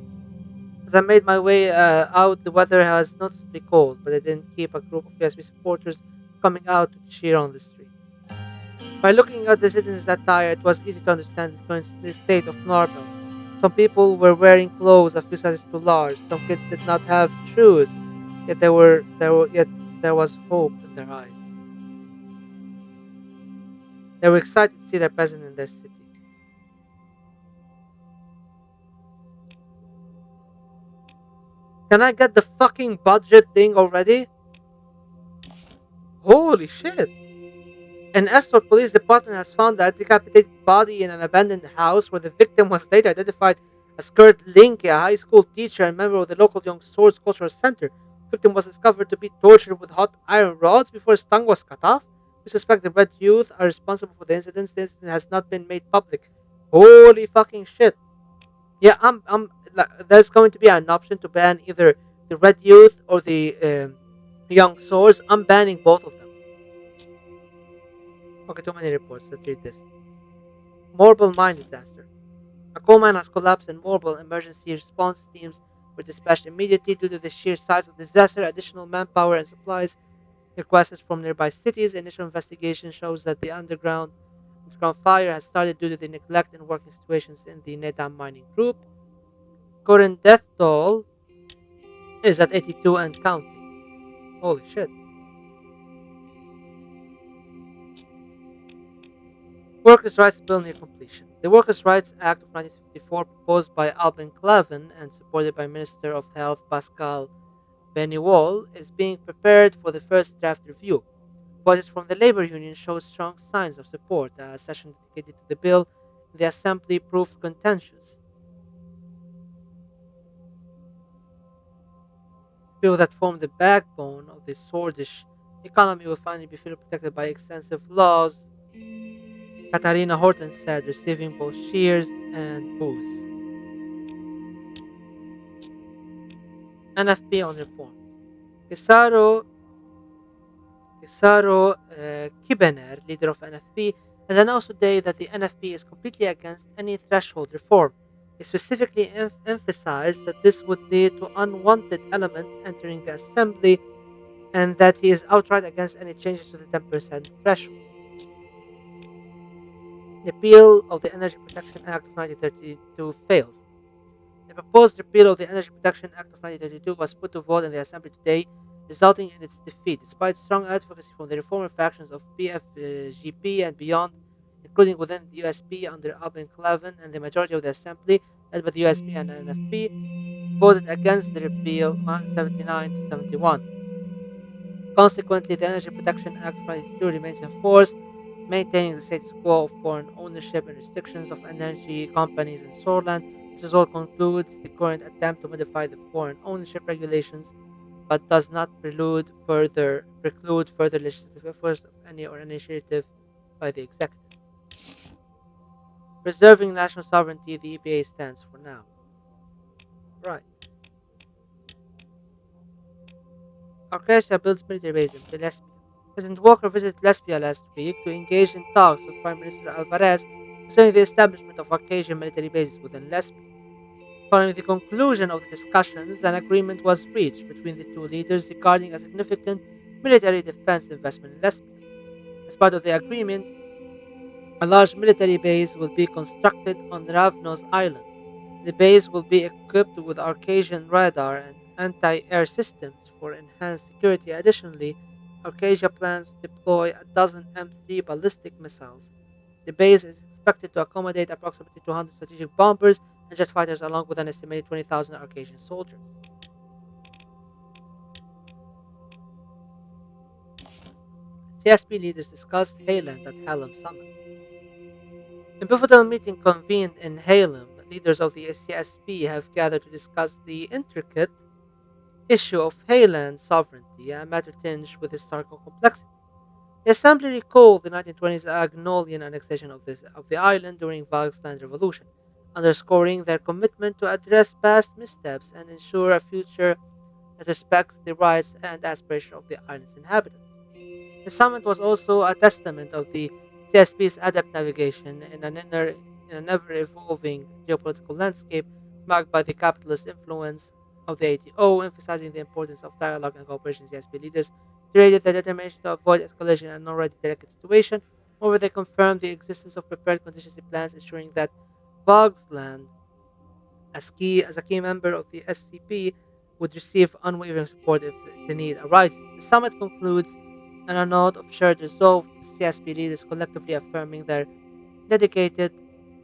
[SPEAKER 1] As I made my way out, the weather was noticeably cold, but I didn't keep a group of PSP supporters coming out to cheer on the streets. By looking at the citizens' attire, it was easy to understand the current state of Narbel. Some people were wearing clothes a few sizes too large. Some kids did not have shoes, yet there was hope in their eyes. They were excited to see their president in their city. Can I get the fucking budget thing already? Holy shit! An Estor police department has found a decapitated body in an abandoned house where the victim was later identified as Kurt Linke, a high school teacher and member of the local Young Swords Cultural Center. The victim was discovered to be tortured with hot iron rods before his tongue was cut off. We suspect the Red Youth are responsible for the incident. The incident has not been made public. Holy fucking shit. Yeah, there's going to be an option to ban either the Red Youth or the Young Swords. I'm banning both of them. Okay, too many reports. Let's read this. Morble mine disaster. A coal mine has collapsed in Morble. Emergency response teams were dispatched immediately due to the sheer size of the disaster. Additional manpower and supplies requested from nearby cities. Initial investigation shows that the underground fire has started due to the neglect and working situations in the Nedam mining group. Current death toll is at 82 and counting. Holy shit. Workers' Rights Bill near completion. The Workers' Rights Act of 1954, proposed by Alban Clavin and supported by Minister of Health Pascal Beniwol, is being prepared for the first draft review. Voices from the labor union show strong signs of support. A session dedicated to the bill in the assembly proved contentious. People that form the backbone of the Swedish economy will finally be fully protected by extensive laws, Katarina Horton said, receiving both cheers and boos. NFP on reforms. Kesaro, Kesaro Kibener, leader of NFP, has announced today that the NFP is completely against any threshold reform. He specifically emphasized that this would lead to unwanted elements entering the assembly and that he is outright against any changes to the 10% threshold. The repeal of the Energy Protection Act of 1932 fails. The proposed repeal of the Energy Protection Act of 1932 was put to vote in the Assembly today, resulting in its defeat, despite strong advocacy from the reformer factions of PFGP and beyond, including within the USP under Alban Clavin, and the majority of the Assembly, led by the USP and NFP, voted against the repeal 179 to 71. Consequently, the Energy Protection Act of 1992 remains in force, maintaining the status quo of foreign ownership and restrictions of energy companies in Sourland. This result concludes the current attempt to modify the foreign ownership regulations, but does not preclude further legislative efforts of any or initiative by the executive. Preserving national sovereignty, the EPA stands for now. Right. Orchestra builds military base in Lesbia. President Walker visited Lesbia last week to engage in talks with Prime Minister Alvarez concerning the establishment of Arcasian military bases within Lesbia. Following the conclusion of the discussions, an agreement was reached between the two leaders regarding a significant military defense investment in Lesbia. As part of the agreement, a large military base will be constructed on Ravnos Island. The base will be equipped with Arcasian radar and anti-air systems for enhanced security. Additionally, Arcasia plans to deploy a dozen M3 ballistic missiles. The base is expected to accommodate approximately 200 strategic bombers and jet fighters, along with an estimated 20,000 Arcasian soldiers. CSP leaders discussed Hayland at Hallam Summit. In pivotal meeting convened in Halem, leaders of the CSP have gathered to discuss the intricate issue of Hayland sovereignty, a matter tinged with historical complexity. The assembly recalled the 1920s Agnolian annexation of the island during Volk's land revolution, underscoring their commitment to address past missteps and ensure a future that respects the rights and aspirations of the island's inhabitants. The summit was also a testament of the CSP's adept navigation in an ever evolving geopolitical landscape marked by the capitalist influence of the ATO, emphasizing the importance of dialogue and cooperation. CSP leaders reiterated their determination to avoid escalation in an already delicate situation. Moreover, they confirmed the existence of prepared contingency plans, ensuring that Vogue's land as a key member of the SCP, would receive unwavering support if the need arises. The summit concludes on a note of shared resolve, with CSP leaders collectively affirming their dedicated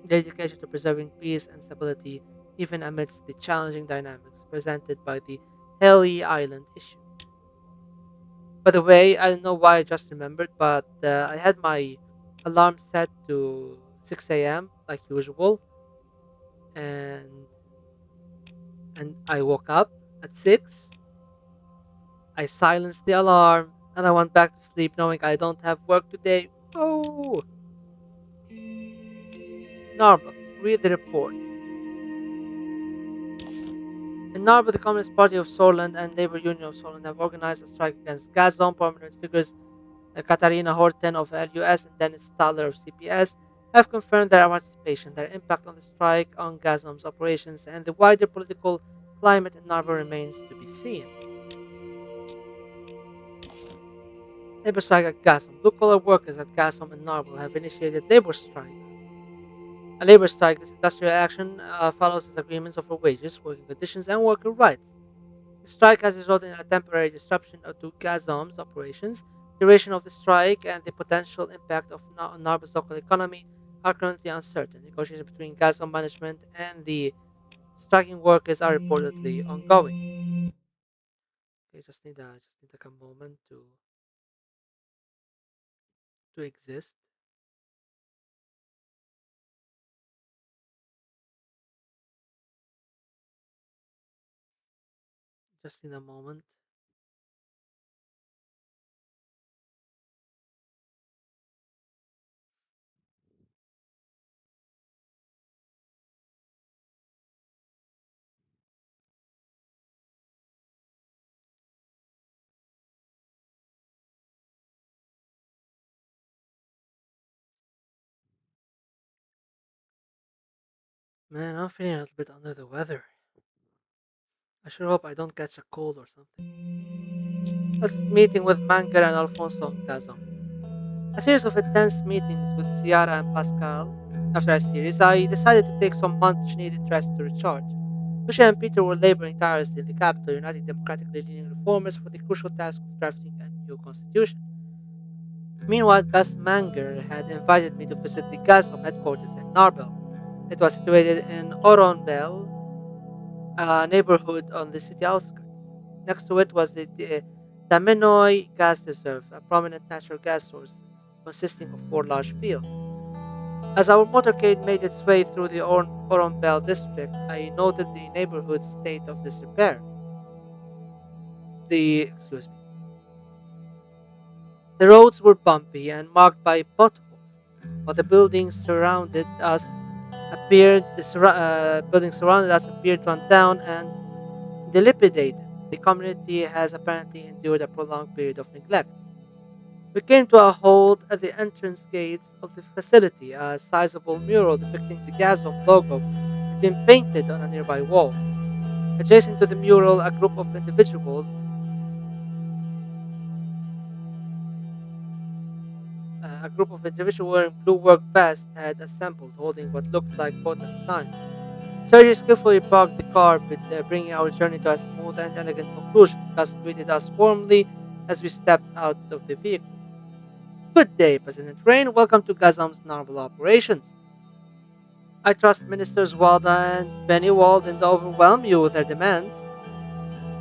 [SPEAKER 1] dedication to preserving peace and stability, even amidst the challenging dynamics presented by the Haley Island issue. By the way, I don't know why I just remembered, but I had my alarm set to 6 a.m. like usual, and I woke up at 6. I silenced the alarm and I went back to sleep knowing I don't have work today. Oh, Narba, read the report. In Narba, the Communist Party of Sorland and Labor Union of Sorland have organized a strike against Gazprom. Prominent figures Katarina Horten of LUS and Dennis Staller of CPS have confirmed their participation. Their impact on the strike, on Gazprom's operations, and the wider political climate in Narba remains to be seen. Labor strike at Gazprom. Blue-collar workers at Gazprom and Narba have initiated labor strikes. A labor strike, this industrial action, follows disagreements over wages, working conditions, and worker rights. The strike has resulted in a temporary disruption to Gazprom's operations. The duration of the strike and the potential impact on Narba's local economy are currently uncertain. Negotiations between Gazprom management and the striking workers are reportedly ongoing. Okay, just need like a moment to exist. Just in a moment. Man, I'm feeling a little bit under the weather. I sure hope I don't catch a cold or something. Let's meeting with Manger and Alfonso on Gazom. A series of intense meetings with Ciara and Pascal. After a series, I decided to take some much needed rest to recharge. Lucia and Peter were laboring tirelessly in the capital, uniting democratically leaning reformers for the crucial task of drafting a new constitution. Meanwhile, Gus Manger had invited me to visit the Gazom headquarters in Narbel. It was situated in Oronbel, a neighborhood on the city outskirts. Next to it was the Damenoy Gas Reserve, a prominent natural gas source consisting of four large fields. As our motorcade made its way through the Oronbel district, I noted the neighborhood's state of disrepair. Excuse me, the roads were bumpy and marked by potholes, while the buildings surrounded us appeared run down and dilapidated. The community has apparently endured a prolonged period of neglect. We came to a halt at the entrance gates of the facility. A sizable mural depicting the Gazprom logo had been painted on a nearby wall. Adjacent to the mural, a group of individuals wearing blue work vests had assembled, holding what looked like protest signs. Sergei skillfully parked the car, bringing our journey to a smooth and elegant conclusion. Gus greeted us warmly as we stepped out of the vehicle. Good day, President Rain. Welcome to Gazom's normal operations. I trust Ministers Walda and Benny didn't overwhelm you with their demands.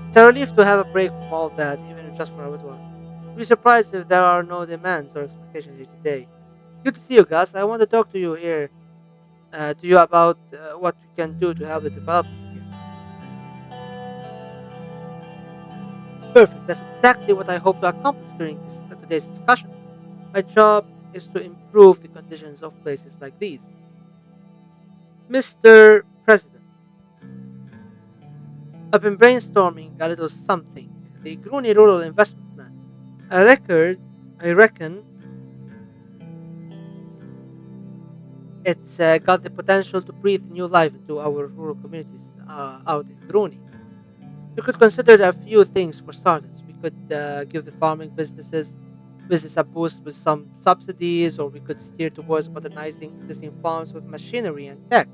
[SPEAKER 1] It's a relief to have a break from all that, even if just for a little while. You'd be surprised if there are no demands or expectations here today. Good to see you, Gus. I want to talk to you about what we can do to help the development here. Perfect. That's exactly what I hope to accomplish during today's discussions. My job is to improve the conditions of places like these. Mr. President, I've been brainstorming a little something. The Groony Rural Investment Plan. I reckon it's got the potential to breathe new life into our rural communities out in Groony. We could consider a few things for starters. We could give the farming business a boost with some subsidies, or we could steer towards modernizing existing farms with machinery and tech.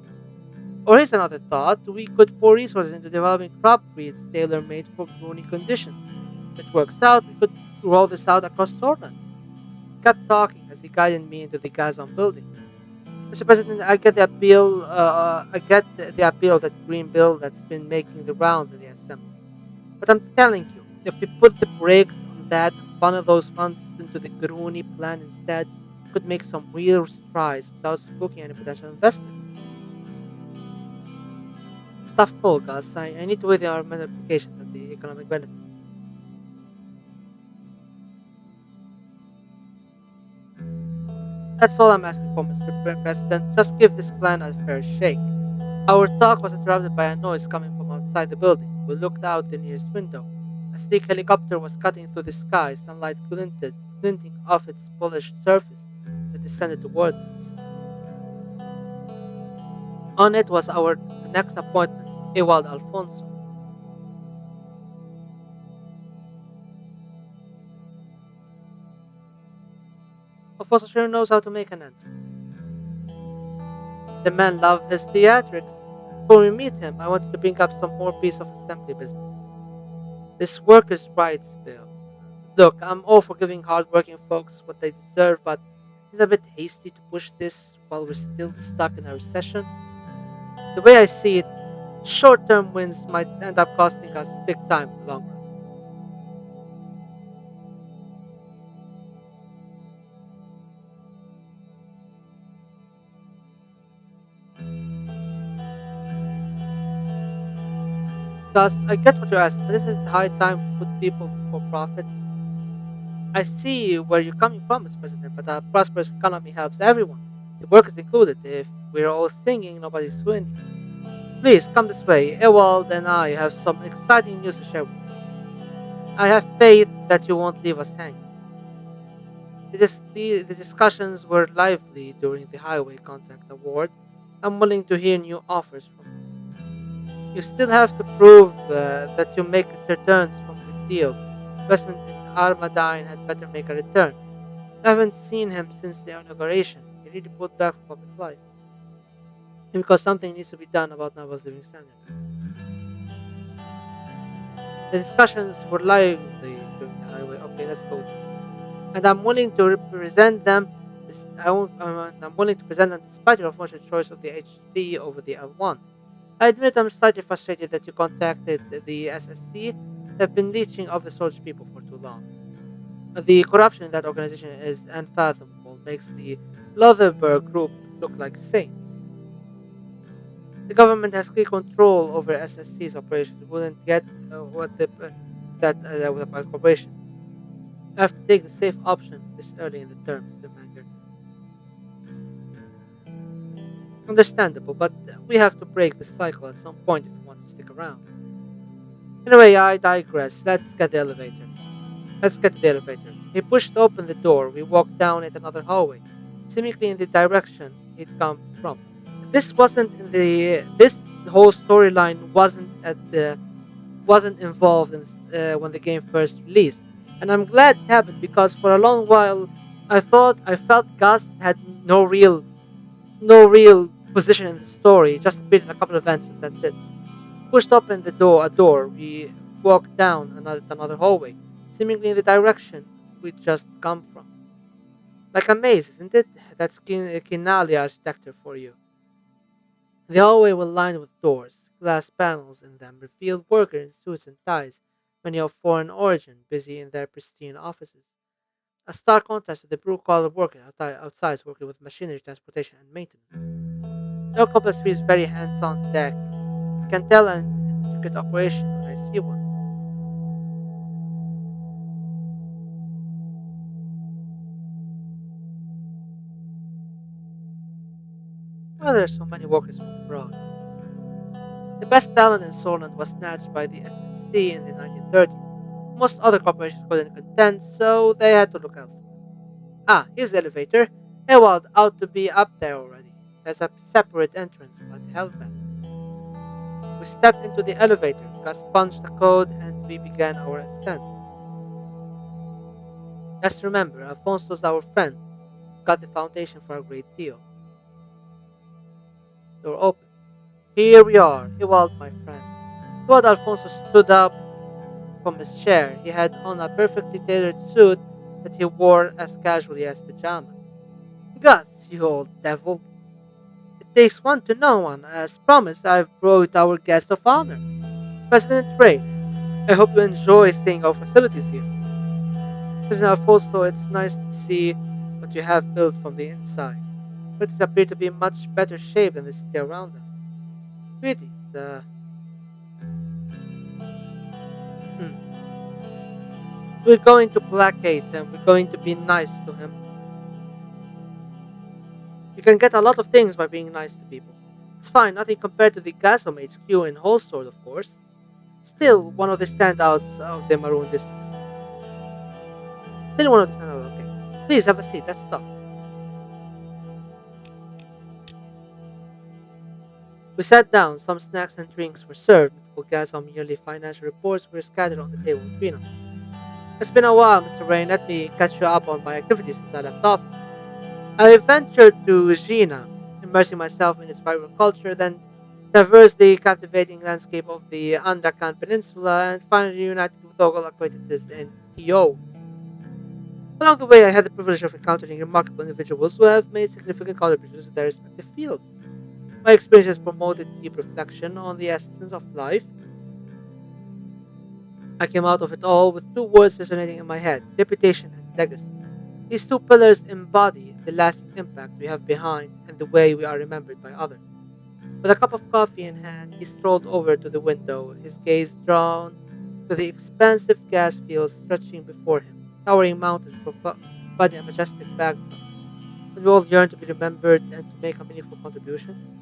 [SPEAKER 1] Or here's another thought: we could pour resources into developing crop breeds tailor-made for Bruni conditions. If it works out, we could roll this out across Sortland. He kept talking as he guided me into the Gazon building. Mr. President, I get the appeal. I get the appeal of that green bill that's been making the rounds in the assembly. But I'm telling you, if we put the brakes on that and funnel those funds into the Gruni plan instead, we could make some real strides without spooking any potential investors. It's a tough call, Gus. I need to weigh the environmental implications and the economic benefits. That's all I'm asking for, Mr. President. Just give this plan a fair shake. Our talk was interrupted by a noise coming from outside the building. We looked out the nearest window. A sleek helicopter was cutting through the sky, glinting off its polished surface as it descended towards us. On it was our next appointment, Ewald Alfonso. Alfonso sure knows how to make an entrance. The man loved his theatrics. Before we meet him, I wanted to bring up some more piece of assembly business. This workers' rights bill. Look, I'm all for giving hardworking folks what they deserve, but it's a bit hasty to push this while we're still stuck in a recession. The way I see it, short term wins might end up costing us big time in the long run. Thus, I get what you're asking, but this is the high time to put people before profits. I see where you're coming from, Mr. President, but a prosperous economy helps everyone, the workers included. If we're all singing, nobody's winning. Please come this way. Ewald and I have some exciting news to share with you. I have faith that you won't leave us hanging. The discussions were lively during the highway contract award. I'm willing to hear new offers from you. You still have to prove that you make returns from good deals. Investment in Armadine had better make a return. I haven't seen him since the inauguration. He really pulled back from public life. And because something needs to be done about Naval's living standard. The discussions were lively during the highway. Okay, let's go with this. And I'm willing to represent them. I'm willing to present them despite your unfortunate choice of the H3 over the L1. I admit I'm slightly frustrated that you contacted the SSC. They've been leeching off the Soldier people for too long. The corruption in that organization is unfathomable, makes the Lothar group look like saints. The government has clear control over SSC's operations. We wouldn't get what the that with a private corporation. I have to take the safe option this early in the term, Mr. Manger. Understandable, but we have to break the cycle at some point if we want to stick around. Anyway, I digress. Let's get to the elevator. He pushed open the door. We walked down it another hallway, seemingly in the direction he'd come from. This whole storyline wasn't involved when the game first released, and I'm glad it happened because for a long while I felt Gus had no real position in the story. Just appeared in a couple of events and that's it. Pushed open a door. We walked down another hallway, seemingly in the direction we'd just come from. Like a maze, isn't it? That's Kinali architecture for you. The hallway was lined with doors. Glass panels in them revealed workers in suits and ties, many of foreign origin, busy in their pristine offices. a stark contrast to the blue-collar worker outside working with machinery, transportation, and maintenance. Your complex feels very hands-on tech. I can tell an intricate operation when I see one. Well, there are so many workers from abroad. The best talent in Solent was snatched by the SSC in the 1930s. Most other corporations couldn't contend, so they had to look elsewhere. Ah, here's the elevator. Ewald ought to be up there already. There's a separate entrance, but held back. We stepped into the elevator, Gus punched the code, and we began our ascent. Just remember, Alfonso's our friend. We've got the foundation for a great deal. Door open. Here we are, Ewald, my friend. Ewald Alfonso stood up from his chair. He had on a perfectly tailored suit that he wore as casually as pajamas. Gus, you old devil. It takes one to know one. As promised, I've brought our guest of honor, President Ray. I hope you enjoy seeing our facilities here. President Alfonso, it's nice to see what you have built from the inside. Cities appear to be in much better shape than the city around them. Greetings. Hmm. We're going to placate him. We're going to be nice to him. You can get a lot of things by being nice to people. It's fine, nothing compared to the Gasom HQ in Holsworth, of course. Still one of the standouts of the Maroon District. Still one of the standouts, okay. Please have a seat, let's talk. We sat down, some snacks and drinks were served, multiple Gasom yearly financial reports were scattered on the table between us. It's been a while, Mr. Rain, let me catch you up on my activities since I left office. I ventured to Gina, immersing myself in its vibrant culture, then traversed the captivating landscape of the Andakan Peninsula, and finally reunited with local acquaintances in TO. Along the way, I had the privilege of encountering remarkable individuals who have made significant contributions in their respective fields. My experience has promoted deep reflection on the essence of life. I came out of it all with two words resonating in my head: reputation and legacy. These two pillars embody the lasting impact we have behind and the way we are remembered by others. With a cup of coffee in hand, he strolled over to the window, his gaze drawn to the expansive gas fields stretching before him, towering mountains providing a majestic backdrop. And we all yearn to be remembered and to make a meaningful contribution.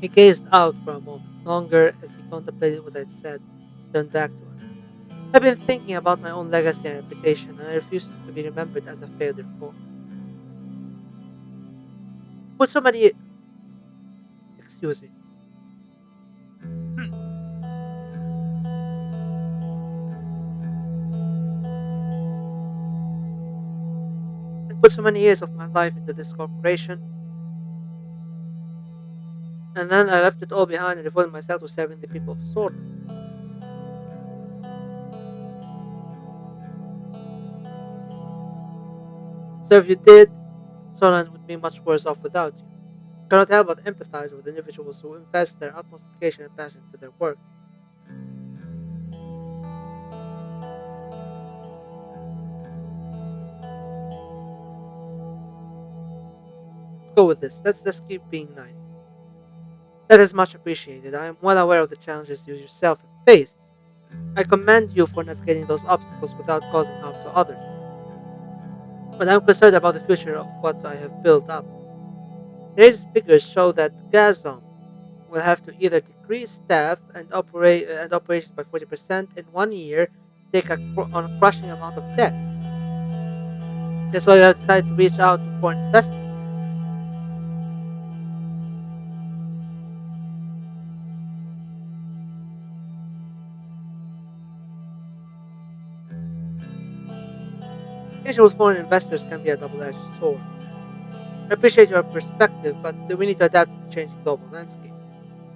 [SPEAKER 1] He gazed out for a moment, longer as he contemplated what I'd said, turned back to us. I've been thinking about my own legacy and reputation, and I refuse to be remembered as a failed reformer. Put so many, excuse me, and put so many years of my life into this corporation, and then I left it all behind and devoted myself to serving the people of Sorna. Serve you did, Sorna would be much worse off without you. Cannot help but empathize with individuals who invest their utmost dedication and passion into their work. Let's go with this. Let's just keep being nice. That is much appreciated. I am well aware of the challenges you yourself have faced. I commend you for navigating those obstacles without causing harm to others. But I'm concerned about the future of what I have built up. The latest figures show that Gazom will have to either decrease staff and operations by 40% in 1 year, take on a crushing amount of debt. That's why we have decided to reach out to foreign investors. Engaging with foreign investors can be a double-edged sword. I appreciate your perspective, but we need to adapt to the changing global landscape.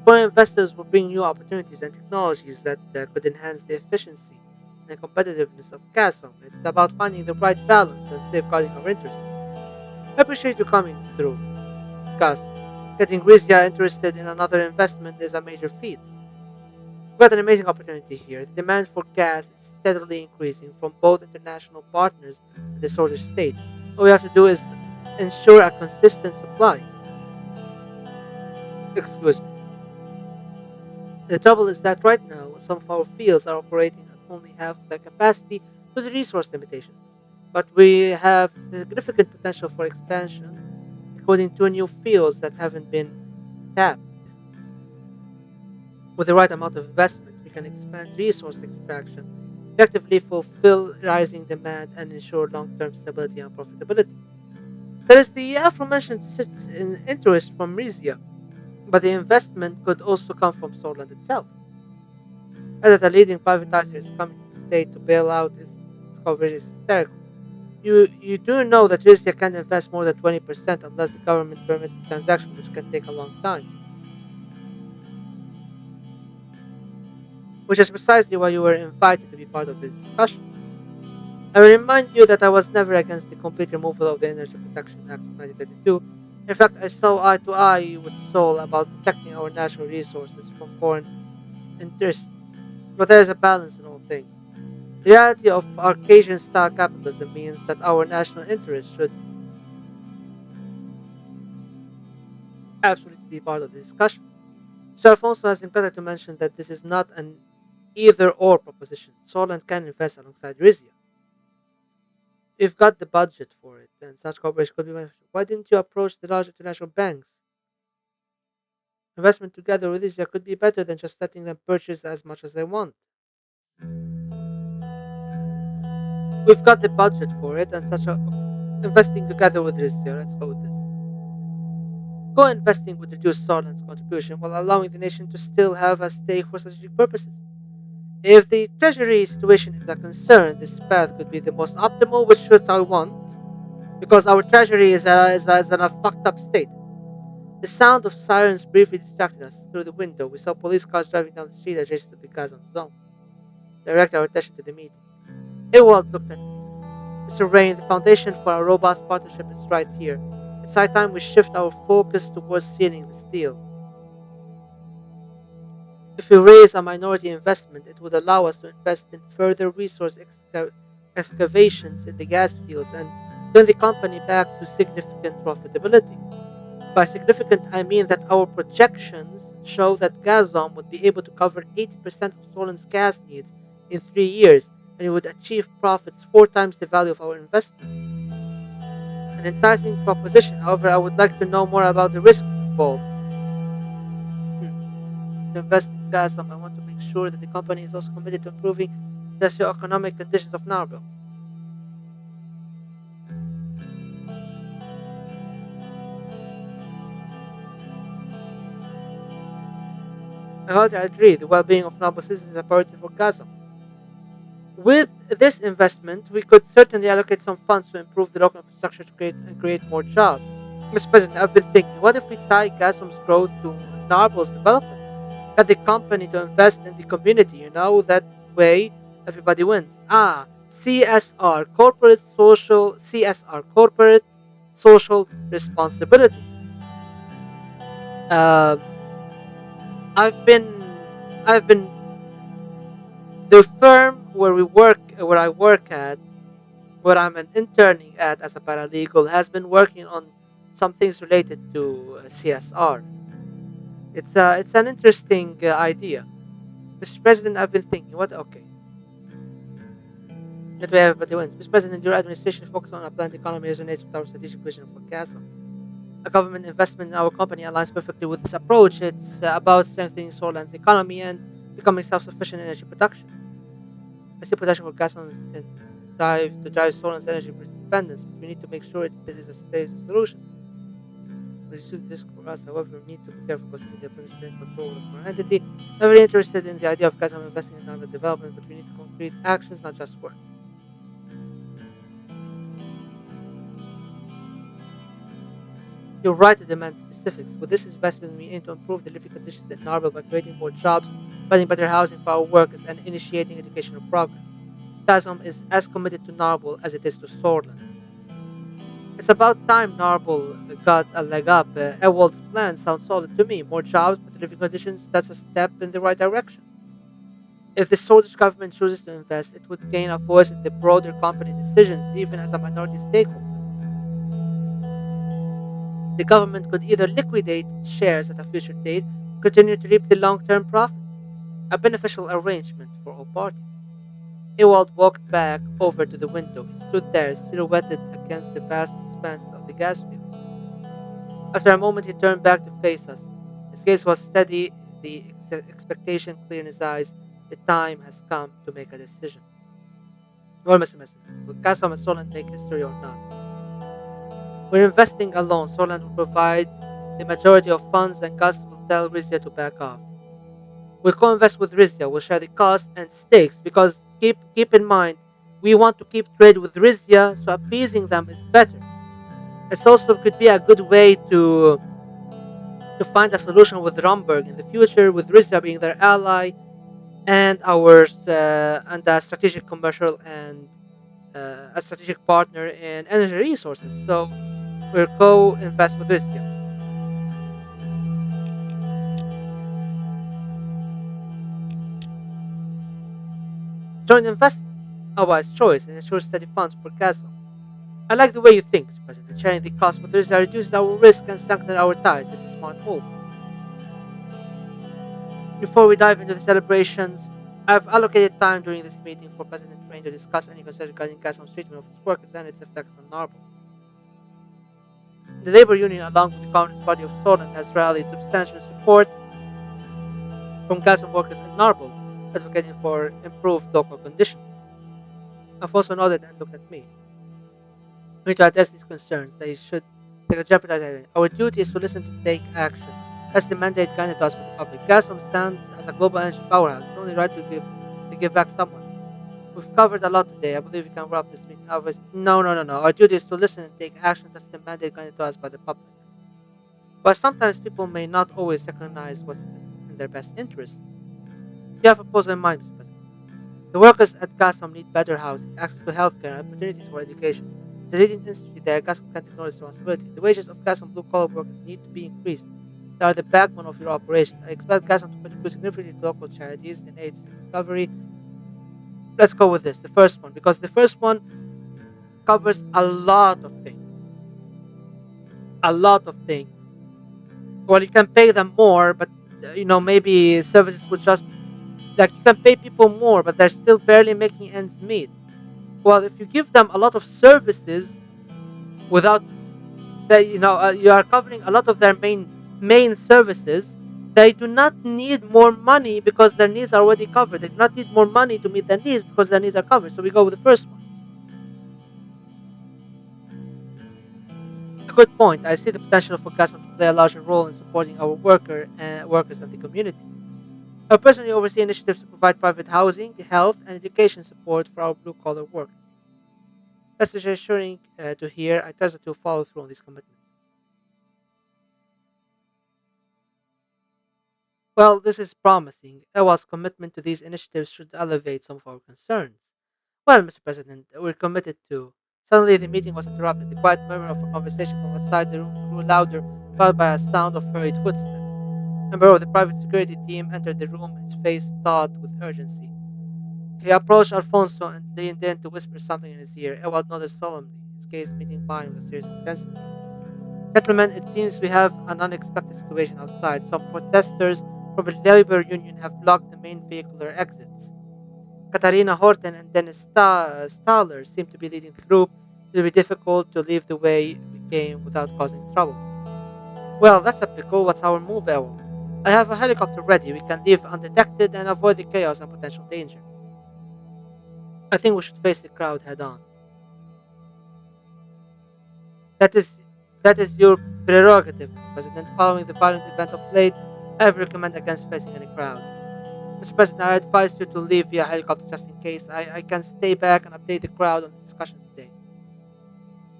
[SPEAKER 1] Foreign investors will bring new opportunities and technologies that could enhance the efficiency and competitiveness of Gazom. It's about finding the right balance and safeguarding our interests. I appreciate you coming through, Gus. Getting Rizia interested in another investment is a major feat. We've got an amazing opportunity here. The demand for gas is steadily increasing from both international partners and the Swedish state. All we have to do is ensure a consistent supply. Excuse me. The trouble is that right now, some of our fields are operating at only half their capacity due to resource limitations. But we have significant potential for expansion, including two new fields that haven't been tapped. With the right amount of investment, we can expand resource extraction, effectively fulfill rising demand, and ensure long term stability and profitability. There is the aforementioned interest from Rizia, but the investment could also come from Solent itself. As that a leading privatizer is coming to the state to bail out its coverage is hysterical. You do know that Rizia can't invest more than 20% unless the government permits the transaction, which can take a long time. Which is precisely why you were invited to be part of this discussion. I will remind you that I was never against the complete removal of the Energy Protection Act of 1932. In fact, I saw eye to eye with Seoul about protecting our natural resources from foreign interests. But there is a balance in all things. The reality of Caucasian style capitalism means that our national interests should absolutely be part of the discussion. Mr. Alfonso has neglected to mention that this is not an either or proposition. Solent can invest alongside Rizia. We've got the budget for it, and such cooperation could be beneficial. Why didn't you approach the large international banks? Investment together with Rizia could be better than just letting them purchase as much as they want. We've got the budget for it, and such a okay. Investing together with Rizia. Let's go with this. Co-investing would reduce Solent's contribution while allowing the nation to still have a stake for strategic purposes. If the treasury situation is a concern, this path could be the most optimal, which should I want, because our treasury is in a fucked up state. The sound of sirens briefly distracted us. Through the window, we saw police cars driving down the street adjacent to the Gazon zone. They directed our attention to the meeting. Ewald looked at me. Mr. Rain, the foundation for our robust partnership is right here. It's high time we shift our focus towards sealing this deal. If we raise a minority investment, it would allow us to invest in further resource excavations in the gas fields and turn the company back to significant profitability. By significant, I mean that our projections show that Gazprom would be able to cover 80% of Solon's gas needs in 3 years, and it would achieve profits 4 times the value of our investment. An enticing proposition, however, I would like to know more about the risks involved. Hmm. To invest in Gazprom, I want to make sure that the company is also committed to improving the socio-economic conditions of Narbil. I wholly agree, the well-being of Narbil citizens is a priority for Gazprom. With this investment, we could certainly allocate some funds to improve the local infrastructure to create more jobs. Mr. President, I've been thinking, what if we tie Gazprom's growth to Narbal's development? Get the company to invest in the community, that way everybody wins. CSR, corporate social responsibility. Um, I've been the firm where I work at, where I'm an interning at as a paralegal, has been working on some things related to CSR. It's an interesting idea, Mr. President. I've been thinking, what? Okay, that way everybody wins. Mr. President, your administration focus on a planned economy resonates with our strategic vision for CASA. A government investment in our company aligns perfectly with this approach. It's about strengthening Solent's economy and becoming self-sufficient in energy production. I see potential for gas and drive Solent's energy independence, but we need to make sure this is a sustainable solution. Reduce this for us, however, we need to be careful considering the potential in control of the foreign entity. I'm very interested in the idea of Gazprom investing in our development, but we need to concrete actions, not just words. You're right to demand specifics. With this investment, we aim to improve the living conditions in Narva by creating more jobs, providing better housing for our workers, and initiating educational programs. Gazprom is as committed to Narble as it is to Sorland. It's about time Narble got a leg up. Ewald's plan sounds solid to me. More jobs, better living conditions, that's a step in the right direction. If the Swedish government chooses to invest, it would gain a voice in the broader company decisions, even as a minority stakeholder. The government could either liquidate its shares at a future date or continue to reap the long term profits. A beneficial arrangement for all parties. Ewald walked back over to the window. He stood there, silhouetted against the vast expanse of the gas fields. After a moment, he turned back to face us. His gaze was steady, the expectation clear in his eyes. The time has come to make a decision. Well, Mr. President, will Kassam and Solent make history or not? We're investing alone. Solent will provide the majority of funds, and Gus will tell Rizia to back off. We'll co-invest with Rizia. We'll share the costs and stakes because keep in mind, we want to keep trade with Rizia, so appeasing them is better. It also could be a good way to find a solution with Romberg in the future, with Rizia being their ally and ours, and a strategic commercial and a strategic partner in energy resources. So we'll co-invest with Rizia. Joint investment, a wise choice, and ensures steady funds for Castle. I like the way you think, Mr. President. Sharing the cost with Rizia reduces our risk and strengthens our ties. It's a smart move. Before we dive into the celebrations, I've allocated time during this meeting for President Train to discuss any concerns regarding Castle's treatment of its workers and its effects on Narble. The labor union, along with the Communist Party of Poland, has rallied substantial support from Gazprom workers in Narble, advocating for improved local conditions. Alfonso nodded and looked at me. We need to address these concerns. They could jeopardize everything. Our duty is to listen to take action. That's the mandate granted to us by the public. Gazprom stands as a global energy powerhouse. It's only right to give back somewhat. We've covered a lot today. I believe we can wrap this meeting up with no, no, no, no. Our duty is to listen and take action. That's the mandate granted to us by the public. But sometimes people may not always recognize what's in their best interest. You have a proposal in mind, Mr. President. The workers at Gazprom need better housing, access to healthcare, and opportunities for education. As a leading industry there, Gazprom can't ignore its responsibility. The wages of Gazprom blue-collar workers need to be increased. They are the backbone of your operations. I expect Gazprom to contribute significantly to local charities in aid to recovery. Let's go with this, the first one, because the first one covers a lot of things. A lot of things. Well, you can pay them more, but maybe services would just like you can pay people more, but they're still barely making ends meet. Well, if you give them a lot of services without you are covering a lot of their main services. They do not need more money because their needs are already covered. They do not need more money to meet their needs because their needs are covered. So we go with the first one. A good point. I see the potential for Gaston to play a larger role in supporting our workers and the community. I personally oversee initiatives to provide private housing, health, and education support for our blue-collar workers. That's reassuring to hear. I trust that to follow through on these commitments. Well, this is promising. EWA's commitment to these initiatives should elevate some of our concerns. Well, Mr. President, we're committed to. Suddenly, the meeting was interrupted. The quiet murmur of a conversation from outside the room grew louder, followed by a sound of hurried footsteps. A member of the private security team entered the room, his face taut with urgency. He approached Alfonso and leaned in to whisper something in his ear. Ewald nodded solemnly, his gaze meeting mine with a serious intensity. Gentlemen, it seems we have an unexpected situation outside. Some protesters from the labor union have blocked the main vehicular exits. Katarina Horten and Dennis Staller seem to be leading the group. It will be difficult to leave the way we came without causing trouble. Well, that's a pickle. What's our move, Ewald? I have a helicopter ready. We can leave undetected and avoid the chaos and potential danger. I think we should face the crowd head on. That is that is your prerogative, Mr. President. Following the violent event of late, I have recommended against facing any crowd. Mr. President, I advise you to leave via helicopter just in case. I can stay back and update the crowd on the discussions today.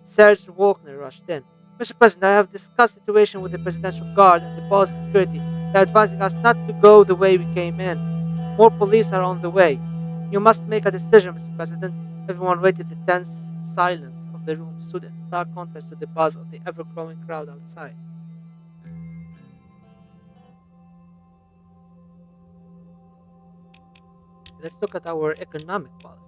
[SPEAKER 1] Serge Walkner rushed in. Mr. President, I have discussed the situation with the Presidential Guard and the police security. They are advising us not to go the way we came in. More police are on the way. You must make a decision, Mr. President. Everyone waited the tense silence of the room stood in stark contrast to the buzz of the ever growing crowd outside. Let's look at our economic policy.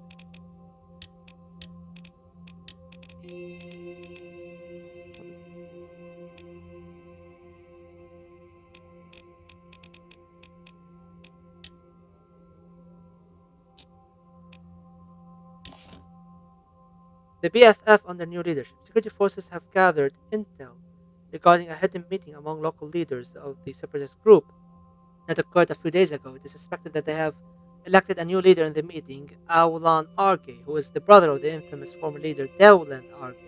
[SPEAKER 1] The BFF under new leadership, security forces have gathered intel regarding a hidden meeting among local leaders of the separatist group that occurred a few days ago. It is suspected that they have elected a new leader in the meeting, Aulan Arge, who is the brother of the infamous former leader Dewlan Arge.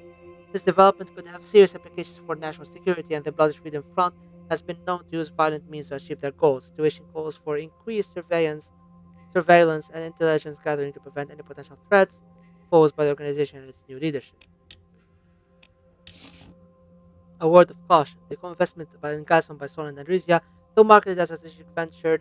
[SPEAKER 1] This development could have serious implications for national security, and the Bloody Freedom Front has been known to use violent means to achieve their goals. The situation calls for increased surveillance, and intelligence gathering to prevent any potential threats posed by the organization and its new leadership. A word of caution: the co-investment by Engasm by Solan and Rizia, though marketed as a strategic venture,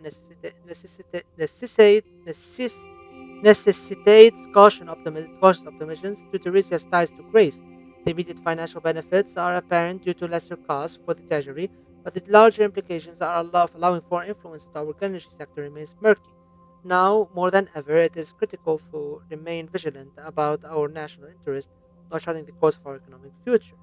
[SPEAKER 1] necessitates cautious optimisms due to Rizia's ties to Grace. The immediate financial benefits are apparent due to lesser costs for the treasury, but the larger implications are of allowing foreign influence into our energy sector remains murky. Now, more than ever, it is critical to remain vigilant about our national interest while charting the course of our economic future.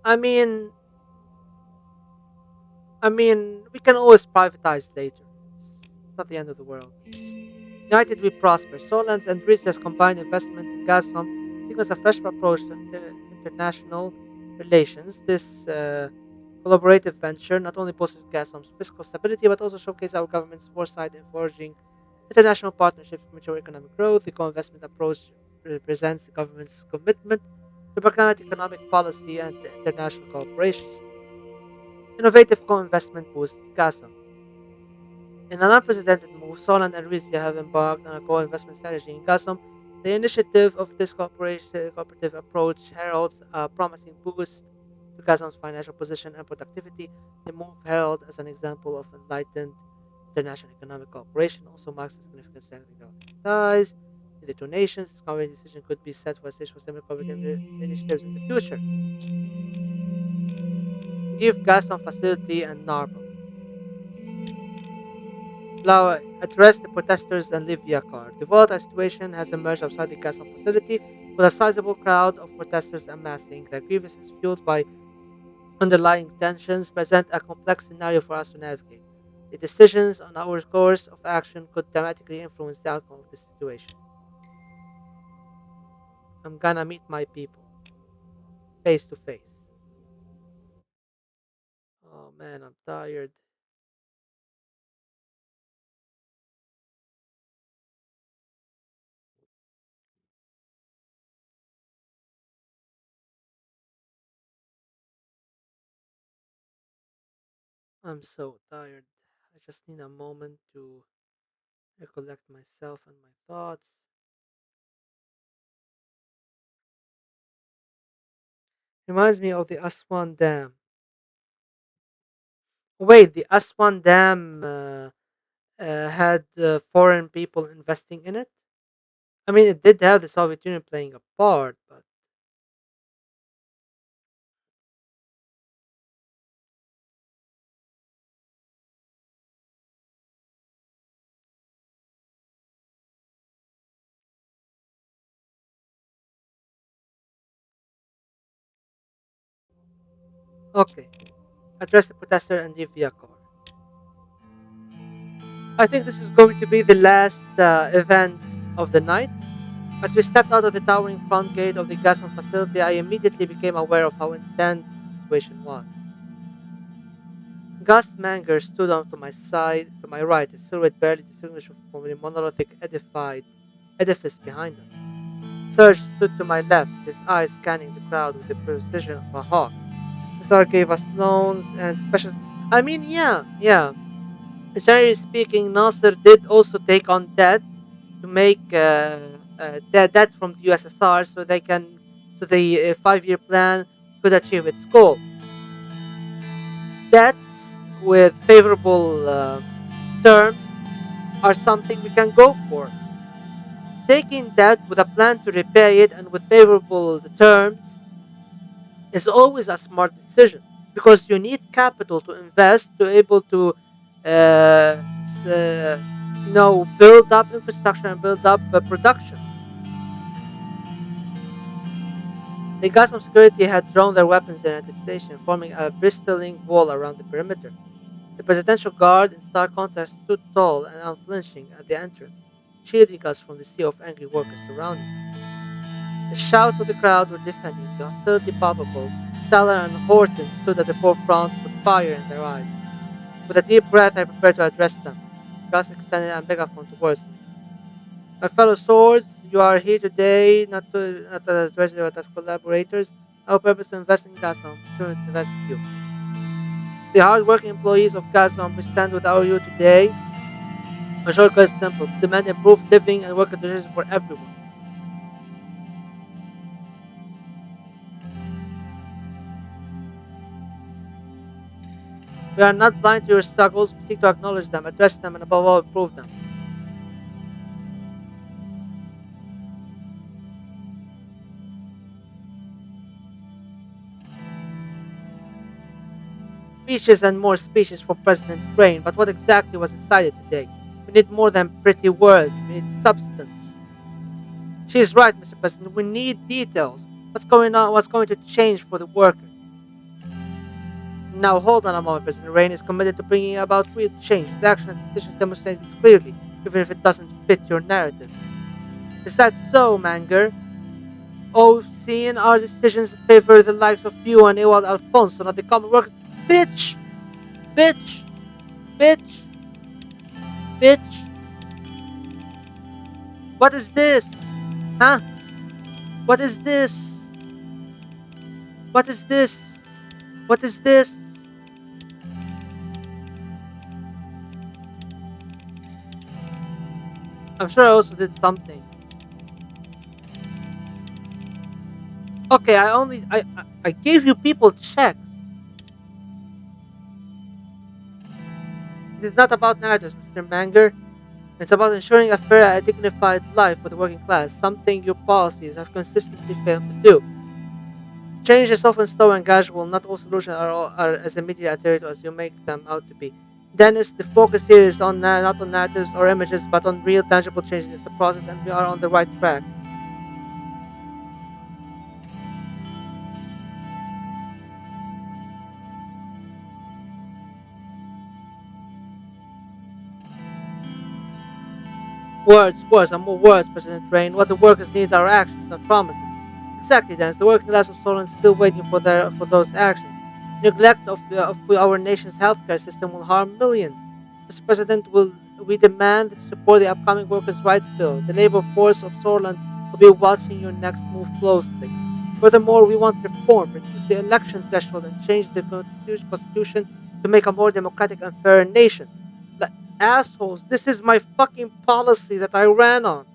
[SPEAKER 1] I mean, we can always privatize later. It's not the end of the world. United we prosper. Solon's and Rizia's combined investment in Gazprom signals a fresh approach to international relations. This collaborative venture not only bolsters Gazprom's fiscal stability but also showcases our government's foresight in forging international partnerships for mutual economic growth. The co-investment approach represents the government's commitment to pragmatic economic policy and international cooperation. Innovative co-investment boosts Gazprom. In an unprecedented move, Solon and Rizia have embarked on a co-investment strategy in Gasum. The initiative of this cooperative approach heralds a promising boost to Gasum's financial position and productivity. The move heralded as an example of enlightened international economic cooperation also marks a significant strengthening of ties in the two nations. This cooperative decision could be set for a stage for similar cooperative initiatives in the future. Give Gasum facility and Narble. Blau addressed the protesters and leave via car. The volatile situation has emerged outside the castle facility, with a sizable crowd of protesters amassing. Their grievances, fueled by underlying tensions, present a complex scenario for us to navigate. The decisions on our course of action could dramatically influence the outcome of this situation. I'm gonna meet my people face to face. Oh man, I'm tired. I'm so tired. I just need a moment to recollect myself and my thoughts. Reminds me of the Aswan Dam. Wait, the Aswan Dam had foreign people investing in it? I mean, it did have the Soviet Union playing a part, but okay. Address the protester and leave via car. I think this is going to be the last event of the night. As we stepped out of the towering front gate of the Gason facility, I immediately became aware of how intense the situation was. Gus Manger stood on to my side, to my right, his silhouette barely distinguishable from the monolithic edified edifice behind us. Serge stood to my left, his eyes scanning the crowd with the precision of a hawk. Nisar gave us loans and special. I mean, yeah. Generally speaking, Nasser did also take on debt to make debt from the USSR so the 5-year plan could achieve its goal. Debts with favorable Terms are something we can go for. Taking debt with a plan to repay it and with favorable terms is always a smart decision because you need capital to invest to able to uh, s- uh, build up infrastructure and build up production. The Gazam security had drawn their weapons in anticipation, forming a bristling wall around the perimeter. The presidential guard, in stark contrast, stood tall and unflinching at the entrance, shielding us from the sea of angry workers surrounding us. The shouts of the crowd were deafening, the hostility palpable. Salah and Horton stood at the forefront with fire in their eyes. With a deep breath, I prepared to address them. Gus extended a megaphone towards me. My fellow swords, you are here today not as adversaries but as collaborators. Our purpose is to invest in Gazom, sure to invest in you. The hard-working employees of Gazom, we stand with our you today. My short is simple: to demand improved living and work conditions for everyone. We are not blind to your struggles. We seek to acknowledge them, address them, and above all, improve them. Speeches and more speeches from President Crane, but what exactly was decided today? We need more than pretty words. We need substance. She's right, Mr. President. We need details. What's going on? What's going to change for the workers? Now, hold on a moment. President Rain is committed to bringing about real change. His actions and decisions demonstrate this clearly, even if it doesn't fit your narrative. Is that so, Manger? Oh, seeing our decisions that favor the likes of you and Ewald Alfonso, not the common workers. Bitch! Bitch! Bitch! Bitch! What is this? Huh? What is this? What is this? What is this? I'm sure I also did something. Okay, I gave you people checks. It is not about narratives, Mr. Manger. It's about ensuring a fair and dignified life for the working class, something your policies have consistently failed to do. Change is often slow and gradual, not all solutions are as immediate and territorial as you make them out to be. Dennis, the focus here is on not on narratives or images, but on real tangible changes. It's a process and we are on the right track. Words, words, and more words, President Rain. What the workers need are actions, not promises. Exactly, Dennis. The working class of Solon is still waiting for those actions. Neglect of our nation's healthcare system will harm millions. Mr. President, will we demand that you support the upcoming workers' rights bill? The labor force of Sorland will be watching your next move closely. Furthermore, we want reform, reduce the election threshold, and change the constitution to make a more democratic and fair nation. Like, assholes, this is my fucking policy that I ran on.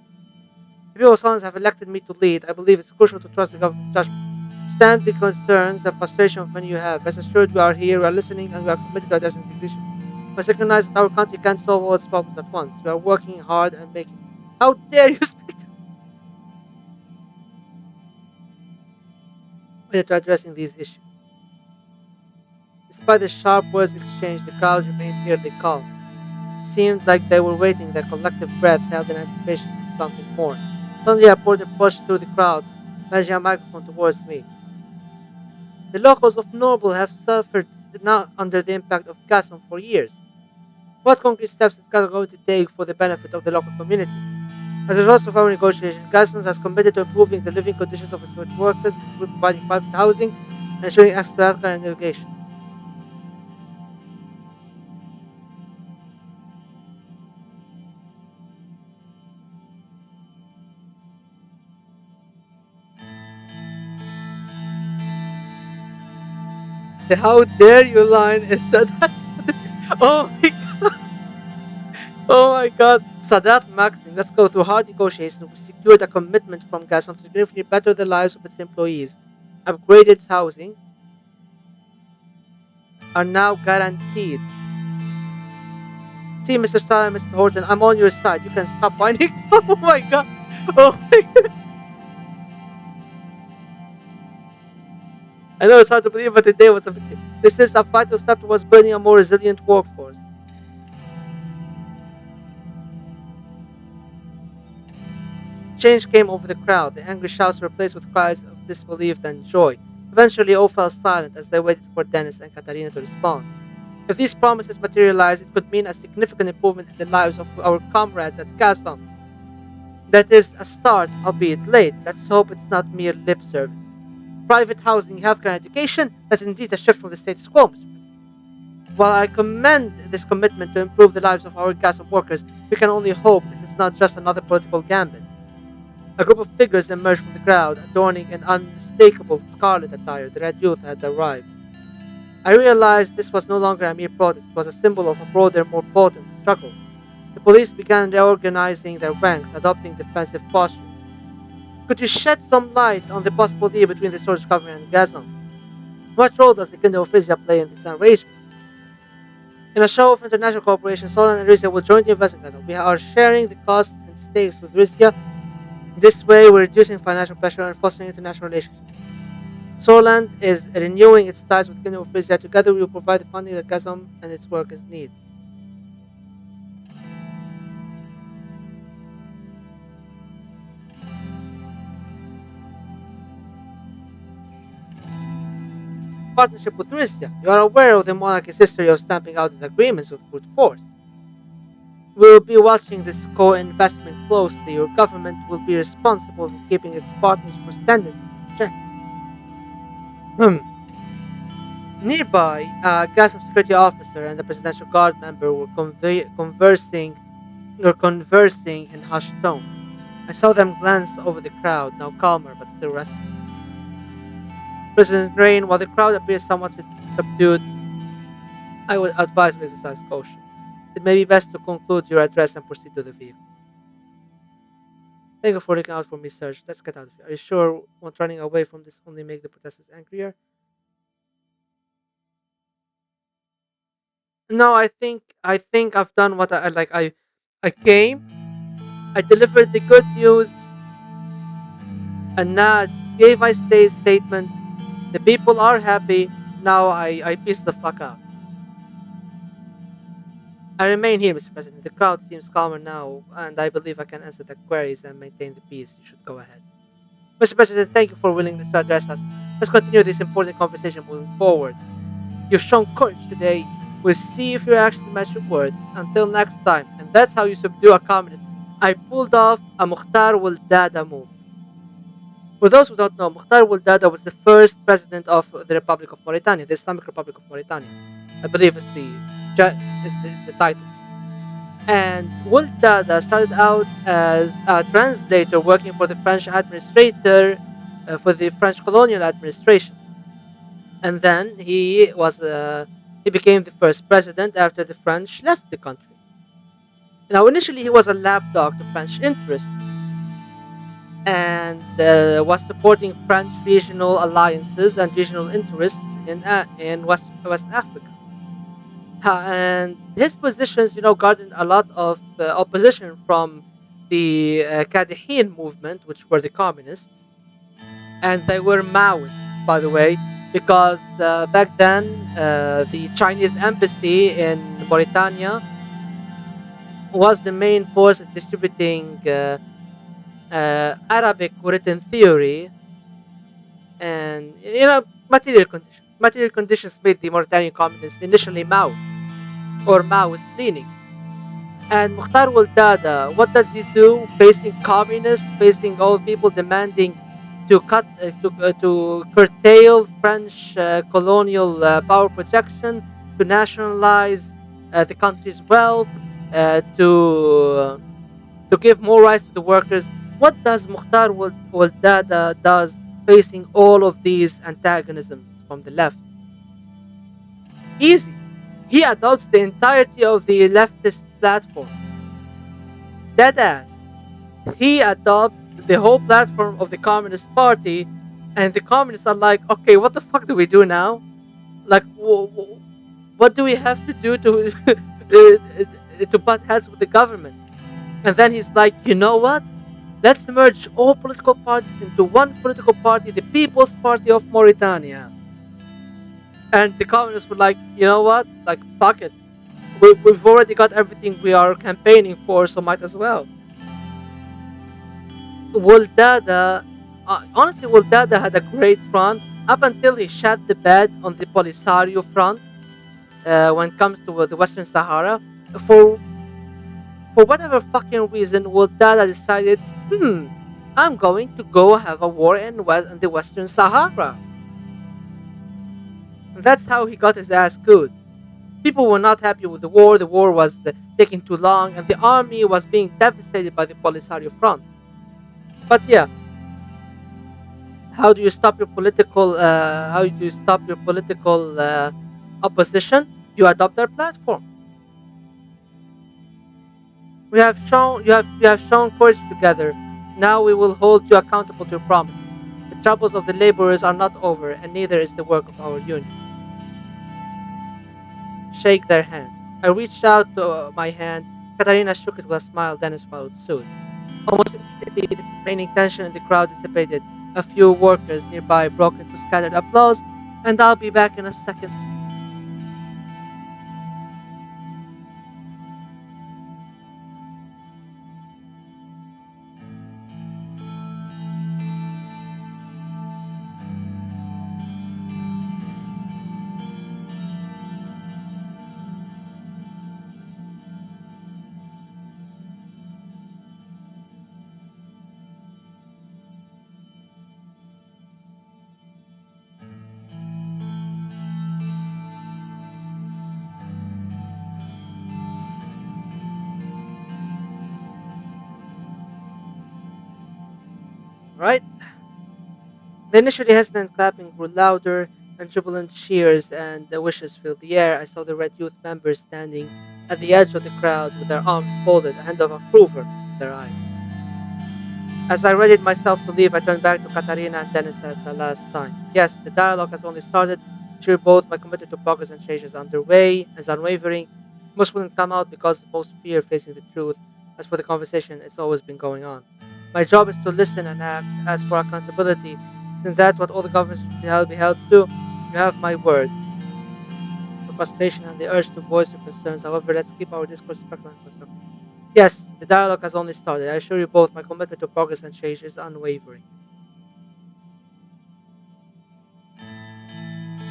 [SPEAKER 1] The people of Sons have elected me to lead. I believe it's crucial to trust the government's judgment. Stand the concerns and frustration of many you have. Rest assured, we are here, we are listening, and we are committed to addressing these issues. We must recognize that our country can't solve all its problems at once. We are working hard and making. How dare you speak to addressing these issues? Despite the sharp words exchanged, the crowd remained eerily calm. It seemed like they were waiting, their collective breath held in anticipation of something more. Suddenly, a porter pushed through the crowd, managing a microphone towards me. The locals of Noble have suffered now under the impact of Gaston for years. What concrete steps is Gaston going to take for the benefit of the local community? As a result of our negotiations, Gaston has committed to improving the living conditions of its workers, including providing private housing and ensuring access to healthcare and education. The how dare you line is that. Oh my Oh my god. Sadat Maxim, let's go through hard negotiations. We secured a commitment from Gazprom to significantly better the lives of its employees. Upgraded housing are now guaranteed. See, Mr. Stalin, Mr. Horton, I'm on your side. You can stop whining. Oh my god. Oh my god. I know it's hard to believe, but today was a victory. This is a vital step towards building a more resilient workforce. Change came over the crowd. The angry shouts were replaced with cries of disbelief and joy. Eventually, all fell silent as they waited for Dennis and Katarina to respond. If these promises materialized, it could mean a significant improvement in the lives of our comrades at Kazan. That is a start, albeit late. Let's hope it's not mere lip service. Private housing, healthcare, and education, that's indeed a shift from the status quo, Mr. President. While I commend this commitment to improve the lives of our Gaza workers, we can only hope this is not just another political gambit. A group of figures emerged from the crowd, adorning an unmistakable scarlet attire. The Red Youth had arrived. I realized this was no longer a mere protest, it was a symbol of a broader, more potent struggle. The police began reorganizing their ranks, adopting defensive postures. Could you shed some light on the possible deal between the Source government and Gazan? What role does the Kingdom of Frisia play in this arrangement? In a show of international cooperation, Solon and Rizia will jointly invest in Gazan. We are sharing the costs and stakes with Rizia. This way, we're reducing financial pressure and fostering international relationships. Soland is renewing its ties with Kingdom of Frisia. Together, we will provide the funding that Gazan and its workers needs. Partnership with Russia. You are aware of the monarchy's history of stamping out its agreements with brute force. We will be watching this co-investment closely. Your government will be responsible for keeping its partners' tendencies in check. Hmm. Nearby, a Gazam security officer and a presidential guard member were conversing in hushed tones. I saw them glance over the crowd, now calmer but still restless. President Rain, while the crowd appears somewhat subdued, I would advise we exercise caution. It may be best to conclude your address and proceed to the vehicle. Thank you for looking out for me, Serge. Let's get out of here. Are you sure won't running away from this only make the protesters angrier? No, I think I've done what I like. I came, I delivered the good news, and now gave my statements. The people are happy. Now I peace the fuck out. I remain here, Mr. President. The crowd seems calmer now, and I believe I can answer the queries and maintain the peace. You should go ahead. Mr. President, thank you for willingness to address us. Let's continue this important conversation moving forward. You've shown courage today. We'll see if your actions match your words. Until next time. And that's how you subdue a communist. I pulled off a Mukhtar Wal Dada move. For those who don't know, Mukhtar Wal Dada was the first president of the Republic of Mauritania, the Islamic Republic of Mauritania. I believe is the title. And Wal Dada started out as a translator working for the French administrator, for the French colonial administration. And then he became the first president after the French left the country. Now, initially, he was a lapdog to French interests and was supporting French regional alliances and regional interests in West Africa. And his positions, garnered a lot of opposition from the Kadihin movement, which were the communists, and they were Maoists, by the way, because back then the Chinese embassy in Mauritania was the main force in distributing Arabic written theory and material conditions. Material conditions made the Mauritanian communists initially Maoist or Maoist leaning. And Mukhtar Wal Dada, what does he do? Facing communists, facing all people demanding to curtail French colonial power projection, to nationalize the country's wealth, to give more rights to the workers. What does Mukhtar Wal Dada does facing all of these antagonisms from the left? Easy. He adopts the entirety of the leftist platform. Dead ass. He adopts the whole platform of the Communist Party, and the communists are like, okay, what the fuck do we do now? Like, what do we have to do to to butt heads with the government. And then he's like, you know what? Let's merge all political parties into one political party, the People's Party of Mauritania. And the communists were like, you know what? Like, fuck it. We've already got everything we are campaigning for, so might as well. Wuldada, honestly, Wuldada had a great run up until he shat the bed on the Polisario front when it comes to the Western Sahara. For for whatever fucking reason, Wuldada decided, I'm going to go have a war in the Western Sahara. And that's how he got his ass good. People were not happy with the war was taking too long, and the army was being devastated by the Polisario front. But yeah, how do you stop your political opposition? You adopt their platform. You have shown courage together. Now we will hold you accountable to your promises. The troubles of the laborers are not over, and neither is the work of our union. Shake their hands. I reached out to my hand. Katarina shook it with a smile. Dennis followed suit. Almost immediately, the remaining tension in the crowd dissipated. A few workers nearby broke into scattered applause, and I'll be back in a second. Right? The initially hesitant clapping grew louder, and jubilant cheers and the wishes filled the air. I saw the Red Youth members standing at the edge of the crowd with their arms folded, a hand of approval in their eyes. As I readied myself to leave, I turned back to Katarina and Dennis at the last time. Yes, the dialogue has only started. Sure, both my commitment to progress and change is underway, as unwavering. Most wouldn't come out because most fear facing the truth. As for the conversation, it's always been going on. My job is to listen and act. As for accountability, isn't that what all the governments should be held to? You have my word. Your frustration and the urge to voice your concerns. However, let's keep our discourse respectful and constructive. Yes, the dialogue has only started. I assure you both my commitment to progress and change is unwavering.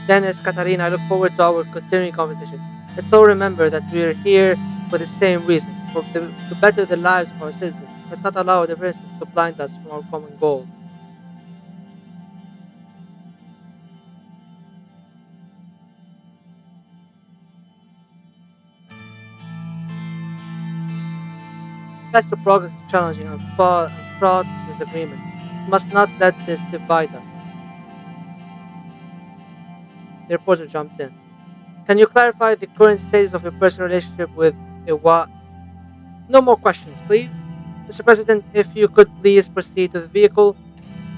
[SPEAKER 1] Dennis, Katarina, I look forward to our continuing conversation. Let's all remember that we are here for the same reason, to better the lives of our citizens. Let's not allow differences to blind us from our common goals. Let's to progress to challenging and fraught disagreements. We must not let this divide us. The reporter jumped in. Can you clarify the current status of your personal relationship with Iwa? No more questions, please. Mr. President, if you could please proceed to the vehicle.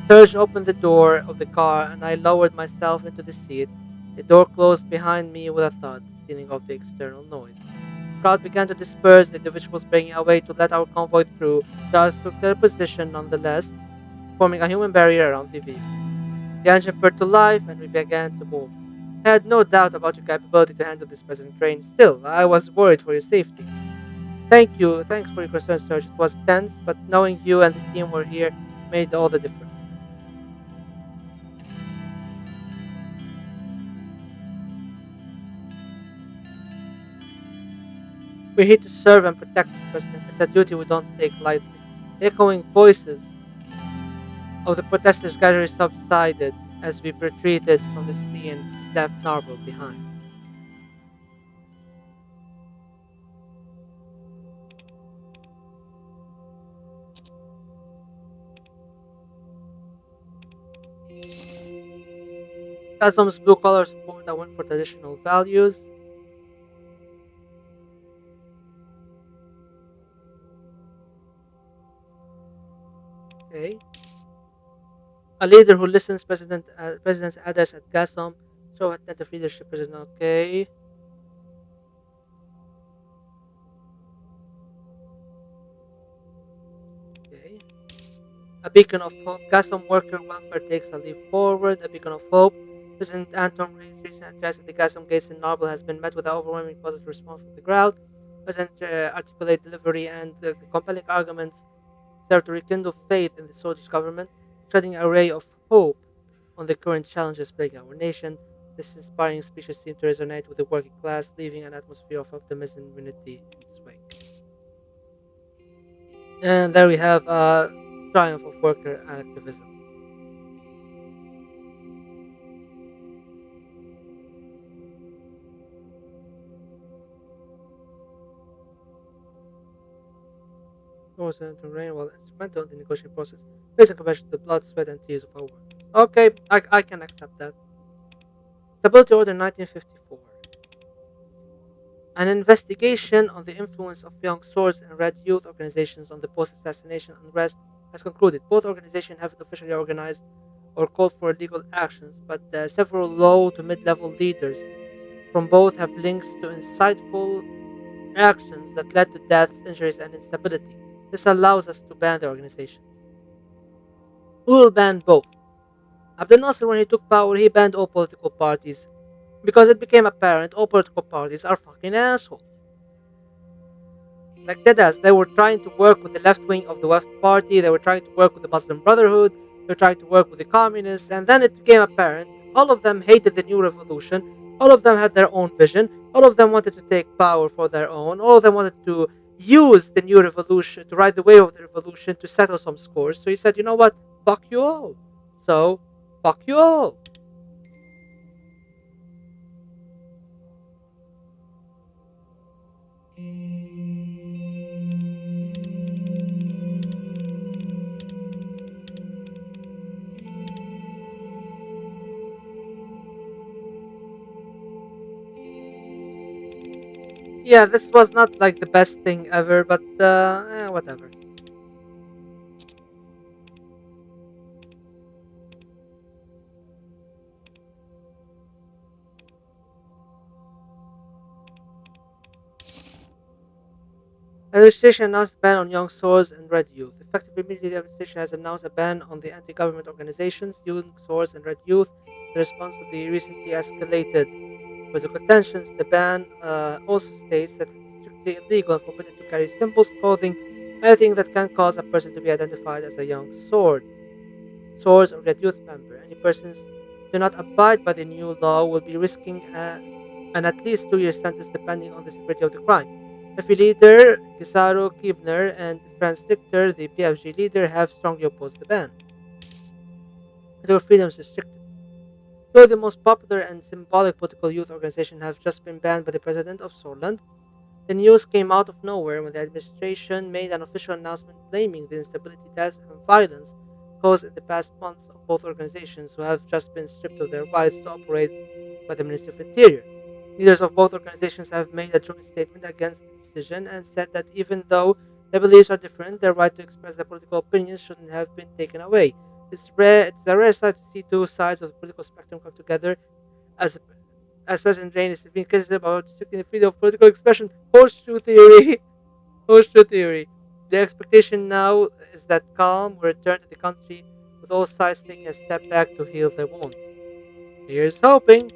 [SPEAKER 1] Serge opened the door of the car and I lowered myself into the seat. The door closed behind me with a thud, sealing off the external noise. The crowd began to disperse, the individuals breaking away to let our convoy through. Charles took their position nonetheless, forming a human barrier around the vehicle. The engine purred to life and we began to move. I had no doubt about your capability to handle this present train. Still, I was worried for your safety. Thank you. Thanks for your concern, Serge. It was tense, but knowing you and the team were here made all the difference. We're here to serve and protect, Mr. President. It's a duty we don't take lightly. The echoing voices of the protesters gradually subsided as we retreated from the scene, left Narble behind. Kasom's blue collar support that went for traditional values. Okay. A leader who listens, President's address at Gasom. Show attentive leadership, President. Okay. Okay. A beacon of hope. Gasom worker welfare takes a leap forward. A beacon of hope. President Anton Ray's recent address at the Gasom Gates in Noble has been met with an overwhelming positive response from the crowd. President articulate delivery and the compelling arguments serve to rekindle faith in the Swedish government, shedding a ray of hope on the current challenges plaguing our nation. This inspiring speeches seem to resonate with the working class, leaving an atmosphere of optimism and unity in its wake. And there we have triumph of worker activism. Was to rain while instrumental in the negotiating process, based on compassion to the blood, sweat, and tears of our workers. Okay, I can accept that. Stability Order 1954. An investigation on the influence of young swords and red youth organizations on the post-assassination unrest has concluded. Both organizations haven't officially organized or called for legal actions, but several low to mid-level leaders from both have links to insightful actions that led to deaths, injuries, and instability. This allows us to ban the organizations. We will ban both. Abdel Nasser, when he took power, he banned all political parties because it became apparent all political parties are fucking assholes. Like deadass, they were trying to work with the left wing of the West Party, they were trying to work with the Muslim Brotherhood, they were trying to work with the communists, and then it became apparent all of them hated the new revolution, all of them had their own vision, all of them wanted to take power for their own, all of them wanted to use the new revolution to ride the wave of the revolution to settle some scores. So he said, you know what? Fuck you all. So, fuck you all. Yeah, this was not like the best thing ever, but whatever. Administration announced a ban on young swords and red youth. Effective immediately, the administration has announced a ban on the anti-government organizations, young swords and red youth, in response to the recently escalated political tensions. The ban also states that it is strictly illegal and forbidden to carry symbols, clothing, anything that can cause a person to be identified as a young swords or red youth member. Any persons who do not abide by the new law will be risking an at least 2 year sentence depending on the severity of the crime. FP leader Gisaro Kibner and Franz Richter, the PFG leader, have strongly opposed the ban. Political freedoms restricted. Two of the most popular and symbolic political youth organizations have just been banned by the president of Solent. The news came out of nowhere when the administration made an official announcement blaming the instability, deaths, and violence caused in the past months of both organizations, who have just been stripped of their rights to operate by the Ministry of Interior. Leaders of both organizations have made a joint statement against the decision and said that even though their beliefs are different, their right to express their political opinions shouldn't have been taken away. It's a rare sight to see two sides of the political spectrum come together as as President Drain is being criticized about restricting the freedom of political expression. Horseshoe theory. Horseshoe theory. The expectation now is that calm will return to the country, with all sides taking a step back to heal their wounds. Here's hoping.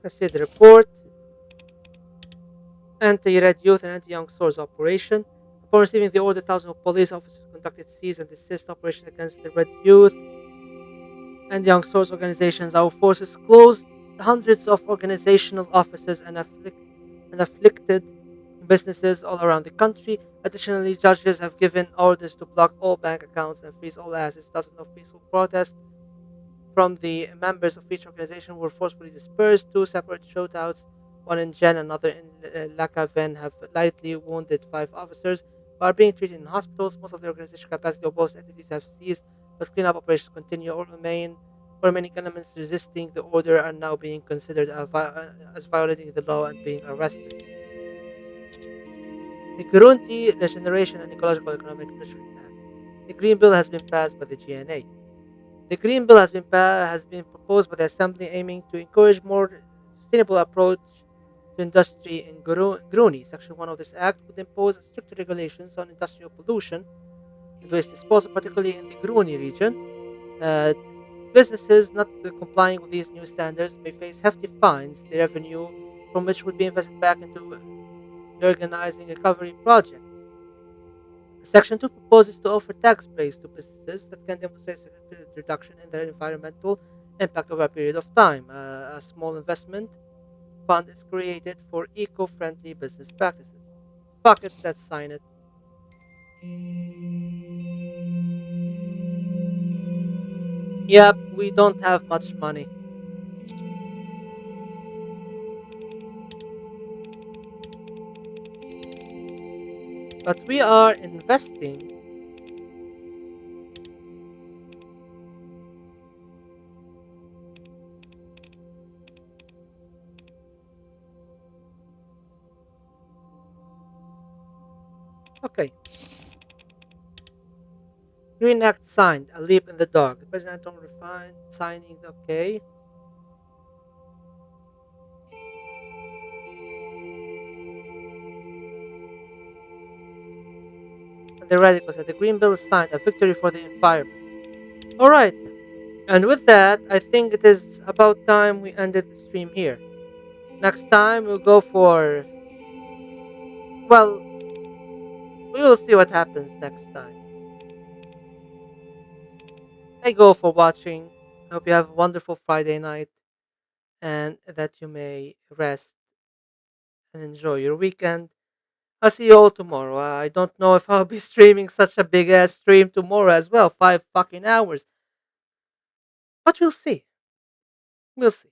[SPEAKER 1] Let's see the report. Anti-Red Youth and Anti-Young Swords operation. Upon receiving the order, thousands of police officers conducted seize and desist operations against the Red Youth and Young Swords organizations. Our forces closed hundreds of organizational offices and afflicted businesses all around the country. Additionally, judges have given orders to block all bank accounts and freeze all assets. Dozens of peaceful protests from the members of each organization were forcefully dispersed. Two separate shootouts, one in Jen, another in Lakaven, have lightly wounded five officers who are being treated in hospitals. Most of the organization capacity of both entities have ceased, but cleanup operations continue. All remaining elements resisting the order are now being considered as violating the law and being arrested. The Kurunti Regeneration and Ecological Economic Nurturing Act. The Green Bill has been passed by the GNA. The Green Bill has been proposed by the Assembly, aiming to encourage more sustainable approach to industry in Gruni. Section 1 of this act would impose stricter regulations on industrial pollution and waste disposal, particularly in the Gruni region. Uh, Businesses not complying with these new standards may face hefty fines, the revenue from which would be invested back into reorganizing recovery projects. Section 2 proposes to offer tax breaks to businesses that can demonstrate significant reduction in their environmental impact over a period of time. A small investment fund is created for eco friendly business practices. Fuck it, let's sign it. Yep, we don't have much money, but we are investing. Okay, Green Act signed, a leap in the dark. The President on refined signing, okay. And the radicals said the Green Bill is signed, a victory for the environment. Alright, and with that, I think it is about time we ended the stream here. Next time, we'll go for. Well, we will see what happens next time. I go for watching. I hope you have a wonderful Friday night and that you may rest and enjoy your weekend. I'll see you all tomorrow. I don't know if I'll be streaming such a big ass stream tomorrow as well, 5 fucking hours. But we'll see. We'll see.